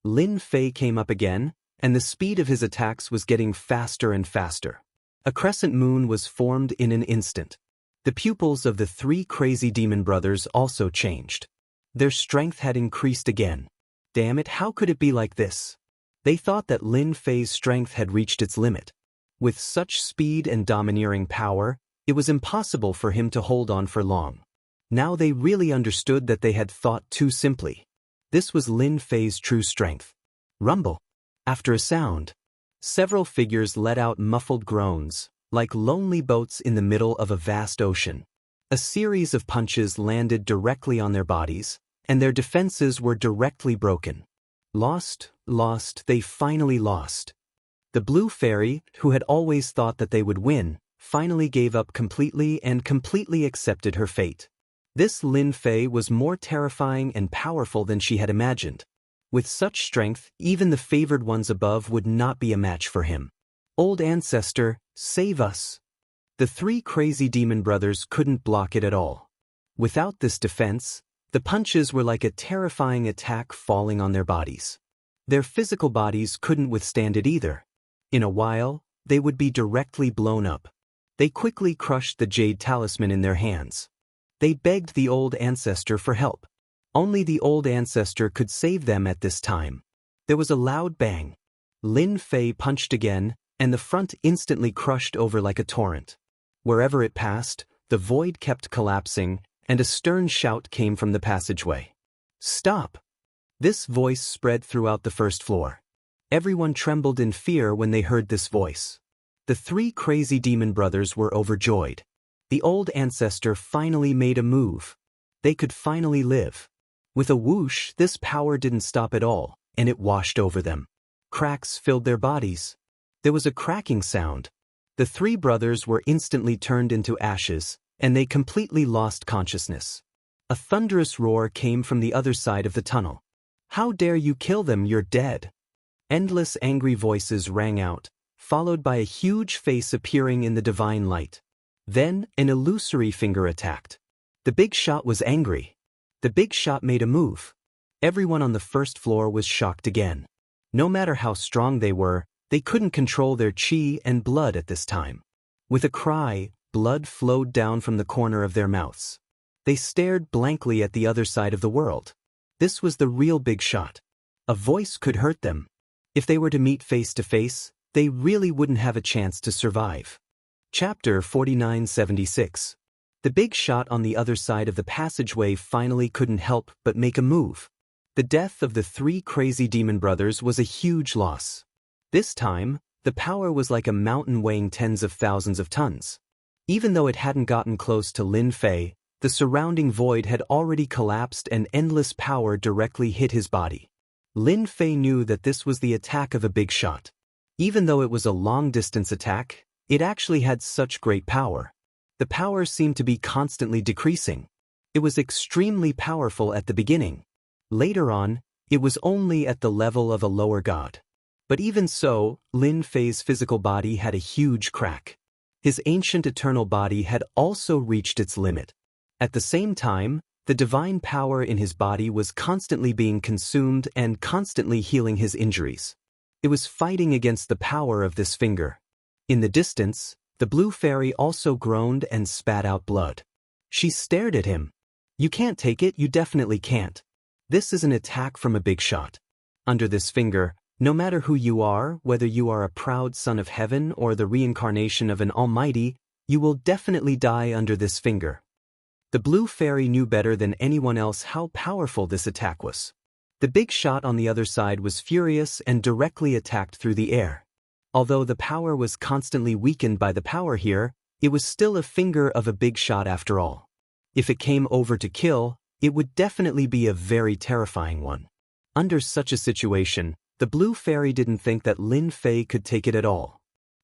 Lin Fei came up again, and the speed of his attacks was getting faster and faster. A crescent moon was formed in an instant. The pupils of the three crazy demon brothers also changed. Their strength had increased again. Damn it, how could it be like this? They thought that Lin Fei's strength had reached its limit. With such speed and domineering power, it was impossible for him to hold on for long. Now they really understood that they had thought too simply. This was Lin Fei's true strength. Rumble. After a sound, several figures let out muffled groans, like lonely boats in the middle of a vast ocean. A series of punches landed directly on their bodies, and their defenses were directly broken. Lost, they finally lost. The Blue Fairy, who had always thought that they would win, finally gave up completely and completely accepted her fate. This Lin Fei was more terrifying and powerful than she had imagined. With such strength, even the favored ones above would not be a match for him. Old Ancestor, save us! The three crazy demon brothers couldn't block it at all. Without this defense, the punches were like a terrifying attack falling on their bodies. Their physical bodies couldn't withstand it either. In a while, they would be directly blown up. They quickly crushed the jade talisman in their hands. They begged the Old Ancestor for help. Only the Old Ancestor could save them at this time. There was a loud bang. Lin Fei punched again, and the front instantly crushed over like a torrent. Wherever it passed, the void kept collapsing, and a stern shout came from the passageway. Stop! This voice spread throughout the first floor. Everyone trembled in fear when they heard this voice. The three crazy demon brothers were overjoyed. The Old Ancestor finally made a move. They could finally live. With a whoosh, this power didn't stop at all, and it washed over them. Cracks filled their bodies. There was a cracking sound. The three brothers were instantly turned into ashes, and they completely lost consciousness. A thunderous roar came from the other side of the tunnel. How dare you kill them, you're dead! Endless angry voices rang out, followed by a huge face appearing in the divine light. Then, an illusory finger attacked. The big shot was angry. The big shot made a move. Everyone on the first floor was shocked again. No matter how strong they were, they couldn't control their chi and blood at this time. With a cry, blood flowed down from the corner of their mouths. They stared blankly at the other side of the world. This was the real big shot. A voice could hurt them. If they were to meet face to face, they really wouldn't have a chance to survive. Chapter 4976. The big shot on the other side of the passageway finally couldn't help but make a move. The death of the three crazy demon brothers was a huge loss. This time, the power was like a mountain weighing tens of thousands of tons. Even though it hadn't gotten close to Lin Fei, the surrounding void had already collapsed and endless power directly hit his body. Lin Fei knew that this was the attack of a big shot. Even though it was a long-distance attack, it actually had such great power. The power seemed to be constantly decreasing. It was extremely powerful at the beginning. Later on, it was only at the level of a lower god. But even so, Lin Fei's physical body had a huge crack. His ancient eternal body had also reached its limit. At the same time, the divine power in his body was constantly being consumed and constantly healing his injuries. It was fighting against the power of this finger. In the distance, the blue fairy also groaned and spat out blood. She stared at him. "You can't take it, you definitely can't. This is an attack from a big shot. Under this finger, no matter who you are, whether you are a proud son of heaven or the reincarnation of an almighty, you will definitely die under this finger." The blue fairy knew better than anyone else how powerful this attack was. The big shot on the other side was furious and directly attacked through the air. Although the power was constantly weakened by the power here, it was still a finger of a big shot after all. If it came over to kill, it would definitely be a very terrifying one. Under such a situation, the blue fairy didn't think that Lin Fei could take it at all.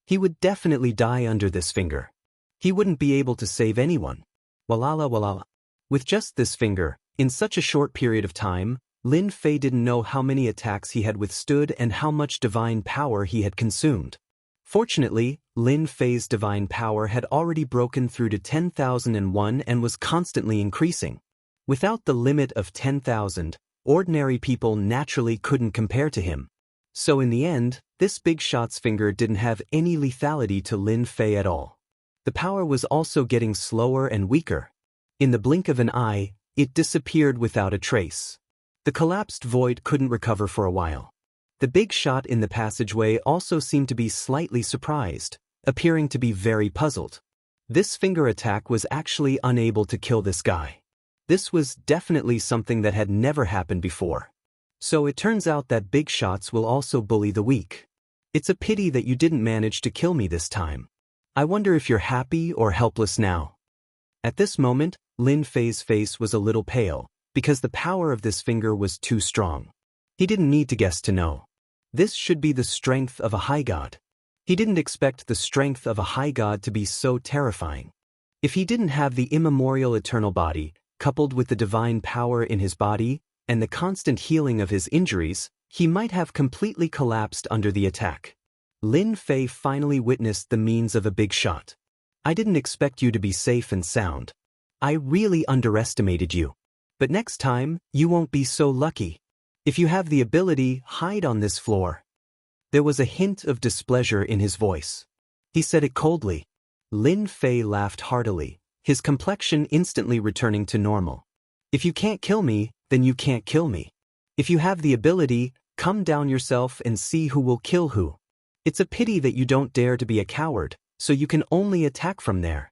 He would definitely die under this finger. He wouldn't be able to save anyone. Walala walala. With just this finger, in such a short period of time, Lin Fei didn't know how many attacks he had withstood and how much divine power he had consumed. Fortunately, Lin Fei's divine power had already broken through to 10,001 and was constantly increasing. Without the limit of 10,000, ordinary people naturally couldn't compare to him. So in the end, this big shot's finger didn't have any lethality to Lin Fei at all. The power was also getting slower and weaker. In the blink of an eye, it disappeared without a trace. The collapsed void couldn't recover for a while. The big shot in the passageway also seemed to be slightly surprised, appearing to be very puzzled. This finger attack was actually unable to kill this guy. This was definitely something that had never happened before. So it turns out that big shots will also bully the weak. It's a pity that you didn't manage to kill me this time. I wonder if you're happy or helpless now. At this moment, Lin Fei's face was a little pale, because the power of this finger was too strong. He didn't need to guess to know. This should be the strength of a high god. He didn't expect the strength of a high god to be so terrifying. If he didn't have the immemorial eternal body, coupled with the divine power in his body, and the constant healing of his injuries, he might have completely collapsed under the attack. Lin Fei finally witnessed the means of a big shot. "I didn't expect you to be safe and sound. I really underestimated you. But next time, you won't be so lucky. If you have the ability, hide on this floor." There was a hint of displeasure in his voice. He said it coldly. Lin Fei laughed heartily, his complexion instantly returning to normal. "If you can't kill me, then you can't kill me. If you have the ability, come down yourself and see who will kill who. It's a pity that you don't dare to be a coward, so you can only attack from there."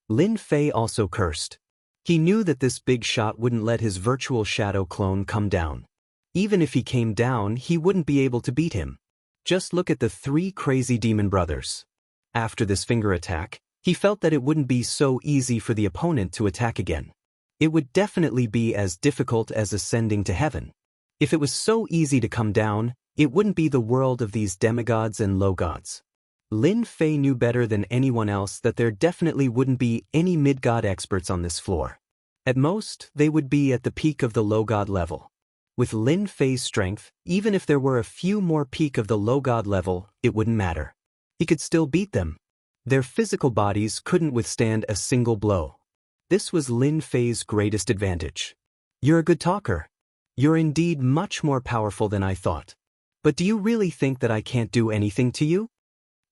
Lin Fei also cursed. He knew that this big shot wouldn't let his virtual shadow clone come down. Even if he came down, he wouldn't be able to beat him. Just look at the three crazy demon brothers. After this finger attack, he felt that it wouldn't be so easy for the opponent to attack again. It would definitely be as difficult as ascending to heaven. If it was so easy to come down, it wouldn't be the world of these demigods and low gods. Lin Fei knew better than anyone else that there definitely wouldn't be any mid-god experts on this floor. At most, they would be at the peak of the low god level. With Lin Fei's strength, even if there were a few more peak of the low god level, it wouldn't matter. He could still beat them. Their physical bodies couldn't withstand a single blow. This was Lin Fei's greatest advantage. "You're a good talker. You're indeed much more powerful than I thought. But do you really think that I can't do anything to you?"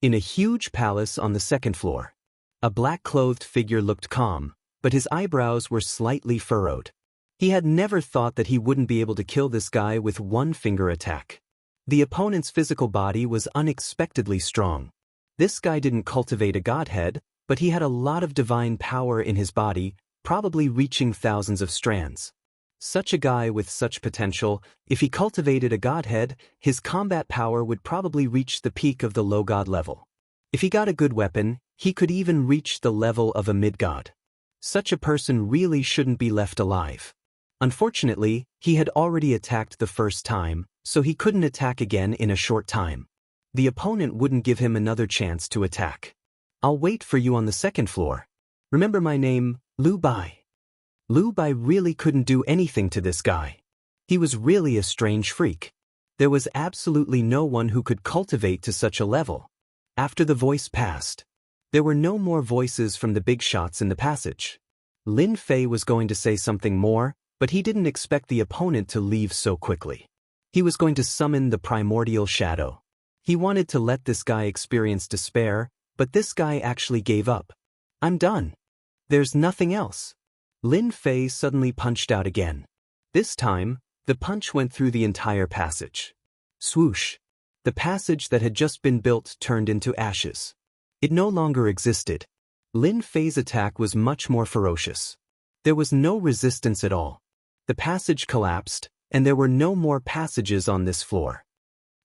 In a huge palace on the second floor, a black-clothed figure looked calm, but his eyebrows were slightly furrowed. He had never thought that he wouldn't be able to kill this guy with one finger attack. The opponent's physical body was unexpectedly strong. This guy didn't cultivate a godhead, but he had a lot of divine power in his body, probably reaching thousands of strands. Such a guy with such potential, if he cultivated a godhead, his combat power would probably reach the peak of the low god level. If he got a good weapon, he could even reach the level of a mid-god. Such a person really shouldn't be left alive. Unfortunately, he had already attacked the first time, so he couldn't attack again in a short time. The opponent wouldn't give him another chance to attack. "I'll wait for you on the second floor. Remember my name, Lu Bai." Lu Bai really couldn't do anything to this guy. He was really a strange freak. There was absolutely no one who could cultivate to such a level. After the voice passed, there were no more voices from the big shots in the passage. Lin Fei was going to say something more, but he didn't expect the opponent to leave so quickly. He was going to summon the primordial shadow. He wanted to let this guy experience despair, but this guy actually gave up. "I'm done. There's nothing else." Lin Fei suddenly punched out again. This time, the punch went through the entire passage. Swoosh! The passage that had just been built turned into ashes. It no longer existed. Lin Fei's attack was much more ferocious. There was no resistance at all. The passage collapsed, and there were no more passages on this floor.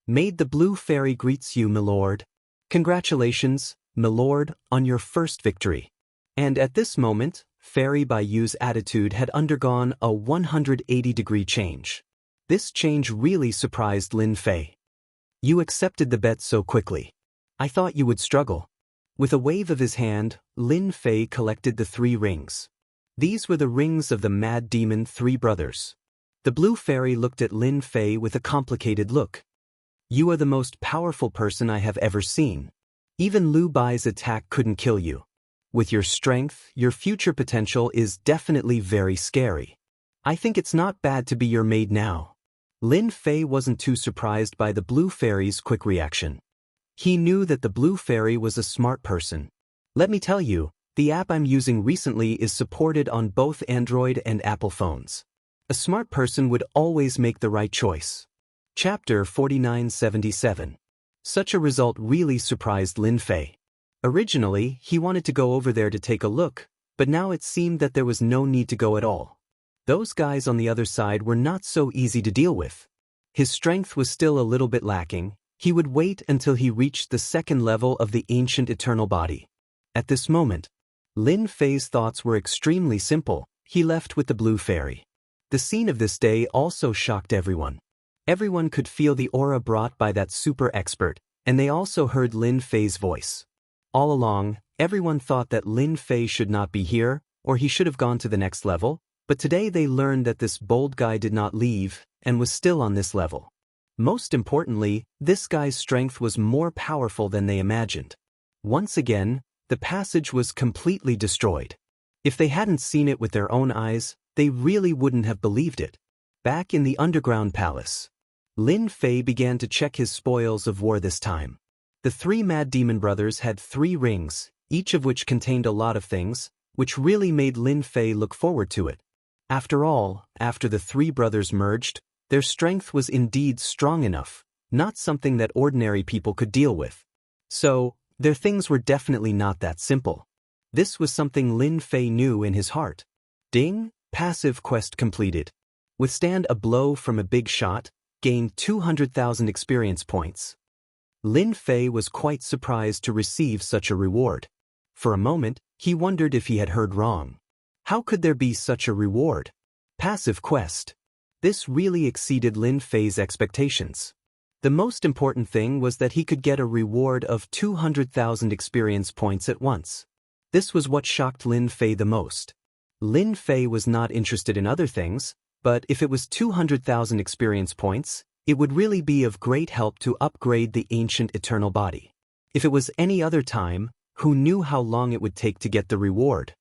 "Maid the Blue Fairy greets you, milord. Congratulations, milord, on your first victory." And at this moment, Fairy Baiyu's attitude had undergone a 180-degree change. This change really surprised Lin Fei. "You accepted the bet so quickly. I thought you would struggle." With a wave of his hand, Lin Fei collected the 3 rings. These were the rings of the Mad Demon 3 brothers. The Blue Fairy looked at Lin Fei with a complicated look. "You are the most powerful person I have ever seen. Even Lu Bai's attack couldn't kill you. With your strength, your future potential is definitely very scary. I think it's not bad to be your maid now." Lin Fei wasn't too surprised by the Blue Fairy's quick reaction. He knew that the Blue Fairy was a smart person. "Let me tell you, the app I'm using recently is supported on both Android and Apple phones. A smart person would always make the right choice." Chapter 4977. Such a result really surprised Lin Fei. Originally, he wanted to go over there to take a look, but now it seemed that there was no need to go at all. Those guys on the other side were not so easy to deal with. His strength was still a little bit lacking. He would wait until he reached the second level of the ancient eternal body. At this moment, Lin Fei's thoughts were extremely simple. He left with the Blue Fairy. The scene of this day also shocked everyone. Everyone could feel the aura brought by that super expert, and they also heard Lin Fei's voice. All along, everyone thought that Lin Fei should not be here, or he should have gone to the next level, but today they learned that this bold guy did not leave, and was still on this level. Most importantly, this guy's strength was more powerful than they imagined. Once again, the passage was completely destroyed. If they hadn't seen it with their own eyes, they really wouldn't have believed it. Back in the underground palace, Lin Fei began to check his spoils of war this time. The 3 Mad Demon brothers had 3 rings, each of which contained a lot of things, which really made Lin Fei look forward to it. After all, after the 3 brothers merged, their strength was indeed strong enough, not something that ordinary people could deal with. So, their things were definitely not that simple. This was something Lin Fei knew in his heart. Ding, passive quest completed. Withstand a blow from a big shot, gain 200,000 experience points. Lin Fei was quite surprised to receive such a reward. For a moment, he wondered if he had heard wrong. How could there be such a reward? Passive quest. This really exceeded Lin Fei's expectations. The most important thing was that he could get a reward of 200,000 experience points at once. This was what shocked Lin Fei the most. Lin Fei was not interested in other things, but if it was 200,000 experience points, it would really be of great help to upgrade the ancient eternal body. If it was any other time, who knew how long it would take to get the reward?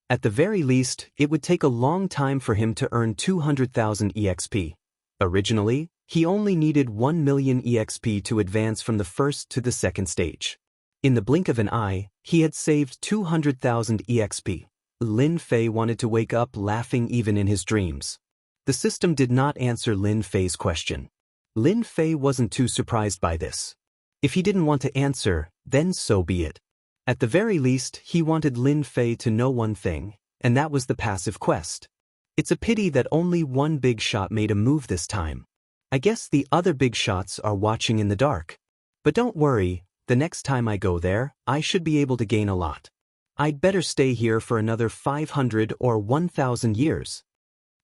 At the very least, it would take a long time for him to earn 200,000 EXP. Originally, he only needed 1 million EXP to advance from the first to the second stage. In the blink of an eye, he had saved 200,000 EXP. Lin Fei wanted to wake up laughing even in his dreams. The system did not answer Lin Fei's question. Lin Fei wasn't too surprised by this. If he didn't want to answer, then so be it. At the very least, he wanted Lin Fei to know one thing, and that was the passive quest. It's a pity that only one big shot made a move this time. I guess the other big shots are watching in the dark. But don't worry, the next time I go there, I should be able to gain a lot. I'd better stay here for another 500 or 1,000 years.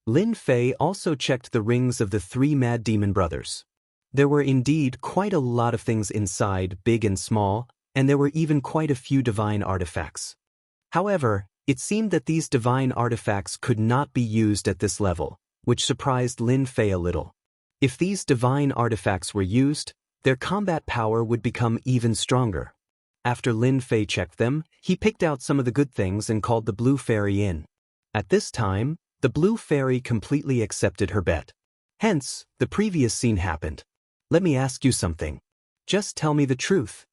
Lin Fei also checked the rings of the three mad demon brothers. There were indeed quite a lot of things inside, big and small, and there were even quite a few divine artifacts. However, it seemed that these divine artifacts could not be used at this level, which surprised Lin Fei a little. If these divine artifacts were used, their combat power would become even stronger. After Lin Fei checked them, he picked out some of the good things and called the Blue Fairy in. At this time, the Blue Fairy completely accepted her bet. Hence, the previous scene happened. Let me ask you something. Just tell me the truth.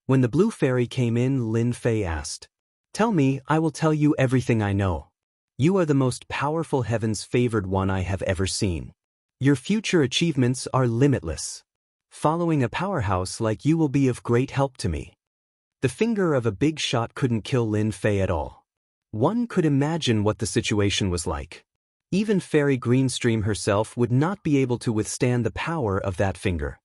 When the Blue Fairy came in, Lin Fei asked, "Tell me, I will tell you everything I know. You are the most powerful heaven's favored one I have ever seen. Your future achievements are limitless. Following a powerhouse like you will be of great help to me." The finger of a big shot couldn't kill Lin Fei at all. One could imagine what the situation was like. Even Fairy Greenstream herself would not be able to withstand the power of that finger.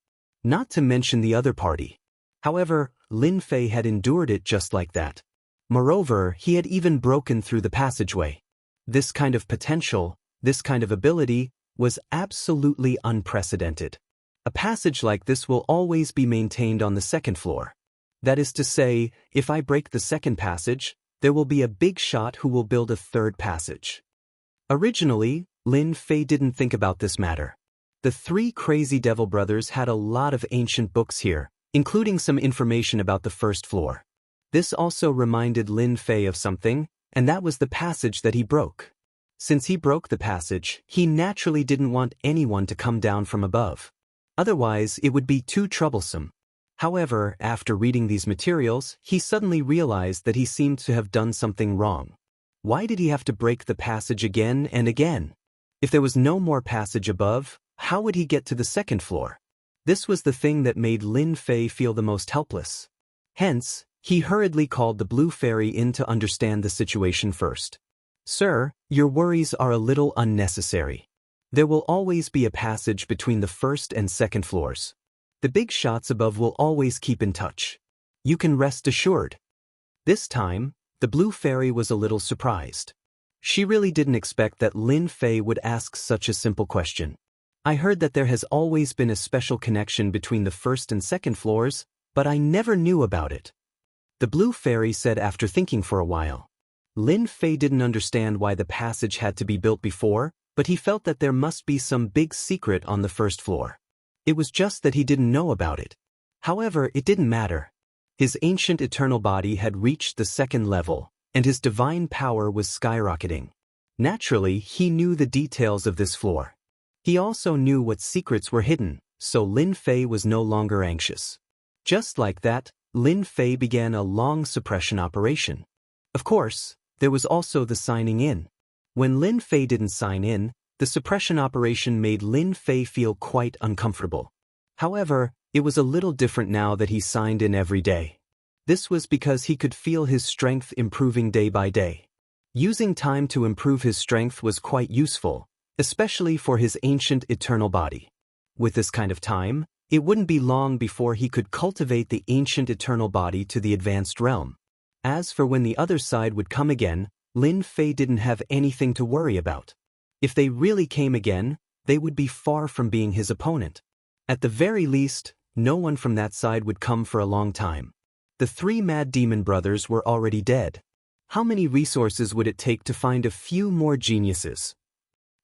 Not to mention the other party. However, Lin Fei had endured it just like that. Moreover, he had even broken through the passageway. This kind of potential, this kind of ability, was absolutely unprecedented. A passage like this will always be maintained on the second floor. That is to say, if I break the second passage, there will be a big shot who will build a third passage. Originally, Lin Fei didn't think about this matter. The three crazy devil brothers had a lot of ancient books here, including some information about the first floor. This also reminded Lin Fei of something, and that was the passage that he broke. Since he broke the passage, he naturally didn't want anyone to come down from above. Otherwise, it would be too troublesome. However, after reading these materials, he suddenly realized that he seemed to have done something wrong. Why did he have to break the passage again and again? If there was no more passage above, how would he get to the second floor? This was the thing that made Lin Fei feel the most helpless. Hence, he hurriedly called the Blue Fairy in to understand the situation first. "Sir, your worries are a little unnecessary. There will always be a passage between the first and second floors. The big shots above will always keep in touch. You can rest assured." This time, the Blue Fairy was a little surprised. She really didn't expect that Lin Fei would ask such a simple question. "I heard that there has always been a special connection between the first and second floors, but I never knew about it," the Blue Fairy said after thinking for a while. Lin Fei didn't understand why the passage had to be built before, but he felt that there must be some big secret on the first floor. It was just that he didn't know about it. However, it didn't matter. His ancient eternal body had reached the second level, and his divine power was skyrocketing. Naturally, he knew the details of this floor. He also knew what secrets were hidden, so Lin Fei was no longer anxious. Just like that, Lin Fei began a long suppression operation. Of course, there was also the signing in. When Lin Fei didn't sign in, the suppression operation made Lin Fei feel quite uncomfortable. However, it was a little different now that he signed in every day. This was because he could feel his strength improving day by day. Using time to improve his strength was quite useful, especially for his ancient eternal body. With this kind of time, it wouldn't be long before he could cultivate the ancient eternal body to the advanced realm. As for when the other side would come again, Lin Fei didn't have anything to worry about. If they really came again, they would be far from being his opponent. At the very least, no one from that side would come for a long time. The three mad demon brothers were already dead. How many resources would it take to find a few more geniuses?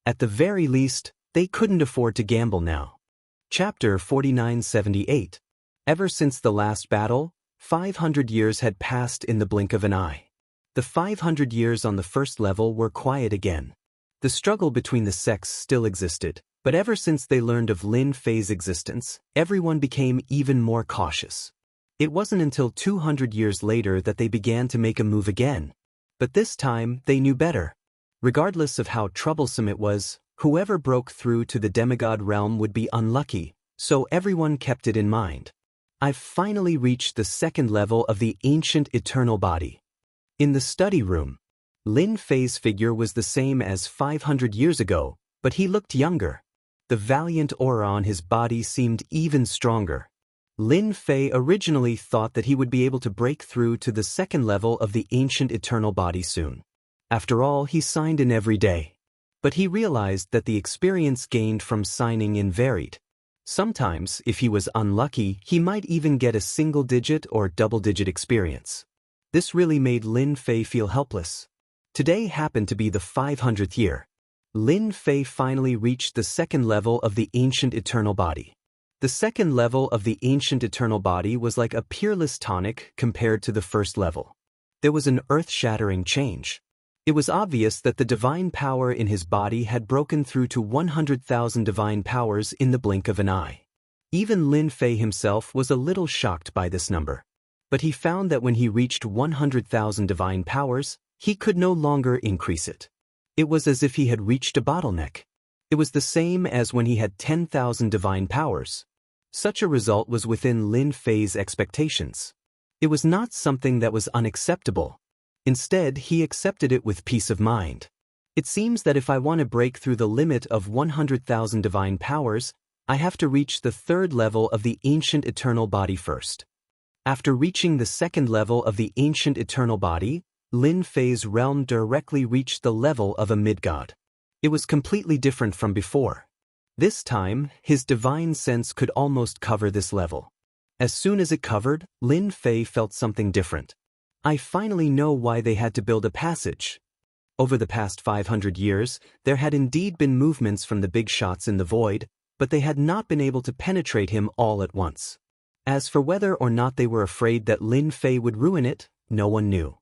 At the very least, they couldn't afford to gamble now. Chapter 4978. Ever since the last battle, 500 years had passed in the blink of an eye. The 500 years on the first level were quiet again. The struggle between the sects still existed, but ever since they learned of Lin Fei's existence, everyone became even more cautious. It wasn't until 200 years later that they began to make a move again. But this time, they knew better. Regardless of how troublesome it was, whoever broke through to the demigod realm would be unlucky, so everyone kept it in mind. I've finally reached the second level of the ancient eternal body. In the study room, Lin Fei's figure was the same as 500 years ago, but he looked younger. The valiant aura on his body seemed even stronger. Lin Fei originally thought that he would be able to break through to the second level of the ancient eternal body soon. After all, he signed in every day. But he realized that the experience gained from signing in varied. Sometimes, if he was unlucky, he might even get a single-digit or double-digit experience. This really made Lin Fei feel helpless. Today happened to be the 500th year. Lin Fei finally reached the second level of the ancient eternal body. The second level of the ancient eternal body was like a peerless tonic compared to the first level. There was an earth-shattering change. It was obvious that the divine power in his body had broken through to 100,000 divine powers in the blink of an eye. Even Lin Fei himself was a little shocked by this number. But he found that when he reached 100,000 divine powers, he could no longer increase it. It was as if he had reached a bottleneck. It was the same as when he had 10,000 divine powers. Such a result was within Lin Fei's expectations. It was not something that was unacceptable. Instead, he accepted it with peace of mind. It seems that if I want to break through the limit of 100,000 divine powers, I have to reach the third level of the ancient eternal body first. After reaching the second level of the ancient eternal body, Lin Fei's realm directly reached the level of a mid-god. It was completely different from before. This time, his divine sense could almost cover this level. As soon as it covered, Lin Fei felt something different. I finally know why they had to build a passage. Over the past 500 years, there had indeed been movements from the big shots in the void, but they had not been able to penetrate him all at once. As for whether or not they were afraid that Lin Fei would ruin it, no one knew.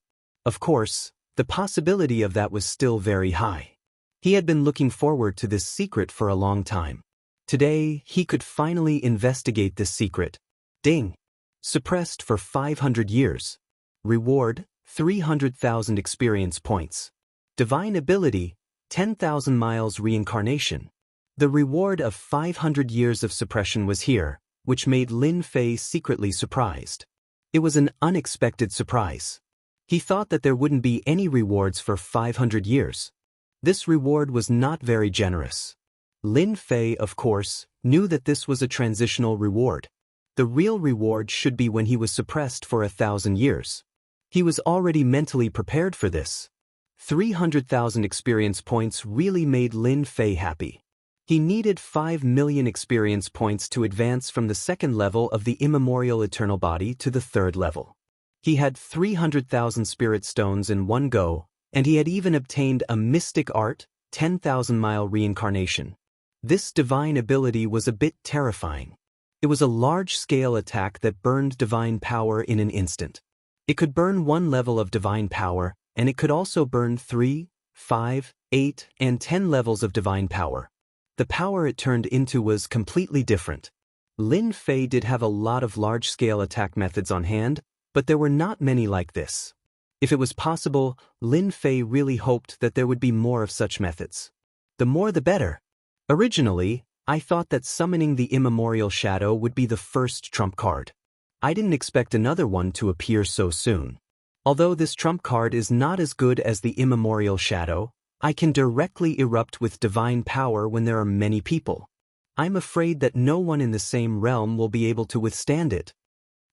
Of course, the possibility of that was still very high. He had been looking forward to this secret for a long time. Today, he could finally investigate this secret. Ding! Suppressed for 500 years. Reward, 300,000 experience points. Divine ability, 10,000 miles reincarnation. The reward of 500 years of suppression was here, which made Lin Fei secretly surprised. It was an unexpected surprise. He thought that there wouldn't be any rewards for 500 years. This reward was not very generous. Lin Fei, of course, knew that this was a transitional reward. The real reward should be when he was suppressed for 1,000 years. He was already mentally prepared for this. 300,000 experience points really made Lin Fei happy. He needed 5 million experience points to advance from the second level of the immemorial eternal body to the third level. He had 300,000 spirit stones in one go, and he had even obtained a mystic art, 10,000-mile reincarnation. This divine ability was a bit terrifying. It was a large-scale attack that burned divine power in an instant. It could burn one level of divine power, and it could also burn 3, 5, 8, and 10 levels of divine power. The power it turned into was completely different. Lin Fei did have a lot of large-scale attack methods on hand, but there were not many like this. If it was possible, Lin Fei really hoped that there would be more of such methods. The more the better. Originally, I thought that summoning the immemorial shadow would be the first trump card. I didn't expect another one to appear so soon. Although this trump card is not as good as the immemorial shadow, I can directly erupt with divine power when there are many people. I'm afraid that no one in the same realm will be able to withstand it.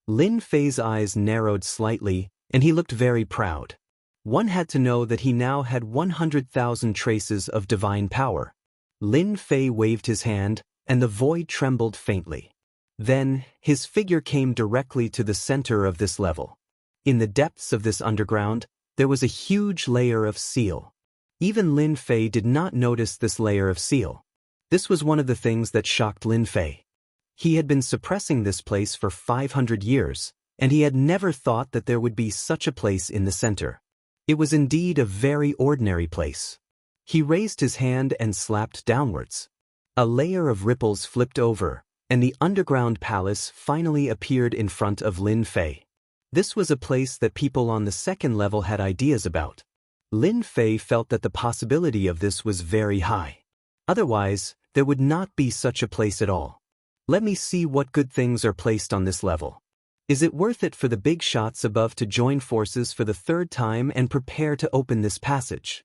Lin Fei's eyes narrowed slightly, and he looked very proud. One had to know that he now had 100,000 traces of divine power. Lin Fei waved his hand, and the void trembled faintly. Then, his figure came directly to the center of this level. In the depths of this underground, there was a huge layer of seal. Even Lin Fei did not notice this layer of seal. This was one of the things that shocked Lin Fei. He had been suppressing this place for 500 years, and he had never thought that there would be such a place in the center. It was indeed a very ordinary place. He raised his hand and slapped downwards. A layer of ripples flipped over, and the underground palace finally appeared in front of Lin Fei. This was a place that people on the second level had ideas about. Lin Fei felt that the possibility of this was very high. Otherwise, there would not be such a place at all. Let me see what good things are placed on this level. Is it worth it for the big shots above to join forces for the third time and prepare to open this passage?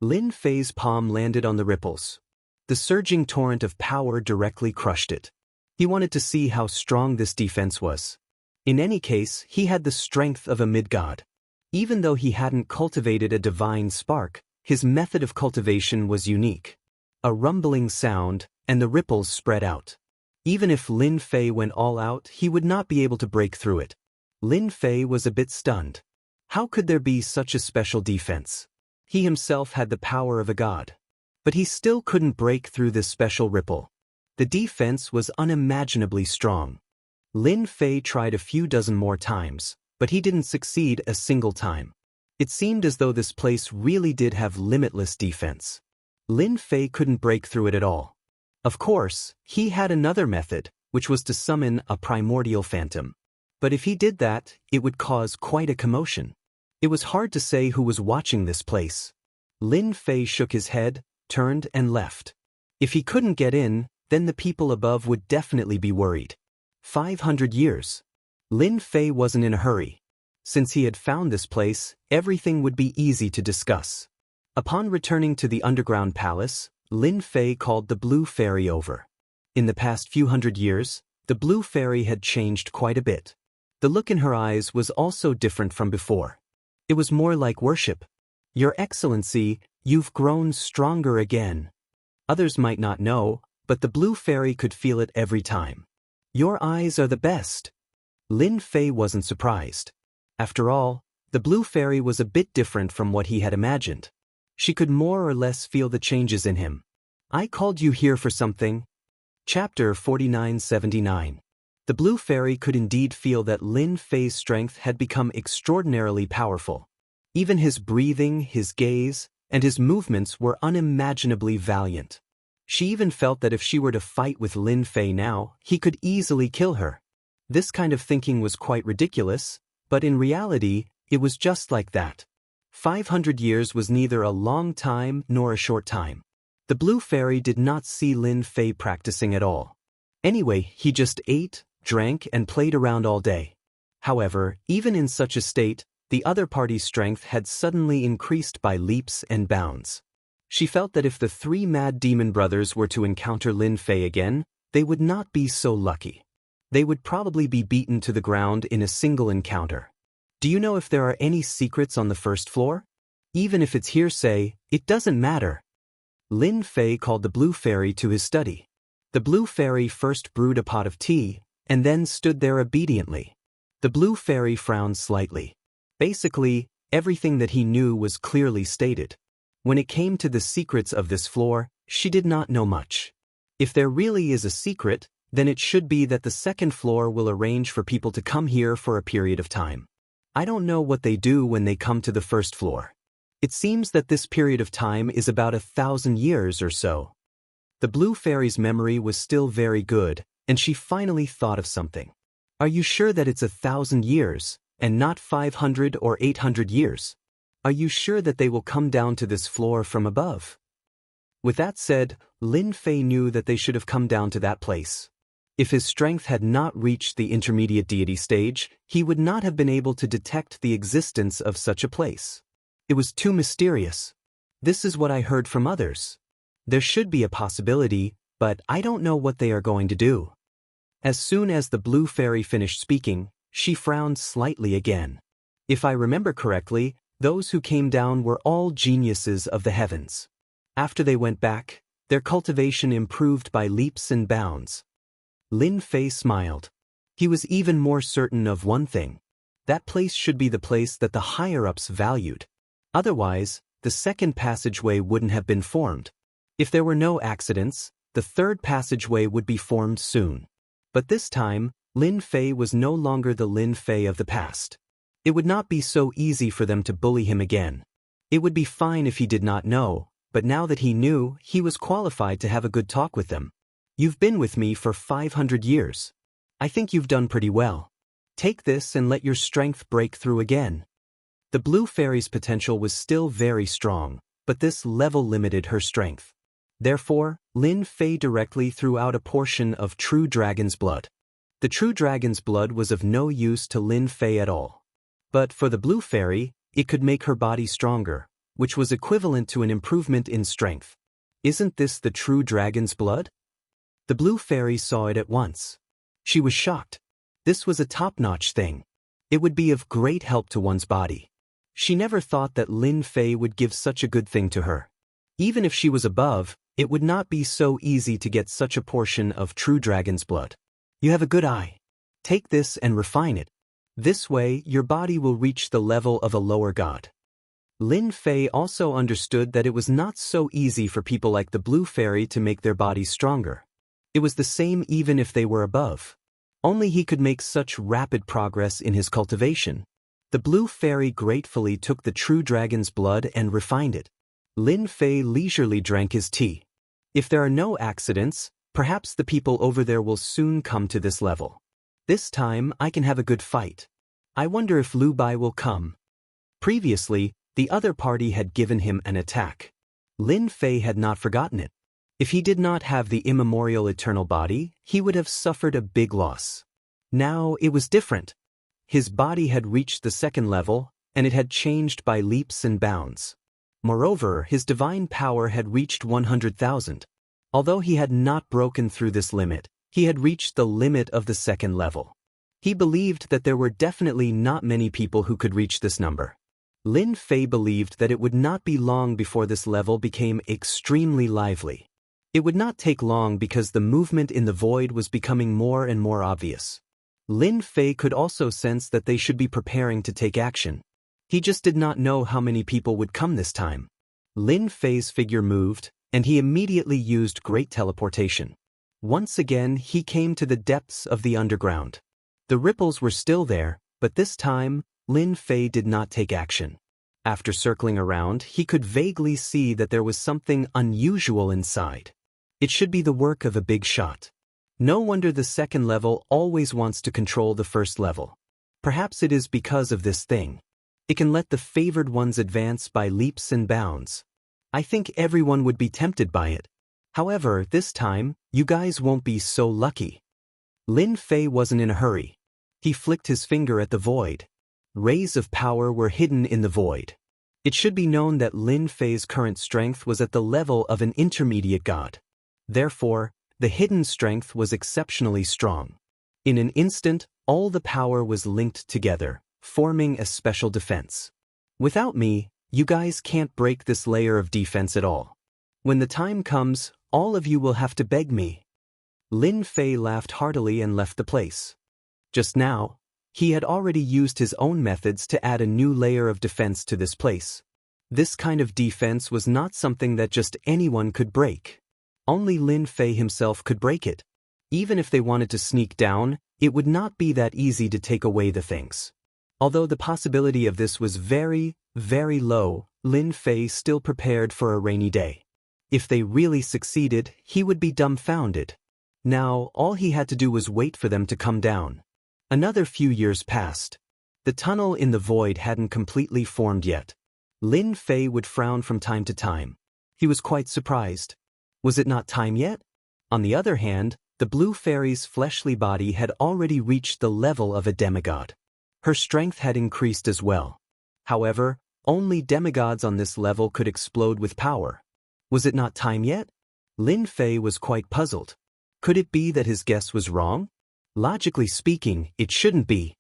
Lin Fei's palm landed on the ripples. The surging torrent of power directly crushed it. He wanted to see how strong this defense was. In any case, he had the strength of a mid-god. Even though he hadn't cultivated a divine spark, his method of cultivation was unique. A rumbling sound, and the ripples spread out. Even if Lin Fei went all out, he would not be able to break through it. Lin Fei was a bit stunned. How could there be such a special defense? He himself had the power of a god. But he still couldn't break through this special ripple. The defense was unimaginably strong. Lin Fei tried a few dozen more times, but he didn't succeed a single time. It seemed as though this place really did have limitless defense. Lin Fei couldn't break through it at all. Of course, he had another method, which was to summon a primordial phantom. But if he did that, it would cause quite a commotion. It was hard to say who was watching this place. Lin Fei shook his head, turned and left. If he couldn't get in, then the people above would definitely be worried. 500 years. Lin Fei wasn't in a hurry. Since he had found this place, everything would be easy to discuss. Upon returning to the underground palace, Lin Fei called the Blue Fairy over. In the past few hundred years, the Blue Fairy had changed quite a bit. The look in her eyes was also different from before. It was more like worship. Your Excellency, you've grown stronger again. Others might not know, but the Blue Fairy could feel it every time. Your eyes are the best. Lin Fei wasn't surprised. After all, the Blue Fairy was a bit different from what he had imagined. She could more or less feel the changes in him. I called you here for something. Chapter 4979. The Blue Fairy could indeed feel that Lin Fei's strength had become extraordinarily powerful. Even his breathing, his gaze, and his movements were unimaginably valiant. She even felt that if she were to fight with Lin Fei now, he could easily kill her. This kind of thinking was quite ridiculous, but in reality, it was just like that. 500 years was neither a long time nor a short time. The Blue Fairy did not see Lin Fei practicing at all. Anyway, he just ate, drank, and played around all day. However, even in such a state, the other party's strength had suddenly increased by leaps and bounds. She felt that if the three mad demon brothers were to encounter Lin Fei again, they would not be so lucky. They would probably be beaten to the ground in a single encounter. Do you know if there are any secrets on the first floor? Even if it's hearsay, it doesn't matter. Lin Fei called the Blue Fairy to his study. The Blue Fairy first brewed a pot of tea, and then stood there obediently. The Blue Fairy frowned slightly. Basically, everything that he knew was clearly stated. When it came to the secrets of this floor, she did not know much. If there really is a secret, then it should be that the second floor will arrange for people to come here for a period of time. I don't know what they do when they come to the first floor. It seems that this period of time is about 1,000 years or so. The Blue Fairy's memory was still very good, and she finally thought of something. Are you sure that it's 1,000 years, and not 500 or 800 years? Are you sure that they will come down to this floor from above? With that said, Lin Fei knew that they should have come down to that place. If his strength had not reached the intermediate deity stage, he would not have been able to detect the existence of such a place. It was too mysterious. This is what I heard from others. There should be a possibility, but I don't know what they are going to do. As soon as the Blue Fairy finished speaking, she frowned slightly again. If I remember correctly, those who came down were all geniuses of the heavens. After they went back, their cultivation improved by leaps and bounds. Lin Fei smiled. He was even more certain of one thing. That place should be the place that the higher-ups valued. Otherwise, the second passageway wouldn't have been formed. If there were no accidents, the third passageway would be formed soon. But this time, Lin Fei was no longer the Lin Fei of the past. It would not be so easy for them to bully him again. It would be fine if he did not know, but now that he knew, he was qualified to have a good talk with them. You've been with me for 500 years. I think you've done pretty well. Take this and let your strength break through again. The Blue Fairy's potential was still very strong, but this level limited her strength. Therefore, Lin Fei directly threw out a portion of true dragon's blood. The true dragon's blood was of no use to Lin Fei at all. But for the blue fairy, it could make her body stronger, which was equivalent to an improvement in strength. Isn't this the true dragon's blood? The blue fairy saw it at once. She was shocked. This was a top-notch thing. It would be of great help to one's body. She never thought that Lin Fei would give such a good thing to her. Even if she was above, it would not be so easy to get such a portion of true dragon's blood. You have a good eye. Take this and refine it. This way, your body will reach the level of a lower god. Lin Fei also understood that it was not so easy for people like the blue fairy to make their bodies stronger. It was the same even if they were above. Only he could make such rapid progress in his cultivation. The blue fairy gratefully took the true dragon's blood and refined it. Lin Fei leisurely drank his tea. If there are no accidents, perhaps the people over there will soon come to this level. This time I can have a good fight. I wonder if Lu Bai will come. Previously, the other party had given him an attack. Lin Fei had not forgotten it. If he did not have the immemorial eternal body, he would have suffered a big loss. Now it was different. His body had reached the second level, and it had changed by leaps and bounds. Moreover, his divine power had reached 100,000. Although he had not broken through this limit, he had reached the limit of the second level. He believed that there were definitely not many people who could reach this number. Lin Fei believed that it would not be long before this level became extremely lively. It would not take long because the movement in the void was becoming more and more obvious. Lin Fei could also sense that they should be preparing to take action. He just did not know how many people would come this time. Lin Fei's figure moved, and he immediately used great teleportation. Once again, he came to the depths of the underground. The ripples were still there, but this time, Lin Fei did not take action. After circling around, he could vaguely see that there was something unusual inside. It should be the work of a big shot. No wonder the second level always wants to control the first level. Perhaps it is because of this thing. It can let the favored ones advance by leaps and bounds. I think everyone would be tempted by it. However, this time, you guys won't be so lucky. Lin Fei wasn't in a hurry. He flicked his finger at the void. Rays of power were hidden in the void. It should be known that Lin Fei's current strength was at the level of an intermediate god. Therefore, the hidden strength was exceptionally strong. In an instant, all the power was linked together, forming a special defense. Without me, you guys can't break this layer of defense at all. When the time comes, all of you will have to beg me. Lin Fei laughed heartily and left the place. Just now, he had already used his own methods to add a new layer of defense to this place. This kind of defense was not something that just anyone could break. Only Lin Fei himself could break it. Even if they wanted to sneak down, it would not be that easy to take away the things. Although the possibility of this was very, very low, Lin Fei still prepared for a rainy day. If they really succeeded, he would be dumbfounded. Now, all he had to do was wait for them to come down. Another few years passed. The tunnel in the void hadn't completely formed yet. Lin Fei would frown from time to time. He was quite surprised. Was it not time yet? On the other hand, the blue fairy's fleshly body had already reached the level of a demigod. Her strength had increased as well. However, only demigods on this level could explode with power. Was it not time yet? Lin Fei was quite puzzled. Could it be that his guess was wrong? Logically speaking, it shouldn't be.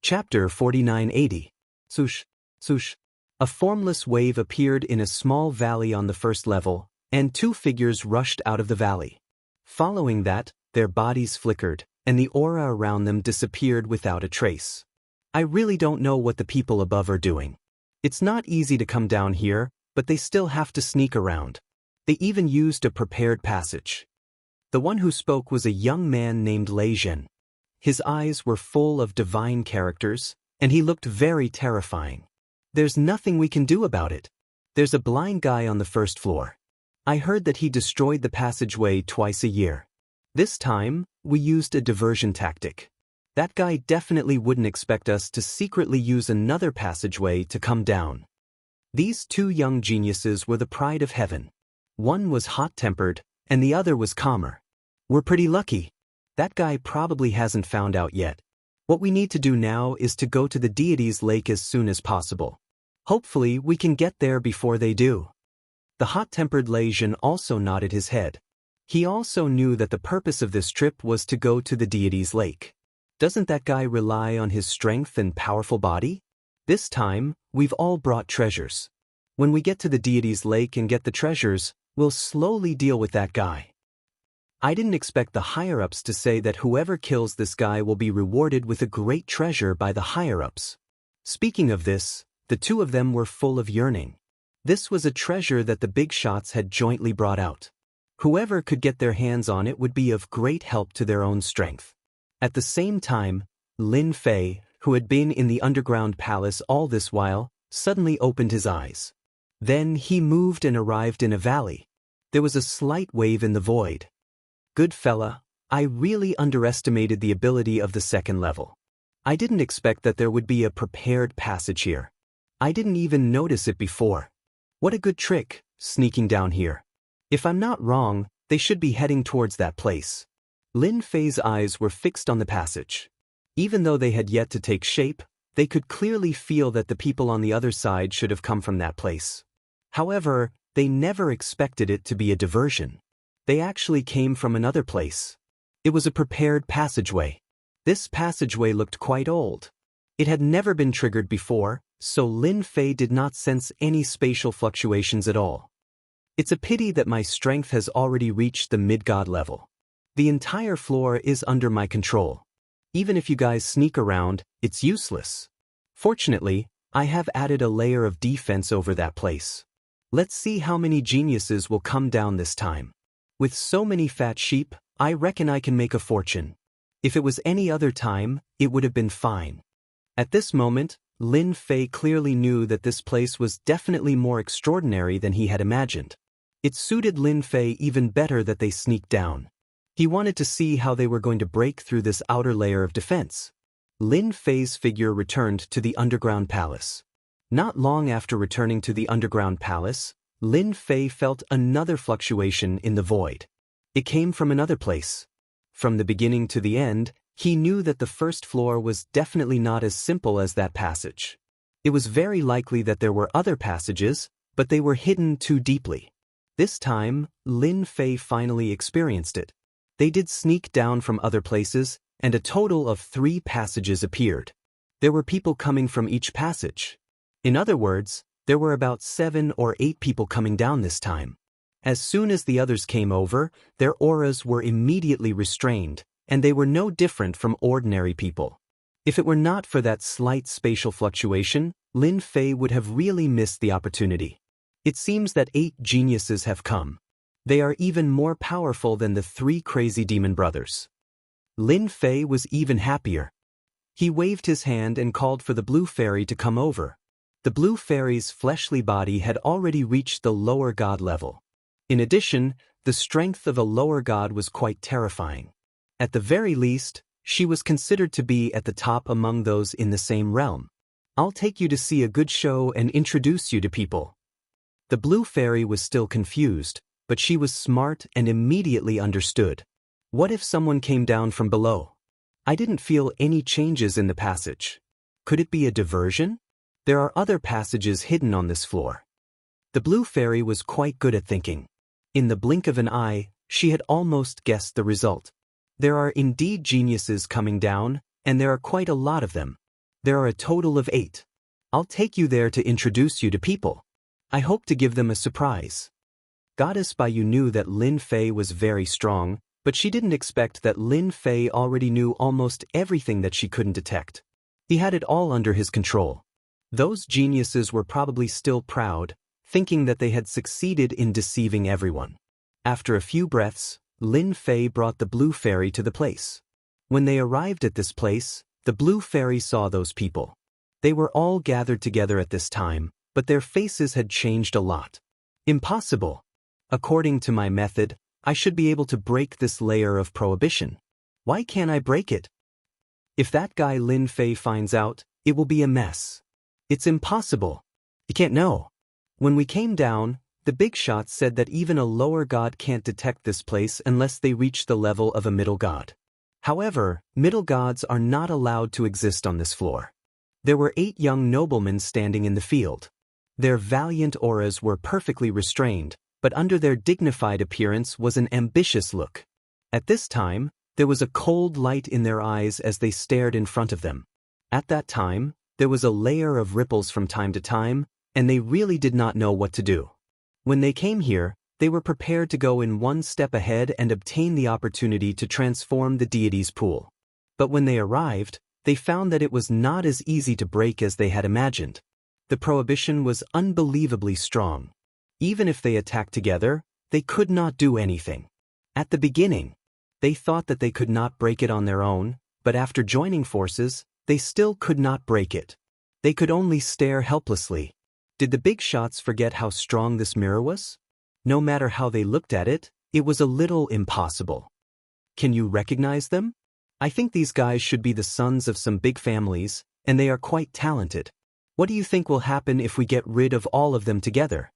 Chapter 4980. Swoosh, swoosh. A formless wave appeared in a small valley on the first level, and two figures rushed out of the valley. Following that, their bodies flickered, and the aura around them disappeared without a trace. I really don't know what the people above are doing. It's not easy to come down here, but they still have to sneak around. They even used a prepared passage. The one who spoke was a young man named Lei Zhen. His eyes were full of divine characters, and he looked very terrifying. There's nothing we can do about it. There's a blind guy on the first floor. I heard that he destroyed the passageway twice a year. This time, we used a diversion tactic. That guy definitely wouldn't expect us to secretly use another passageway to come down. These two young geniuses were the pride of heaven. One was hot-tempered, and the other was calmer. We're pretty lucky. That guy probably hasn't found out yet. What we need to do now is to go to the deity's lake as soon as possible. Hopefully we can get there before they do. The hot-tempered Lei Jin also nodded his head. He also knew that the purpose of this trip was to go to the deity's lake. Doesn't that guy rely on his strength and powerful body? This time, we've all brought treasures. When we get to the deity's lake and get the treasures, we'll slowly deal with that guy. I didn't expect the higher-ups to say that whoever kills this guy will be rewarded with a great treasure by the higher-ups. Speaking of this, the two of them were full of yearning. This was a treasure that the big shots had jointly brought out. Whoever could get their hands on it would be of great help to their own strength. At the same time, Lin Fei, who had been in the underground palace all this while, suddenly opened his eyes. Then he moved and arrived in a valley. There was a slight wave in the void. Good fella, I really underestimated the ability of the second level. I didn't expect that there would be a prepared passage here. I didn't even notice it before. What a good trick, sneaking down here. If I'm not wrong, they should be heading towards that place. Lin Fei's eyes were fixed on the passage. Even though they had yet to take shape, they could clearly feel that the people on the other side should have come from that place. However, they never expected it to be a diversion. They actually came from another place. It was a prepared passageway. This passageway looked quite old. It had never been triggered before, so Lin Fei did not sense any spatial fluctuations at all. It's a pity that my strength has already reached the mid-god level. The entire floor is under my control. Even if you guys sneak around, it's useless. Fortunately, I have added a layer of defense over that place. Let's see how many geniuses will come down this time. With so many fat sheep, I reckon I can make a fortune. If it was any other time, it would have been fine. At this moment, Lin Fei clearly knew that this place was definitely more extraordinary than he had imagined. It suited Lin Fei even better that they sneaked down. He wanted to see how they were going to break through this outer layer of defense. Lin Fei's figure returned to the underground palace. Not long after returning to the underground palace, Lin Fei felt another fluctuation in the void. It came from another place. From the beginning to the end, he knew that the first floor was definitely not as simple as that passage. It was very likely that there were other passages, but they were hidden too deeply. This time, Lin Fei finally experienced it. They did sneak down from other places, and a total of 3 passages appeared. There were people coming from each passage. In other words, there were about 7 or 8 people coming down this time. As soon as the others came over, their auras were immediately restrained, and they were no different from ordinary people. If it were not for that slight spatial fluctuation, Lin Fei would have really missed the opportunity. It seems that 8 geniuses have come. They are even more powerful than the 3 crazy demon brothers. Lin Fei was even happier. He waved his hand and called for the blue fairy to come over. The blue fairy's fleshly body had already reached the lower god level. In addition, the strength of a lower god was quite terrifying. At the very least, she was considered to be at the top among those in the same realm. I'll take you to see a good show and introduce you to people. The blue fairy was still confused, but she was smart and immediately understood. What if someone came down from below? I didn't feel any changes in the passage. Could it be a diversion? There are other passages hidden on this floor. The blue fairy was quite good at thinking. In the blink of an eye, she had almost guessed the result. There are indeed geniuses coming down, and there are quite a lot of them. There are a total of 8. I'll take you there to introduce you to people. I hope to give them a surprise. Goddess Baiyu knew that Lin Fei was very strong, but she didn't expect that Lin Fei already knew almost everything that she couldn't detect. He had it all under his control. Those geniuses were probably still proud, thinking that they had succeeded in deceiving everyone. After a few breaths, Lin Fei brought the blue fairy to the place. When they arrived at this place, the blue fairy saw those people. They were all gathered together at this time, but their faces had changed a lot. Impossible. According to my method, I should be able to break this layer of prohibition. Why can't I break it? If that guy Lin Fei finds out, it will be a mess. It's impossible. You can't know. When we came down, The big shots said that even a lower god can't detect this place unless they reach the level of a middle god. However, middle gods are not allowed to exist on this floor. There were 8 young noblemen standing in the field. Their valiant auras were perfectly restrained, but under their dignified appearance was an ambitious look. At this time, there was a cold light in their eyes as they stared in front of them. At that time, there was a layer of ripples from time to time, and they really did not know what to do. When they came here, they were prepared to go in one step ahead and obtain the opportunity to transform the deity's pool. But when they arrived, they found that it was not as easy to break as they had imagined. The prohibition was unbelievably strong. Even if they attacked together, they could not do anything. At the beginning, they thought that they could not break it on their own, but after joining forces, they still could not break it. They could only stare helplessly. Did the big shots forget how strong this mirror was? No matter how they looked at it, it was a little impossible. Can you recognize them? I think these guys should be the sons of some big families, and they are quite talented. What do you think will happen if we get rid of all of them together?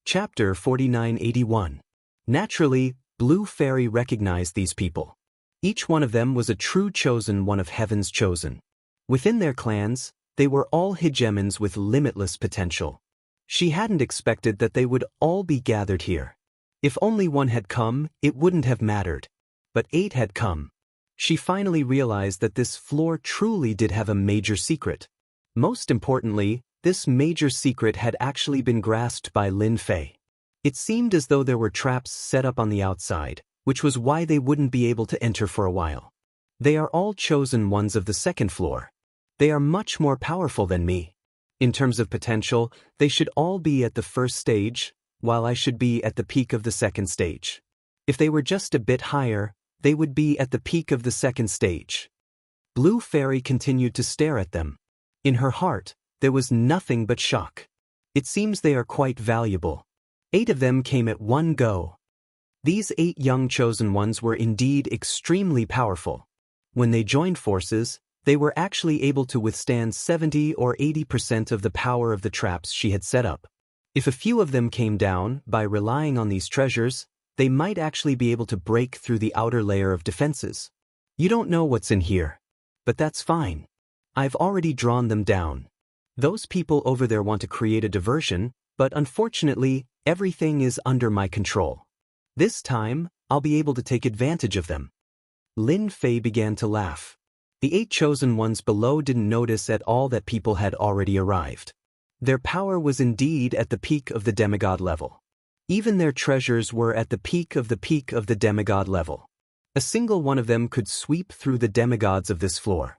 Chapter 4981. Naturally, Blue Fairy recognized these people. Each one of them was a true chosen one of heaven's chosen. Within their clans, they were all hegemons with limitless potential. She hadn't expected that they would all be gathered here. If only one had come, it wouldn't have mattered. But 8 had come. She finally realized that this floor truly did have a major secret. Most importantly, this major secret had actually been grasped by Lin Fei. It seemed as though there were traps set up on the outside, which was why they wouldn't be able to enter for a while. They are all chosen ones of the second floor. They are much more powerful than me. In terms of potential, they should all be at the first stage, while I should be at the peak of the second stage. If they were just a bit higher, they would be at the peak of the second stage. Blue Fairy continued to stare at them. In her heart, there was nothing but shock. It seems they are quite valuable. 8 of them came at one go. These 8 young chosen ones were indeed extremely powerful. When they joined forces, they were actually able to withstand 70 or 80% of the power of the traps she had set up. If a few of them came down, by relying on these treasures, they might actually be able to break through the outer layer of defenses. You don't know what's in here. But that's fine. I've already drawn them down. Those people over there want to create a diversion, but unfortunately, everything is under my control. This time, I'll be able to take advantage of them. Lin Fei began to laugh. The 8 chosen ones below didn't notice at all that people had already arrived. Their power was indeed at the peak of the demigod level. Even their treasures were at the peak of the demigod level. A single one of them could sweep through the demigods of this floor.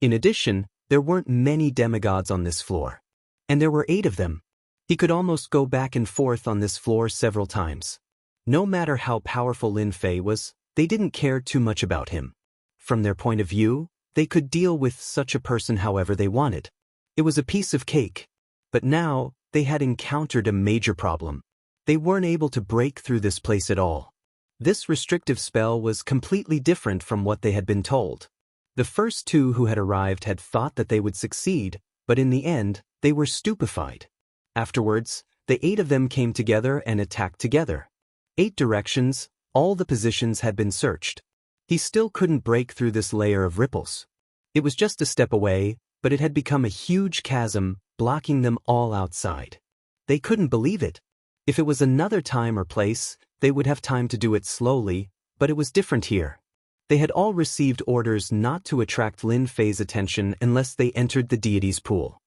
In addition, there weren't many demigods on this floor. And there were 8 of them. He could almost go back and forth on this floor several times. No matter how powerful Lin Fei was, they didn't care too much about him. From their point of view, they could deal with such a person however they wanted. It was a piece of cake. But now, they had encountered a major problem. They weren't able to break through this place at all. This restrictive spell was completely different from what they had been told. The first 2 who had arrived had thought that they would succeed, but in the end, they were stupefied. Afterwards, the 8 of them came together and attacked together. 8 directions, all the positions had been searched. He still couldn't break through this layer of ripples. It was just a step away, but it had become a huge chasm, blocking them all outside. They couldn't believe it. If it was another time or place, they would have time to do it slowly, but it was different here. They had all received orders not to attract Lin Fei's attention unless they entered the deity's pool.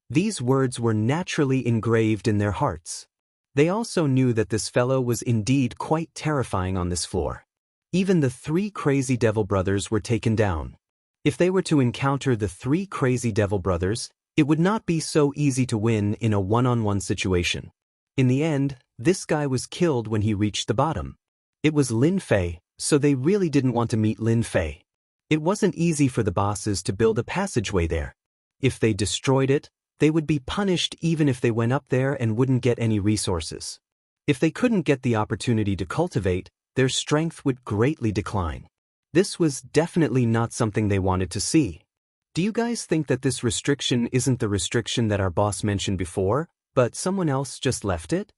These words were naturally engraved in their hearts. They also knew that this fellow was indeed quite terrifying on this floor. Even the 3 crazy devil brothers were taken down. If they were to encounter the 3 crazy devil brothers, it would not be so easy to win in a one-on-one situation. In the end, this guy was killed when he reached the bottom. It was Lin Fei, so they really didn't want to meet Lin Fei. It wasn't easy for the bosses to build a passageway there. If they destroyed it, they would be punished even if they went up there and wouldn't get any resources. If they couldn't get the opportunity to cultivate, their strength would greatly decline. This was definitely not something they wanted to see. Do you guys think that this restriction isn't the restriction that our boss mentioned before, but someone else just left it?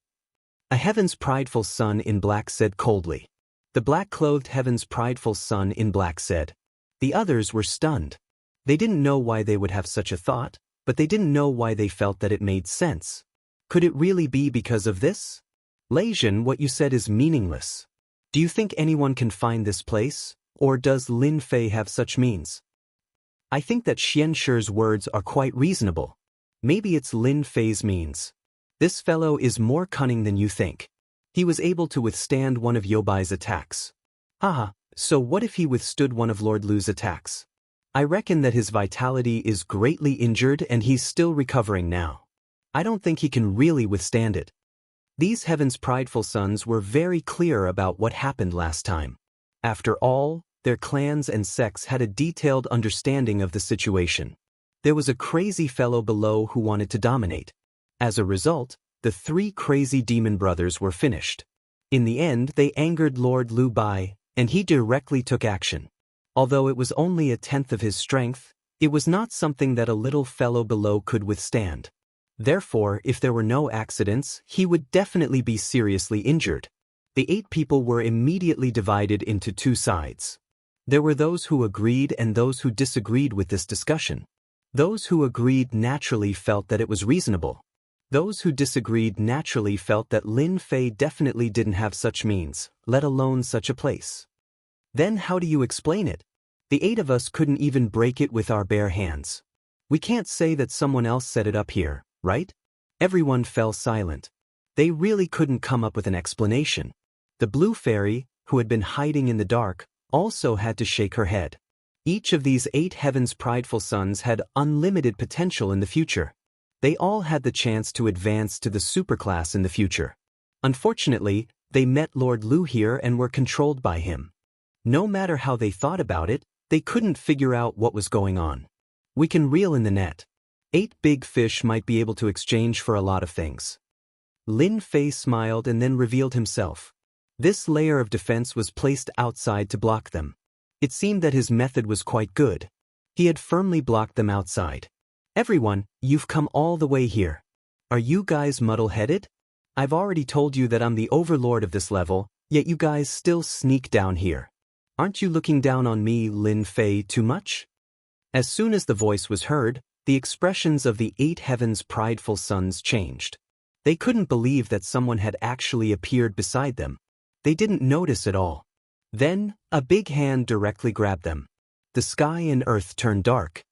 A heaven's prideful son in black said coldly. The black-clothed heaven's prideful son in black said. The others were stunned. They didn't know why they would have such a thought, but they didn't know why they felt that it made sense. Could it really be because of this? Leijin, what you said is meaningless. Do you think anyone can find this place, or does Lin Fei have such means? I think that Xianxia's words are quite reasonable. Maybe it's Lin Fei's means. This fellow is more cunning than you think. He was able to withstand one of Youbai's attacks. Haha, so what if he withstood one of Lord Lu's attacks? I reckon that his vitality is greatly injured and he's still recovering now. I don't think he can really withstand it. These heaven's prideful sons were very clear about what happened last time. After all, their clans and sects had a detailed understanding of the situation. There was a crazy fellow below who wanted to dominate. As a result, the 3 crazy demon brothers were finished. In the end, they angered Lord Lu Bai, and he directly took action. Although it was only a tenth of his strength, it was not something that a little fellow below could withstand. Therefore, if there were no accidents, he would definitely be seriously injured. The 8 people were immediately divided into 2 sides. There were those who agreed and those who disagreed with this discussion. Those who agreed naturally felt that it was reasonable. Those who disagreed naturally felt that Lin Fei definitely didn't have such means, let alone such a place. Then how do you explain it? The 8 of us couldn't even break it with our bare hands. We can't say that someone else set it up here, right? Everyone fell silent. They really couldn't come up with an explanation. The blue fairy, who had been hiding in the dark, also had to shake her head. Each of these 8 heaven's prideful sons had unlimited potential in the future. They all had the chance to advance to the superclass in the future. Unfortunately, they met Lord Lu here and were controlled by him. No matter how they thought about it, they couldn't figure out what was going on. We can reel in the net. 8 big fish might be able to exchange for a lot of things. Lin Fei smiled and then revealed himself. This layer of defense was placed outside to block them. It seemed that his method was quite good. He had firmly blocked them outside. Everyone, you've come all the way here. Are you guys muddle-headed? I've already told you that I'm the overlord of this level, yet you guys still sneak down here. Aren't you looking down on me, Lin Fei, too much? As soon as the voice was heard, the expressions of the 8 heaven's prideful sons changed. They couldn't believe that someone had actually appeared beside them. They didn't notice at all. Then, a big hand directly grabbed them. The sky and earth turned dark.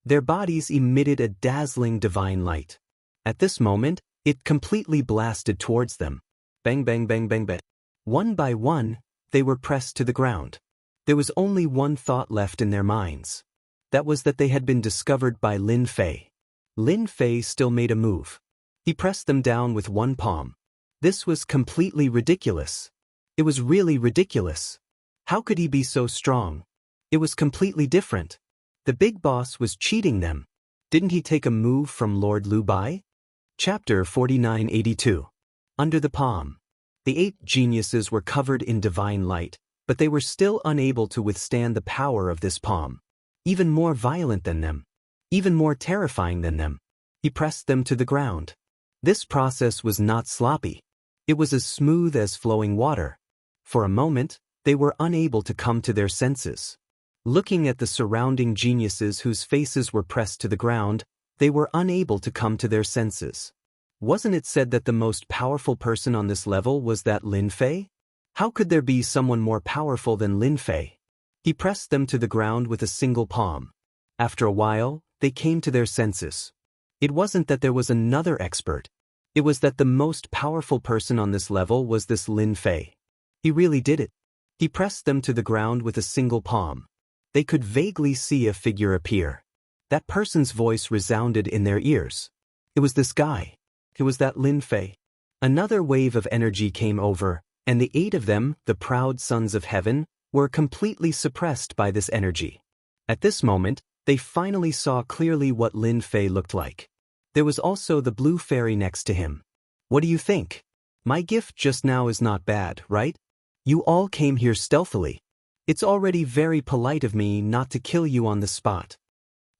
Their bodies emitted a dazzling divine light. At this moment, it completely blasted towards them. Bang bang bang bang bang. One by one, they were pressed to the ground. There was only one thought left in their minds. That was that they had been discovered by Lin Fei. Lin Fei still made a move. He pressed them down with one palm. This was completely ridiculous. It was really ridiculous. How could he be so strong? It was completely different. The big boss was cheating them. Didn't he take a move from Lord Lu Bai? Chapter 4982. Under the palm. The 8 geniuses were covered in divine light, but they were still unable to withstand the power of this palm. Even more violent than them. Even more terrifying than them. He pressed them to the ground. This process was not sloppy. It was as smooth as flowing water. For a moment, they were unable to come to their senses. Looking at the surrounding geniuses whose faces were pressed to the ground, they were unable to come to their senses. Wasn't it said that the most powerful person on this level was that Lin Fei? How could there be someone more powerful than Lin Fei? He pressed them to the ground with a single palm. After a while, they came to their senses. It wasn't that there was another expert. It was that the most powerful person on this level was this Lin Fei. He really did it. He pressed them to the ground with a single palm. They could vaguely see a figure appear. That person's voice resounded in their ears. It was this guy. It was that Lin Fei. Another wave of energy came over, and the 8 of them, the proud sons of heaven, were completely suppressed by this energy. At this moment, they finally saw clearly what Lin Fei looked like. There was also the blue fairy next to him. What do you think? My gift just now is not bad, right? You all came here stealthily. It's already very polite of me not to kill you on the spot.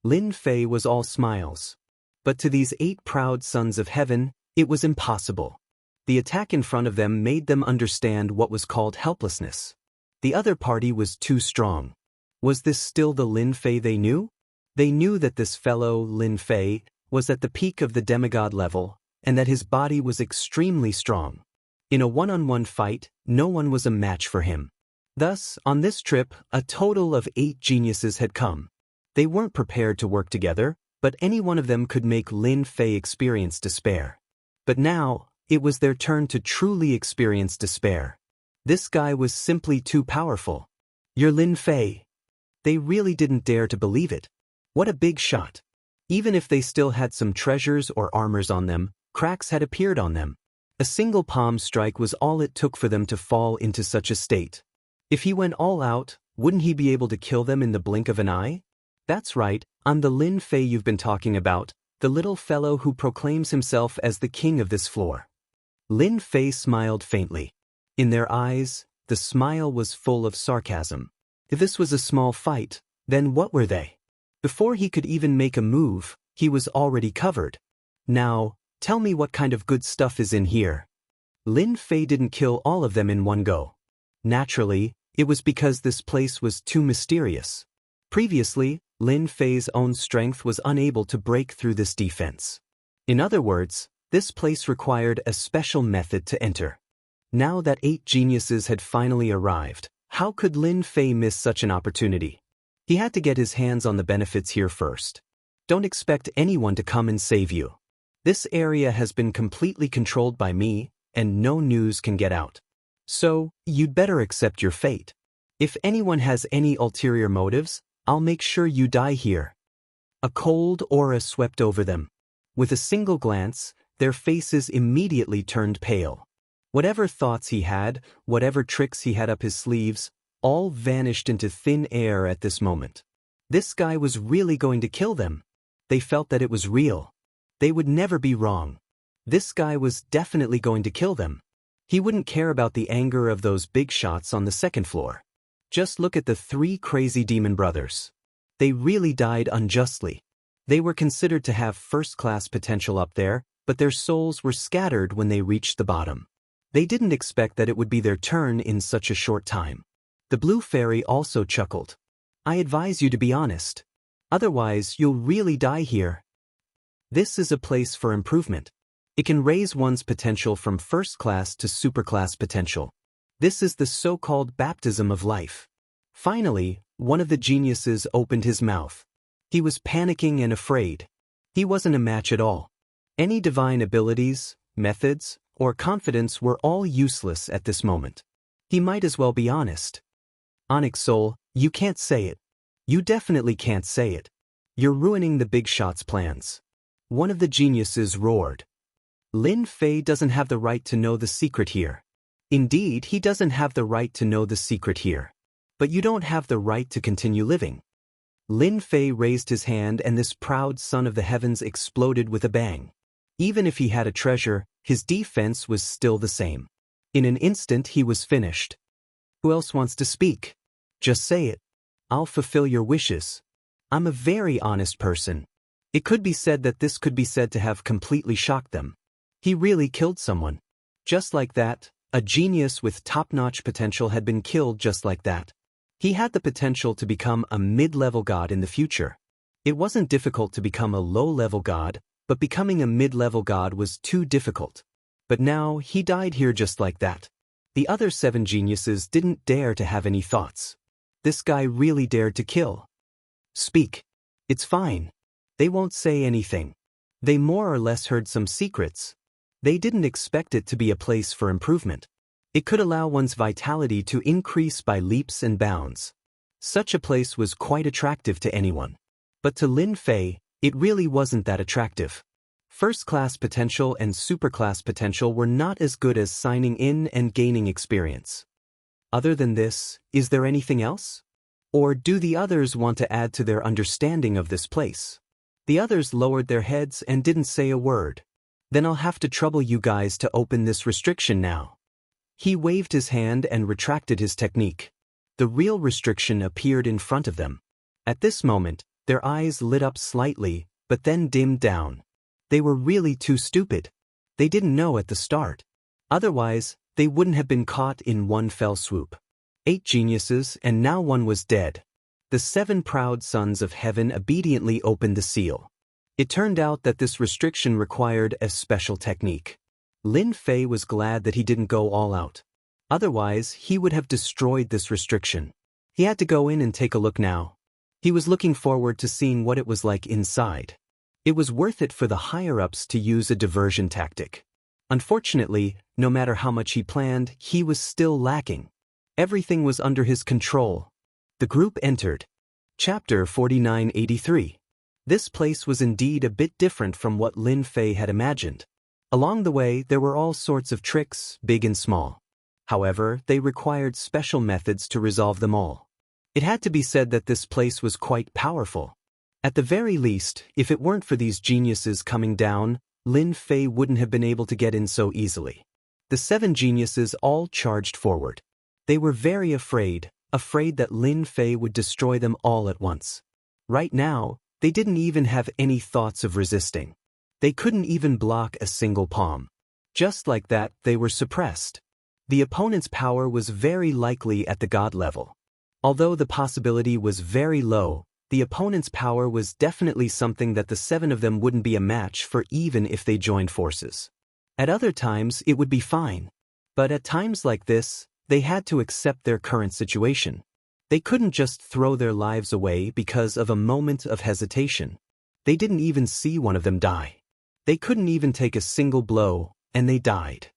Lin Fei was all smiles. But to these 8 proud sons of heaven, it was impossible. The attack in front of them made them understand what was called helplessness. The other party was too strong. Was this still the Lin Fei they knew? They knew that this fellow, Lin Fei, was at the peak of the demigod level, and that his body was extremely strong. In a one-on-one fight, no one was a match for him. Thus, on this trip, a total of 8 geniuses had come. They weren't prepared to work together, but any one of them could make Lin Fei experience despair. But now, it was their turn to truly experience despair. This guy was simply too powerful. You're Lin Fei. They really didn't dare to believe it. What a big shot. Even if they still had some treasures or armors on them, cracks had appeared on them. A single palm strike was all it took for them to fall into such a state. If he went all out, wouldn't he be able to kill them in the blink of an eye? That's right, I'm the Lin Fei you've been talking about, the little fellow who proclaims himself as the king of this floor. Lin Fei smiled faintly. In their eyes, the smile was full of sarcasm. If this was a small fight, then what were they? Before he could even make a move, he was already covered. Now, tell me what kind of good stuff is in here. Lin Fei didn't kill all of them in one go. Naturally, it was because this place was too mysterious. Previously, Lin Fei's own strength was unable to break through this defense. In other words, this place required a special method to enter. Now that 8 geniuses had finally arrived, how could Lin Fei miss such an opportunity? He had to get his hands on the benefits here first. Don't expect anyone to come and save you. This area has been completely controlled by me, and no news can get out. So, you'd better accept your fate. If anyone has any ulterior motives, I'll make sure you die here. A cold aura swept over them. With a single glance, their faces immediately turned pale. Whatever thoughts he had, whatever tricks he had up his sleeves, all vanished into thin air at this moment. This guy was really going to kill them. They felt that it was real. They would never be wrong. This guy was definitely going to kill them. He wouldn't care about the anger of those big shots on the second floor. Just look at the 3 crazy demon brothers. They really died unjustly. They were considered to have first-class potential up there, but their souls were scattered when they reached the bottom. They didn't expect that it would be their turn in such a short time. The blue fairy also chuckled. I advise you to be honest. Otherwise, you'll really die here. This is a place for improvement. It can raise one's potential from first class to superclass potential. This is the so-called baptism of life. Finally, one of the geniuses opened his mouth. He was panicking and afraid. He wasn't a match at all. Any divine abilities, methods, or confidence were all useless at this moment. He might as well be honest. Onyx Soul, you can't say it. You definitely can't say it. You're ruining the big shot's plans. One of the geniuses roared. Lin Fei doesn't have the right to know the secret here. Indeed, he doesn't have the right to know the secret here. But you don't have the right to continue living. Lin Fei raised his hand and this proud son of the heavens exploded with a bang. Even if he had a treasure, his defense was still the same. In an instant he was finished. Who else wants to speak? Just say it. I'll fulfill your wishes. I'm a very honest person. It could be said that this could be said to have completely shocked them. He really killed someone. Just like that, a genius with top-notch potential had been killed just like that. He had the potential to become a mid-level god in the future. It wasn't difficult to become a low-level god, but becoming a mid-level god was too difficult. But now, he died here just like that. The other 7 geniuses didn't dare to have any thoughts. This guy really dared to kill. Speak. It's fine. They won't say anything. They more or less heard some secrets. They didn't expect it to be a place for improvement. It could allow one's vitality to increase by leaps and bounds. Such a place was quite attractive to anyone. But to Lin Fei, it really wasn't that attractive. First-class potential and superclass potential were not as good as signing in and gaining experience. Other than this, is there anything else? Or do the others want to add to their understanding of this place? The others lowered their heads and didn't say a word. Then I'll have to trouble you guys to open this restriction now. He waved his hand and retracted his technique. The real restriction appeared in front of them. At this moment, their eyes lit up slightly, but then dimmed down. They were really too stupid. They didn't know at the start. Otherwise, they wouldn't have been caught in one fell swoop. 8 geniuses, and now one was dead. The 7 proud sons of heaven obediently opened the seal. It turned out that this restriction required a special technique. Lin Fei was glad that he didn't go all out. Otherwise, he would have destroyed this restriction. He had to go in and take a look now. He was looking forward to seeing what it was like inside. It was worth it for the higher-ups to use a diversion tactic. Unfortunately, no matter how much he planned, he was still lacking. Everything was under his control. The group entered. Chapter 4983. This place was indeed a bit different from what Lin Fei had imagined. Along the way, there were all sorts of tricks, big and small. However, they required special methods to resolve them all. It had to be said that this place was quite powerful. At the very least, if it weren't for these geniuses coming down, Lin Fei wouldn't have been able to get in so easily. The 7 geniuses all charged forward. They were very afraid that Lin Fei would destroy them all at once. Right now, they didn't even have any thoughts of resisting. They couldn't even block a single palm. Just like that, they were suppressed. The opponent's power was very likely at the god level. Although the possibility was very low, the opponent's power was definitely something that the 7 of them wouldn't be a match for even if they joined forces. At other times, it would be fine. But at times like this, they had to accept their current situation. They couldn't just throw their lives away because of a moment of hesitation. They didn't even see one of them die. They couldn't even take a single blow, and they died.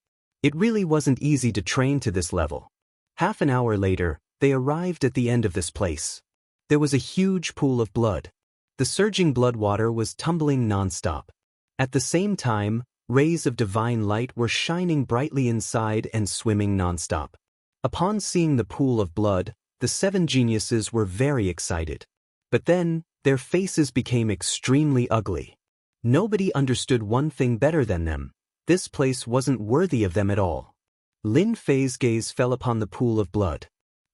It really wasn't easy to train to this level. Half an hour later, they arrived at the end of this place. There was a huge pool of blood. The surging blood water was tumbling non-stop. At the same time, rays of divine light were shining brightly inside and swimming non-stop. Upon seeing the pool of blood, the 7 geniuses were very excited. But then, their faces became extremely ugly. Nobody understood one thing better than them. This place wasn't worthy of them at all. Lin Fei's gaze fell upon the pool of blood.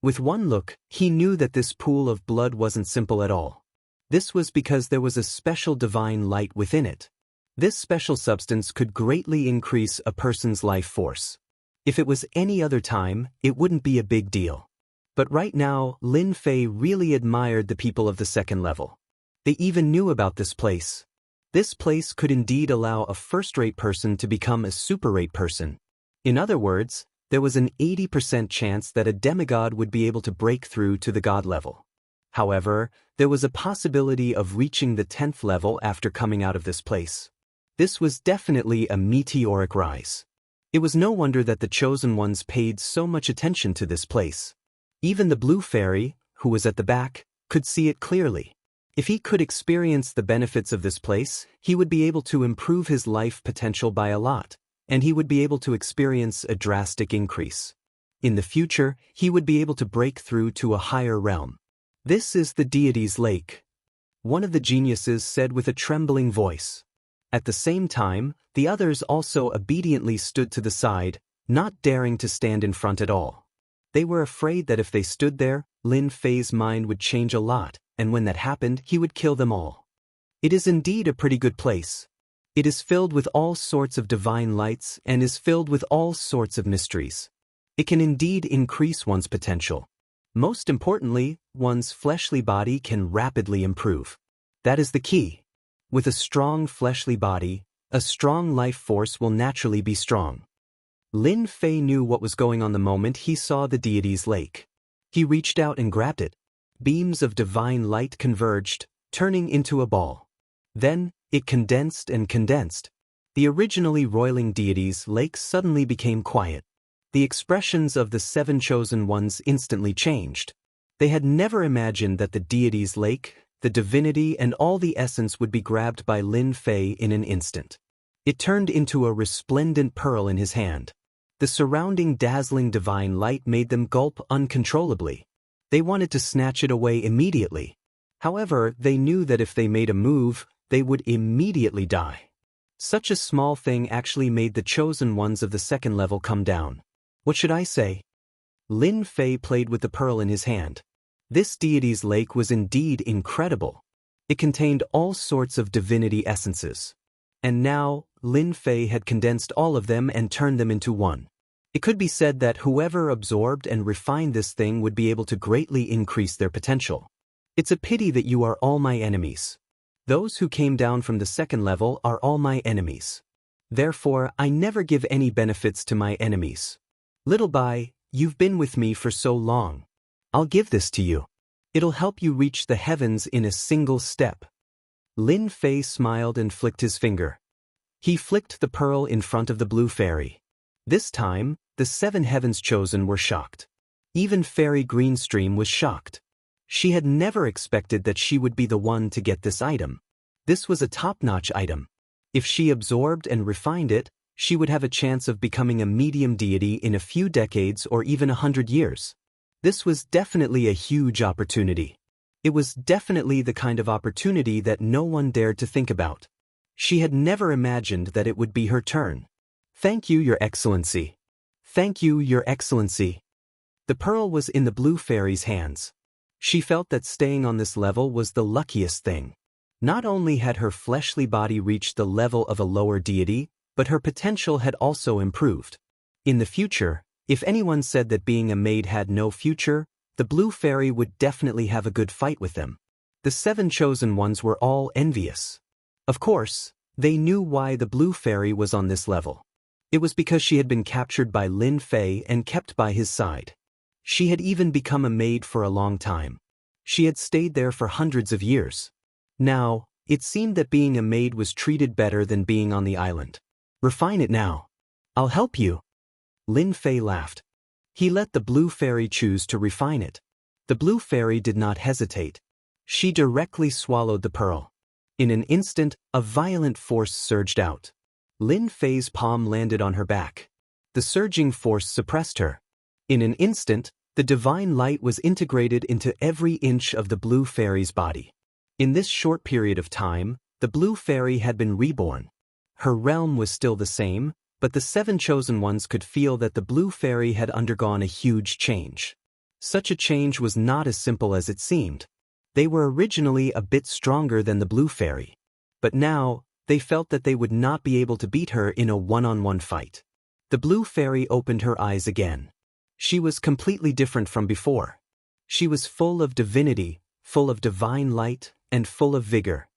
With one look, he knew that this pool of blood wasn't simple at all. This was because there was a special divine light within it. This special substance could greatly increase a person's life force. If it was any other time, it wouldn't be a big deal. But right now, Lin Fei really admired the people of the 2nd level. They even knew about this place. This place could indeed allow a first-rate person to become a super-rate person. In other words, there was an 80% chance that a demigod would be able to break through to the god level. However, there was a possibility of reaching the 10th level after coming out of this place. This was definitely a meteoric rise. It was no wonder that the chosen ones paid so much attention to this place. Even the blue fairy, who was at the back, could see it clearly. If he could experience the benefits of this place, he would be able to improve his life potential by a lot, and he would be able to experience a drastic increase. In the future, he would be able to break through to a higher realm. This is the deity's lake, one of the geniuses said with a trembling voice. At the same time, the others also obediently stood to the side, not daring to stand in front at all. They were afraid that if they stood there, Lin Fei's mind would change a lot, and when that happened, he would kill them all. It is indeed a pretty good place. It is filled with all sorts of divine lights and is filled with all sorts of mysteries. It can indeed increase one's potential. Most importantly, one's fleshly body can rapidly improve. That is the key. With a strong fleshly body, a strong life force will naturally be strong. Lin Fei knew what was going on the moment he saw the deity's lake. He reached out and grabbed it. Beams of divine light converged, turning into a ball. Then, it condensed and condensed. The originally roiling deity's lake suddenly became quiet. The expressions of the 7 chosen ones instantly changed. They had never imagined that the deity's lake, the divinity and all the essence would be grabbed by Lin Fei in an instant. It turned into a resplendent pearl in his hand. The surrounding dazzling divine light made them gulp uncontrollably. They wanted to snatch it away immediately. However, they knew that if they made a move, they would immediately die. Such a small thing actually made the chosen ones of the 2nd level come down. What should I say? Lin Fei played with the pearl in his hand. This deity's lake was indeed incredible. It contained all sorts of divinity essences. And now, Lin Fei had condensed all of them and turned them into one. It could be said that whoever absorbed and refined this thing would be able to greatly increase their potential. It's a pity that you are all my enemies. Those who came down from the second level are all my enemies. Therefore, I never give any benefits to my enemies. Little Bai, you've been with me for so long. I'll give this to you. It'll help you reach the heavens in a single step. Lin Fei smiled and flicked his finger. He flicked the pearl in front of the blue fairy. This time, the 7 heavens chosen were shocked. Even Fairy Greenstream was shocked. She had never expected that she would be the one to get this item. This was a top-notch item. If she absorbed and refined it, she would have a chance of becoming a medium deity in a few decades or even 100 years. This was definitely a huge opportunity. It was definitely the kind of opportunity that no one dared to think about. She had never imagined that it would be her turn. Thank you, Your Excellency. Thank you, Your Excellency. The pearl was in the blue fairy's hands. She felt that staying on this level was the luckiest thing. Not only had her fleshly body reached the level of a lower deity, but her potential had also improved. In the future, if anyone said that being a maid had no future, the blue fairy would definitely have a good fight with them. The 7 chosen ones were all envious. Of course, they knew why the blue fairy was on this level. It was because she had been captured by Lin Fei and kept by his side. She had even become a maid for a long time. She had stayed there for hundreds of years. Now, it seemed that being a maid was treated better than being on the island. Refine it now. I'll help you. Lin Fei laughed. He let the blue fairy choose to refine it. The blue fairy did not hesitate. She directly swallowed the pearl. In an instant, a violent force surged out. Lin Fei's palm landed on her back. The surging force suppressed her. In an instant, the divine light was integrated into every inch of the blue fairy's body. In this short period of time, the blue fairy had been reborn. Her realm was still the same, but the 7 chosen ones could feel that the blue fairy had undergone a huge change. Such a change was not as simple as it seemed. They were originally a bit stronger than the blue fairy. But now, they felt that they would not be able to beat her in a one-on-one fight. The blue fairy opened her eyes again. She was completely different from before. She was full of divinity, full of divine light, and full of vigor.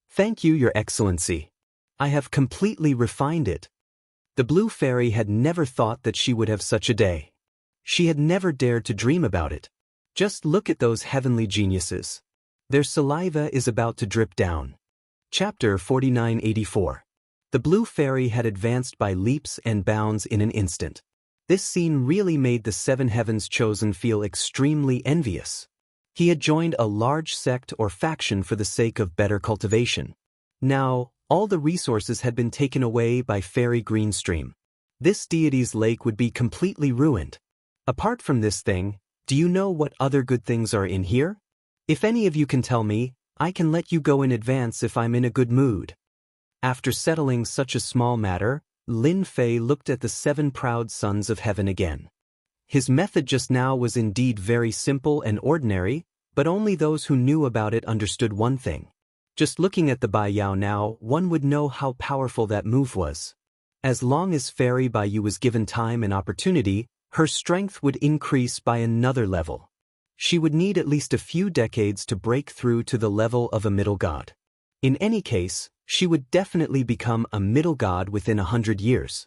Thank you, Your Excellency. I have completely refined it. The blue fairy had never thought that she would have such a day. She had never dared to dream about it. Just look at those heavenly geniuses. Their saliva is about to drip down. Chapter 4984. The blue fairy had advanced by leaps and bounds in an instant. This scene really made the 7 heavens chosen feel extremely envious. He had joined a large sect or faction for the sake of better cultivation. Now, all the resources had been taken away by Fairy Greenstream. This deity's lake would be completely ruined. Apart from this thing, do you know what other good things are in here? If any of you can tell me, I can let you go in advance if I'm in a good mood. After settling such a small matter, Lin Fei looked at the 7 proud sons of heaven again. His method just now was indeed very simple and ordinary, but only those who knew about it understood one thing. Just looking at the Bai Yao now, one would know how powerful that move was. As long as Fairy Bai Yu was given time and opportunity, her strength would increase by another level. She would need at least a few decades to break through to the level of a middle god. In any case, she would definitely become a middle god within 100 years.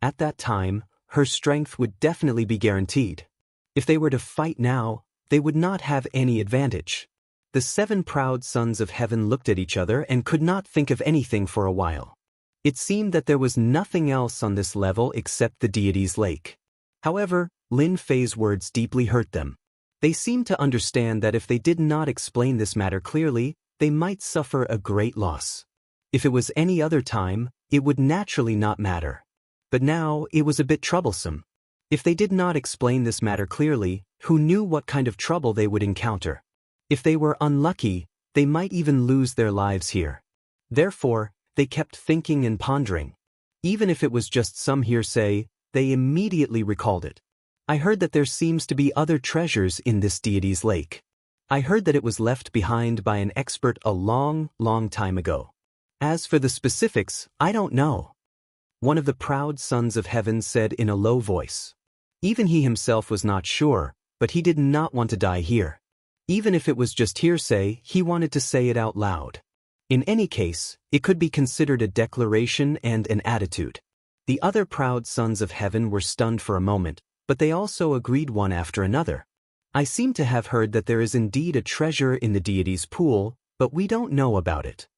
At that time, her strength would definitely be guaranteed. If they were to fight now, they would not have any advantage. The 7 proud sons of heaven looked at each other and could not think of anything for a while. It seemed that there was nothing else on this level except the deity's lake. However, Lin Fei's words deeply hurt them. They seemed to understand that if they did not explain this matter clearly, they might suffer a great loss. If it was any other time, it would naturally not matter. But now, it was a bit troublesome. If they did not explain this matter clearly, who knew what kind of trouble they would encounter? If they were unlucky, they might even lose their lives here. Therefore, they kept thinking and pondering. Even if it was just some hearsay, they immediately recalled it. I heard that there seems to be other treasures in this deity's lake. I heard that it was left behind by an expert a long, long time ago. As for the specifics, I don't know. One of the proud sons of heaven said in a low voice. Even he himself was not sure, but he did not want to die here. Even if it was just hearsay, he wanted to say it out loud. In any case, it could be considered a declaration and an attitude. The other proud sons of heaven were stunned for a moment, but they also agreed one after another. I seem to have heard that there is indeed a treasure in the deity's pool, but we don't know about it.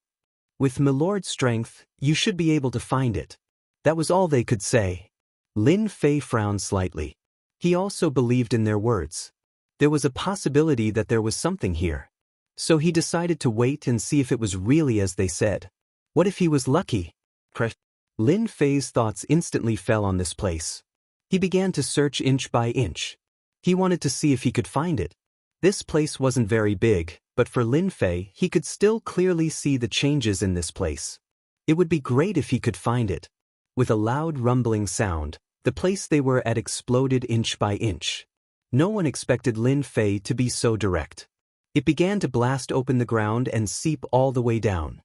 With Milord's strength, you should be able to find it. That was all they could say. Lin Fei frowned slightly. He also believed in their words. There was a possibility that there was something here. So he decided to wait and see if it was really as they said. What if he was lucky? Lin Fei's thoughts instantly fell on this place. He began to search inch by inch. He wanted to see if he could find it. This place wasn't very big, but for Lin Fei, he could still clearly see the changes in this place. It would be great if he could find it. With a loud rumbling sound, the place they were at exploded inch by inch. No one expected Lin Fei to be so direct. It began to blast open the ground and seep all the way down.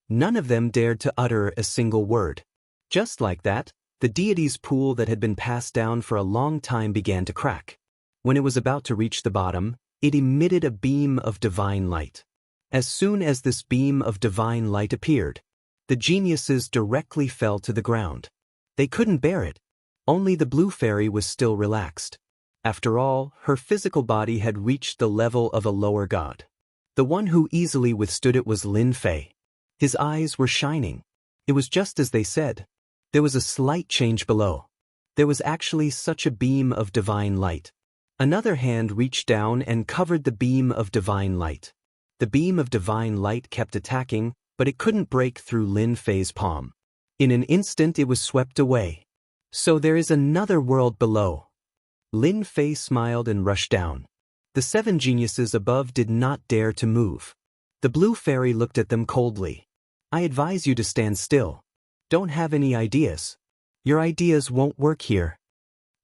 None of them dared to utter a single word. Just like that, the deity's pool that had been passed down for a long time began to crack. When it was about to reach the bottom, it emitted a beam of divine light. As soon as this beam of divine light appeared, the geniuses directly fell to the ground. They couldn't bear it. Only the blue fairy was still relaxed. After all, her physical body had reached the level of a lower god. The one who easily withstood it was Lin Fei. His eyes were shining. It was just as they said. There was a slight change below. There was actually such a beam of divine light. Another hand reached down and covered the beam of divine light. The beam of divine light kept attacking, but it couldn't break through Lin Fei's palm. In an instant it was swept away. So there is another world below. Lin Fei smiled and rushed down. The 7 geniuses above did not dare to move. The blue fairy looked at them coldly. I advise you to stand still. Don't have any ideas. Your ideas won't work here.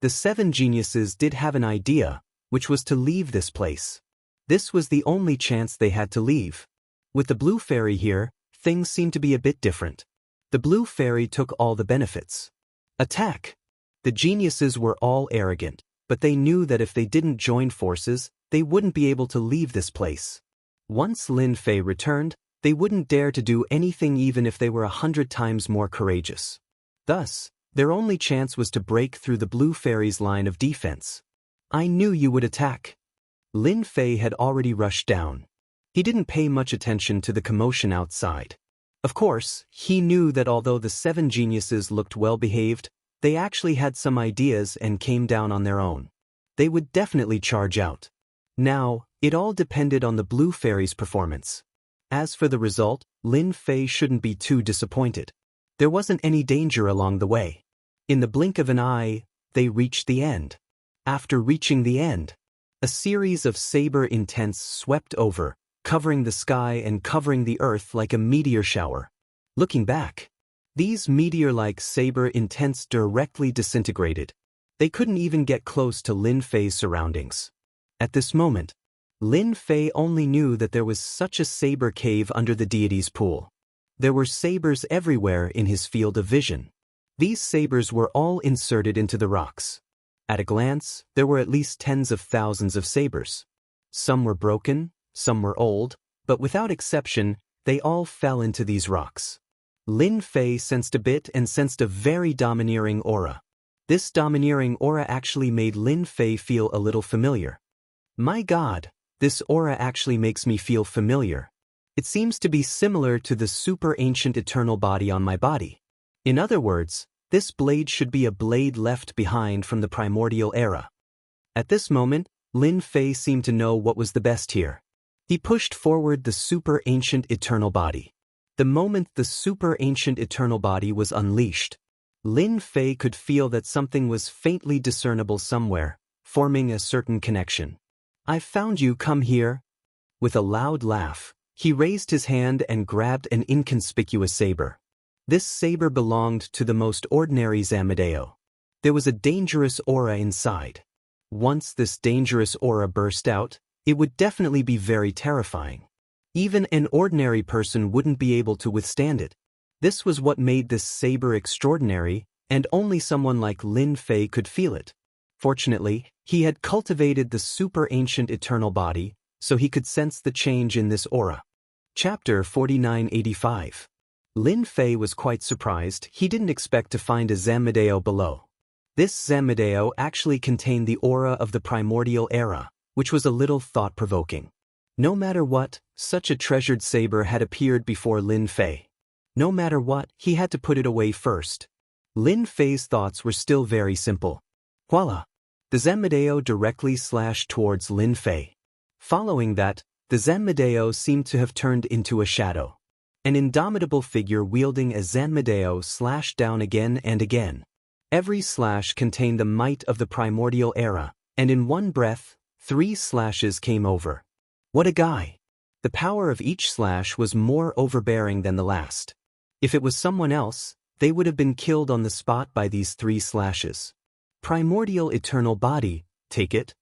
The 7 geniuses did have an idea, which was to leave this place. This was the only chance they had to leave. With the blue fairy here, things seemed to be a bit different. The blue fairy took all the benefits. Attack! The geniuses were all arrogant, but they knew that if they didn't join forces, they wouldn't be able to leave this place. Once Lin Fei returned, they wouldn't dare to do anything even if they were 100 times more courageous. Thus, their only chance was to break through the blue fairy's line of defense. I knew you would attack. Lin Fei had already rushed down. He didn't pay much attention to the commotion outside. Of course, he knew that although the 7 geniuses looked well-behaved, they actually had some ideas and came down on their own. They would definitely charge out. Now, it all depended on the blue fairy's performance. As for the result, Lin Fei shouldn't be too disappointed. There wasn't any danger along the way. In the blink of an eye, they reached the end. After reaching the end, a series of saber intents swept over, covering the sky and covering the earth like a meteor shower. Looking back, these meteor-like saber intents directly disintegrated. They couldn't even get close to Lin Fei's surroundings. At this moment, Lin Fei only knew that there was such a saber cave under the deity's pool. There were sabers everywhere in his field of vision. These sabers were all inserted into the rocks. At a glance, there were at least tens of thousands of sabers. Some were broken, some were old, but without exception, they all fell into these rocks. Lin Fei sensed a bit and sensed a very domineering aura. This domineering aura actually made Lin Fei feel a little familiar. My God, this aura actually makes me feel familiar. It seems to be similar to the super ancient eternal body on my body. In other words, this blade should be a blade left behind from the primordial era. At this moment, Lin Fei seemed to know what was the best here. He pushed forward the super ancient eternal body. The moment the super ancient eternal body was unleashed, Lin Fei could feel that something was faintly discernible somewhere, forming a certain connection. I've found you, come here. With a loud laugh, he raised his hand and grabbed an inconspicuous saber. This saber belonged to the most ordinary Zamadeo. There was a dangerous aura inside. Once this dangerous aura burst out, it would definitely be very terrifying. Even an ordinary person wouldn't be able to withstand it. This was what made this saber extraordinary, and only someone like Lin Fei could feel it. Fortunately, he had cultivated the super-ancient eternal body, so he could sense the change in this aura. Chapter 4985. Lin Fei was quite surprised. He didn't expect to find a Zanmedeo below. This Zanmedeo actually contained the aura of the primordial era, which was a little thought-provoking. No matter what, such a treasured saber had appeared before Lin Fei. No matter what, he had to put it away first. Lin Fei's thoughts were still very simple. Voila! The Zanmedeo directly slashed towards Lin Fei. Following that, the Zanmedeo seemed to have turned into a shadow. An indomitable figure wielding a Zanmedeo slashed down again and again. Every slash contained the might of the primordial era, and in one breath, 3 slashes came over. What a guy! The power of each slash was more overbearing than the last. If it was someone else, they would have been killed on the spot by these 3 slashes. Primordial eternal body, take it.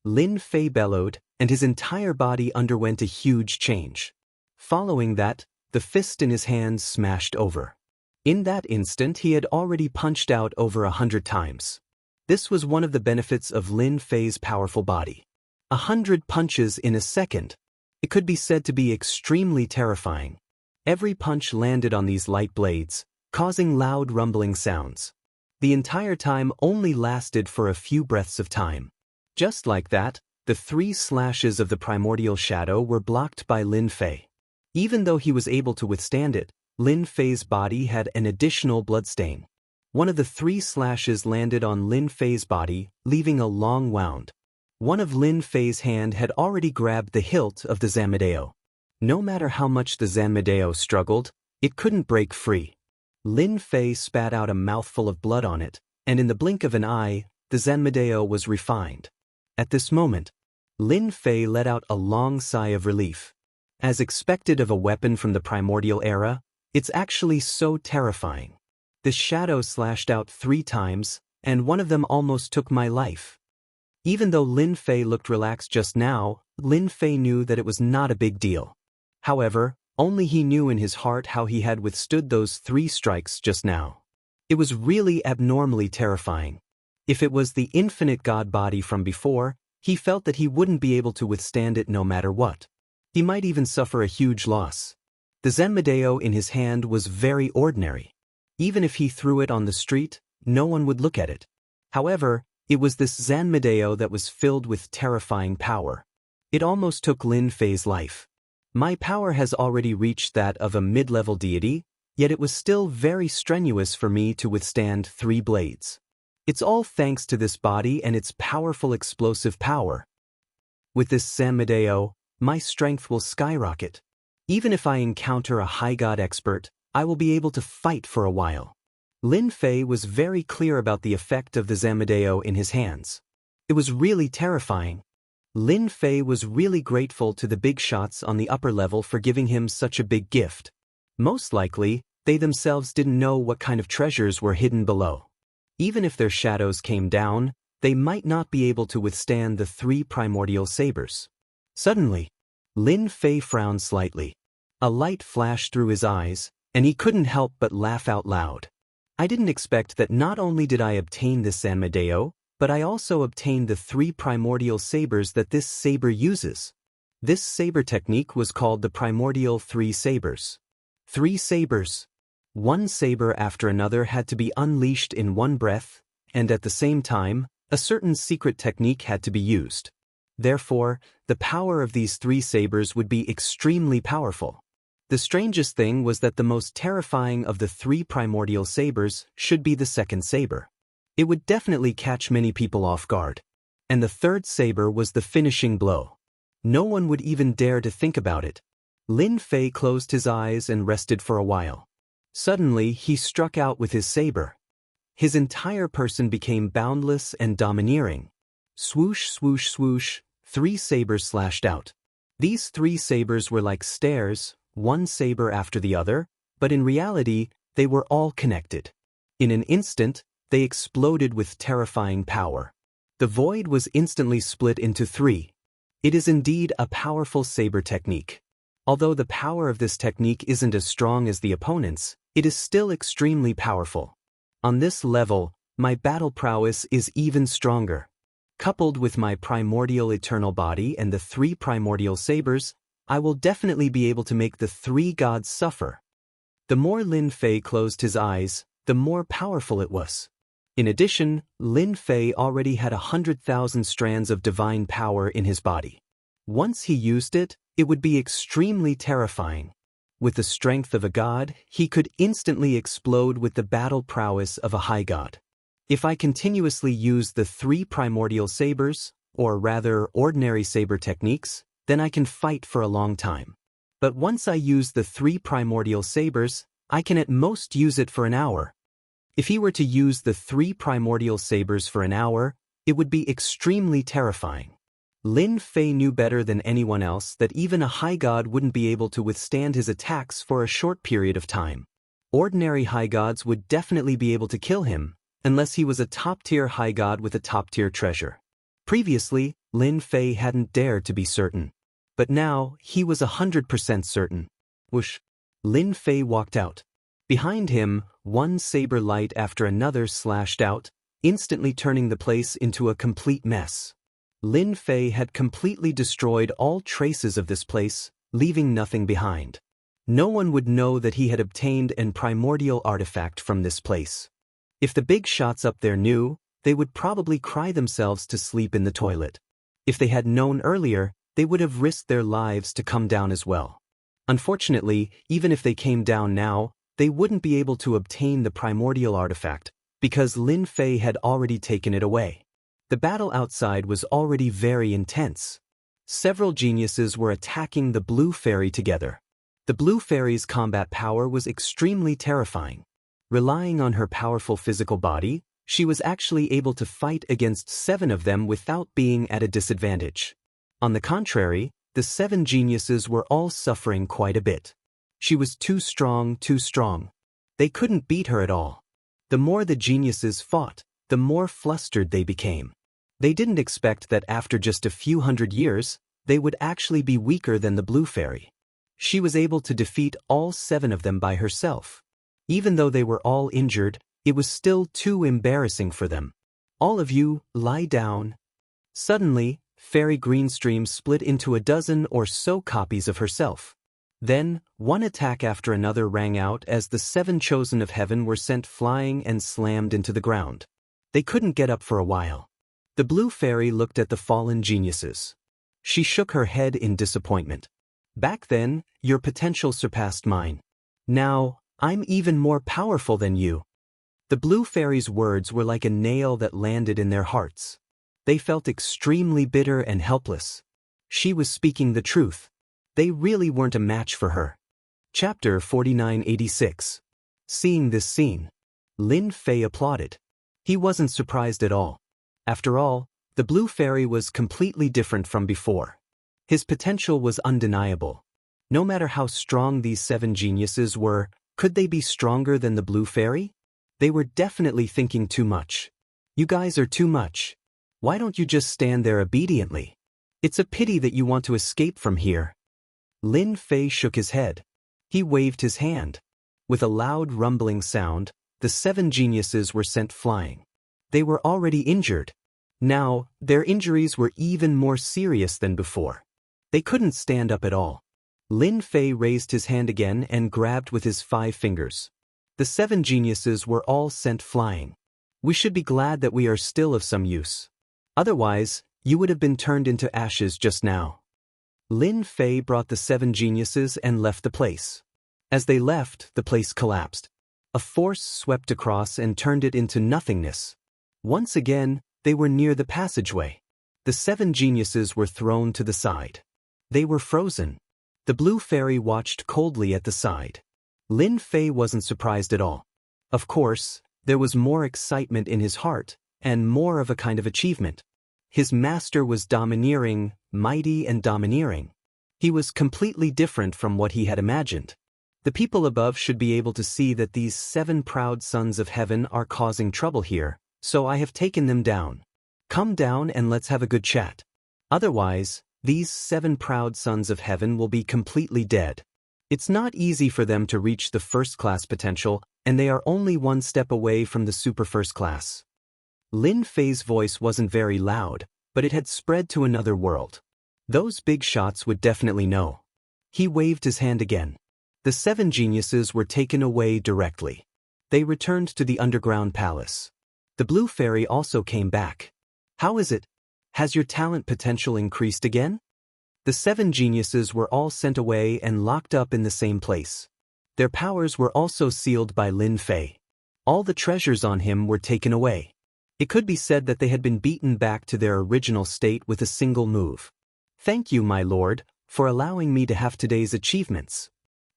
Lin Fei bellowed, and his entire body underwent a huge change. Following that, the fist in his hand smashed over. In that instant he had already punched out over 100 times. This was one of the benefits of Lin Fei's powerful body. 100 punches in a second. It could be said to be extremely terrifying. Every punch landed on these light blades, causing loud rumbling sounds. The entire time only lasted for a few breaths of time. Just like that, the 3 slashes of the primordial shadow were blocked by Lin Fei. Even though he was able to withstand it, Lin Fei's body had an additional bloodstain. One of the 3 slashes landed on Lin Fei's body, leaving a long wound. One of Lin Fei's hand had already grabbed the hilt of the Zanmedeo. No matter how much the Zanmedeo struggled, it couldn't break free. Lin Fei spat out a mouthful of blood on it, and in the blink of an eye, the Zanmedeo was refined. At this moment, Lin Fei let out a long sigh of relief. As expected of a weapon from the primordial era, it's actually so terrifying. The shadow slashed out 3 times, and one of them almost took my life. Even though Lin Fei looked relaxed just now, Lin Fei knew that it was not a big deal. However, only he knew in his heart how he had withstood those 3 strikes just now. It was really abnormally terrifying. If it was the infinite god body from before, he felt that he wouldn't be able to withstand it no matter what. He might even suffer a huge loss. The Zanmedeo in his hand was very ordinary. Even if he threw it on the street, no one would look at it. However, it was this Zanmedeo that was filled with terrifying power. It almost took Lin Fei's life. My power has already reached that of a mid-level deity, yet it was still very strenuous for me to withstand 3 blades. It's all thanks to this body and its powerful explosive power. With this Zanmedeo, my strength will skyrocket. Even if I encounter a high god expert, I will be able to fight for a while. Lin Fei was very clear about the effect of the Zanmedeo in his hands. It was really terrifying. Lin Fei was really grateful to the big shots on the upper level for giving him such a big gift. Most likely, they themselves didn't know what kind of treasures were hidden below. Even if their shadows came down, they might not be able to withstand the 3 primordial sabers. Suddenly, Lin Fei frowned slightly. A light flashed through his eyes, and he couldn't help but laugh out loud. I didn't expect that not only did I obtain this Zanmedeo, but I also obtained the 3 primordial sabers that this saber uses. This saber technique was called the primordial 3 sabers. 3 sabers. One saber after another had to be unleashed in one breath, and at the same time, a certain secret technique had to be used. Therefore, the power of these 3 sabers would be extremely powerful. The strangest thing was that the most terrifying of the 3 primordial sabers should be the second saber. It would definitely catch many people off guard. And the 3rd saber was the finishing blow. No one would even dare to think about it. Lin Fei closed his eyes and rested for a while. Suddenly, he struck out with his saber. His entire person became boundless and domineering. Swoosh, swoosh, swoosh, 3 sabers slashed out. These 3 sabers were like stairs, one saber after the other, but in reality, they were all connected. In an instant, they exploded with terrifying power. The void was instantly split into 3. It is indeed a powerful saber technique. Although the power of this technique isn't as strong as the opponent's, it is still extremely powerful. On this level, my battle prowess is even stronger. Coupled with my primordial eternal body and the 3 primordial sabers, I will definitely be able to make the 3 gods suffer. The more Lin Fei closed his eyes, the more powerful it was. In addition, Lin Fei already had 100,000 strands of divine power in his body. Once he used it, it would be extremely terrifying. With the strength of a god, he could instantly explode with the battle prowess of a high god. If I continuously use the 3 primordial sabers, or rather ordinary saber techniques, then I can fight for a long time. But once I use the 3 primordial sabers, I can at most use it for an hour. If he were to use the 3 primordial sabers for an hour, it would be extremely terrifying. Lin Fei knew better than anyone else that even a high god wouldn't be able to withstand his attacks for a short period of time. Ordinary high gods would definitely be able to kill him, unless he was a top-tier high god with a top-tier treasure. Previously, Lin Fei hadn't dared to be certain. But now, he was 100% certain. Whoosh! Lin Fei walked out. Behind him, one saber light after another slashed out, instantly turning the place into a complete mess. Lin Fei had completely destroyed all traces of this place, leaving nothing behind. No one would know that he had obtained an primordial artifact from this place. If the big shots up there knew, they would probably cry themselves to sleep in the toilet. If they had known earlier, they would have risked their lives to come down as well. Unfortunately, even if they came down now, they wouldn't be able to obtain the primordial artifact, because Lin Fei had already taken it away. The battle outside was already very intense. Several geniuses were attacking the blue fairy together. The blue fairy's combat power was extremely terrifying. Relying on her powerful physical body, she was actually able to fight against 7 of them without being at a disadvantage. On the contrary, the 7 geniuses were all suffering quite a bit. She was too strong. They couldn't beat her at all. The more the geniuses fought, the more flustered they became. They didn't expect that after just a few hundred years, they would actually be weaker than the blue fairy. She was able to defeat all 7 of them by herself. Even though they were all injured, it was still too embarrassing for them. All of you, lie down. Suddenly, Fairy Greenstream split into a dozen or so copies of herself. Then, one attack after another rang out as the 7 chosen of heaven were sent flying and slammed into the ground. They couldn't get up for a while. The blue fairy looked at the fallen geniuses. She shook her head in disappointment. Back then, your potential surpassed mine. Now, I'm even more powerful than you. The blue fairy's words were like a nail that landed in their hearts. They felt extremely bitter and helpless. She was speaking the truth. They really weren't a match for her. Chapter 4986. Seeing this scene, Lin Fei applauded. He wasn't surprised at all. After all, the blue fairy was completely different from before. His potential was undeniable. No matter how strong these 7 geniuses were, could they be stronger than the blue fairy? They were definitely thinking too much. You guys are too much. Why don't you just stand there obediently? It's a pity that you want to escape from here. Lin Fei shook his head. He waved his hand. With a loud rumbling sound, the 7 geniuses were sent flying. They were already injured. Now, their injuries were even more serious than before. They couldn't stand up at all. Lin Fei raised his hand again and grabbed with his 5 fingers. The 7 geniuses were all sent flying. We should be glad that we are still of some use. Otherwise, you would have been turned into ashes just now. Lin Fei brought the 7 geniuses and left the place. As they left, the place collapsed. A force swept across and turned it into nothingness. Once again, they were near the passageway. The 7 geniuses were thrown to the side. They were frozen. The blue fairy watched coldly at the side. Lin Fei wasn't surprised at all. Of course, there was more excitement in his heart, and more of a kind of achievement. His master was domineering, mighty and domineering. He was completely different from what he had imagined. The people above should be able to see that these 7 proud sons of heaven are causing trouble here, so I have taken them down. Come down and let's have a good chat. Otherwise, these 7 proud sons of heaven will be completely dead. It's not easy for them to reach the first-class potential, and they are only one step away from the super first class. Lin Fei's voice wasn't very loud, but it had spread to another world. Those big shots would definitely know. He waved his hand again. The 7 geniuses were taken away directly. They returned to the underground palace. The blue fairy also came back. How is it? Has your talent potential increased again? The 7 geniuses were all sent away and locked up in the same place. Their powers were also sealed by Lin Fei. All the treasures on him were taken away. It could be said that they had been beaten back to their original state with a single move. Thank you, my lord, for allowing me to have today's achievements.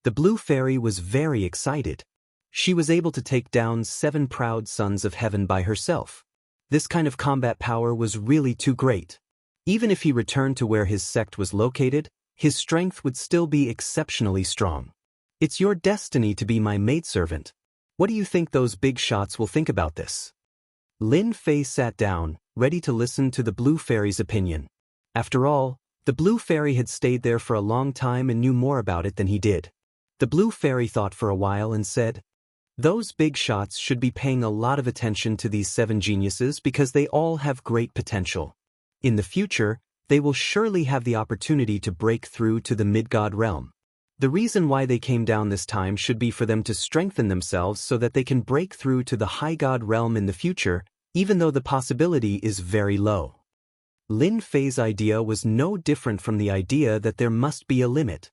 The blue fairy was very excited. She was able to take down 7 proud sons of heaven by herself. This kind of combat power was really too great. Even if he returned to where his sect was located, his strength would still be exceptionally strong. It's your destiny to be my maidservant. What do you think those big shots will think about this? Lin Fei sat down, ready to listen to the blue fairy's opinion. After all, the blue fairy had stayed there for a long time and knew more about it than he did. The blue fairy thought for a while and said, "Those big shots should be paying a lot of attention to these 7 geniuses because they all have great potential. In the future, they will surely have the opportunity to break through to the mid-god realm. The reason why they came down this time should be for them to strengthen themselves so that they can break through to the high god realm in the future, even though the possibility is very low." Lin Fei's idea was no different from the idea that there must be a limit.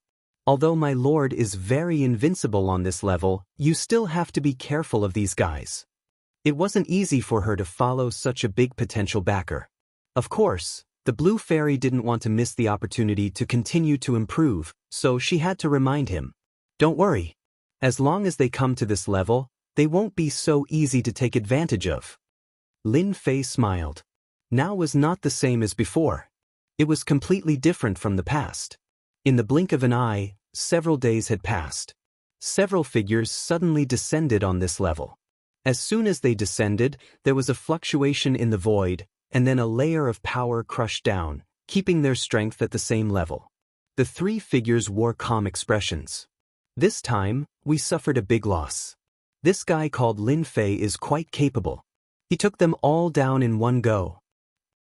Although my lord is very invincible on this level, you still have to be careful of these guys. It wasn't easy for her to follow such a big potential backer. Of course, the blue fairy didn't want to miss the opportunity to continue to improve, so she had to remind him. Don't worry. As long as they come to this level, they won't be so easy to take advantage of. Lin Fei smiled. Now was not the same as before. It was completely different from the past. In the blink of an eye, several days had passed. Several figures suddenly descended on this level. As soon as they descended, there was a fluctuation in the void, and then a layer of power crushed down, keeping their strength at the same level. The 3 figures wore calm expressions. This time, we suffered a big loss. This guy called Lin Fei is quite capable. He took them all down in one go.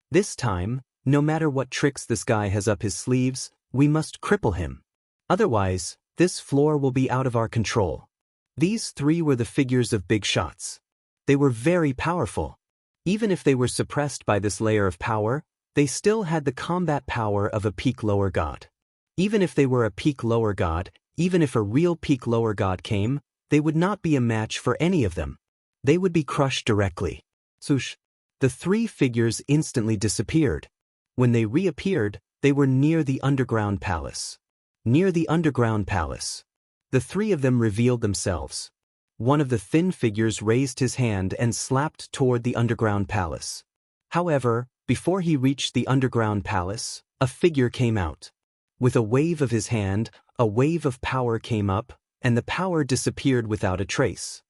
This time, no matter what tricks this guy has up his sleeves, we must cripple him. Otherwise, this floor will be out of our control. These 3 were the figures of big shots. They were very powerful. Even if they were suppressed by this layer of power, they still had the combat power of a peak lower god. Even if they were a peak lower god, even if a real peak lower god came, they would not be a match for any of them. They would be crushed directly. Swoosh! The 3 figures instantly disappeared. When they reappeared, they were near the underground palace. Near the underground palace. The 3 of them revealed themselves. One of the thin figures raised his hand and slapped toward the underground palace. However, before he reached the underground palace, a figure came out. With a wave of his hand, a wave of power came up, and the power disappeared without a trace.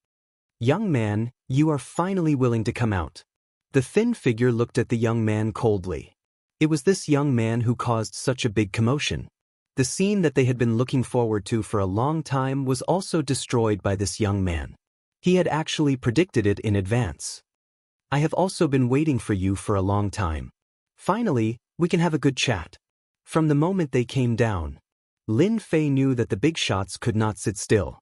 "Young man, you are finally willing to come out." The thin figure looked at the young man coldly. It was this young man who caused such a big commotion. The scene that they had been looking forward to for a long time was also destroyed by this young man. He had actually predicted it in advance. "I have also been waiting for you for a long time. Finally, we can have a good chat." From the moment they came down, Lin Fei knew that the big shots could not sit still.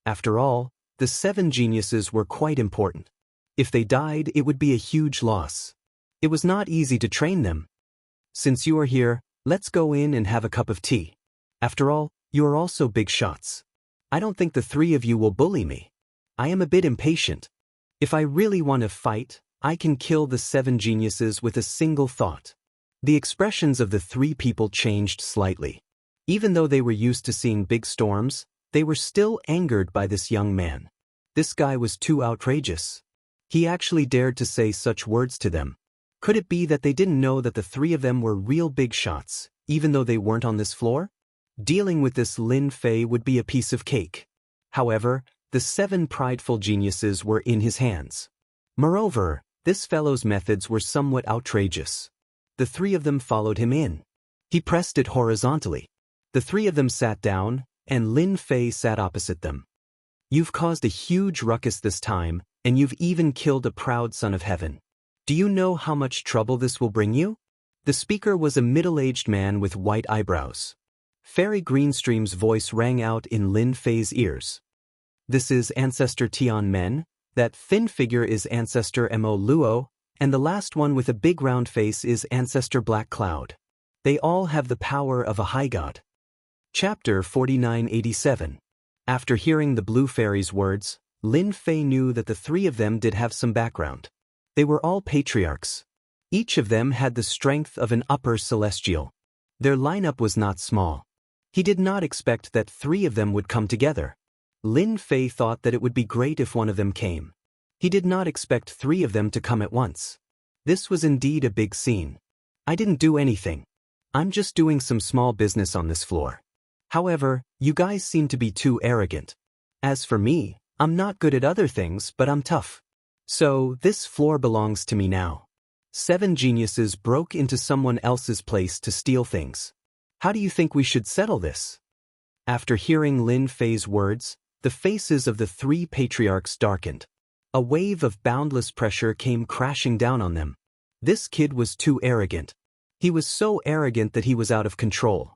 After all, the 7 geniuses were quite important. If they died, it would be a huge loss. It was not easy to train them. "Since you are here, let's go in and have a cup of tea. After all, you are also big shots. I don't think the 3 of you will bully me. I am a bit impatient. If I really want to fight, I can kill the 7 geniuses with a single thought." The expressions of the 3 people changed slightly. Even though they were used to seeing big storms, they were still angered by this young man. This guy was too outrageous. He actually dared to say such words to them. Could it be that they didn't know that the 3 of them were real big shots, even though they weren't on this floor? Dealing with this Lin Fei would be a piece of cake. However, the 7 prideful geniuses were in his hands. Moreover, this fellow's methods were somewhat outrageous. The 3 of them followed him in. He pressed it horizontally. The three of them sat down, and Lin Fei sat opposite them. You've caused a huge ruckus this time, and you've even killed a proud son of heaven. Do you know how much trouble this will bring you? The speaker was a middle-aged man with white eyebrows. Fairy Greenstream's voice rang out in Lin Fei's ears. This is Ancestor Tian Men, that thin figure is Ancestor Mo Luo, and the last one with a big round face is Ancestor Black Cloud. They all have the power of a high god. Chapter 4987. After hearing the Blue Fairy's words, Lin Fei knew that the three of them did have some background. They were all patriarchs. Each of them had the strength of an upper celestial. Their lineup was not small. He did not expect that three of them would come together. Lin Fei thought that it would be great if one of them came. He did not expect three of them to come at once. This was indeed a big scene. I didn't do anything. I'm just doing some small business on this floor. However, you guys seem to be too arrogant. As for me, I'm not good at other things, but I'm tough. So, this floor belongs to me now. 7 geniuses broke into someone else's place to steal things. How do you think we should settle this? After hearing Lin Fei's words, the faces of the 3 patriarchs darkened. A wave of boundless pressure came crashing down on them. This kid was too arrogant. He was so arrogant that he was out of control.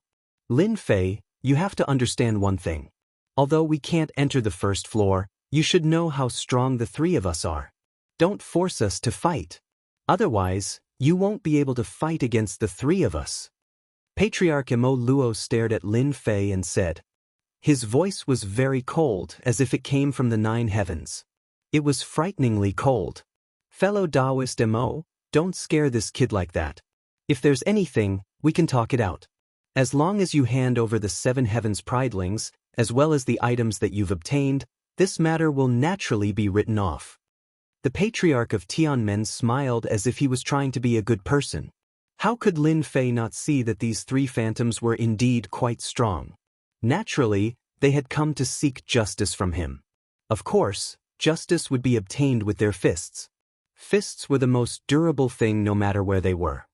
Lin Fei, you have to understand one thing. Although we can't enter the first floor, you should know how strong the 3 of us are. Don't force us to fight. Otherwise, you won't be able to fight against the 3 of us. Patriarch Mo Luo stared at Lin Fei and said. His voice was very cold, as if it came from the 9 heavens. It was frighteningly cold. Fellow Taoist Mo, don't scare this kid like that. If there's anything, we can talk it out. As long as you hand over the 7 heavens pridelings, as well as the items that you've obtained, this matter will naturally be written off. The Patriarch of Tianmen smiled as if he was trying to be a good person. How could Lin Fei not see that these 3 phantoms were indeed quite strong? Naturally, they had come to seek justice from him. Of course, justice would be obtained with their fists. Fists were the most durable thing no matter where they were.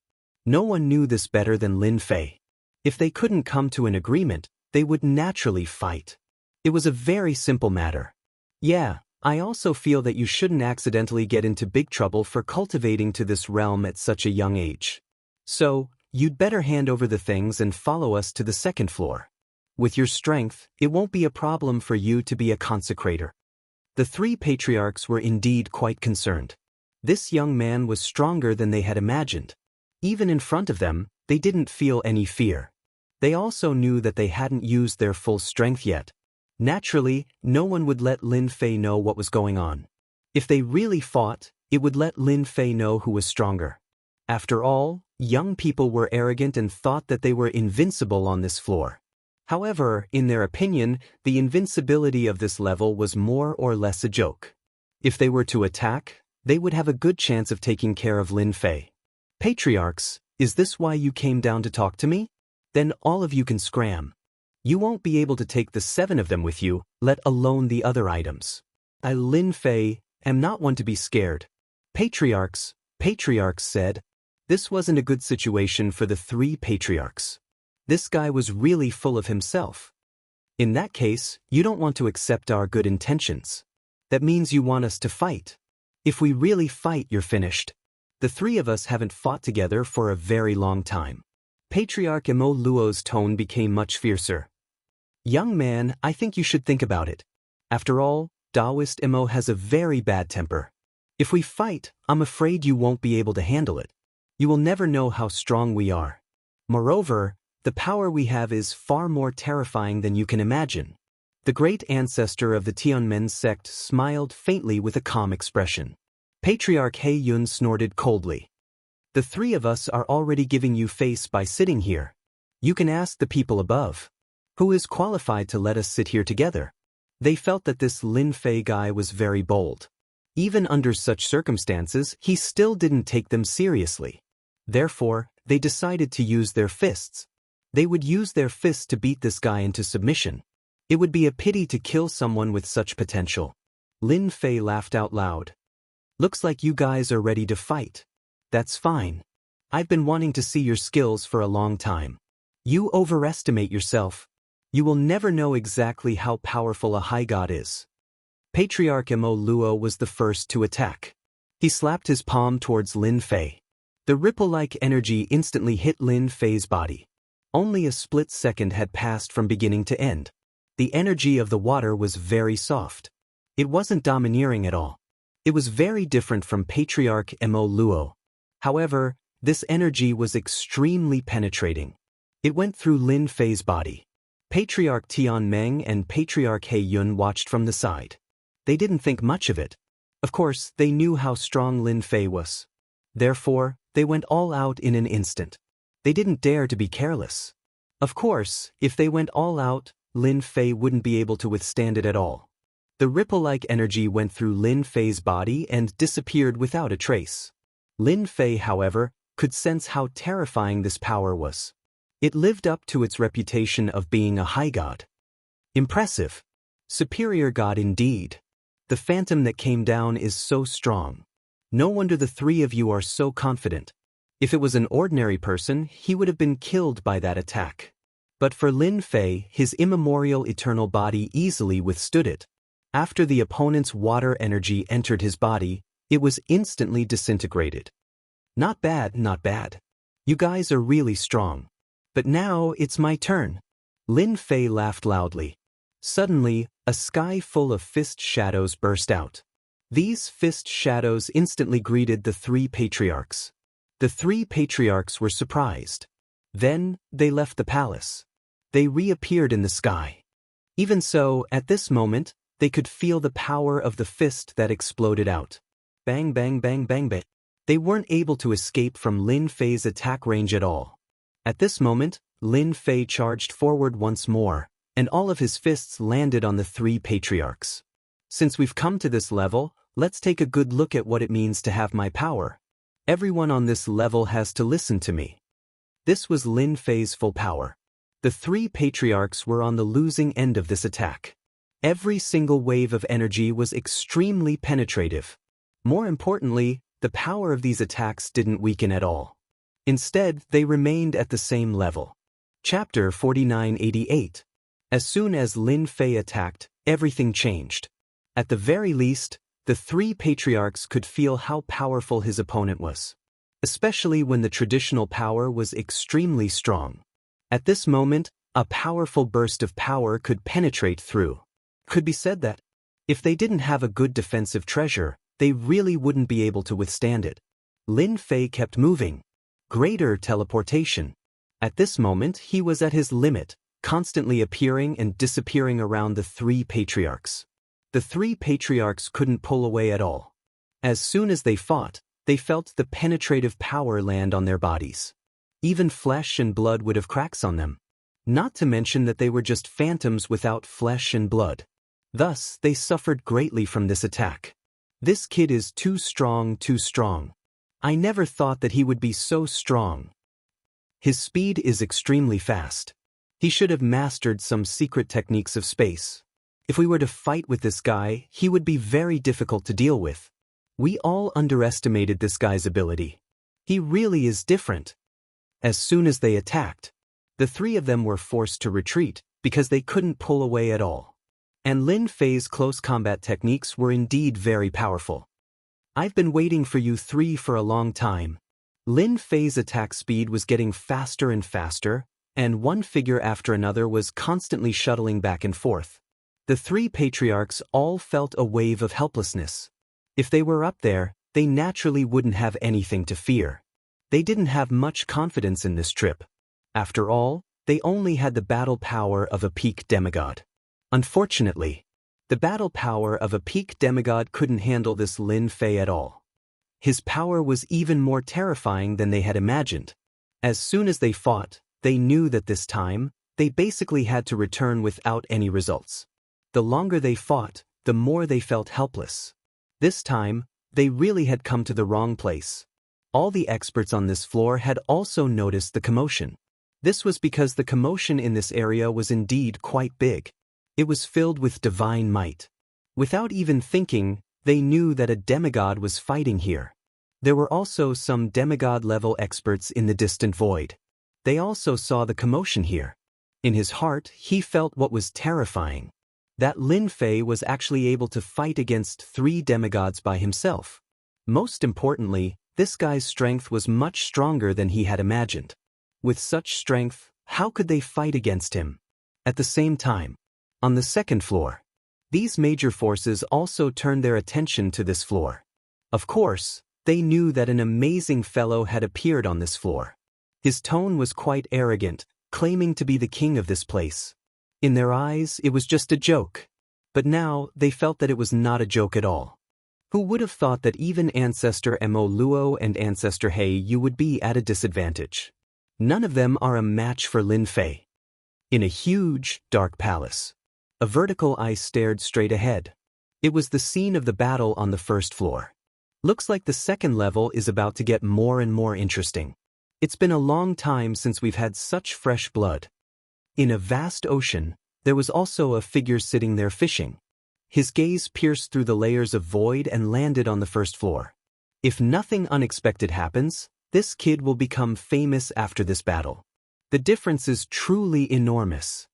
No one knew this better than Lin Fei. If they couldn't come to an agreement, they would naturally fight. It was a very simple matter. Yeah, I also feel that you shouldn't accidentally get into big trouble for cultivating to this realm at such a young age. So, you'd better hand over the things and follow us to the 2nd floor. With your strength, it won't be a problem for you to be a consecrator. The 3 patriarchs were indeed quite concerned. This young man was stronger than they had imagined. Even in front of them, they didn't feel any fear. They also knew that they hadn't used their full strength yet. Naturally, no one would let Lin Fei know what was going on. If they really fought, it would let Lin Fei know who was stronger. After all, young people were arrogant and thought that they were invincible on this floor. However, in their opinion, the invincibility of this level was more or less a joke. If they were to attack, they would have a good chance of taking care of Lin Fei. Patriarchs, is this why you came down to talk to me? Then all of you can scram. You won't be able to take the 7 of them with you, let alone the other items. I, Lin Fei, am not one to be scared. Patriarchs said. This wasn't a good situation for the 3 patriarchs. This guy was really full of himself. In that case, you don't want to accept our good intentions. That means you want us to fight. If we really fight, you're finished. The 3 of us haven't fought together for a very long time. Patriarch Mo Luo's tone became much fiercer. Young man, I think you should think about it. After all, Taoist Mo has a very bad temper. If we fight, I'm afraid you won't be able to handle it. You will never know how strong we are. Moreover, the power we have is far more terrifying than you can imagine. The great ancestor of the Tianmen sect smiled faintly with a calm expression. Patriarch He Yun snorted coldly. The 3 of us are already giving you face by sitting here. You can ask the people above. Who is qualified to let us sit here together? They felt that this Lin Fei guy was very bold. Even under such circumstances, he still didn't take them seriously. Therefore, they decided to use their fists. They would use their fists to beat this guy into submission. It would be a pity to kill someone with such potential. Lin Fei laughed out loud. Looks like you guys are ready to fight. That's fine. I've been wanting to see your skills for a long time. You overestimate yourself. You will never know exactly how powerful a high god is. Patriarch Mo Luo was the first to attack. He slapped his palm towards Lin Fei. The ripple-like energy instantly hit Lin Fei's body. Only a split second had passed from beginning to end. The energy of the water was very soft. It wasn't domineering at all. It was very different from Patriarch Mo Luo. However, this energy was extremely penetrating. It went through Lin Fei's body. Patriarch Tian Meng and Patriarch He Yun watched from the side. They didn't think much of it. Of course, they knew how strong Lin Fei was. Therefore, they went all out in an instant. They didn't dare to be careless. Of course, if they went all out, Lin Fei wouldn't be able to withstand it at all. The ripple-like energy went through Lin Fei's body and disappeared without a trace. Lin Fei, however, could sense how terrifying this power was. It lived up to its reputation of being a high god. Impressive. Superior god indeed. The phantom that came down is so strong. No wonder the three of you are so confident. If it was an ordinary person, he would have been killed by that attack. But for Lin Fei, his immemorial eternal body easily withstood it. After the opponent's water energy entered his body, it was instantly disintegrated. Not bad, not bad. You guys are really strong. But now it's my turn. Lin Fei laughed loudly. Suddenly, a sky full of fist shadows burst out. These fist shadows instantly greeted the three patriarchs. The three patriarchs were surprised. Then, they left the palace. They reappeared in the sky. Even so, at this moment, they could feel the power of the fist that exploded out. Bang bang bang bang bang. They weren't able to escape from Lin Fei's attack range at all. At this moment, Lin Fei charged forward once more, and all of his fists landed on the three patriarchs. Since we've come to this level, let's take a good look at what it means to have my power. Everyone on this level has to listen to me. This was Lin Fei's full power. The three patriarchs were on the losing end of this attack. Every single wave of energy was extremely penetrative. More importantly, the power of these attacks didn't weaken at all. Instead, they remained at the same level. Chapter 4988. As soon as Lin Fei attacked, everything changed. At the very least, the three patriarchs could feel how powerful his opponent was. Especially when the traditional power was extremely strong. At this moment, a powerful burst of power could penetrate through. Could be said that, if they didn't have a good defensive treasure, they really wouldn't be able to withstand it. Lin Fei kept moving. Greater teleportation. At this moment, he was at his limit, constantly appearing and disappearing around the three patriarchs. The three patriarchs couldn't pull away at all. As soon as they fought, they felt the penetrative power land on their bodies. Even flesh and blood would have cracks on them. Not to mention that they were just phantoms without flesh and blood. Thus, they suffered greatly from this attack. This kid is too strong, too strong. I never thought that he would be so strong. His speed is extremely fast. He should have mastered some secret techniques of space. If we were to fight with this guy, he would be very difficult to deal with. We all underestimated this guy's ability. He really is different. As soon as they attacked, the three of them were forced to retreat because they couldn't pull away at all. And Lin Fei's close combat techniques were indeed very powerful. I've been waiting for you three for a long time. Lin Fei's attack speed was getting faster and faster, and one figure after another was constantly shuttling back and forth. The three patriarchs all felt a wave of helplessness. If they were up there, they naturally wouldn't have anything to fear. They didn't have much confidence in this trip. After all, they only had the battle power of a peak demigod. Unfortunately, the battle power of a peak demigod couldn't handle this Lin Fei at all. His power was even more terrifying than they had imagined. As soon as they fought, they knew that this time, they basically had to return without any results. The longer they fought, the more they felt helpless. This time, they really had come to the wrong place. All the experts on this floor had also noticed the commotion. This was because the commotion in this area was indeed quite big. It was filled with divine might. Without even thinking, they knew that a demigod was fighting here. There were also some demigod-level experts in the distant void. They also saw the commotion here. In his heart, he felt what was terrifying. That Lin Fei was actually able to fight against 3 demigods by himself. Most importantly, this guy's strength was much stronger than he had imagined. With such strength, how could they fight against him? At the same time, on the second floor, these major forces also turned their attention to this floor. Of course, they knew that an amazing fellow had appeared on this floor. His tone was quite arrogant, claiming to be the king of this place. In their eyes, it was just a joke. But now, they felt that it was not a joke at all. Who would have thought that even Ancestor Mo Luo and Ancestor He Yu would be at a disadvantage? None of them are a match for Lin Fei. In a huge, dark palace, a vertical eye stared straight ahead. It was the scene of the battle on the first floor. Looks like the second level is about to get more and more interesting. It's been a long time since we've had such fresh blood. In a vast ocean, there was also a figure sitting there fishing. His gaze pierced through the layers of void and landed on the first floor. If nothing unexpected happens, this kid will become famous after this battle. The difference is truly enormous.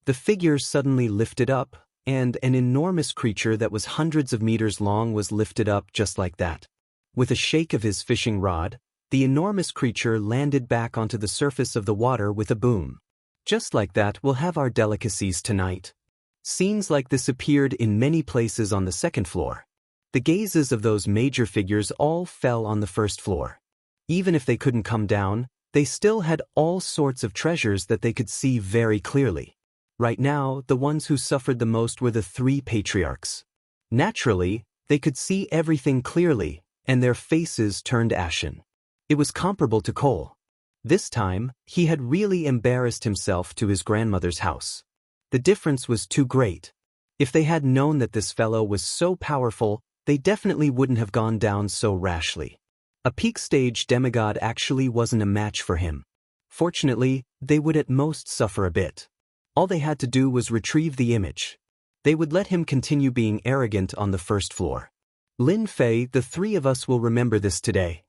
The figure suddenly lifted up, and an enormous creature that was hundreds of meters long was lifted up just like that. With a shake of his fishing rod, the enormous creature landed back onto the surface of the water with a boom. Just like that, we'll have our delicacies tonight. Scenes like this appeared in many places on the second floor. The gazes of those major figures all fell on the first floor. Even if they couldn't come down, they still had all sorts of treasures that they could see very clearly. Right now, the ones who suffered the most were the 3 patriarchs. Naturally, they could see everything clearly, and their faces turned ashen. It was comparable to Cole. This time, he had really embarrassed himself to his grandmother's house. The difference was too great. If they had known that this fellow was so powerful, they definitely wouldn't have gone down so rashly. A peak stage demigod actually wasn't a match for him. Fortunately, they would at most suffer a bit. All they had to do was retrieve the image. They would let him continue being arrogant on the first floor. Lin Fei, the 3 of us will remember this today.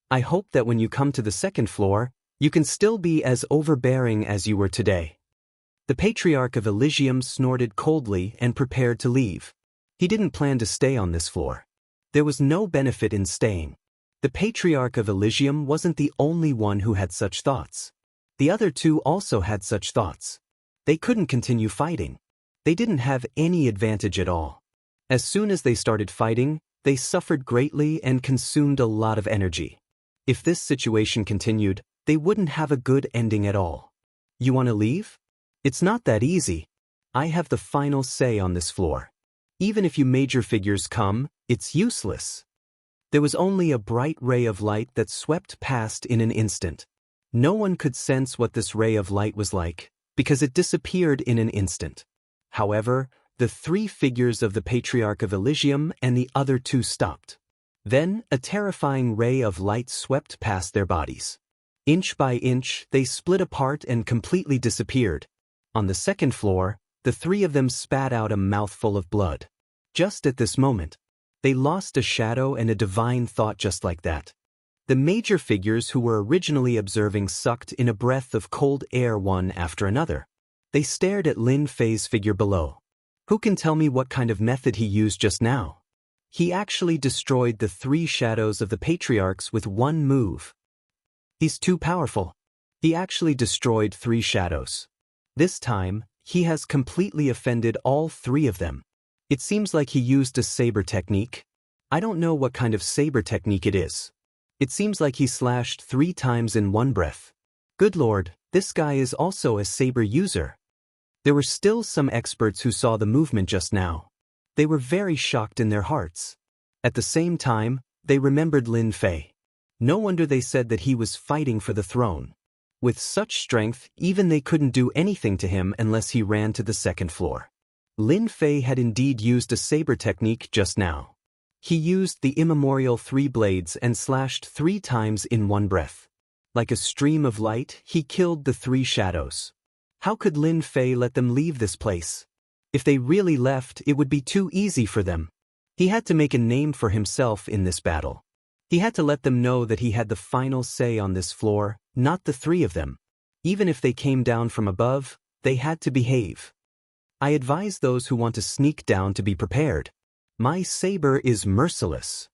I hope that when you come to the second floor, you can still be as overbearing as you were today. The Patriarch of Elysium snorted coldly and prepared to leave. He didn't plan to stay on this floor. There was no benefit in staying. The Patriarch of Elysium wasn't the only one who had such thoughts. The other 2 also had such thoughts. They couldn't continue fighting. They didn't have any advantage at all. As soon as they started fighting, they suffered greatly and consumed a lot of energy. If this situation continued, they wouldn't have a good ending at all. You want to leave? It's not that easy. I have the final say on this floor. Even if you major figures come, it's useless. There was only a bright ray of light that swept past in an instant. No one could sense what this ray of light was like, because it disappeared in an instant. However, the 3 figures of the Patriarch of Elysium and the other 2 stopped. Then, a terrifying ray of light swept past their bodies. Inch by inch, they split apart and completely disappeared. On the second floor, the 3 of them spat out a mouthful of blood. Just at this moment, they lost a shadow and a divine thought just like that. The major figures who were originally observing sucked in a breath of cold air one after another. They stared at Lin Fei's figure below. Who can tell me what kind of method he used just now? He actually destroyed the 3 shadows of the patriarchs with one move. He's too powerful. He actually destroyed 3 shadows. This time, he has completely offended all 3 of them. It seems like he used a saber technique. I don't know what kind of saber technique it is. It seems like he slashed 3 times in one breath. Good lord, this guy is also a saber user. There were still some experts who saw the movement just now. They were very shocked in their hearts. At the same time, they remembered Lin Fei. No wonder they said that he was fighting for the throne. With such strength, even they couldn't do anything to him unless he ran to the second floor. Lin Fei had indeed used a saber technique just now. He used the immemorial 3 blades and slashed 3 times in one breath. Like a stream of light, he killed the 3 shadows. How could Lin Fei let them leave this place? If they really left, it would be too easy for them. He had to make a name for himself in this battle. He had to let them know that he had the final say on this floor, not the 3 of them. Even if they came down from above, they had to behave. I advise those who want to sneak down to be prepared. My saber is merciless.